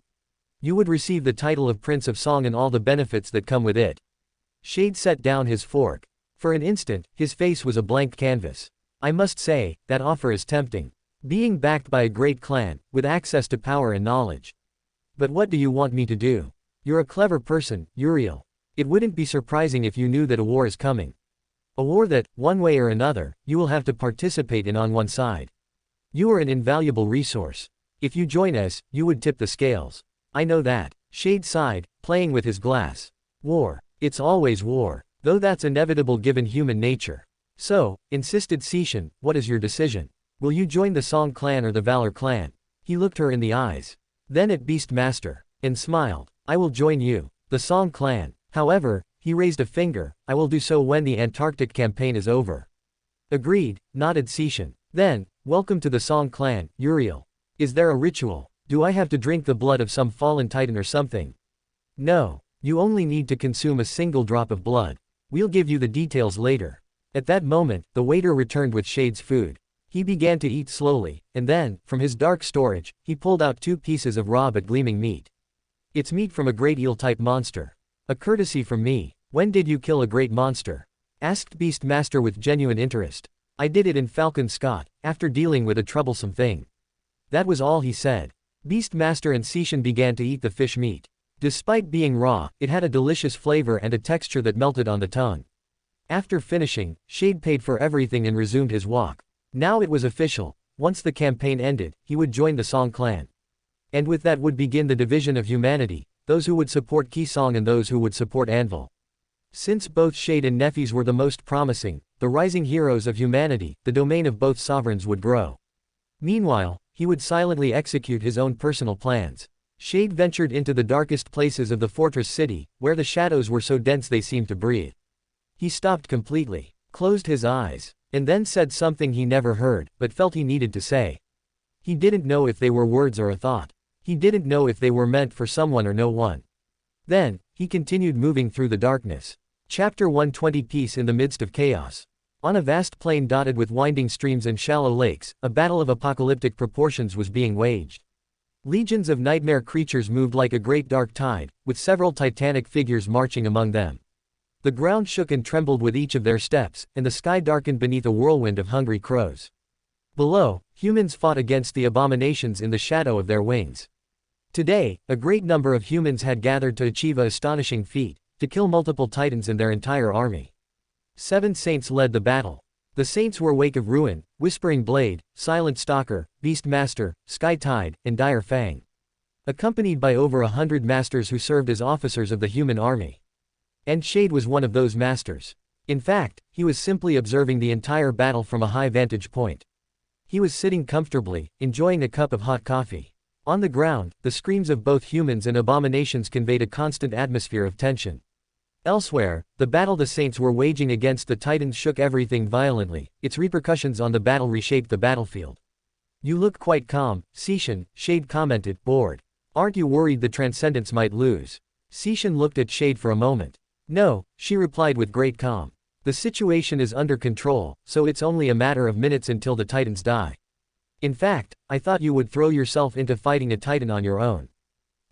You would receive the title of Prince of Song and all the benefits that come with it. Shade set down his fork. For an instant, his face was a blank canvas. I must say, that offer is tempting. Being backed by a great clan, with access to power and knowledge. But what do you want me to do? You're a clever person, Uriel. It wouldn't be surprising if you knew that a war is coming. A war that, one way or another, you will have to participate in on one side. You are an invaluable resource. If you join us, you would tip the scales. I know that. Shade sighed, playing with his glass. War. It's always war. Though that's inevitable given human nature. So, insisted Seishin, what is your decision? Will you join the Song clan or the Valor clan? He looked her in the eyes. Then at Beastmaster. And smiled. I will join you. The Song clan. However, he raised a finger, I will do so when the Antarctic campaign is over. Agreed, nodded Seishin. Then, welcome to the Song clan, Uriel. Is there a ritual? Do I have to drink the blood of some fallen titan or something? No. You only need to consume a single drop of blood. We'll give you the details later. At that moment, the waiter returned with Shade's food. He began to eat slowly, and then, from his dark storage, he pulled out 2 pieces of raw but gleaming meat. It's meat from a great eel-type monster. A courtesy from me. When did you kill a great monster? Asked Beastmaster with genuine interest. I did it in Falcon Scott, after dealing with a troublesome thing. That was all he said. Beastmaster and Seishin began to eat the fish meat. Despite being raw, it had a delicious flavor and a texture that melted on the tongue. After finishing, Shade paid for everything and resumed his walk. Now it was official. Once the campaign ended, he would join the Song clan. And with that would begin the division of humanity, those who would support Ki Song and those who would support Anvil. Since both Shade and Nephis were the most promising, the rising heroes of humanity, the domain of both sovereigns would grow. Meanwhile, he would silently execute his own personal plans. Shade ventured into the darkest places of the fortress city, where the shadows were so dense they seemed to breathe. He stopped completely, closed his eyes, and then said something he never heard, but felt he needed to say. He didn't know if they were words or a thought. He didn't know if they were meant for someone or no one. Then, he continued moving through the darkness. Chapter 120 Peace in the midst of chaos. On a vast plain dotted with winding streams and shallow lakes, a battle of apocalyptic proportions was being waged. Legions of nightmare creatures moved like a great dark tide, with several titanic figures marching among them. The ground shook and trembled with each of their steps, and the sky darkened beneath a whirlwind of hungry crows. Below, humans fought against the abominations in the shadow of their wings. Today, a great number of humans had gathered to achieve an astonishing feat, to kill multiple titans and their entire army. 7 saints led the battle. The saints were Wake of Ruin, Whispering Blade, Silent Stalker, Beastmaster, Sky Tide, and Dire Fang. Accompanied by over 100 masters who served as officers of the human army. And Shade was one of those masters. In fact, he was simply observing the entire battle from a high vantage point. He was sitting comfortably, enjoying a cup of hot coffee. On the ground, the screams of both humans and abominations conveyed a constant atmosphere of tension. Elsewhere, the battle the saints were waging against the titans shook everything violently, its repercussions on the battle reshaped the battlefield. You look quite calm, Seishin, Shade commented, bored. Aren't you worried the Transcendents might lose? Seishin looked at Shade for a moment. No, she replied with great calm. The situation is under control, so it's only a matter of minutes until the titans die. In fact, I thought you would throw yourself into fighting a titan on your own.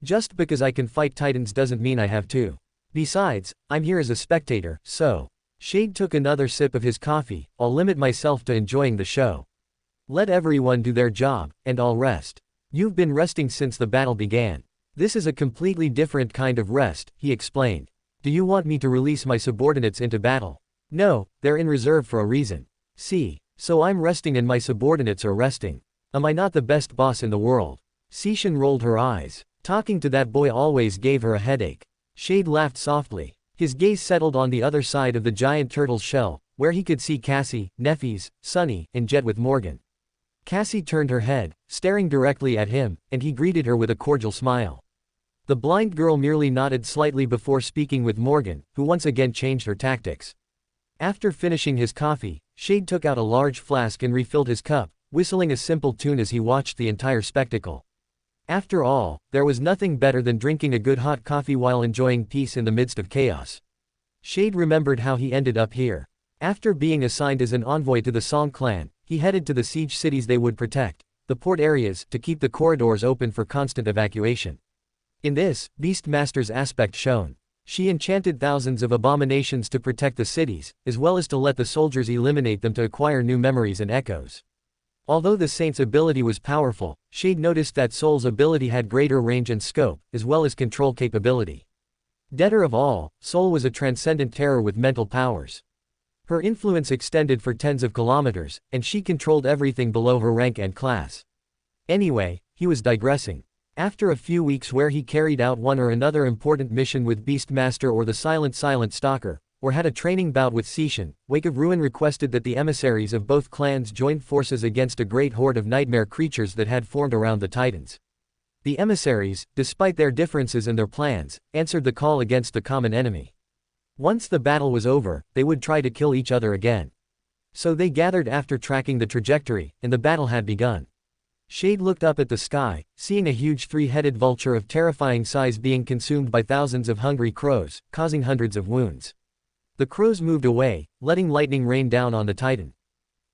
Just because I can fight titans doesn't mean I have to. Besides, I'm here as a spectator, so. Shade took another sip of his coffee. I'll limit myself to enjoying the show. Let everyone do their job, and I'll rest. You've been resting since the battle began. This is a completely different kind of rest, he explained. Do you want me to release my subordinates into battle? No, they're in reserve for a reason. See, so I'm resting and my subordinates are resting. Am I not the best boss in the world? Seishin rolled her eyes. Talking to that boy always gave her a headache. Shade laughed softly. His gaze settled on the other side of the giant turtle's shell, where he could see Cassie, Neffys, Sunny, and Jet with Morgan. Cassie turned her head, staring directly at him, and he greeted her with a cordial smile. The blind girl merely nodded slightly before speaking with Morgan, who once again changed her tactics. After finishing his coffee, Shade took out a large flask and refilled his cup, whistling a simple tune as he watched the entire spectacle. After all, there was nothing better than drinking a good hot coffee while enjoying peace in the midst of chaos. Shade remembered how he ended up here. After being assigned as an envoy to the Song clan, he headed to the siege cities they would protect, the port areas, to keep the corridors open for constant evacuation. In this, Beastmaster's aspect shone. She enchanted thousands of abominations to protect the cities, as well as to let the soldiers eliminate them to acquire new memories and echoes. Although the Saint's ability was powerful, Shade noticed that Soul's ability had greater range and scope, as well as control capability. Deader of all, Soul was a transcendent terror with mental powers. Her influence extended for tens of kilometers, and she controlled everything below her rank and class. Anyway, he was digressing. After a few weeks where he carried out one or another important mission with Beastmaster or the Silent Stalker, or had a training bout with Seishin, Wake of Ruin requested that the emissaries of both clans join forces against a great horde of nightmare creatures that had formed around the Titans. The emissaries, despite their differences and their plans, answered the call against the common enemy. Once the battle was over, they would try to kill each other again. So they gathered after tracking the trajectory, and the battle had begun. Shade looked up at the sky, seeing a huge three-headed vulture of terrifying size being consumed by thousands of hungry crows, causing hundreds of wounds. The crows moved away, letting lightning rain down on the Titan.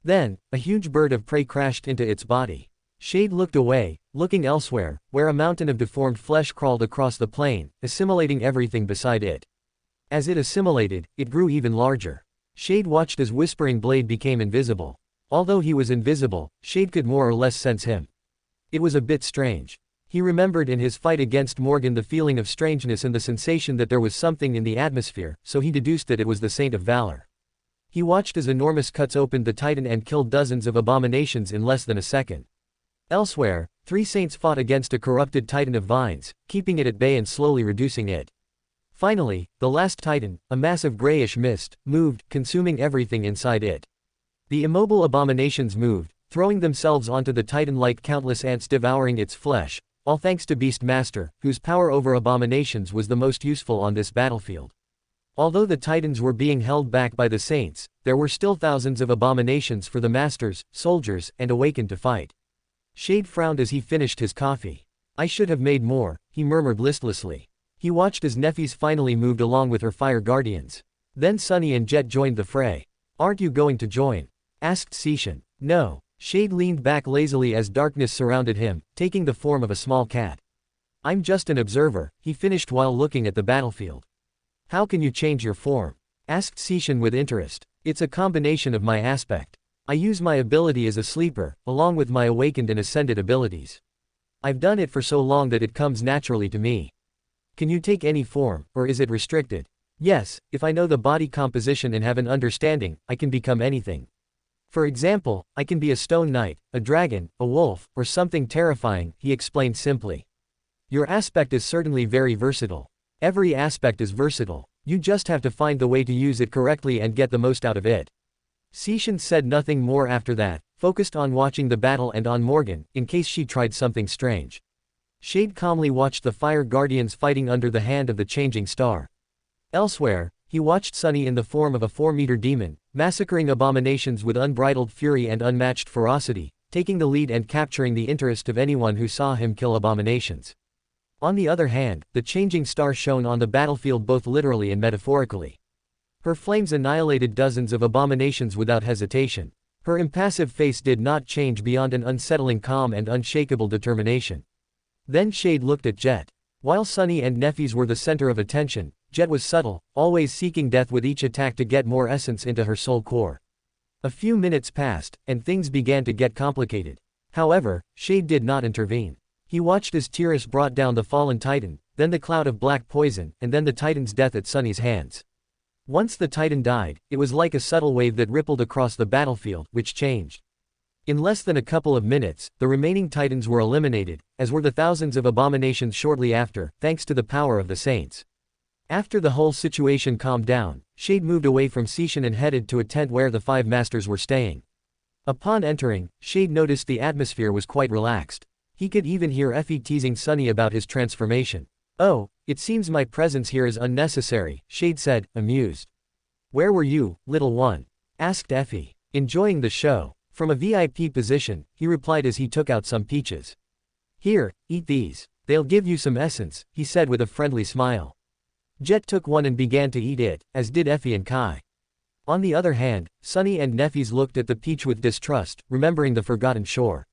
Then, a huge bird of prey crashed into its body. Shade looked away, looking elsewhere, where a mountain of deformed flesh crawled across the plain, assimilating everything beside it. As it assimilated, it grew even larger. Shade watched as Whispering Blade became invisible. Although he was invisible, Shade could more or less sense him. It was a bit strange. He remembered in his fight against Morgan the feeling of strangeness and the sensation that there was something in the atmosphere, so he deduced that it was the Saint of Valor. He watched as enormous cuts opened the Titan and killed dozens of abominations in less than a second. Elsewhere, 3 saints fought against a corrupted Titan of vines, keeping it at bay and slowly reducing it. Finally, the last Titan, a mass of grayish mist, moved, consuming everything inside it. The immobile abominations moved, throwing themselves onto the Titan like countless ants devouring its flesh, all thanks to Beastmaster, whose power over abominations was the most useful on this battlefield. Although the Titans were being held back by the Saints, there were still thousands of abominations for the Masters, soldiers, and Awakened to fight. Shade frowned as he finished his coffee. I should have made more, he murmured listlessly. He watched as Neffys finally moved along with her fire guardians. Then Sunny and Jet joined the fray. Aren't you going to join? Asked Seishin. No. Shade leaned back lazily as darkness surrounded him, taking the form of a small cat. I'm just an observer, he finished while looking at the battlefield. How can you change your form? Asked Seishin with interest. It's a combination of my aspect. I use my ability as a sleeper, along with my awakened and ascended abilities. I've done it for so long that it comes naturally to me. Can you take any form, or is it restricted? Yes, if I know the body composition and have an understanding, I can become anything. For example, I can be a stone knight, a dragon, a wolf, or something terrifying, he explained simply. Your aspect is certainly very versatile. Every aspect is versatile. You just have to find the way to use it correctly and get the most out of it. Seishin said nothing more after that, focused on watching the battle and on Morgan, in case she tried something strange. Shade calmly watched the fire guardians fighting under the hand of the changing star. Elsewhere, he watched Sunny in the form of a 4-meter demon, massacring abominations with unbridled fury and unmatched ferocity, taking the lead and capturing the interest of anyone who saw him kill abominations. On the other hand, the changing star shone on the battlefield both literally and metaphorically. Her flames annihilated dozens of abominations without hesitation. Her impassive face did not change beyond an unsettling calm and unshakable determination. Then Shade looked at Jet. While Sunny and Neffys were the center of attention, Jet was subtle, always seeking death with each attack to get more essence into her soul core. A few minutes passed, and things began to get complicated. However, Shade did not intervene. He watched as Tiras brought down the fallen Titan, then the cloud of black poison, and then the Titan's death at Sunny's hands. Once the Titan died, it was like a subtle wave that rippled across the battlefield, which changed. In less than a couple of minutes, the remaining Titans were eliminated, as were the thousands of abominations shortly after, thanks to the power of the Saints. After the whole situation calmed down, Shade moved away from Seishan and headed to a tent where the 5 masters were staying. Upon entering, Shade noticed the atmosphere was quite relaxed. He could even hear Effie teasing Sunny about his transformation. "Oh, it seems my presence here is unnecessary," Shade said, amused. "Where were you, little one?" asked Effie. "Enjoying the show." From a VIP position, he replied as he took out some peaches. "Here, eat these. They'll give you some essence," he said with a friendly smile. Jet took one and began to eat it, as did Effie and Kai. On the other hand, Sunny and Neffys looked at the peach with distrust, remembering the forgotten shore.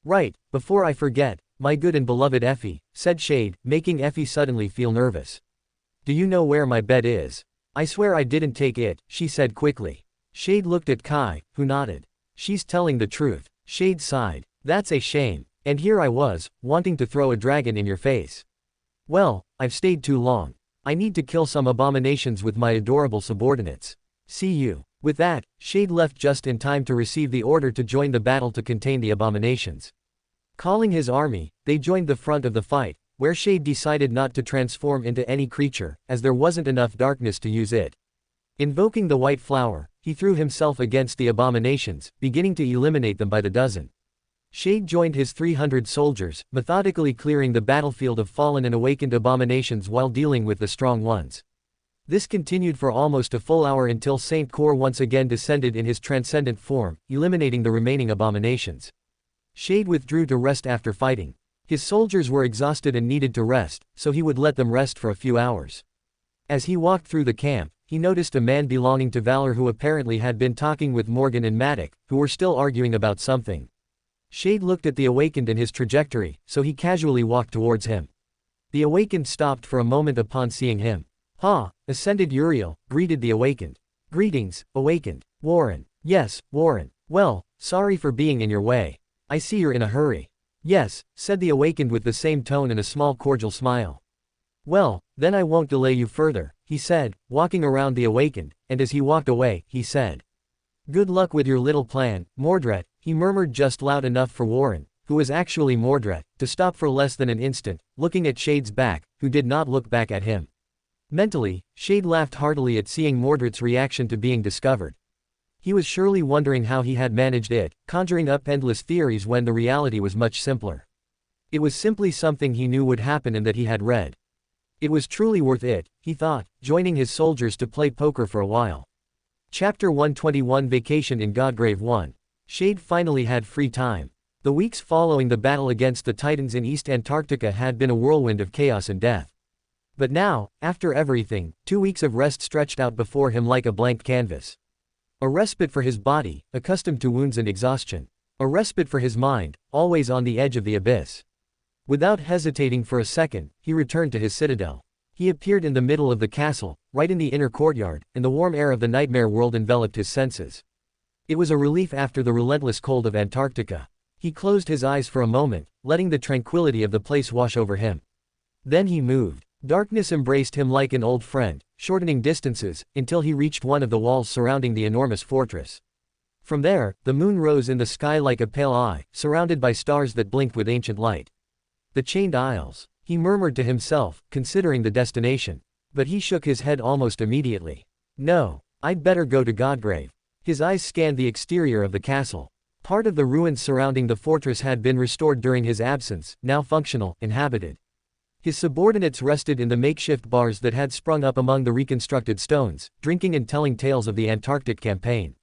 "Right, before I forget, my good and beloved Effie," said Shade, making Effie suddenly feel nervous. "Do you know where my bed is?" "I swear I didn't take it," she said quickly. Shade looked at Kai, who nodded. "She's telling the truth." Shade sighed. "That's a shame. And here I was, wanting to throw a dragon in your face. Well, I've stayed too long. I need to kill some abominations with my adorable subordinates. See you." With that, Shade left just in time to receive the order to join the battle to contain the abominations. Calling his army, they joined the front of the fight, where Shade decided not to transform into any creature, as there wasn't enough darkness to use it. Invoking the white flower, he threw himself against the abominations, beginning to eliminate them by the dozen. Shade joined his 300 soldiers, methodically clearing the battlefield of fallen and awakened abominations while dealing with the strong ones. This continued for almost a full hour until Saint Kor once again descended in his transcendent form, eliminating the remaining abominations. Shade withdrew to rest after fighting. His soldiers were exhausted and needed to rest, so he would let them rest for a few hours. As he walked through the camp, he noticed a man belonging to Valor who apparently had been talking with Morgan and Matic, who were still arguing about something. Shade looked at the awakened in his trajectory, so he casually walked towards him. The awakened stopped for a moment upon seeing him. "Ha!" Ascended Uriel, greeted the awakened. "Greetings, awakened. Warren." "Yes, Warren. Well, sorry for being in your way. I see you're in a hurry." "Yes," said the awakened with the same tone and a small cordial smile. "Well, then I won't delay you further," he said, walking around the awakened, and as he walked away, he said, "Good luck with your little plan, Mordred," he murmured just loud enough for Warren, who was actually Mordred, to stop for less than an instant, looking at Shade's back, who did not look back at him. Mentally, Shade laughed heartily at seeing Mordred's reaction to being discovered. He was surely wondering how he had managed it, conjuring up endless theories when the reality was much simpler. It was simply something he knew would happen and that he had read. It was truly worth it, he thought, joining his soldiers to play poker for a while. Chapter 121 Vacation in Godgrave 1. Shade finally had free time. The weeks following the battle against the Titans in East Antarctica had been a whirlwind of chaos and death. But now, after everything, 2 weeks of rest stretched out before him like a blank canvas. A respite for his body, accustomed to wounds and exhaustion. A respite for his mind, always on the edge of the abyss. Without hesitating for a second, he returned to his citadel. He appeared in the middle of the castle, right in the inner courtyard, and the warm air of the nightmare world enveloped his senses. It was a relief after the relentless cold of Antarctica. He closed his eyes for a moment, letting the tranquility of the place wash over him. Then he moved. Darkness embraced him like an old friend, shortening distances, until he reached one of the walls surrounding the enormous fortress. From there, the moon rose in the sky like a pale eye, surrounded by stars that blinked with ancient light. The chained isles, he murmured to himself, considering the destination. But he shook his head almost immediately. No, I'd better go to Godgrave. His eyes scanned the exterior of the castle. Part of the ruins surrounding the fortress had been restored during his absence, now functional, inhabited. His subordinates rested in the makeshift bars that had sprung up among the reconstructed stones, drinking and telling tales of the Antarctic campaign.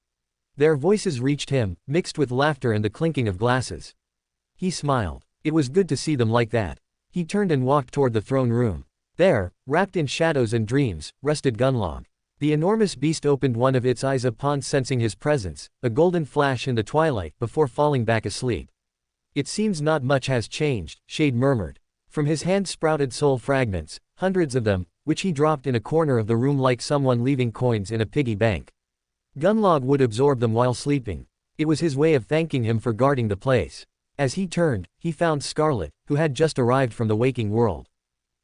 Their voices reached him, mixed with laughter and the clinking of glasses. He smiled. It was good to see them like that. He turned and walked toward the throne room. There, wrapped in shadows and dreams, rested Gunlog. The enormous beast opened one of its eyes upon sensing his presence, a golden flash in the twilight before falling back asleep. "It seems not much has changed," Shade murmured. From his hand sprouted soul fragments, hundreds of them, which he dropped in a corner of the room like someone leaving coins in a piggy bank. Gunlog would absorb them while sleeping. It was his way of thanking him for guarding the place. As he turned, he found Scarlet, who had just arrived from the waking world.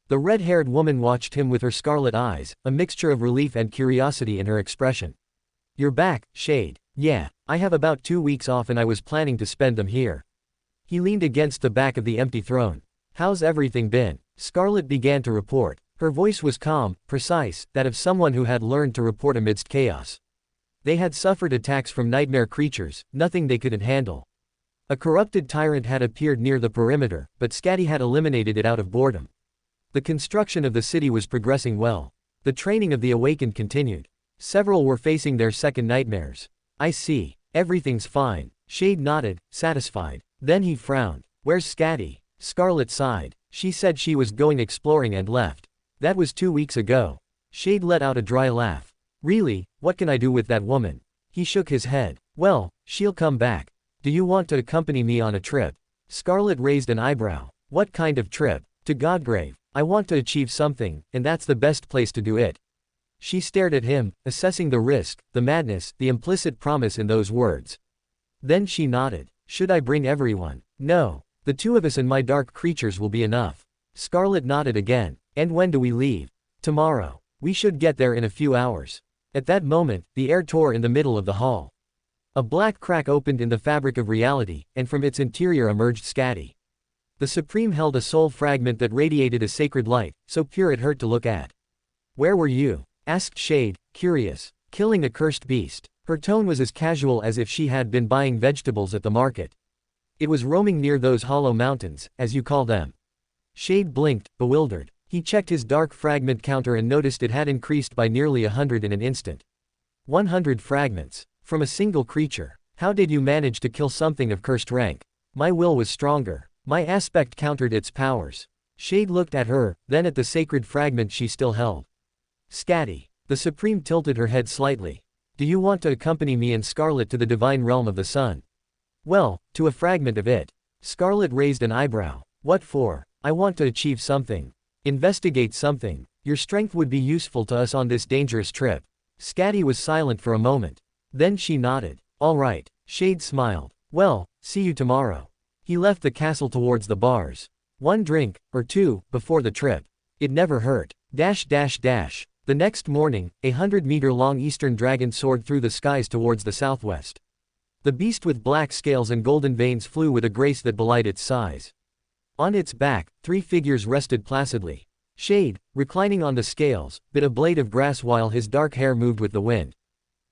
The red-haired woman watched him with her scarlet eyes, a mixture of relief and curiosity in her expression. "You're back, Shade." "Yeah, I have about 2 weeks off and I was planning to spend them here." He leaned against the back of the empty throne. "How's everything been?" Scarlet began to report. Her voice was calm, precise, that of someone who had learned to report amidst chaos. They had suffered attacks from nightmare creatures, nothing they couldn't handle. A corrupted tyrant had appeared near the perimeter, but Scatty had eliminated it out of boredom. The construction of the city was progressing well. The training of the awakened continued. Several were facing their second nightmares. I see. Everything's fine. Shade nodded, satisfied. Then he frowned. Where's Scatty? Scarlet sighed. She said she was going exploring and left. That was 2 weeks ago. Shade let out a dry laugh. Really, what can I do with that woman? He shook his head. Well, she'll come back. Do you want to accompany me on a trip? Scarlet raised an eyebrow. What kind of trip? To Godgrave. I want to achieve something, and that's the best place to do it. She stared at him, assessing the risk, the madness, the implicit promise in those words. Then she nodded. Should I bring everyone? No. The two of us and my dark creatures will be enough. Scarlet nodded again. And when do we leave? Tomorrow. We should get there in a few hours. At that moment, the air tore in the middle of the hall. A black crack opened in the fabric of reality, and from its interior emerged Scatty. The Supreme held a soul fragment that radiated a sacred light, so pure it hurt to look at. Where were you? Asked Shade, curious. Killing a cursed beast. Her tone was as casual as if she had been buying vegetables at the market. It was roaming near those hollow mountains, as you call them. Shade blinked, bewildered. He checked his dark fragment counter and noticed it had increased by nearly 100 in an instant. 100 fragments. From a single creature. How did you manage to kill something of cursed rank? My will was stronger. My aspect countered its powers. Shade looked at her, then at the sacred fragment she still held. Scatty. The Supreme tilted her head slightly. Do you want to accompany me and Scarlet to the divine realm of the sun? Well, to a fragment of it. Scarlet raised an eyebrow. What for? I want to achieve something. Investigate something. Your strength would be useful to us on this dangerous trip. Scatty was silent for a moment. Then she nodded. All right. Shade smiled. Well, see you tomorrow. He left the castle towards the bars. 1 drink, or 2, before the trip. It never hurt. The next morning, a 100-meter-long eastern dragon soared through the skies towards the southwest. The beast with black scales and golden veins flew with a grace that belied its size. On its back, 3 figures rested placidly. Shade, reclining on the scales, bit a blade of grass while his dark hair moved with the wind.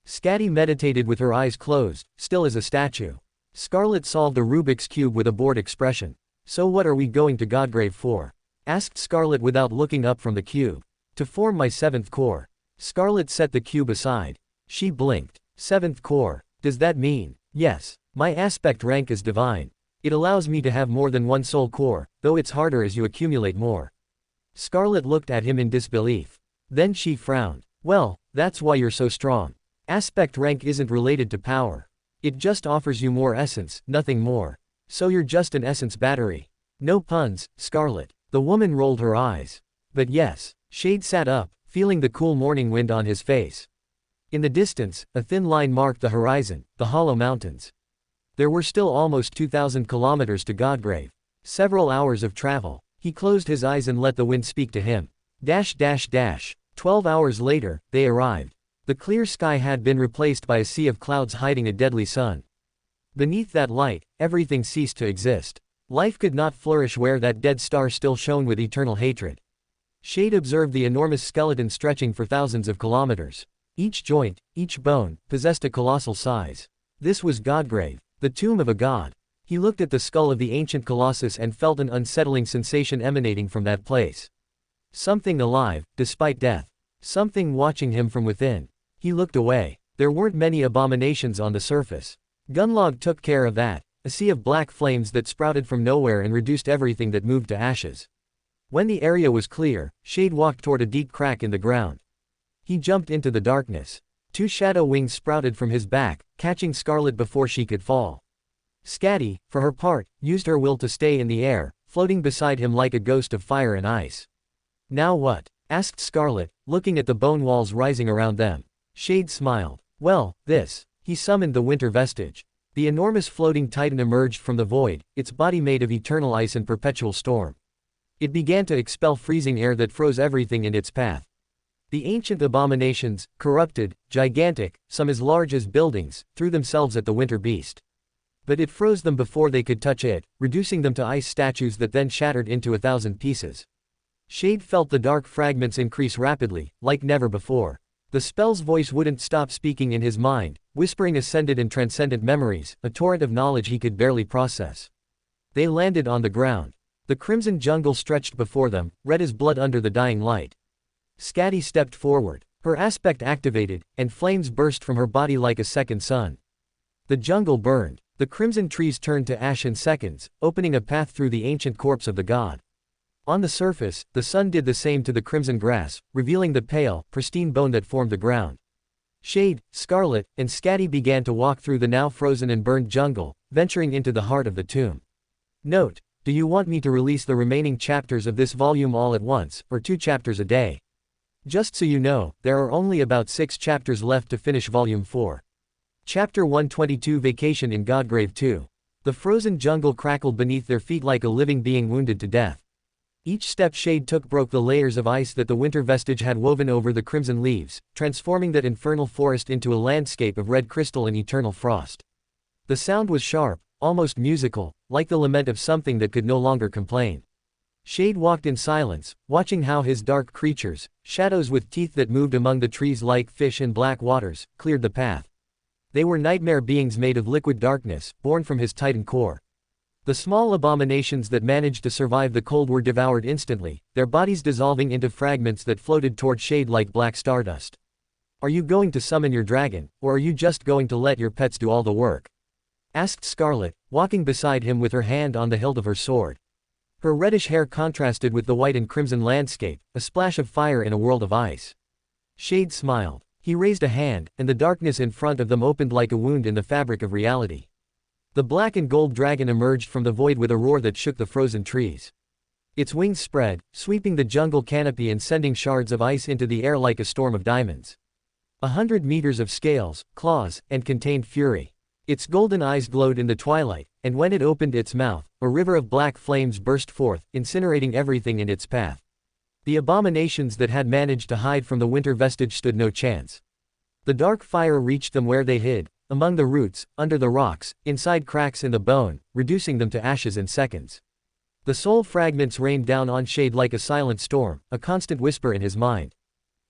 Scatty meditated with her eyes closed, still as a statue. Scarlet solved a Rubik's Cube with a bored expression. So what are we going to Godgrave for? Asked Scarlet without looking up from the cube. To form my 7th core. Scarlet set the cube aside. She blinked. 7th core. Does that mean? Yes. My aspect rank is divine. It allows me to have more than 1 soul core, though it's harder as you accumulate more. Scarlet looked at him in disbelief. Then she frowned. Well, that's why you're so strong. Aspect rank isn't related to power. It just offers you more essence, nothing more. So you're just an essence battery. No puns, Scarlet. The woman rolled her eyes. But yes. Shade sat up, feeling the cool morning wind on his face. In the distance, a thin line marked the horizon, the hollow mountains. There were still almost 2,000 kilometers to Godgrave. Several hours of travel. He closed his eyes and let the wind speak to him. 12 hours later, they arrived. The clear sky had been replaced by a sea of clouds hiding a deadly sun. Beneath that light, everything ceased to exist. Life could not flourish where that dead star still shone with eternal hatred. Shade observed the enormous skeleton stretching for thousands of kilometers. Each joint, each bone, possessed a colossal size. This was Godgrave, the tomb of a god. He looked at the skull of the ancient colossus and felt an unsettling sensation emanating from that place. Something alive, despite death. Something watching him from within. He looked away. There weren't many abominations on the surface. Gunlog took care of that, a sea of black flames that sprouted from nowhere and reduced everything that moved to ashes. When the area was clear, Shade walked toward a deep crack in the ground. He jumped into the darkness. 2 shadow wings sprouted from his back, catching Scarlet before she could fall. Scatty, for her part, used her will to stay in the air, floating beside him like a ghost of fire and ice. Now what? Asked Scarlet, looking at the bone walls rising around them. Shade smiled. Well, this. He summoned the winter vestige. The enormous floating titan emerged from the void, its body made of eternal ice and perpetual storm. It began to expel freezing air that froze everything in its path. The ancient abominations, corrupted, gigantic, some as large as buildings, threw themselves at the winter beast. But it froze them before they could touch it, reducing them to ice statues that then shattered into 1,000 pieces. Shade felt the dark fragments increase rapidly, like never before. The spell's voice wouldn't stop speaking in his mind, whispering ascended and transcendent memories, a torrent of knowledge he could barely process. They landed on the ground. The crimson jungle stretched before them, red as blood under the dying light. Scatty stepped forward. Her aspect activated, and flames burst from her body like a second sun. The jungle burned. The crimson trees turned to ash in seconds, opening a path through the ancient corpse of the god. On the surface, the sun did the same to the crimson grass, revealing the pale, pristine bone that formed the ground. Shade, Scarlet, and Scatty began to walk through the now frozen and burned jungle, venturing into the heart of the tomb. Note: do you want me to release the remaining chapters of this volume all at once, or 2 chapters a day? Just so you know, there are only about 6 chapters left to finish Volume 4. Chapter 122 Vacation in Godgrave 2. The frozen jungle crackled beneath their feet like a living being wounded to death. Each step Shade took broke the layers of ice that the winter vestige had woven over the crimson leaves, transforming that infernal forest into a landscape of red crystal and eternal frost. The sound was sharp, almost musical, like the lament of something that could no longer complain. Shade walked in silence, watching how his dark creatures, shadows with teeth that moved among the trees like fish in black waters, cleared the path. They were nightmare beings made of liquid darkness, born from his titan core. The small abominations that managed to survive the cold were devoured instantly, their bodies dissolving into fragments that floated toward Shade like black stardust. "Are you going to summon your dragon, or are you just going to let your pets do all the work?" asked Scarlet, walking beside him with her hand on the hilt of her sword. Her reddish hair contrasted with the white and crimson landscape, a splash of fire in a world of ice. Shade smiled. He raised a hand, and the darkness in front of them opened like a wound in the fabric of reality. The black and gold dragon emerged from the void with a roar that shook the frozen trees. Its wings spread, sweeping the jungle canopy and sending shards of ice into the air like a storm of diamonds. 100 meters of scales, claws, and contained fury. Its golden eyes glowed in the twilight, and when it opened its mouth, a river of black flames burst forth, incinerating everything in its path. The abominations that had managed to hide from the winter vestige stood no chance. The dark fire reached them where they hid, among the roots, under the rocks, inside cracks in the bone, reducing them to ashes in seconds. The soul fragments rained down on Shade like a silent storm, a constant whisper in his mind.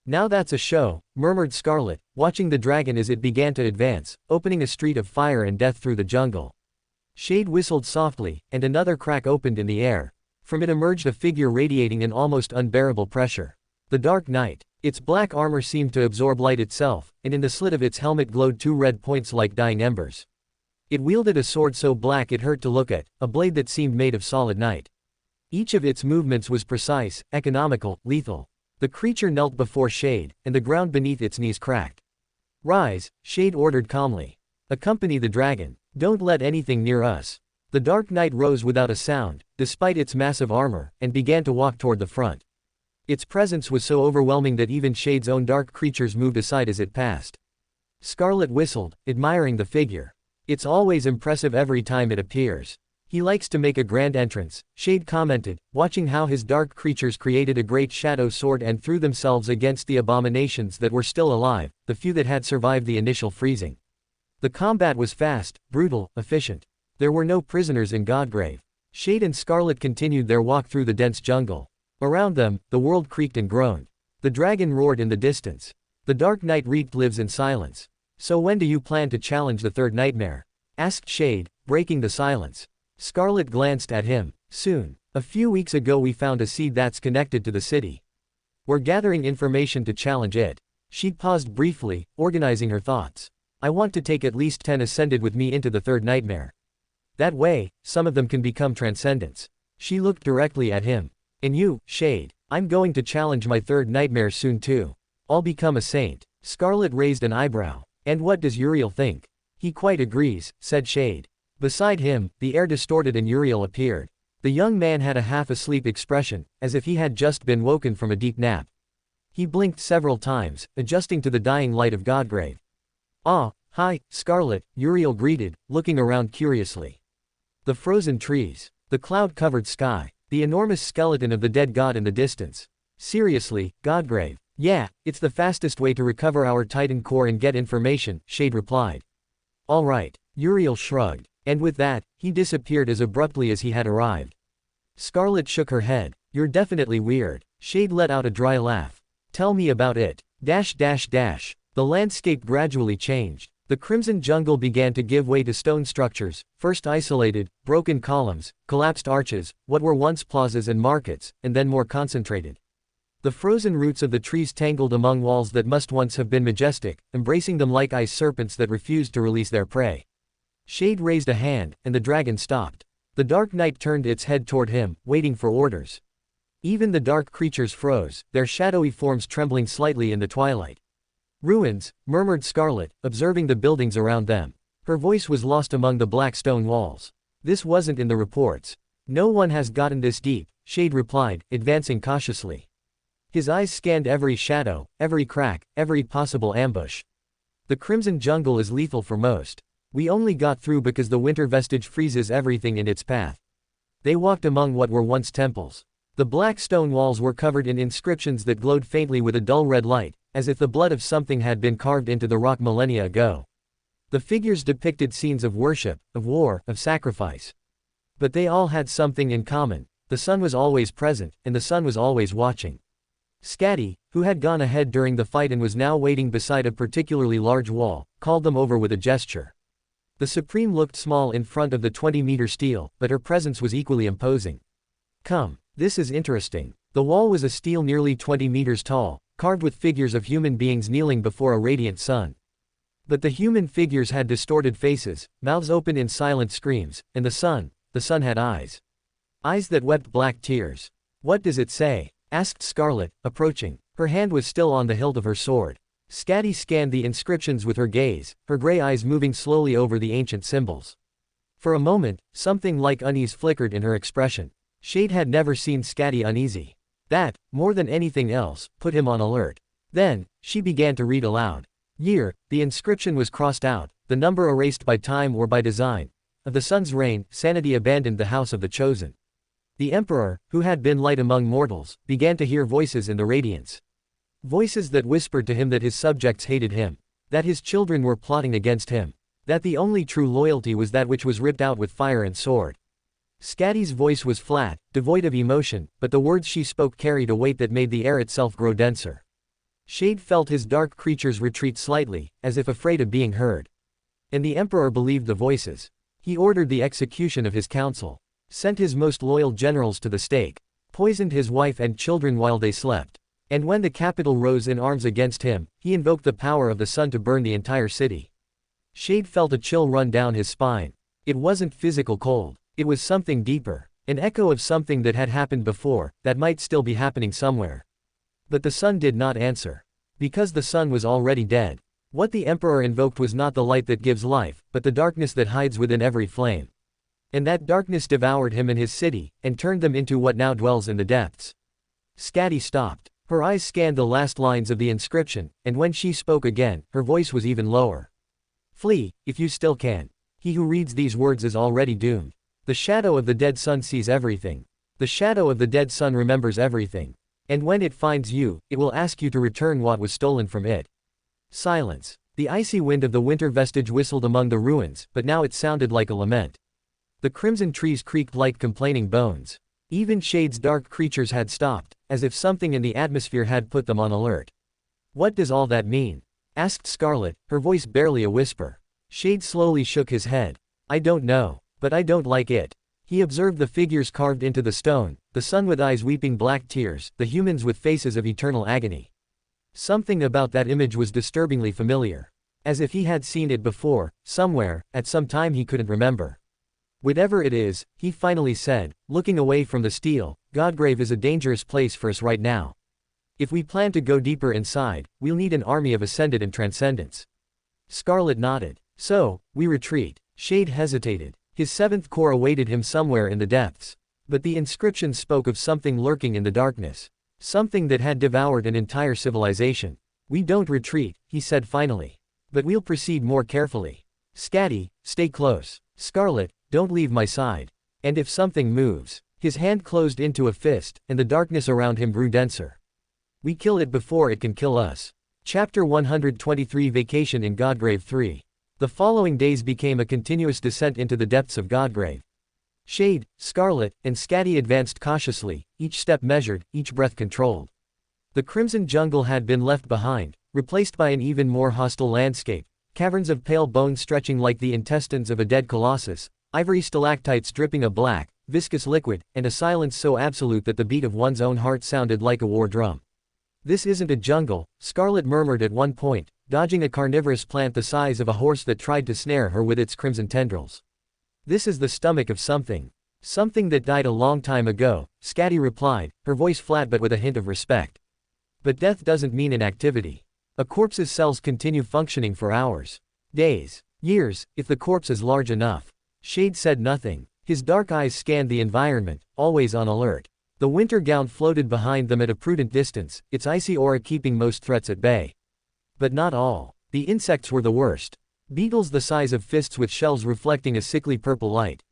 "Now that's a show," murmured Scarlet, watching the dragon as it began to advance, opening a street of fire and death through the jungle. Shade whistled softly, and another crack opened in the air. From it emerged a figure radiating an almost unbearable pressure. The Dark Knight. Its black armor seemed to absorb light itself, and in the slit of its helmet glowed 2 red points like dying embers. It wielded a sword so black it hurt to look at, a blade that seemed made of solid night. Each of its movements was precise, economical, lethal. The creature knelt before Shade, and the ground beneath its knees cracked. "Rise," Shade ordered calmly. "Accompany the dragon. Don't let anything near us." The Dark Knight rose without a sound, despite its massive armor, and began to walk toward the front. Its presence was so overwhelming that even Shade's own dark creatures moved aside as it passed. Scarlet whistled, admiring the figure. "It's always impressive every time it appears. He likes to make a grand entrance," Shade commented, watching how his dark creatures created a great shadow sword and threw themselves against the abominations that were still alive, the few that had survived the initial freezing. The combat was fast, brutal, efficient. There were no prisoners in Godgrave. Shade and Scarlet continued their walk through the dense jungle. Around them, the world creaked and groaned. The dragon roared in the distance. The Dark Knight reaped lives in silence. "So when do you plan to challenge the third nightmare?" asked Shade, breaking the silence. Scarlet glanced at him. "Soon. A few weeks ago we found a seed that's connected to the city. We're gathering information to challenge it." She paused briefly, organizing her thoughts. "I want to take at least 10 ascended with me into the third nightmare. That way, some of them can become transcendents." She looked directly at him. "And you, Shade?" "I'm going to challenge my third nightmare soon too. I'll become a saint." Scarlet raised an eyebrow. "And what does Uriel think?" "He quite agrees," said Shade. Beside him, the air distorted and Uriel appeared. The young man had a half-asleep expression, as if he had just been woken from a deep nap. He blinked several times, adjusting to the dying light of Godgrave. "Ah, hi, Scarlet," Uriel greeted, looking around curiously. The frozen trees. The cloud-covered sky. The enormous skeleton of the dead god in the distance. "Seriously, Godgrave?" "Yeah, it's the fastest way to recover our Titan core and get information," Shade replied. "All right." Uriel shrugged. And with that, he disappeared as abruptly as he had arrived. Scarlet shook her head. You're definitely weird. Shade let out a dry laugh. Tell me about it. The landscape gradually changed. The crimson jungle began to give way to stone structures, first isolated, broken columns, collapsed arches, what were once plazas and markets, and then more concentrated. The frozen roots of the trees tangled among walls that must once have been majestic, embracing them like ice serpents that refused to release their prey. Shade raised a hand, and the dragon stopped. The dark knight turned its head toward him, waiting for orders. Even the dark creatures froze, their shadowy forms trembling slightly in the twilight. Ruins, murmured Scarlet, observing the buildings around them. Her voice was lost among the black stone walls. This wasn't in the reports. No one has gotten this deep, Shade replied, advancing cautiously. His eyes scanned every shadow, every crack, every possible ambush. The crimson jungle is lethal for most. We only got through because the winter vestige freezes everything in its path. They walked among what were once temples. The black stone walls were covered in inscriptions that glowed faintly with a dull red light, as if the blood of something had been carved into the rock millennia ago. The figures depicted scenes of worship, of war, of sacrifice. But they all had something in common. The sun was always present, and the sun was always watching. Scatty, who had gone ahead during the fight and was now waiting beside a particularly large wall, called them over with a gesture. The Supreme looked small in front of the 20-meter steel, but her presence was equally imposing. Come, this is interesting. The wall was a steel nearly 20 meters tall, carved with figures of human beings kneeling before a radiant sun. But the human figures had distorted faces, mouths open in silent screams, and the sun had eyes. Eyes that wept black tears. What does it say? Asked Scarlet, approaching. Her hand was still on the hilt of her sword. Scatty scanned the inscriptions with her gaze, her gray eyes moving slowly over the ancient symbols. For a moment, something like unease flickered in her expression. Shade had never seen Scatty uneasy. That, more than anything else, put him on alert. Then, she began to read aloud. Year, the inscription was crossed out, the number erased by time or by design. Of the sun's reign, sanity abandoned the house of the chosen. The emperor, who had been light among mortals, began to hear voices in the radiance. Voices that whispered to him that his subjects hated him, that his children were plotting against him, that the only true loyalty was that which was ripped out with fire and sword. Scatty's voice was flat, devoid of emotion, but the words she spoke carried a weight that made the air itself grow denser. Shade felt his dark creatures retreat slightly, as if afraid of being heard. And the emperor believed the voices. He ordered the execution of his council, sent his most loyal generals to the stake, poisoned his wife and children while they slept. And when the capital rose in arms against him, he invoked the power of the sun to burn the entire city. Shade felt a chill run down his spine. It wasn't physical cold. It was something deeper, an echo of something that had happened before, that might still be happening somewhere. But the sun did not answer. Because the sun was already dead. What the emperor invoked was not the light that gives life, but the darkness that hides within every flame. And that darkness devoured him and his city, and turned them into what now dwells in the depths. Scatty stopped. Her eyes scanned the last lines of the inscription, and when she spoke again, her voice was even lower. Flee, if you still can. He who reads these words is already doomed. The shadow of the dead sun sees everything. The shadow of the dead sun remembers everything. And when it finds you, it will ask you to return what was stolen from it. Silence. The icy wind of the winter vestige whistled among the ruins, but now it sounded like a lament. The crimson trees creaked like complaining bones. Even Shade's dark creatures had stopped, as if something in the atmosphere had put them on alert. What does all that mean? Asked Scarlet, her voice barely a whisper. Shade slowly shook his head. I don't know. But I don't like it. He observed the figures carved into the stone, the sun with eyes weeping black tears, the humans with faces of eternal agony. Something about that image was disturbingly familiar. As if he had seen it before, somewhere, at some time he couldn't remember. Whatever it is, he finally said, looking away from the steel, Godgrave is a dangerous place for us right now. If we plan to go deeper inside, we'll need an army of Ascended and Transcendents. Scarlet nodded. So, we retreat. Shade hesitated. His seventh core awaited him somewhere in the depths. But the inscription spoke of something lurking in the darkness. Something that had devoured an entire civilization. We don't retreat, he said finally. But we'll proceed more carefully. Scatty, stay close. Scarlet, don't leave my side. And if something moves. His hand closed into a fist, and the darkness around him grew denser. We kill it before it can kill us. Chapter 123 Vacation in Godgrave 3. The following days became a continuous descent into the depths of Godgrave. Shade, Scarlet, and Scatty advanced cautiously, each step measured, each breath controlled. The crimson jungle had been left behind, replaced by an even more hostile landscape, caverns of pale bone stretching like the intestines of a dead colossus, ivory stalactites dripping a black, viscous liquid, and a silence so absolute that the beat of one's own heart sounded like a war drum. "This isn't a jungle," Scarlet murmured at one point, dodging a carnivorous plant the size of a horse that tried to snare her with its crimson tendrils. "This is the stomach of something. Something that died a long time ago," Scatty replied, her voice flat but with a hint of respect. "But death doesn't mean inactivity. A corpse's cells continue functioning for hours. Days. Years, if the corpse is large enough." Shade said nothing. His dark eyes scanned the environment, always on alert. The winter gown floated behind them at a prudent distance, its icy aura keeping most threats at bay. But not all. The insects were the worst. Beetles the size of fists with shells reflecting a sickly purple light.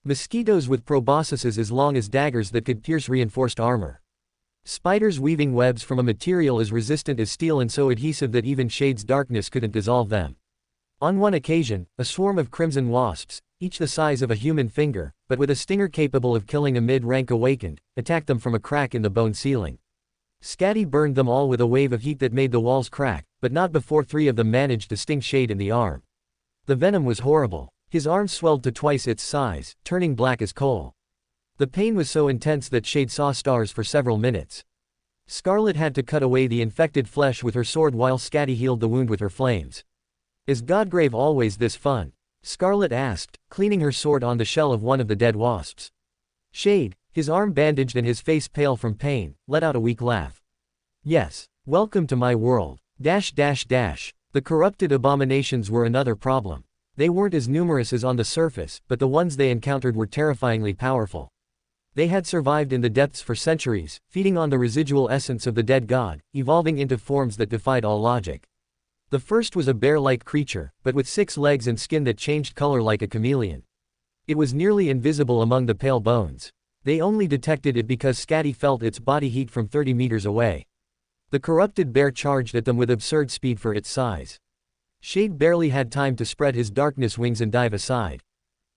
Mosquitoes with proboscises as long as daggers that could pierce reinforced armor. Spiders weaving webs from a material as resistant as steel and so adhesive that even Shade's darkness couldn't dissolve them. On one occasion, a swarm of crimson wasps, each the size of a human finger, but with a stinger capable of killing a mid-rank awakened, attacked them from a crack in the bone ceiling. Scatty burned them all with a wave of heat that made the walls crack, but not before 3 of them managed to sting Shade in the arm. The venom was horrible. His arm swelled to twice its size, turning black as coal. The pain was so intense that Shade saw stars for several minutes. Scarlet had to cut away the infected flesh with her sword while Scatty healed the wound with her flames. "Is Godgrave always this fun?" Scarlet asked, cleaning her sword on the shell of one of the dead wasps. Shade, his arm bandaged and his face pale from pain, let out a weak laugh. "Yes. Welcome to my world. The corrupted abominations were another problem. They weren't as numerous as on the surface, but the ones they encountered were terrifyingly powerful. They had survived in the depths for centuries, feeding on the residual essence of the dead god, evolving into forms that defied all logic. The first was a bear-like creature, but with 6 legs and skin that changed color like a chameleon. It was nearly invisible among the pale bones. They only detected it because Scatty felt its body heat from 30 meters away. The corrupted bear charged at them with absurd speed for its size. Shade barely had time to spread his darkness wings and dive aside.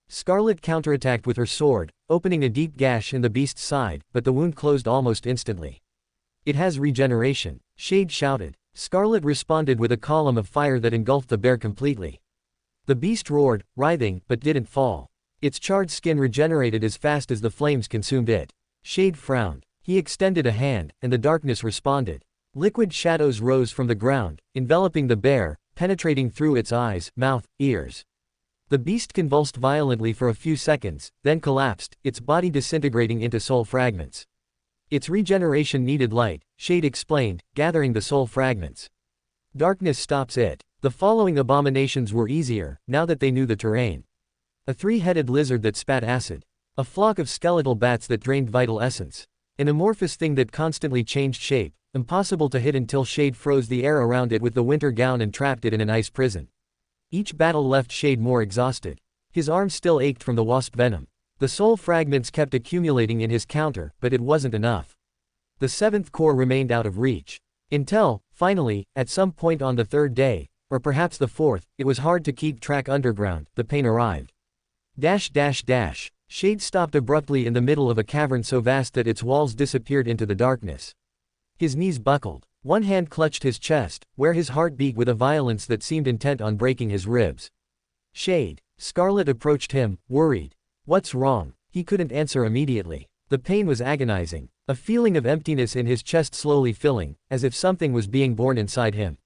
Scarlet counterattacked with her sword, opening a deep gash in the beast's side, but the wound closed almost instantly. "It has regeneration," Shade shouted. Scarlet responded with a column of fire that engulfed the bear completely. The beast roared, writhing, but didn't fall. Its charred skin regenerated as fast as the flames consumed it. Shade frowned. He extended a hand, and the darkness responded. Liquid shadows rose from the ground, enveloping the bear, penetrating through its eyes, mouth, ears. The beast convulsed violently for a few seconds, then collapsed, its body disintegrating into soul fragments. "Its regeneration needed light," Shade explained, gathering the soul fragments. "Darkness stops it." The following abominations were easier, now that they knew the terrain. A 3-headed lizard that spat acid. A flock of skeletal bats that drained vital essence. An amorphous thing that constantly changed shape, impossible to hit until Shade froze the air around it with the winter gown and trapped it in an ice prison. Each battle left Shade more exhausted. His arm still ached from the wasp venom. The soul fragments kept accumulating in his counter, but it wasn't enough. The 7th core remained out of reach. Until, finally, at some point on the 3rd day, or perhaps the 4th, it was hard to keep track underground, the pain arrived. Shade stopped abruptly in the middle of a cavern so vast that its walls disappeared into the darkness. His knees buckled. One hand clutched his chest, where his heart beat with a violence that seemed intent on breaking his ribs. "Shade." Scarlet approached him, worried. "What's wrong?" He couldn't answer immediately. The pain was agonizing. A feeling of emptiness in his chest slowly filling, as if something was being born inside him.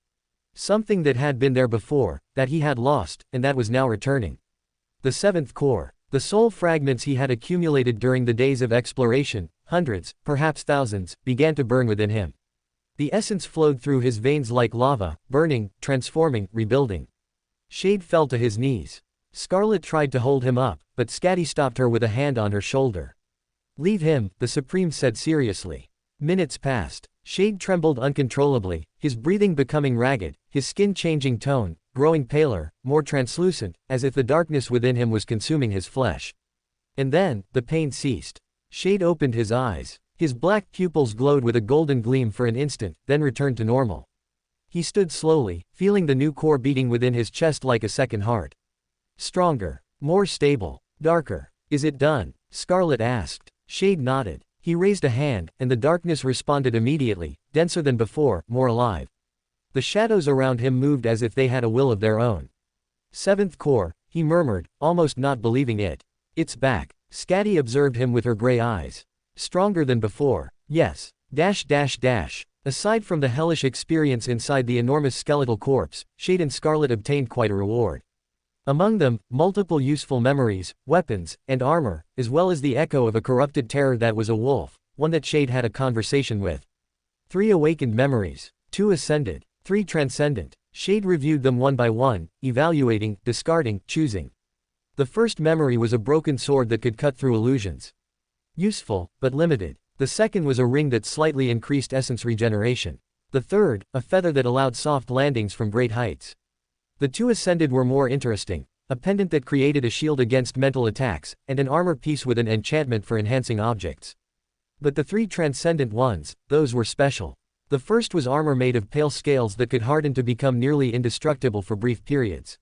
Something that had been there before, that he had lost, and that was now returning. The 7th core. The soul fragments he had accumulated during the days of exploration, hundreds, perhaps thousands, began to burn within him. The essence flowed through his veins like lava, burning, transforming, rebuilding. Shade fell to his knees. Scarlet tried to hold him up, but Scatty stopped her with a hand on her shoulder. "Leave him," the Supreme said seriously. Minutes passed. Shade trembled uncontrollably, his breathing becoming ragged, his skin changing tone, growing paler, more translucent, as if the darkness within him was consuming his flesh. And then, the pain ceased. Shade opened his eyes. His black pupils glowed with a golden gleam for an instant, then returned to normal. He stood slowly, feeling the new core beating within his chest like a second heart. Stronger. More stable. Darker. Is it done? Scarlet asked. Shade nodded. He raised a hand, and the darkness responded immediately, denser than before, more alive. The shadows around him moved as if they had a will of their own. Seventh core, he murmured, almost not believing it. It's back. Scatty observed him with her gray eyes. Stronger than before. Yes. Aside from the hellish experience inside the enormous skeletal corpse, Shade and Scarlet obtained quite a reward. Among them, multiple useful memories, weapons, and armor, as well as the echo of a corrupted terror that was a wolf, one that Shade had a conversation with. 3 awakened memories. 2 ascended. 3 transcendent. Shade reviewed them one by one, evaluating, discarding, choosing. The first memory was a broken sword that could cut through illusions. Useful, but limited. The second was a ring that slightly increased essence regeneration. The third, a feather that allowed soft landings from great heights. The 2 ascended were more interesting, a pendant that created a shield against mental attacks, and an armor piece with an enchantment for enhancing objects. But the 3 transcendent ones, those were special. The first was armor made of pale scales that could harden to become nearly indestructible for brief periods.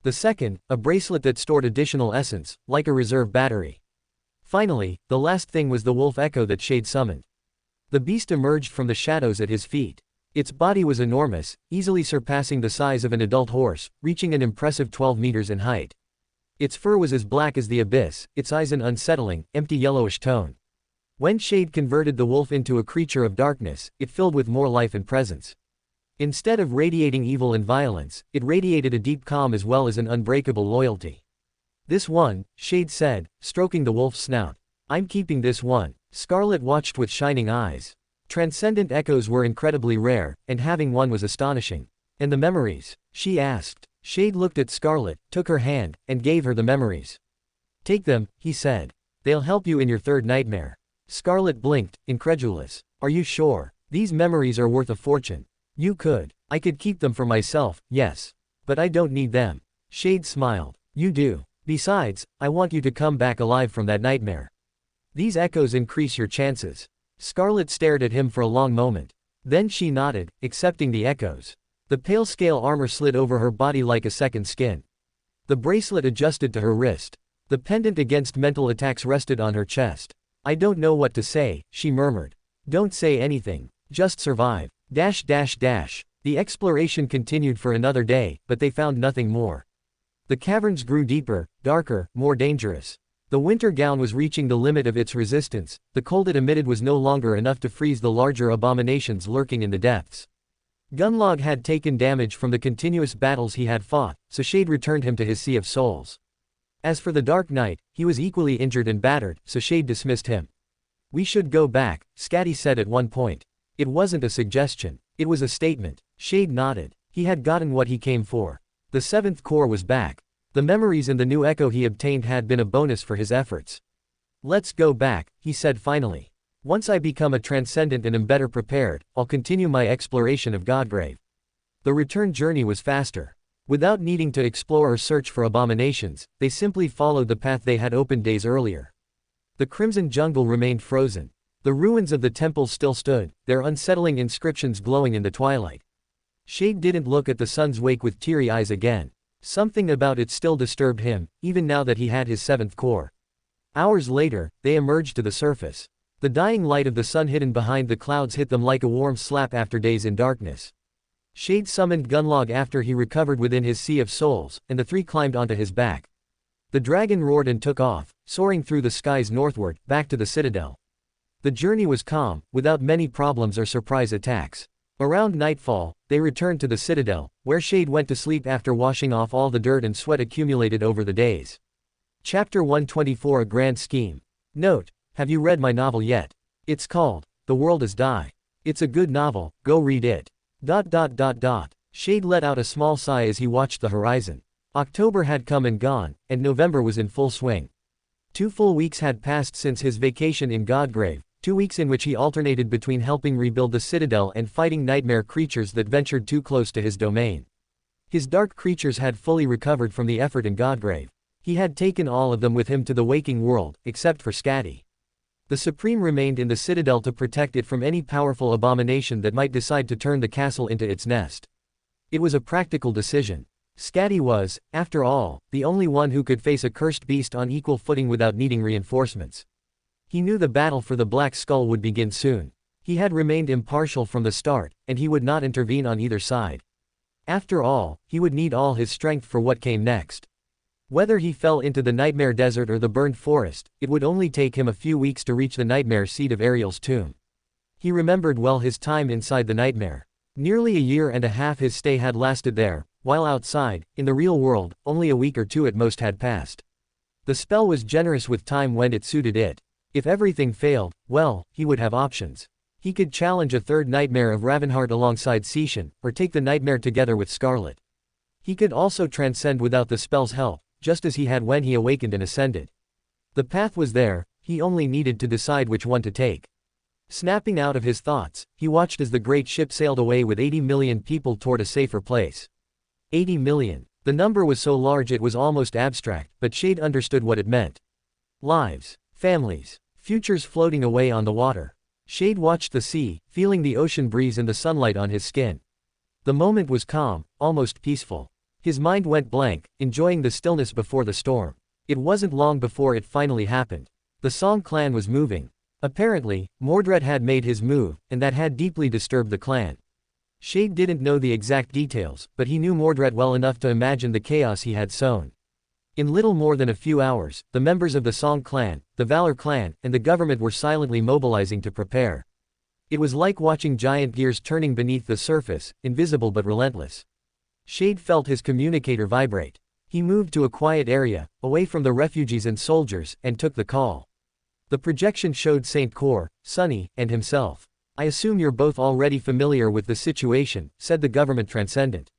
The second, a bracelet that stored additional essence, like a reserve battery. Finally, the last thing was the wolf echo that Shade summoned. The beast emerged from the shadows at his feet. Its body was enormous, easily surpassing the size of an adult horse, reaching an impressive 12 meters in height. Its fur was as black as the abyss, its eyes an unsettling, empty yellowish tone. When Shade converted the wolf into a creature of darkness, it filled with more life and presence. Instead of radiating evil and violence, it radiated a deep calm as well as an unbreakable loyalty. This one, Shade said, stroking the wolf's snout. I'm keeping this one. Scarlet watched with shining eyes. Transcendent echoes were incredibly rare, and having one was astonishing. And the memories? She asked. Shade looked at Scarlet, took her hand, and gave her the memories. Take them, he said. They'll help you in your third nightmare. Scarlet blinked, incredulous. Are you sure? These memories are worth a fortune. You could. I could keep them for myself, yes. But I don't need them. Shade smiled. You do. Besides, I want you to come back alive from that nightmare. These echoes increase your chances. Scarlet stared at him for a long moment. Then she nodded, accepting the echoes. The pale scale armor slid over her body like a second skin. The bracelet adjusted to her wrist. The pendant against mental attacks rested on her chest. I don't know what to say, she murmured. Don't say anything. Just survive. The exploration continued for another day, but they found nothing more. The caverns grew deeper, darker, more dangerous. The winter gown was reaching the limit of its resistance. The cold it emitted was no longer enough to freeze the larger abominations lurking in the depths. Gunlog had taken damage from the continuous battles he had fought, so Shade returned him to his Sea of Souls. As for the Dark Knight, he was equally injured and battered, so Shade dismissed him. We should go back, Scatty said at one point. It wasn't a suggestion. It was a statement. Shade nodded. He had gotten what he came for. The 7th core was back. The memories and the new echo he obtained had been a bonus for his efforts. Let's go back, he said finally. Once I become a transcendent and am better prepared, I'll continue my exploration of Godgrave. The return journey was faster. Without needing to explore or search for abominations, they simply followed the path they had opened days earlier. The Crimson Jungle remained frozen. The ruins of the temples still stood, their unsettling inscriptions glowing in the twilight. Shade didn't look at the sun's wake with teary eyes again. Something about it still disturbed him, even now that he had his 7th core. Hours later, they emerged to the surface. The dying light of the sun hidden behind the clouds hit them like a warm slap after days in darkness. Shade summoned Gunlog after he recovered within his Sea of Souls, and the 3 climbed onto his back. The dragon roared and took off, soaring through the skies northward, back to the citadel. The journey was calm, without many problems or surprise attacks. Around nightfall, they returned to the citadel, where Shade went to sleep after washing off all the dirt and sweat accumulated over the days. Chapter 124 A Grand Scheme. Note: have you read my novel yet? It's called The World Is Die. It's a good novel, go read it. Shade let out a small sigh as he watched the horizon. October had come and gone, and November was in full swing. 2 full weeks had passed since his vacation in Godgrave, 2 weeks in which he alternated between helping rebuild the citadel and fighting nightmare creatures that ventured too close to his domain. His dark creatures had fully recovered from the effort in Godgrave. He had taken all of them with him to the waking world, except for Scatty. The Supreme remained in the citadel to protect it from any powerful abomination that might decide to turn the castle into its nest. It was a practical decision. Skadi was, after all, the only one who could face a cursed beast on equal footing without needing reinforcements. He knew the battle for the Black Skull would begin soon. He had remained impartial from the start, and he would not intervene on either side. After all, he would need all his strength for what came next. Whether he fell into the Nightmare Desert or the burned forest, it would only take him a few weeks to reach the nightmare seat of Ariel's tomb. He remembered well his time inside the nightmare. Nearly a year and a half his stay had lasted there, while outside, in the real world, only a week or two at most had passed. The spell was generous with time when it suited it. If everything failed, well, he would have options. He could challenge a third nightmare of Ravenheart alongside Seishan, or take the nightmare together with Scarlet. He could also transcend without the spell's help, just as he had when he awakened and ascended. The path was there, he only needed to decide which one to take. Snapping out of his thoughts, he watched as the great ship sailed away with 80 million people toward a safer place. 80 million. The number was so large it was almost abstract, but Shade understood what it meant. Lives, families, futures floating away on the water. Shade watched the sea, feeling the ocean breeze and the sunlight on his skin. The moment was calm, almost peaceful. His mind went blank, enjoying the stillness before the storm. It wasn't long before it finally happened. The Song clan was moving. Apparently, Mordred had made his move, and that had deeply disturbed the clan. Shade didn't know the exact details, but he knew Mordred well enough to imagine the chaos he had sown. In little more than a few hours, the members of the Song clan, the Valor clan, and the government were silently mobilizing to prepare. It was like watching giant gears turning beneath the surface, invisible but relentless. Shade felt his communicator vibrate. He moved to a quiet area, away from the refugees and soldiers, and took the call. The projection showed Saint Cor, Sunny, and himself. "I assume you're both already familiar with the situation," said the government transcendent.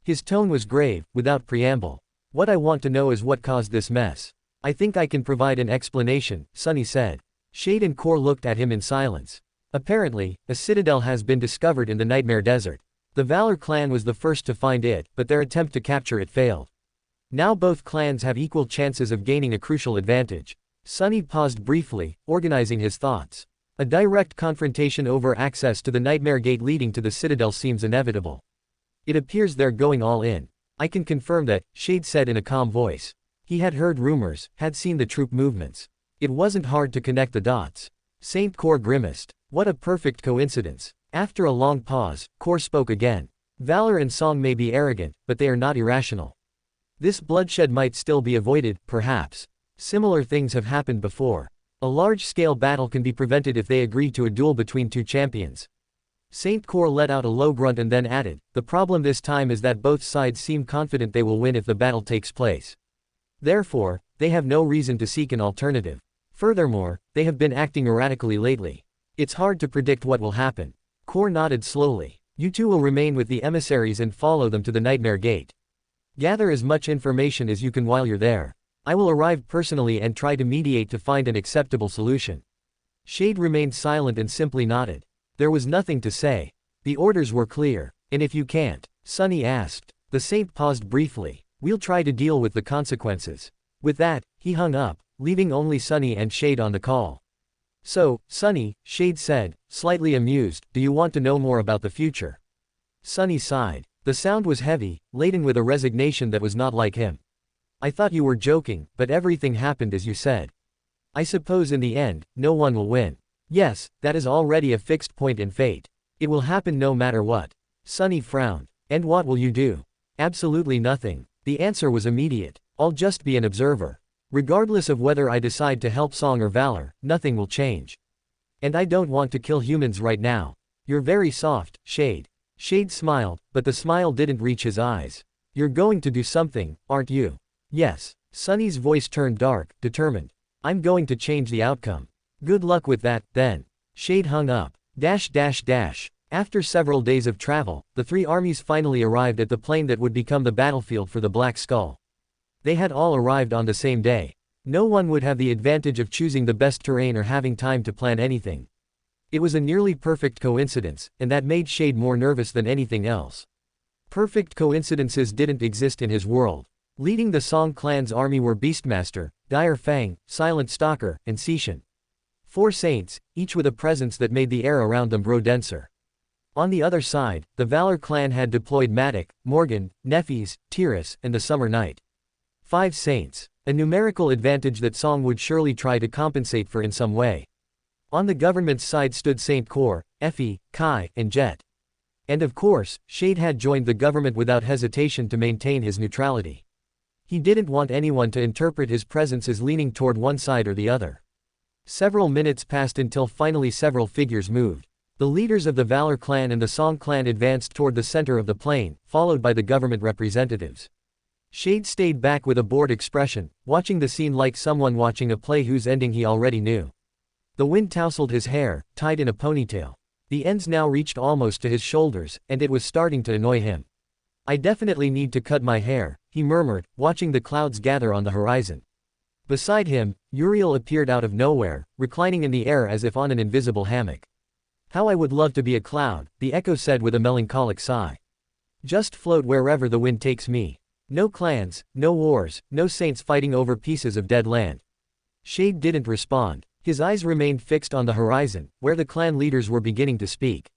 His tone was grave, without preamble. "What I want to know is what caused this mess. I think I can provide an explanation," Sunny said. Shade and Cor looked at him in silence. Apparently, a citadel has been discovered in the Nightmare Desert. The Valor clan was the first to find it, but their attempt to capture it failed. Now both clans have equal chances of gaining a crucial advantage. Sunny paused briefly, organizing his thoughts. A direct confrontation over access to the Nightmare Gate leading to the Citadel seems inevitable. It appears they're going all in. "I can confirm that," Shade said in a calm voice. He had heard rumors, had seen the troop movements. It wasn't hard to connect the dots. Saint Cor grimaced. "What a perfect coincidence." After a long pause, Cor spoke again. "Valor and Song may be arrogant, but they are not irrational. This bloodshed might still be avoided, perhaps. Similar things have happened before. A large-scale battle can be prevented if they agree to a duel between two champions." Saint Cor let out a low grunt and then added, "The problem this time is that both sides seem confident they will win if the battle takes place. Therefore, they have no reason to seek an alternative. Furthermore, they have been acting erratically lately. It's hard to predict what will happen." Cor nodded slowly. "You two will remain with the emissaries and follow them to the Nightmare Gate. Gather as much information as you can while you're there. I will arrive personally and try to mediate to find an acceptable solution." Shade remained silent and simply nodded. There was nothing to say. The orders were clear. "And if you can't?" Sunny asked. The saint paused briefly. "We'll try to deal with the consequences." With that, he hung up, leaving only Sunny and Shade on the call. "So, Sunny," Shade said, slightly amused, "do you want to know more about the future?" Sunny sighed. The sound was heavy, laden with a resignation that was not like him. "I thought you were joking, but everything happened as you said. I suppose in the end, no one will win." "Yes, that is already a fixed point in fate. It will happen no matter what." Sunny frowned. "And what will you do?" "Absolutely nothing." The answer was immediate. "I'll just be an observer. Regardless of whether I decide to help Song or Valor, nothing will change. And I don't want to kill humans right now." "You're very soft, Shade." Shade smiled, but the smile didn't reach his eyes. "You're going to do something, aren't you?" "Yes." Sunny's voice turned dark, determined. "I'm going to change the outcome." "Good luck with that, then." Shade hung up. After several days of travel, the three armies finally arrived at the plain that would become the battlefield for the Black Skull. They had all arrived on the same day. No one would have the advantage of choosing the best terrain or having time to plan anything. It was a nearly perfect coincidence, and that made Shade more nervous than anything else. Perfect coincidences didn't exist in his world. Leading the Song clan's army were Beastmaster, Dire Fang, Silent Stalker, and Seishan. 4 saints, each with a presence that made the air around them grow denser. On the other side, the Valor clan had deployed Matic, Morgan, Nephis, Tyrus, and the Summer Night. 5 saints. A numerical advantage that Song would surely try to compensate for in some way. On the government's side stood Saint Kor, Effie, Kai, and Jet. And of course, Shade had joined the government without hesitation to maintain his neutrality. He didn't want anyone to interpret his presence as leaning toward one side or the other. Several minutes passed until finally several figures moved. The leaders of the Valor clan and the Song clan advanced toward the center of the plain, followed by the government representatives. Shade stayed back with a bored expression, watching the scene like someone watching a play whose ending he already knew. The wind tousled his hair, tied in a ponytail. The ends now reached almost to his shoulders, and it was starting to annoy him. "I definitely need to cut my hair," he murmured, watching the clouds gather on the horizon. Beside him, Uriel appeared out of nowhere, reclining in the air as if on an invisible hammock. "How I would love to be a cloud," the echo said with a melancholic sigh. "Just float wherever the wind takes me. No clans, no wars, no saints fighting over pieces of dead land." Shade didn't respond. His eyes remained fixed on the horizon, where the clan leaders were beginning to speak.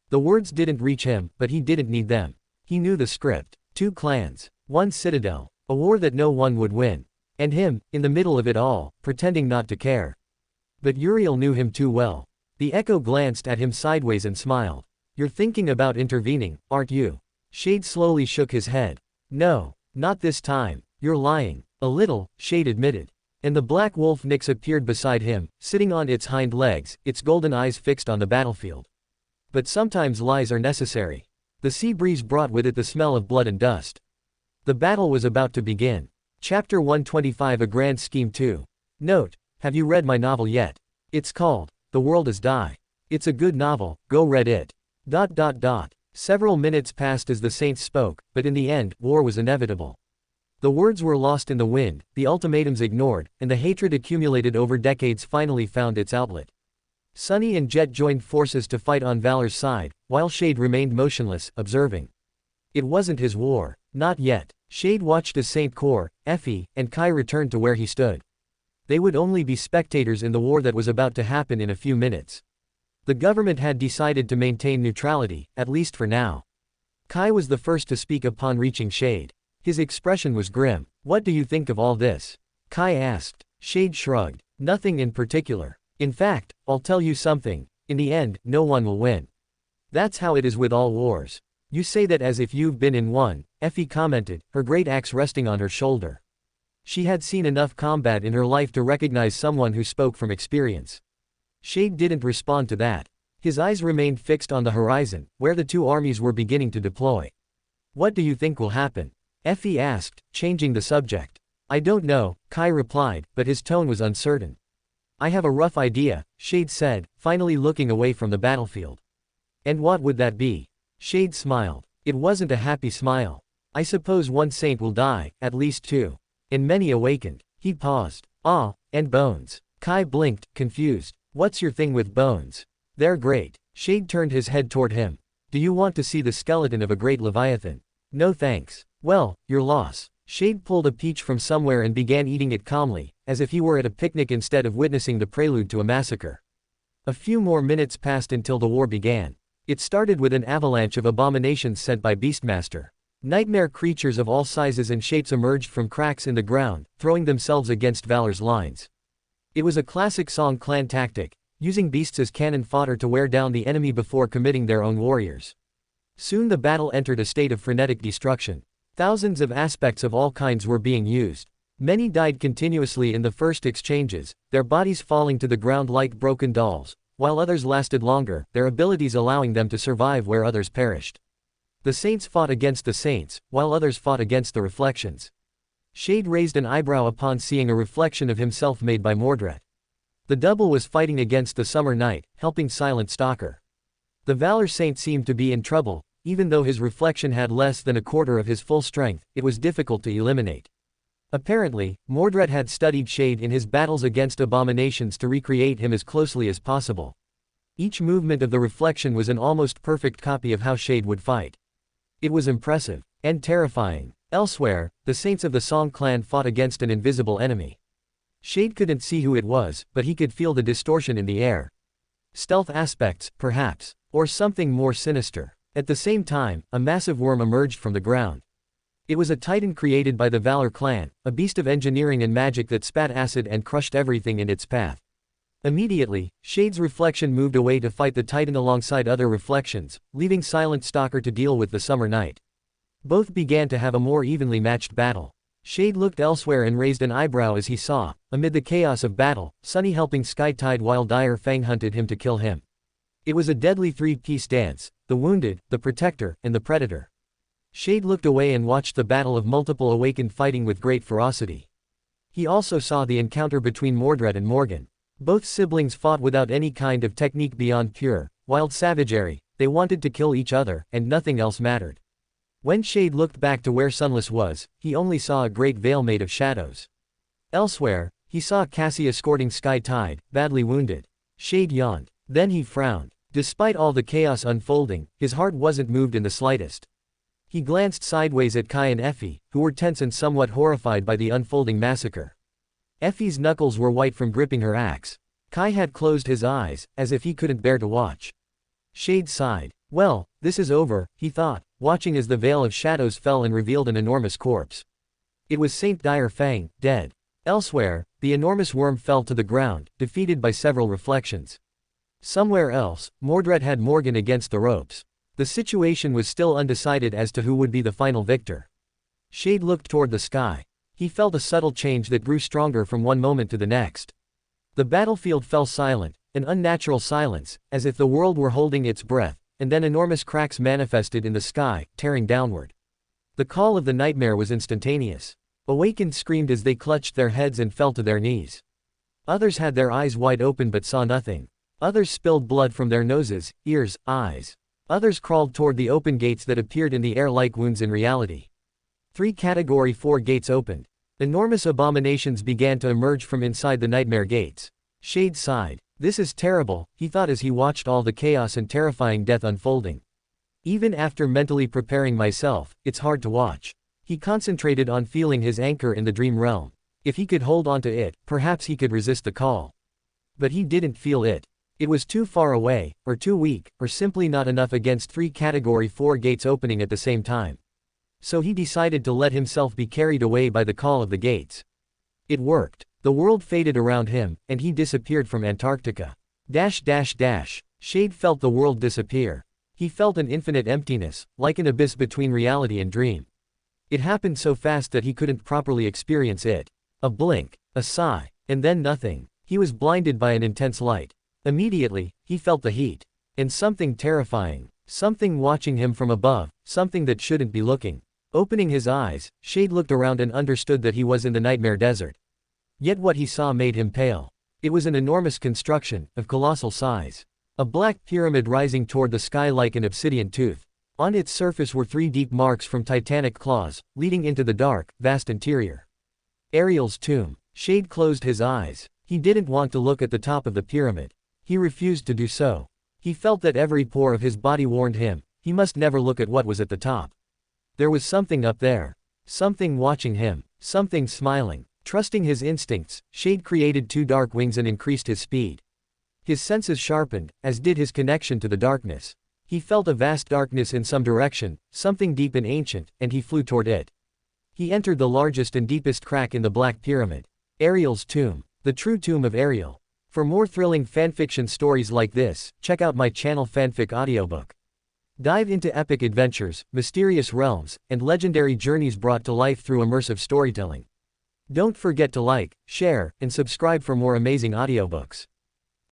The words didn't reach him, but he didn't need them. He knew the script. 2 clans, 1 citadel, a war that no one would win. And him, in the middle of it all, pretending not to care. But Uriel knew him too well. The echo glanced at him sideways and smiled. "You're thinking about intervening, aren't you?" Shade slowly shook his head. "No, not this time." "You're lying." "A little," Shade admitted. And the black wolf Nyx appeared beside him, sitting on its hind legs, its golden eyes fixed on the battlefield. But sometimes lies are necessary. The sea breeze brought with it the smell of blood and dust. The battle was about to begin. Chapter 125, A Grand Scheme 2. Note: have you read my novel yet? It's called The World Is Die. It's a good novel, go read it. Several minutes passed as the saints spoke, but in the end, war was inevitable. The words were lost in the wind, the ultimatums ignored, and the hatred accumulated over decades finally found its outlet. Sunny and Jet joined forces to fight on Valor's side, while Shade remained motionless, observing. It wasn't his war. Not yet. Shade watched as Saint Kor, Effie, and Kai returned to where he stood. They would only be spectators in the war that was about to happen in a few minutes. The government had decided to maintain neutrality, at least for now. Kai was the first to speak upon reaching Shade. His expression was grim. "What do you think of all this?" Kai asked. Shade shrugged. "Nothing in particular. In fact, I'll tell you something. In the end, no one will win. That's how it is with all wars." "You say that as if you've been in one," Effie commented, her great axe resting on her shoulder. She had seen enough combat in her life to recognize someone who spoke from experience. Shade didn't respond to that. His eyes remained fixed on the horizon, where the 2 armies were beginning to deploy. "What do you think will happen?" Effie asked, changing the subject. "I don't know," Kai replied, but his tone was uncertain. "I have a rough idea," Shade said, finally looking away from the battlefield. "And what would that be?" Shade smiled. It wasn't a happy smile. "I suppose 1 saint will die, at least 2. And many awakened." He paused. "Ah, and bones." Kai blinked, confused. "What's your thing with bones?" "They're great." Shade turned his head toward him. "Do you want to see the skeleton of a great leviathan?" "No thanks." "Well, your loss." Shade pulled a peach from somewhere and began eating it calmly, as if he were at a picnic instead of witnessing the prelude to a massacre. A few more minutes passed until the war began. It started with an avalanche of abominations sent by Beastmaster. Nightmare creatures of all sizes and shapes emerged from cracks in the ground, throwing themselves against Valor's lines. It was a classic Song clan tactic, using beasts as cannon fodder to wear down the enemy before committing their own warriors. Soon the battle entered a state of frenetic destruction. Thousands of aspects of all kinds were being used. Many died continuously in the first exchanges, their bodies falling to the ground like broken dolls, while others lasted longer, their abilities allowing them to survive where others perished. The saints fought against the saints, while others fought against the reflections. Shade raised an eyebrow upon seeing a reflection of himself made by Mordred. The double was fighting against the Summer Night, helping Silent Stalker. The Valor Saint seemed to be in trouble. Even though his reflection had less than a quarter of his full strength, it was difficult to eliminate. Apparently, Mordred had studied Shade in his battles against abominations to recreate him as closely as possible. Each movement of the reflection was an almost perfect copy of how Shade would fight. It was impressive. And terrifying. Elsewhere, the saints of the Song clan fought against an invisible enemy. Shade couldn't see who it was, but he could feel the distortion in the air. Stealth aspects, perhaps. Or something more sinister. At the same time, a massive worm emerged from the ground. It was a titan created by the Valor clan, a beast of engineering and magic that spat acid and crushed everything in its path. Immediately, Shade's reflection moved away to fight the titan alongside other reflections, leaving Silent Stalker to deal with the summer night. Both began to have a more evenly matched battle. Shade looked elsewhere and raised an eyebrow as he saw, amid the chaos of battle, Sunny helping Sky Tide while Dire Fang hunted him to kill him. It was a deadly three-piece dance: the wounded, the protector, and the predator. Shade looked away and watched the battle of multiple awakened fighting with great ferocity. He also saw the encounter between Mordred and Morgan. Both siblings fought without any kind of technique beyond pure, wild savagery. They wanted to kill each other, and nothing else mattered. When Shade looked back to where Sunless was, he only saw a great veil made of shadows. Elsewhere, he saw Cassie escorting Sky Tide, badly wounded. Shade yawned. Then he frowned. Despite all the chaos unfolding, his heart wasn't moved in the slightest. He glanced sideways at Kai and Effie, who were tense and somewhat horrified by the unfolding massacre. Effie's knuckles were white from gripping her axe. Kai had closed his eyes, as if he couldn't bear to watch. Shade sighed. Well, this is over, he thought, watching as the veil of shadows fell and revealed an enormous corpse. It was Saint Dire Fang, dead. Elsewhere, the enormous worm fell to the ground, defeated by several reflections. Somewhere else, Mordred had Morgan against the ropes. The situation was still undecided as to who would be the final victor. Shade looked toward the sky. He felt a subtle change that grew stronger from one moment to the next. The battlefield fell silent, an unnatural silence, as if the world were holding its breath, and then enormous cracks manifested in the sky, tearing downward. The call of the nightmare was instantaneous. Awakened screamed as they clutched their heads and fell to their knees. Others had their eyes wide open but saw nothing. Others spilled blood from their noses, ears, eyes. Others crawled toward the open gates that appeared in the air like wounds in reality. 3 Category 4 gates opened. Enormous abominations began to emerge from inside the nightmare gates. Shade sighed. This is terrible, he thought as he watched all the chaos and terrifying death unfolding. Even after mentally preparing myself, it's hard to watch. He concentrated on feeling his anchor in the dream realm. If he could hold onto it, perhaps he could resist the call. But he didn't feel it. It was too far away, or too weak, or simply not enough against 3 Category 4 gates opening at the same time. So he decided to let himself be carried away by the call of the gates. It worked. The world faded around him, and he disappeared from Antarctica. Shade felt the world disappear. He felt an infinite emptiness, like an abyss between reality and dream. It happened so fast that he couldn't properly experience it. A blink, a sigh, and then nothing. He was blinded by an intense light. Immediately, he felt the heat. And something terrifying. Something watching him from above, something that shouldn't be looking. Opening his eyes, Shade looked around and understood that he was in the nightmare desert. Yet what he saw made him pale. It was an enormous construction, of colossal size. A black pyramid rising toward the sky like an obsidian tooth. On its surface were 3 deep marks from titanic claws, leading into the dark, vast interior. Ariel's tomb. Shade closed his eyes. He didn't want to look at the top of the pyramid. He refused to do so. He felt that every pore of his body warned him, he must never look at what was at the top. There was something up there. Something watching him. Something smiling. Trusting his instincts, Shade created 2 dark wings and increased his speed. His senses sharpened, as did his connection to the darkness. He felt a vast darkness in some direction, something deep and ancient, and he flew toward it. He entered the largest and deepest crack in the Black Pyramid. Ariel's tomb. The true tomb of Ariel. For more thrilling fanfiction stories like this, check out my channel Fanfic Audiobook. Dive into epic adventures, mysterious realms, and legendary journeys brought to life through immersive storytelling. Don't forget to like, share, and subscribe for more amazing audiobooks.